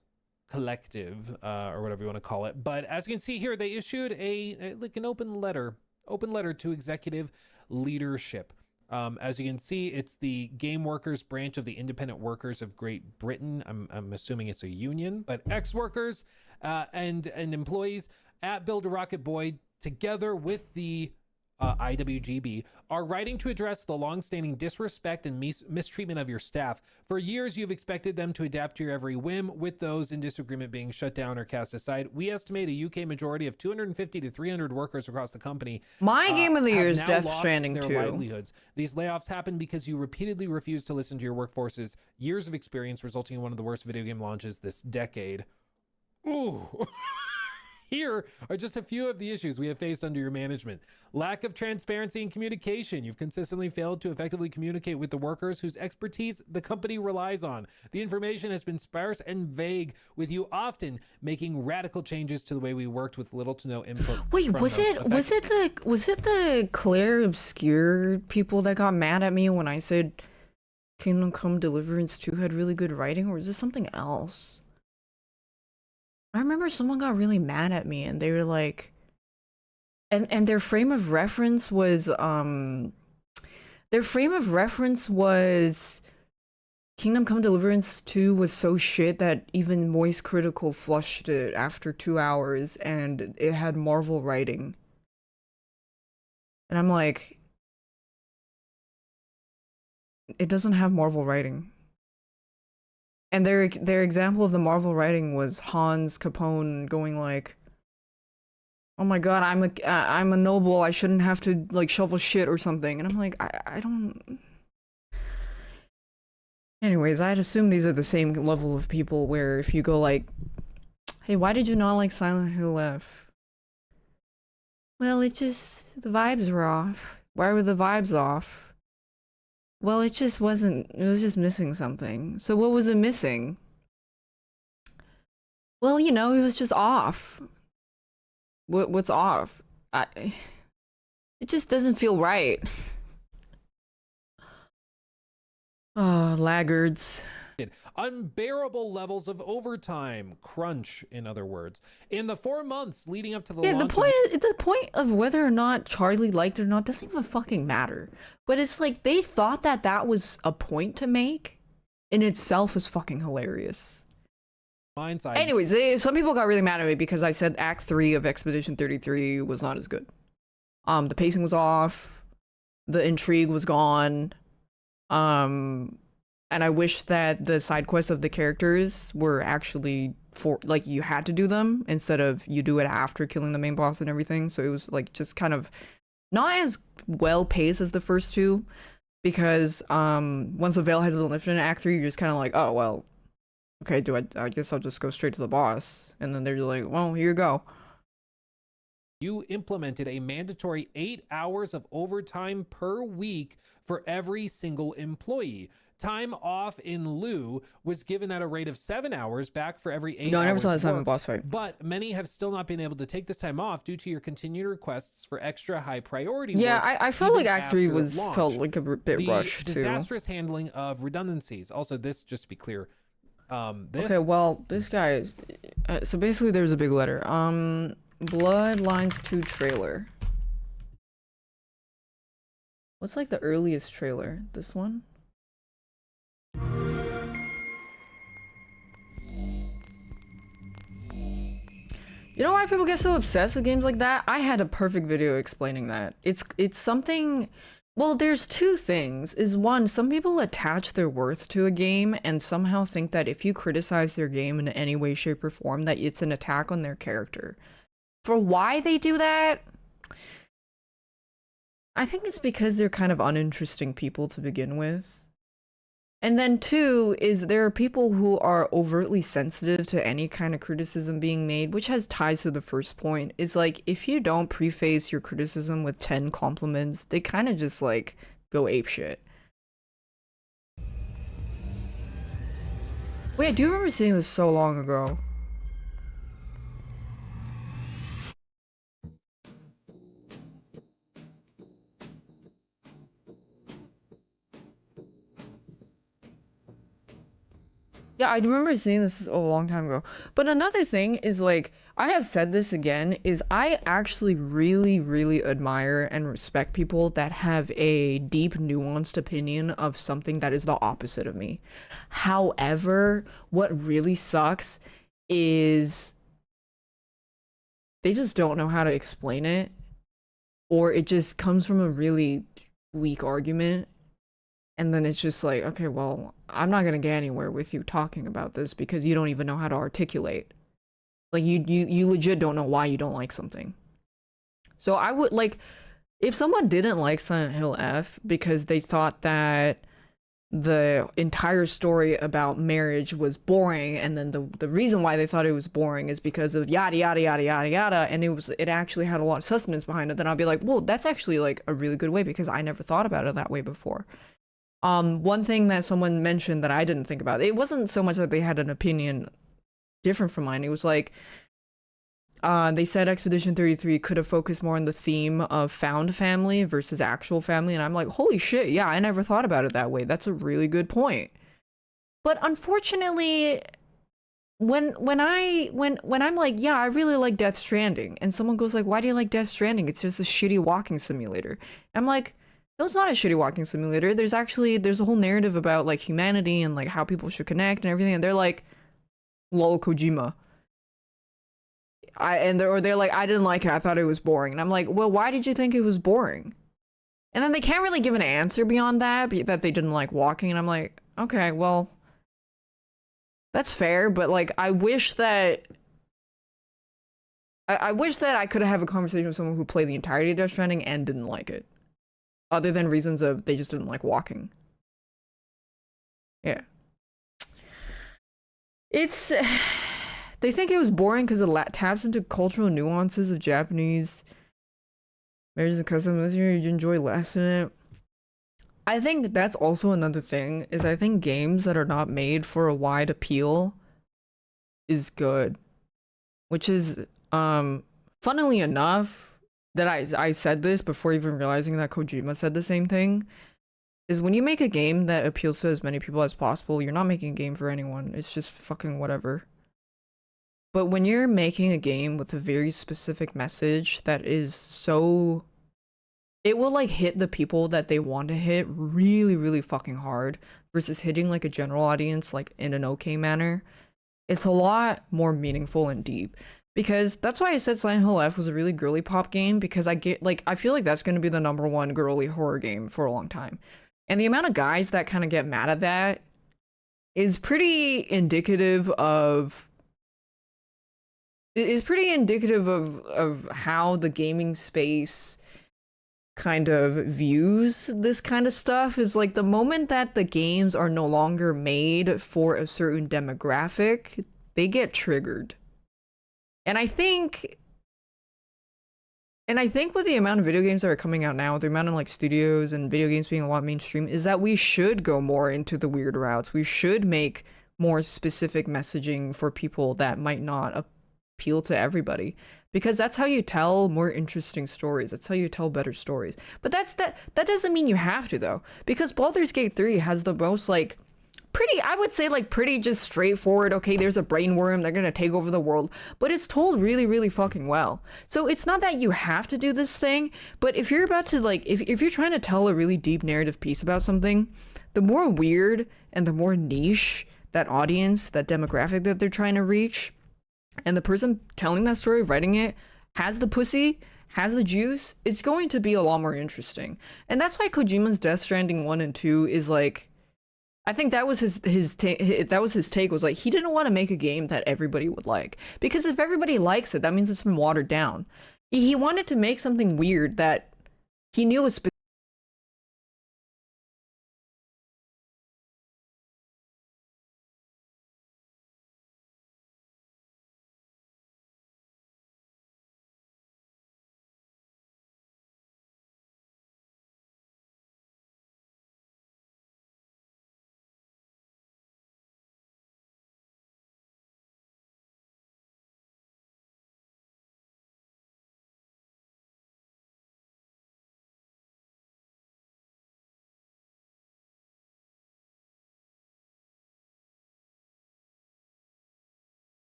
Collective, or whatever you want to call it. But as you can see here, they issued an open letter to executive leadership. As you can see, it's the Game Workers branch of the Independent Workers of Great Britain. I'm assuming it's a union, but ex-workers and employees at Build a Rocket Boy, together with the IWGB, are writing to address the long-standing disrespect and mistreatment of your staff. For years, you've expected them to adapt to your every whim, with those in disagreement being shut down or cast aside. We estimate a UK majority of 250 to 300 workers across the company. My game of the year is now Death lost Stranding their 2. livelihoods. These layoffs happen because you repeatedly refuse to listen to your workforce's years of experience, resulting in one of the worst video game launches this decade. Ooh. Here are just a few of the issues we have faced under your management. Lack of transparency and communication. You've consistently failed to effectively communicate with the workers whose expertise the company relies on. The information has been sparse and vague, with you often making radical changes to the way we worked with little to no input. Wait, was it the Claire Obscure people that got mad at me when I said Kingdom Come Deliverance 2 had really good writing, or is this something else? I remember someone got really mad at me and they were like, and their frame of reference was Kingdom Come Deliverance 2 was so shit that even Moist Critical flushed it after 2 hours, and it had Marvel writing. And I'm like, it doesn't have Marvel writing. And their example of the Marvel writing was Hans Capone going like, "Oh my god, I'm a noble. I shouldn't have to like shovel shit or something." And I'm like, I don't. Anyways, I'd assume these are the same level of people where if you go like, "Hey, why did you not like Silent Hill F?" Well, the vibes were off. Why were the vibes off? Well, it was just missing something. So what was it missing? Well, you know, it was just off. What's off? It just doesn't feel right. Oh, laggards. Unbearable levels of overtime, crunch, in other words, in the 4 months leading up to the Yeah, launch. the point of whether or not Charlie liked it or not doesn't even fucking matter. But it's like they thought that was a point to make. In itself is fucking hilarious. Anyways, some people got really mad at me because I said Act 3 of Expedition 33 was not as good. The pacing was off. The intrigue was gone. And I wish that the side quests of the characters were actually like you had to do them instead of you do it after killing the main boss and everything. So it was like just kind of not as well paced as the first two, because once the veil has been lifted in Act 3, you're just kind of like, oh well, okay, I guess I'll just go straight to the boss, and then they're like, well, here you go. You implemented a mandatory 8 hours of overtime per week for every single employee. Time off in lieu was given at a rate of 7 hours back for every 8 hours. No, I never saw this time in worked, boss fight. But many have still not been able to take this time off due to your continued requests for extra high priority Yeah, work. I felt like Act 3 after launch. felt like a bit rushed too. Disastrous handling of redundancies. Also, this, just to be clear, Okay, well, this guy is... so basically there's a big letter. Bloodlines 2 trailer. What's like the earliest trailer? This one? You know why people get so obsessed with games like that? I had a perfect video explaining that. It's something... Well, there's two things. Is one, some people attach their worth to a game and somehow think that if you criticize their game in any way, shape, or form, that it's an attack on their character. For why they do that, I think it's because they're kind of uninteresting people to begin with. And then two is there are people who are overtly sensitive to any kind of criticism being made, which has ties to the first point. It's like, if you don't preface your criticism with 10 compliments, they kind of just like go apeshit. Wait, I do remember seeing this so long ago. Yeah, I remember seeing this a long time ago. But another thing is, like, I have said this again, is I actually really, really admire and respect people that have a deep, nuanced opinion of something that is the opposite of me. However, what really sucks is they just don't know how to explain it. or it just comes from a really weak argument, and then it's just like, okay, well, I'm not gonna get anywhere with you talking about this because you don't even know how to articulate. Like, you legit don't know why you don't like something. So I would, like, if someone didn't like Silent Hill F because they thought that the entire story about marriage was boring, and then the reason why they thought it was boring is because of yada yada yada yada yada, and it actually had a lot of sustenance behind it, then I'd be like, well, that's actually like a really good way because I never thought about it that way before. One thing that someone mentioned that I didn't think about, it wasn't so much that they had an opinion different from mine, it was like, they said Expedition 33 could have focused more on the theme of found family versus actual family, and I'm like, holy shit, yeah, I never thought about it that way. That's a really good point. But unfortunately, when I'm like, yeah, I really like Death Stranding, and someone goes like, why do you like Death Stranding? It's just a shitty walking simulator. I'm like, no, it's not a shitty walking simulator. There's a whole narrative about like humanity and like how people should connect and everything, and they're like, lol, Kojima. They're like, I didn't like it, I thought it was boring. And I'm like, well, why did you think it was boring? And then they can't really give an answer beyond that they didn't like walking. And I'm like, okay, well, that's fair, but like, I wish that I could have a conversation with someone who played the entirety of Death Stranding and didn't like it, other than reasons of they just didn't like walking. Yeah, it's they think it was boring because it taps into cultural nuances of Japanese marriages and customs. You enjoy less in it. I think that's also another thing, is I think games that are not made for a wide appeal is good. Which is, funnily enough, that I said this before even realizing that Kojima said the same thing, is when you make a game that appeals to as many people as possible, you're not making a game for anyone. It's just fucking whatever. But when you're making a game with a very specific message that is so... it will like hit the people that they want to hit really, really fucking hard versus hitting like a general audience like in an okay manner. It's a lot more meaningful and deep. Because that's why I said Silent Hill F was a really girly pop game, because I feel like that's going to be the #1 girly horror game for a long time. And the amount of guys that kind of get mad at that is pretty indicative of how the gaming space kind of views this kind of stuff. Is like, the moment that the games are no longer made for a certain demographic, they get triggered. And I think with the amount of video games that are coming out now, the amount of like studios and video games being a lot mainstream, is that we should go more into the weird routes. We should make more specific messaging for people that might not appeal to everybody, because that's how you tell more interesting stories. That's how you tell better stories. But that doesn't mean you have to, though, because Baldur's Gate 3 has the most like pretty just straightforward, okay, there's a brain worm, they're gonna take over the world, but it's told really, really fucking well. So it's not that you have to do this thing, but if you're about to like, if you're trying to tell a really deep narrative piece about something, the more weird and the more niche that audience, that demographic that they're trying to reach, and the person telling that story, writing it, has the pussy, has the juice, it's going to be a lot more interesting. And that's why Kojima's Death Stranding 1 and 2 is like, I think that was his take, was like, he didn't want to make a game that everybody would like, because if everybody likes it, that means it's been watered down. He wanted to make something weird that he knew was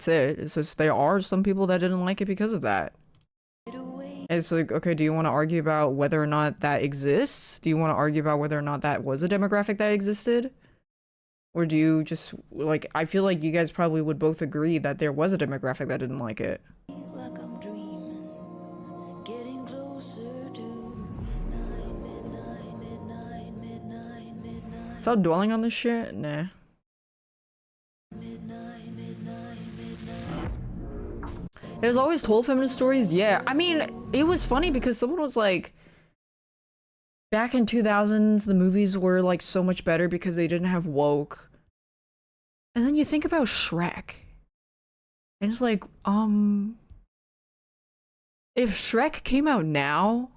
That's it. It's just there are some people that didn't like it because of that. It's like, okay, do you want to argue about whether or not that exists? Do you want to argue about whether or not that was a demographic that existed? Or do you just, like, I feel like you guys probably would both agree that there was a demographic that didn't like it. Like I'm dreaming, getting closer to midnight. Stop dwelling on this shit? Nah. There's always told feminist stories? Yeah. I mean, it was funny because someone was like, back in 2000s, the movies were like so much better because they didn't have woke. And then you think about Shrek. And it's like, if Shrek came out now,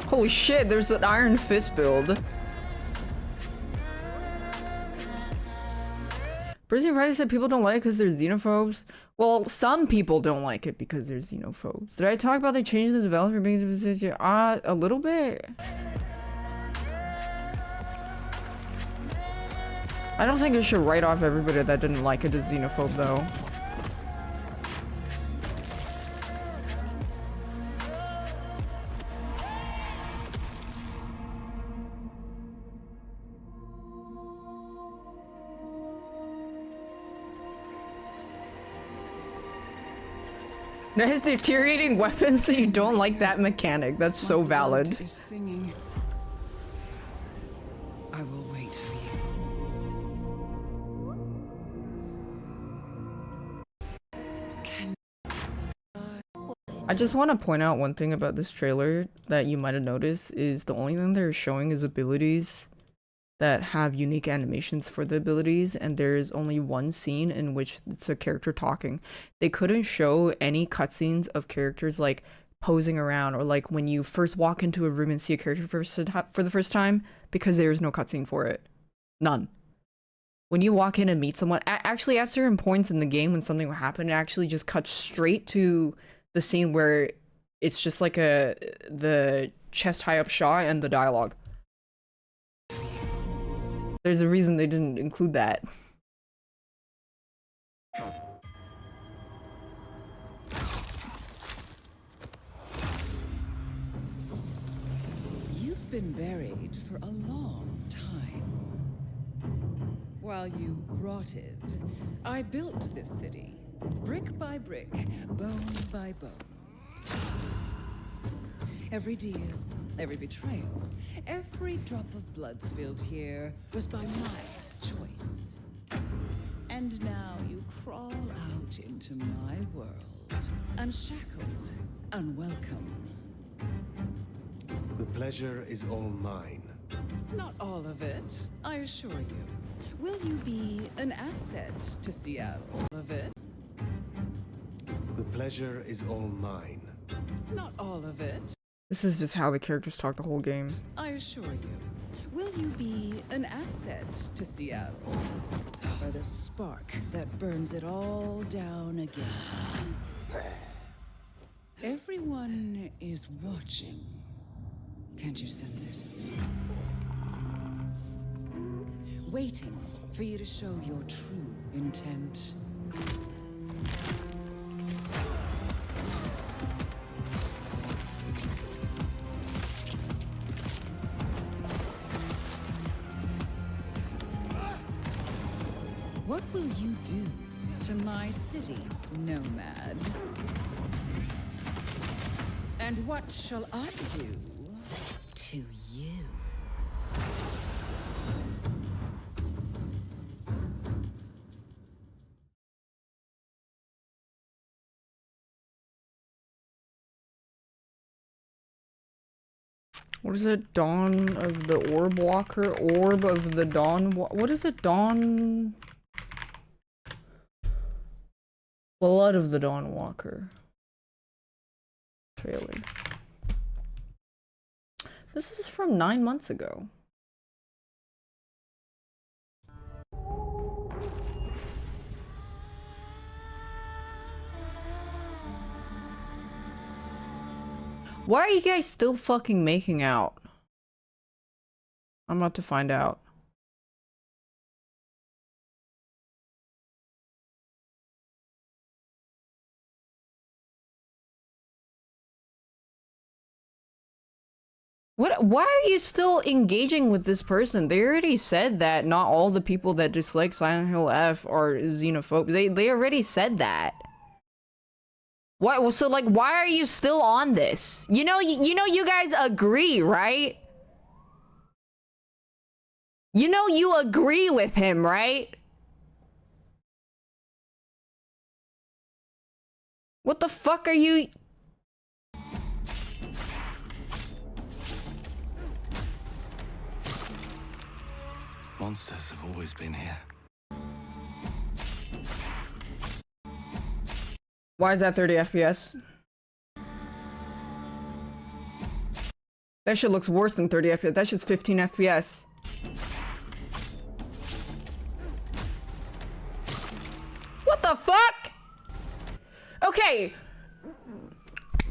holy shit, there's an Iron Fist build. Brizzy Friday said people don't like it because they're xenophobes. Well, some people don't like it because they're xenophobes. Did I talk about they changed the developer being position? A little bit. I don't think it should write off everybody that didn't like it as xenophobe though. Nice deteriorating weapons, so you don't like that mechanic. That's so valid. Is singing. I will wait for you. I just want to point out one thing about this trailer that you might have noticed is the only thing they're showing is abilities that have unique animations for the abilities, and there's only one scene in which it's a character talking. They couldn't show any cutscenes of characters like posing around or like when you first walk into a room and see a character for the first time because there's no cutscene for it. None. When you walk in and meet someone, actually at certain points in the game when something will happen, it actually just cuts straight to the scene where it's just like the chest high up shot and the dialogue. There's a reason they didn't include that. You've been buried for a long time. While you rotted, I built this city, brick by brick, bone by bone. Every deal, every betrayal, every drop of blood spilled here was by my choice. And now you crawl out into my world, unshackled, unwelcome. The pleasure is all mine. Not all of it, I assure you. Will you be an asset to Seattle? All of it? The pleasure is all mine. Not all of it. This is just how the characters talk the whole game. I assure you. Will you be an asset to Seattle? Or the spark that burns it all down again? Everyone is watching. Can't you sense it? Waiting for you to show your true intent. What will you do to my city, nomad? And what shall I do to you? What is it? Dawn of the Orb Walker? Orb of the Dawn? What is it? Dawn? Blood of the Dawn Walker. Trailer. This is from 9 months ago. Why are you guys still fucking making out? I'm about to find out. What? Why are you still engaging with this person? They already said that not all the people that dislike Silent Hill F are xenophobic. They already said that. Why? So like, why are you still on this? You know you guys agree, right? You know you agree with him, right? What the fuck are you? Monsters have always been here. Why is that 30 FPS? That shit looks worse than 30 FPS. That shit's 15 FPS. What the fuck? Okay.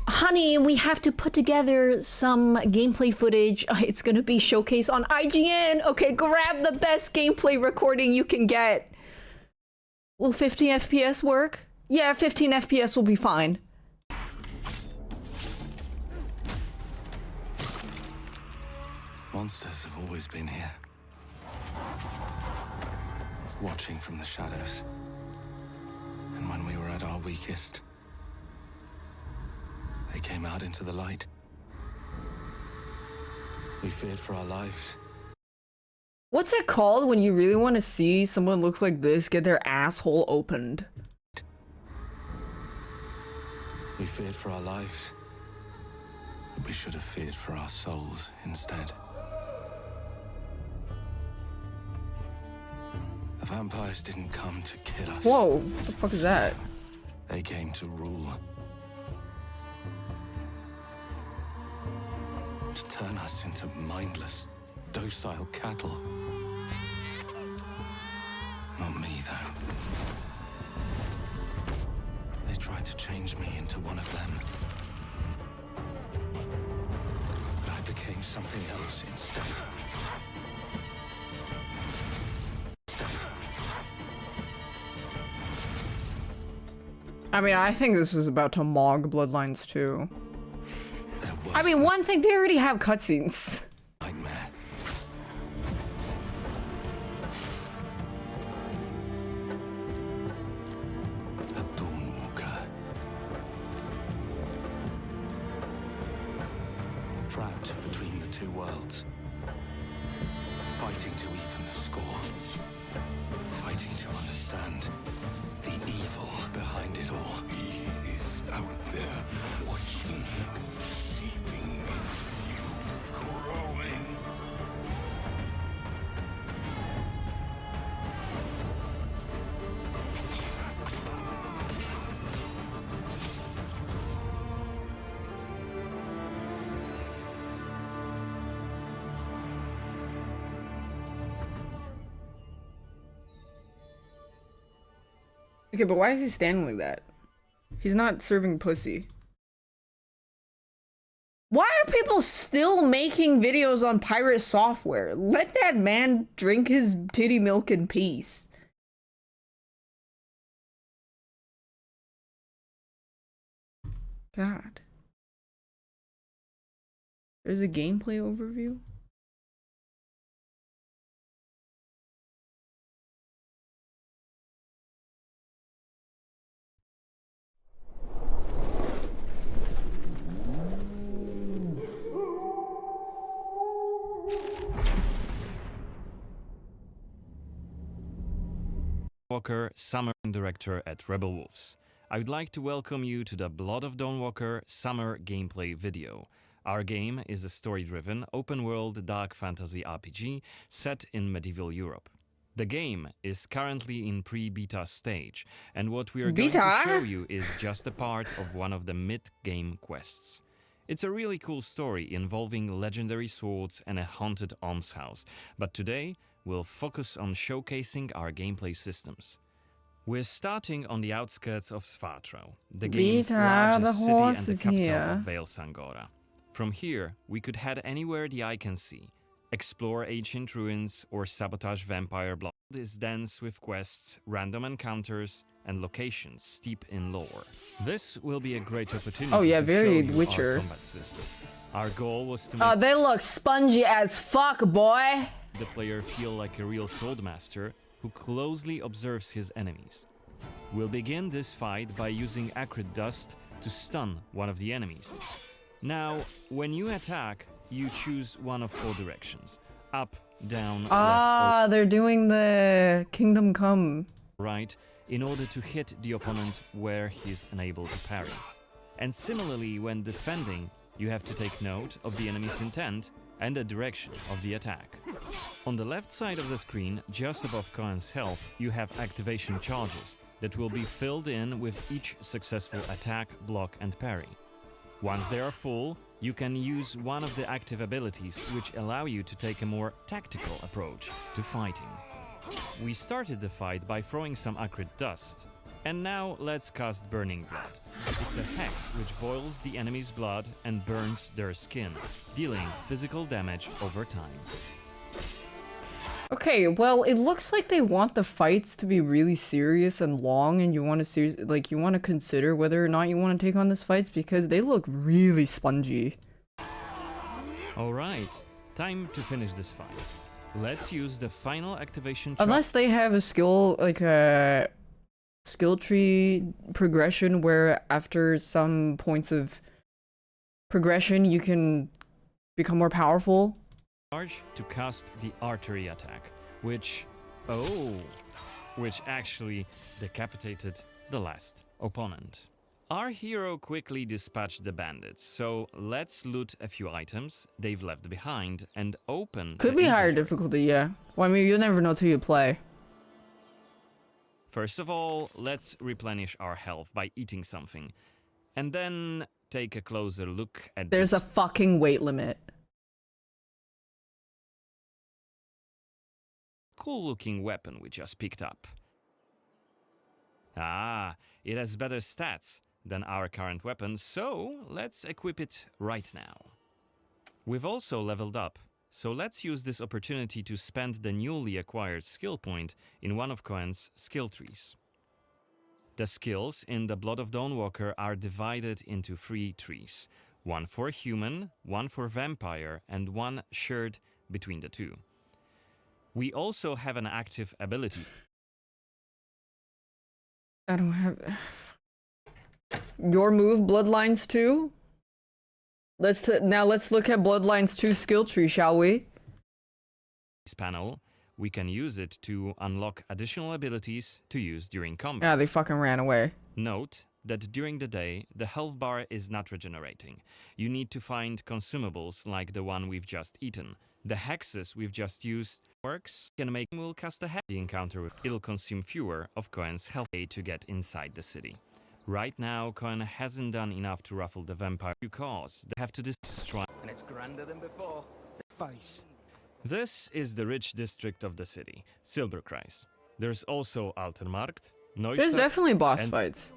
Honey, we have to put together some gameplay footage. It's gonna be showcased on IGN. Okay, grab the best gameplay recording you can get. Will 15 FPS work? Yeah, 15 FPS will be fine. Monsters have always been here. Watching from the shadows. And when we were at our weakest, they came out into the light. We feared for our lives. What's it called when you really want to see someone look like this get their asshole opened? We feared for our lives. But we should have feared for our souls instead. The vampires didn't come to kill us. Whoa, what the fuck is that? They came to rule. To turn us into mindless, docile cattle. Not me, though. They tried to change me into one of them. But I became something else instead. I mean, I think this is about to mog Bloodlines too. I mean, one thing, they already have cutscenes. Nightmare. A Dawnwalker. Trapped between the two worlds. Fighting to even the score. Fighting to understand the evil behind it all. He is out there watching, seeping into you, growing. Okay, but why is he standing like that? He's not serving pussy. Why are people still making videos on pirate software? Let that man drink his titty milk in peace. God. There's a gameplay overview. Walker, Summer Director at Rebel Wolves. I would like to welcome you to the Blood of Dawnwalker Summer gameplay video. Our game is a story-driven, open-world dark fantasy RPG set in medieval Europe. The game is currently in pre-beta stage, and what we are going to show you is just a part of one of the mid-game quests. It's a really cool story involving legendary swords and a haunted almshouse, but today we'll focus on showcasing our gameplay systems. We're starting on the outskirts of Svartro, the game's largest city and the capital of Vale Sangora. From here, we could head anywhere the eye can see, explore ancient ruins, or sabotage vampire blood. It is dense with quests, random encounters, and locations steep in lore. This will be a great opportunity Oh yeah, to very show you Witcher. our combat system. Our goal was to Oh, make they look spongy as fuck, boy. the player feel like a real swordmaster who closely observes his enemies. We'll begin this fight by using acrid dust to stun one of the enemies. Now, when you attack, you choose one of 4 directions: up, down, Ah, they're doing the Kingdom Come. right, in order to hit the opponent where he's unable to parry. And similarly, when defending, you have to take note of the enemy's intent and the direction of the attack. On the left side of the screen, just above Cohen's health, you have activation charges that will be filled in with each successful attack, block, and parry. Once they are full, you can use one of the active abilities which allow you to take a more tactical approach to fighting. We started the fight by throwing some acrid dust. And now let's cast Burning Blood. It's a hex which boils the enemy's blood and burns their skin, dealing physical damage over time. Okay, well, it looks like they want the fights to be really serious and long, and you want to you want to consider whether or not you want to take on these fights because they look really spongy. All right, time to finish this fight. Let's use the final activation. Unless they have a skill, like a skill tree progression where after some points of progression you can become more powerful. Charge to cast the artery attack, which actually decapitated the last opponent. Our hero quickly dispatched the bandits, so let's loot a few items they've left behind and open. Could be higher difficulty, yeah. Well, I mean, you'll never know till you play. First of all, let's replenish our health by eating something, and then take a closer look at There's a fucking weight limit. Cool-looking weapon we just picked up. Ah, it has better stats than our current weapon, so let's equip it right now. We've also leveled up, so let's use this opportunity to spend the newly acquired skill point in one of Cohen's skill trees. The skills in the Blood of Dawnwalker are divided into 3 trees, one for human, one for vampire, and one shared between the 2. We also have an active ability. I don't have... Your move, Bloodlines 2? Now let's look at Bloodlines 2 skill tree, shall we? This panel, we can use it to unlock additional abilities to use during combat. Yeah, they fucking ran away. Note that during the day, the health bar is not regenerating. You need to find consumables like the one we've just eaten. The hexes we've just used works can make will cast a hex. The encounter it'll consume fewer of Cohen's health to get inside the city. Right now, Cohen hasn't done enough to ruffle the vampire cause. They have to destroy. And it's grander than before. The face. This is the rich district of the city, Silberkreis. There's also Altermarkt, Neustadt. There's definitely boss fights.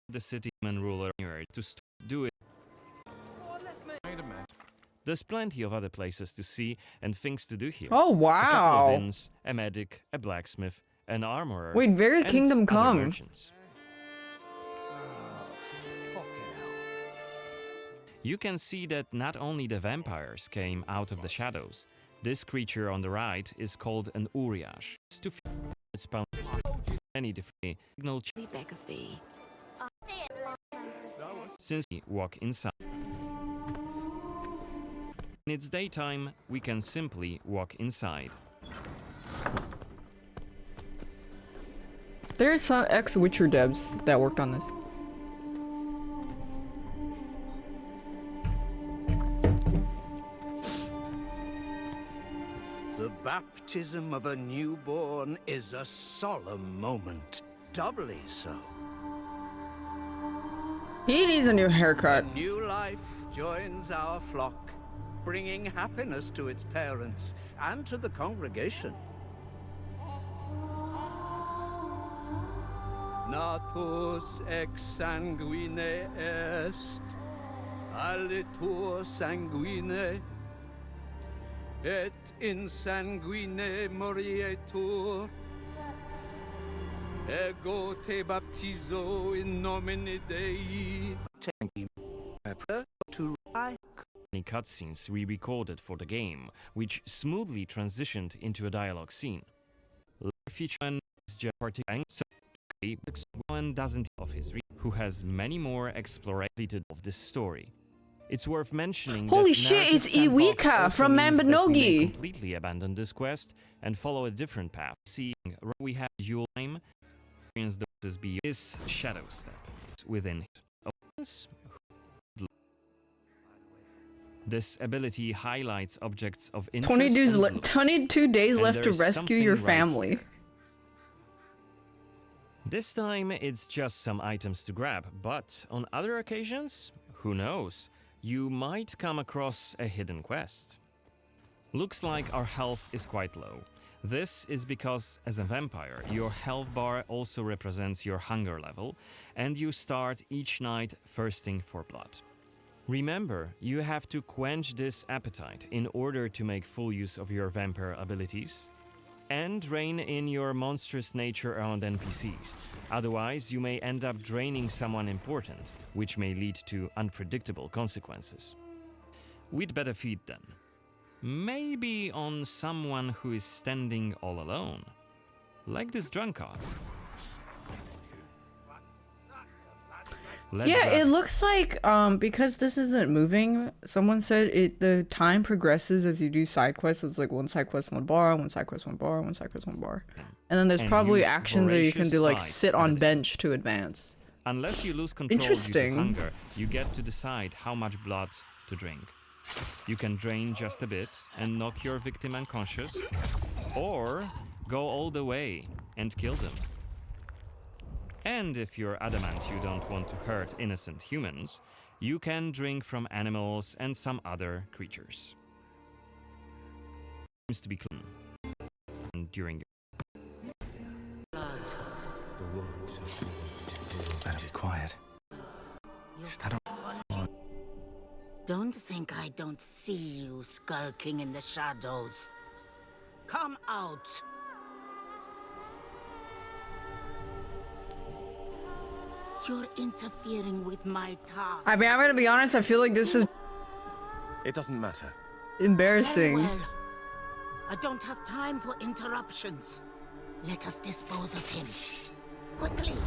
The city man ruler to do it. There's plenty of other places to see and things to do here. Oh, A couple wow. of inns, a medic, a blacksmith, an armorer. Wait, very and Kingdom other Come. merchants. You can see that not only the vampires came out of the shadows. This creature on the right is called an Uriash. It's found any different signal Beg of thee. since we walk inside. When it's daytime, we can simply walk inside. There's some ex-Witcher devs that worked on this. The baptism of a newborn is a solemn moment, doubly so. He needs a new haircut. A new life joins our flock, bringing happiness to its parents and to the congregation. Natus ex sanguine est. Alitur sanguine et insanguine morietur. Ego te baptizo in nomine Dei. Many cutscenes re-recorded for the game, which smoothly transitioned into a dialogue scene. Featuring one doesn't of his who has more explorated of this story. It's worth mentioning. Holy that shit! It's Narrative Sandbox Iwika also from means that we may Mambinogi. completely abandon this quest and follow a different path. Seeing we have Yule time, experience this be this shadow step within it. This ability highlights objects of interest. 22 days and left to there's rescue your something right family. here. This time it's just some items to grab, but on other occasions, who knows, you might come across a hidden quest. Looks like our health is quite low. This is because, as a vampire, your health bar also represents your hunger level, and you start each night thirsting for blood. Remember, you have to quench this appetite in order to make full use of your vampire abilities, and rein in your monstrous nature around NPCs. Otherwise, you may end up draining someone important, which may lead to unpredictable consequences. We'd better feed then. Maybe on someone who is standing all alone. Like this drunkard. Yeah, it looks like because this isn't moving, someone said the time progresses as you do side quests. It's like one side quest, one bar, one side quest, one bar, one side quest, one bar. And then there's probably actions that you can do, like sit on bench to advance. Unless you lose control due to hunger, you get to decide how much blood to drink. You can drain just a bit and knock your victim unconscious, or go all the way and kill them. And if you're adamant you don't want to hurt innocent humans, you can drink from animals and some other creatures. Seems to be clean. And during your Better be quiet. Is that all? Don't think I don't see you skulking in the shadows. Come out! You're interfering with my task. I mean, I'm gonna be honest, I feel like this is It doesn't matter. embarrassing. Very well. I don't have time for interruptions. Let us dispose of him. Quickly!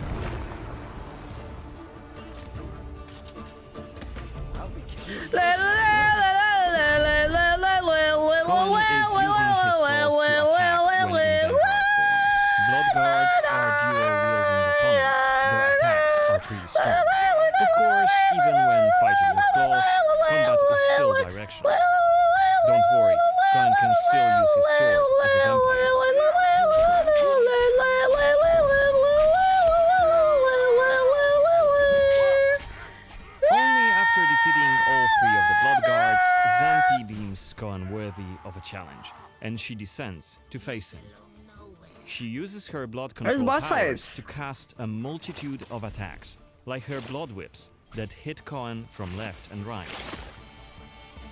Bloodguards are dual-wielding opponents. Their attacks are pretty strong. Of course, even when fighting with claws, combat is still directional. Don't worry, Cohen can still use his sword as a vampire. Only after defeating all three of the Bloodguards, Xanthi deems Cohen worthy of a challenge, and she descends to face him. She uses her blood control powers to cast a multitude of attacks, like her blood whips that hit Cohen from left and right.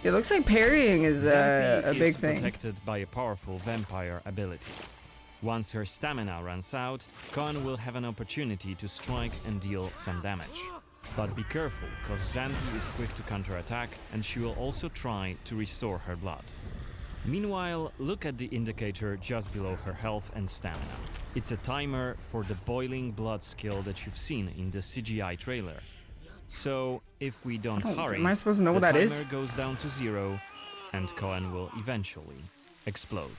It looks like parrying is a Xanthi big is thing. protected by a powerful vampire ability. Once her stamina runs out, Cohen will have an opportunity to strike and deal some damage. But be careful, cause Xanthi is quick to counterattack, and she will also try to restore her blood. Meanwhile, look at the indicator just below her health and stamina. It's a timer for the boiling blood skill that you've seen in the CGI trailer. So, if we don't hurry, am I supposed to know what the that timer is? goes down to 0, and Cohen will eventually explode.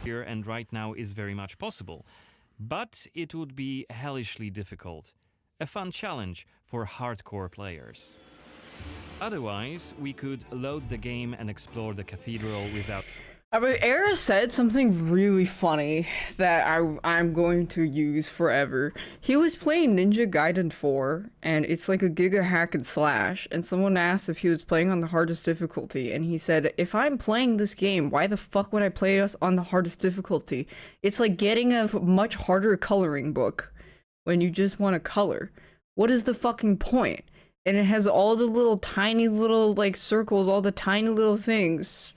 Here and right now is very much possible, but it would be hellishly difficult. A fun challenge for hardcore players. Otherwise, we could load the game and explore the cathedral without... I mean, Era said something really funny that I'm going to use forever. He was playing Ninja Gaiden 4, and it's like a giga hack and slash, and someone asked if he was playing on the hardest difficulty, and he said, if I'm playing this game, why the fuck would I play us on the hardest difficulty? It's like getting a much harder coloring book when you just want to color. What is the fucking point? And it has all the little tiny little like circles, all the tiny little things.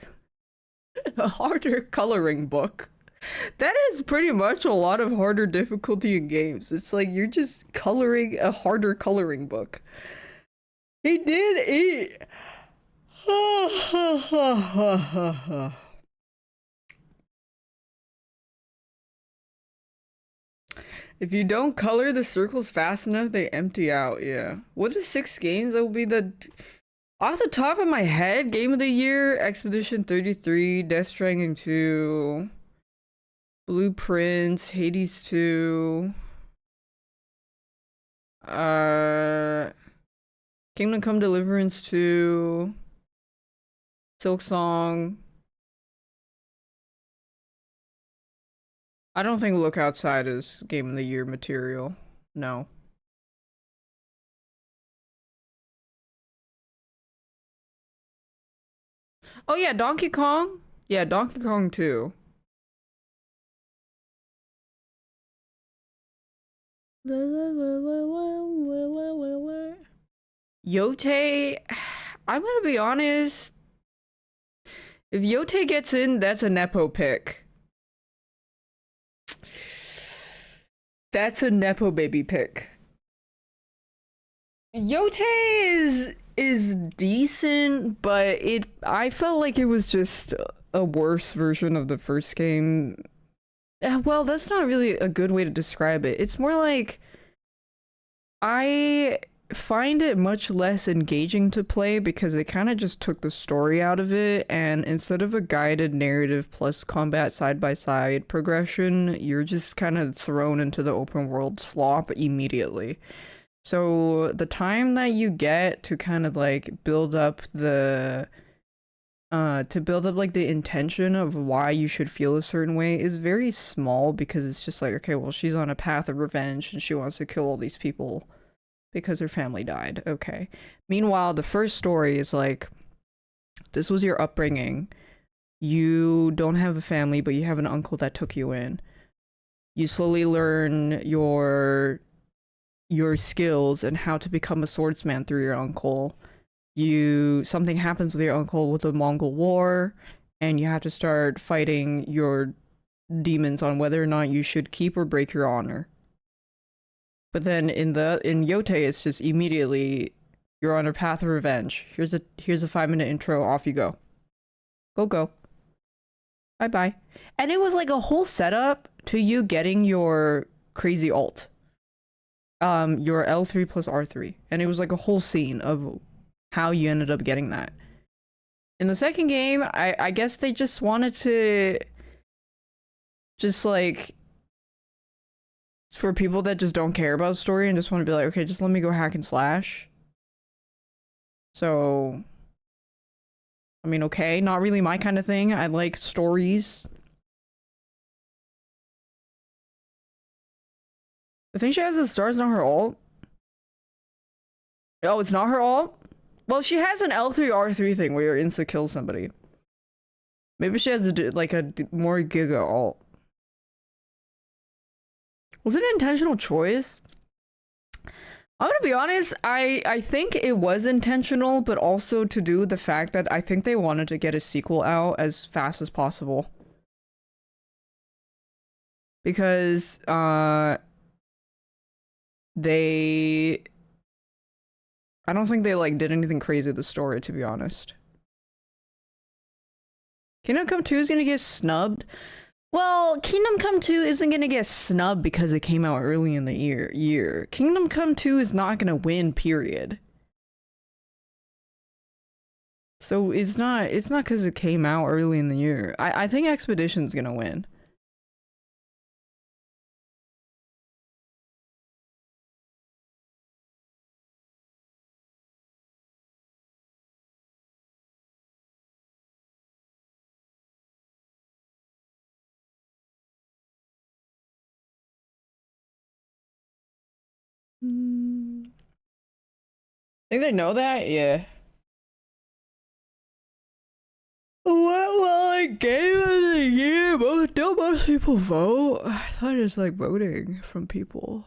A harder coloring book. That is pretty much a lot of harder difficulty in games. It's like you're just coloring a harder coloring book. He did eat. If you don't color the circles fast enough, they empty out. Yeah. What are 6 games that will be the... Off the top of my head, Game of the Year, Expedition 33, Death Stranding 2, Blueprints, Hades 2, Kingdom Come Deliverance 2, Silk Song. I don't think Look Outside is Game of the Year material. No. Oh yeah, Donkey Kong? Yeah, Donkey Kong 2. Yote, I'm gonna be honest. If Yote gets in, that's a Nepo pick. That's a Nepo baby pick. Yote is decent, but I felt like it was just a worse version of the first game. Well, that's not really a good way to describe it. It's more like I find it much less engaging to play because it kind of just took the story out of it, and instead of a guided narrative plus combat side-by-side progression, you're just kind of thrown into the open world slop immediately. So the time that you get to kind of like build up the like the intention of why you should feel a certain way is very small, because it's just like, okay, well, she's on a path of revenge and she wants to kill all these people because her family died. Okay. Meanwhile, the first story is like, this was your upbringing. You don't have a family, but you have an uncle that took you in. You slowly learn your skills and how to become a swordsman through your uncle. Something happens with your uncle with the Mongol War, and you have to start fighting your demons on whether or not you should keep or break your honor. But then in Yote, it's just immediately you're on a path of revenge. Here's a 5-minute intro, off you go. Go. Bye. And it was like a whole setup to you getting your crazy ult. Your L3 plus R3. And it was like a whole scene of how you ended up getting that. In the second game, I guess they just wanted to just like, for people that just don't care about story and just want to be like, okay, just let me go hack and slash. So, I mean, okay, not really my kind of thing. I like stories. I think she has the stars on her ult. Oh, it's not her ult? Well, she has an L3 R3 thing where you're insta kill somebody. Maybe she has like a more giga ult. Was it an intentional choice? I'm gonna be honest, I think it was intentional, but also to do with the fact that I think they wanted to get a sequel out as fast as possible. Because, I don't think they like did anything crazy with the story, to be honest. Kingdom Come 2 is gonna get snubbed. Well, Kingdom Come 2 isn't gonna get snubbed because it came out early in the year. Kingdom Come 2 is not gonna win, period. So it's not because it came out early in the year. I think Expedition's gonna win. Think they know that? Yeah. Well, like, Game of the Year, don't most people vote? I thought it was like voting from people.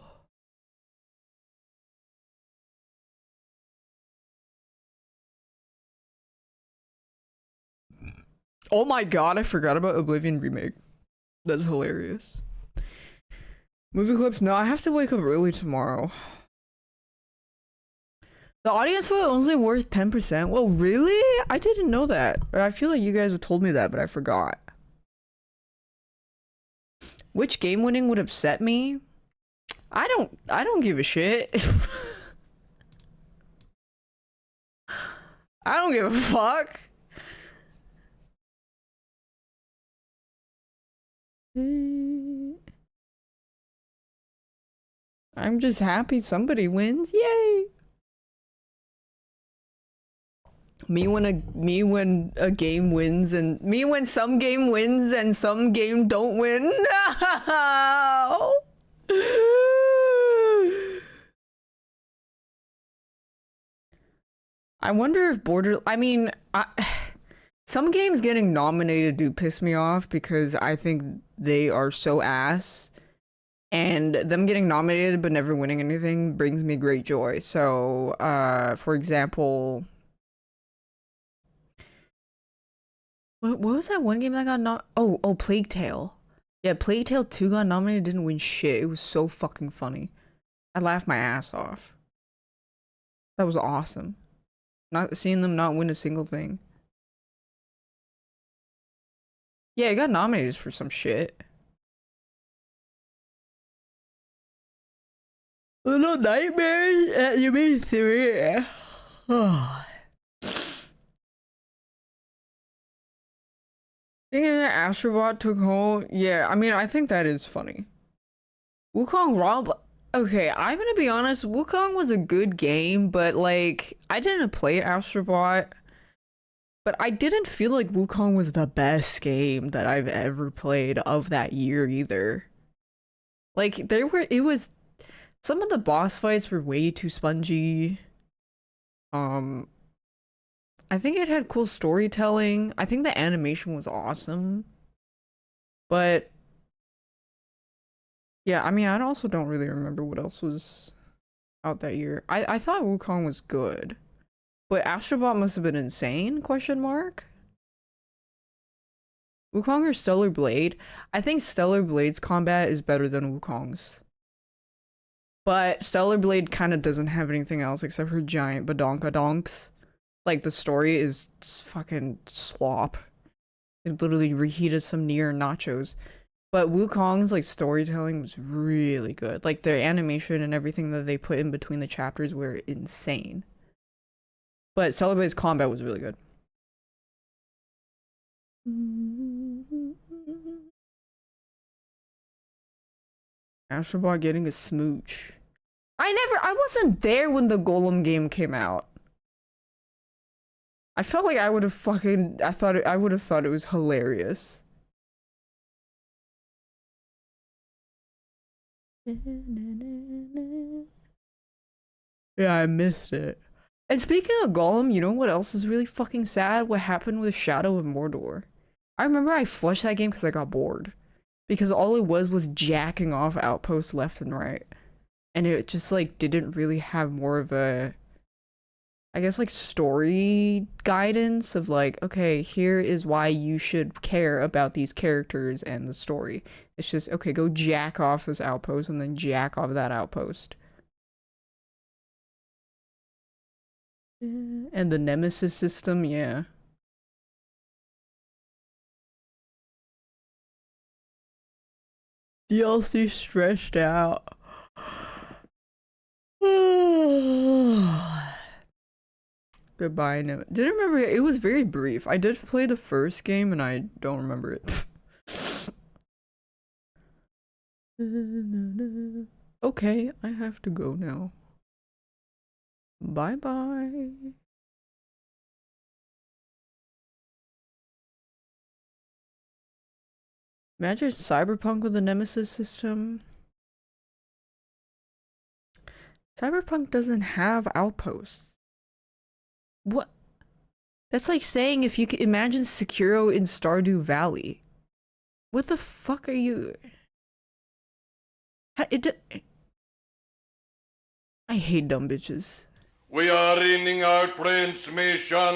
Oh my god, I forgot about Oblivion Remake. That's hilarious. Movie clips? No, I have to wake up early tomorrow. The audience vote only worth 10%? Well, really? I didn't know that. I feel like you guys have told me that, but I forgot. Which game winning would upset me? I don't give a shit. I don't give a fuck. I'm just happy somebody wins. Yay! Me when a game wins and me when some game wins and some game don't win. No! I wonder if some games getting nominated do piss me off because I think they are so ass. And them getting nominated but never winning anything brings me great joy. So, for example, what was that one game that got Plague Tale. Yeah, Plague Tale 2 got nominated, didn't win shit. It was so fucking funny. I laughed my ass off. That was awesome. Not seeing them not win a single thing. Yeah, it got nominated for some shit. Little Nightmares at Yumi 3. Thinking that Astrobot took home. Yeah, I mean, I think that is funny. Wukong Rob. Okay, I'm gonna be honest. Wukong was a good game, but like, I didn't play Astrobot. But I didn't feel like Wukong was the best game that I've ever played of that year either. Like, some of the boss fights were way too spongy. I think it had cool storytelling. I think the animation was awesome. But yeah, I mean, I also don't really remember what else was out that year. I thought Wukong was good. But Astrobot must have been insane, question mark? Wukong or Stellar Blade? I think Stellar Blade's combat is better than Wukong's. But Stellar Blade kind of doesn't have anything else except for giant badonkadonks. Like, the story is fucking slop. It literally reheated some near nachos. But Wukong's, like, storytelling was really good. Like, their animation and everything that they put in between the chapters were insane. But Stellar Blade's combat was really good. Astrobot getting a smooch. I wasn't there when the Golem game came out. I felt like I would have I would have thought it was hilarious. Yeah, I missed it. And speaking of Golem, you know what else is really fucking sad? What happened with Shadow of Mordor. I remember I flushed that game because I got bored. Because all it was jacking off outposts left and right. And it just, like, didn't really have more of a, I guess, like, story guidance of, like, okay, here is why you should care about these characters and the story. It's just, okay, go jack off this outpost and then jack off that outpost. And the Nemesis system, yeah. DLC stretched out. Goodbye, no. Didn't remember it. It was very brief. I did play the first game and I don't remember it. Okay, I have to go now. Bye bye. Imagine Cyberpunk with a Nemesis system. Cyberpunk doesn't have outposts. What? That's like saying if you could imagine Sekiro in Stardew Valley. What the fuck are you? I hate dumb bitches. We are ending our transmission.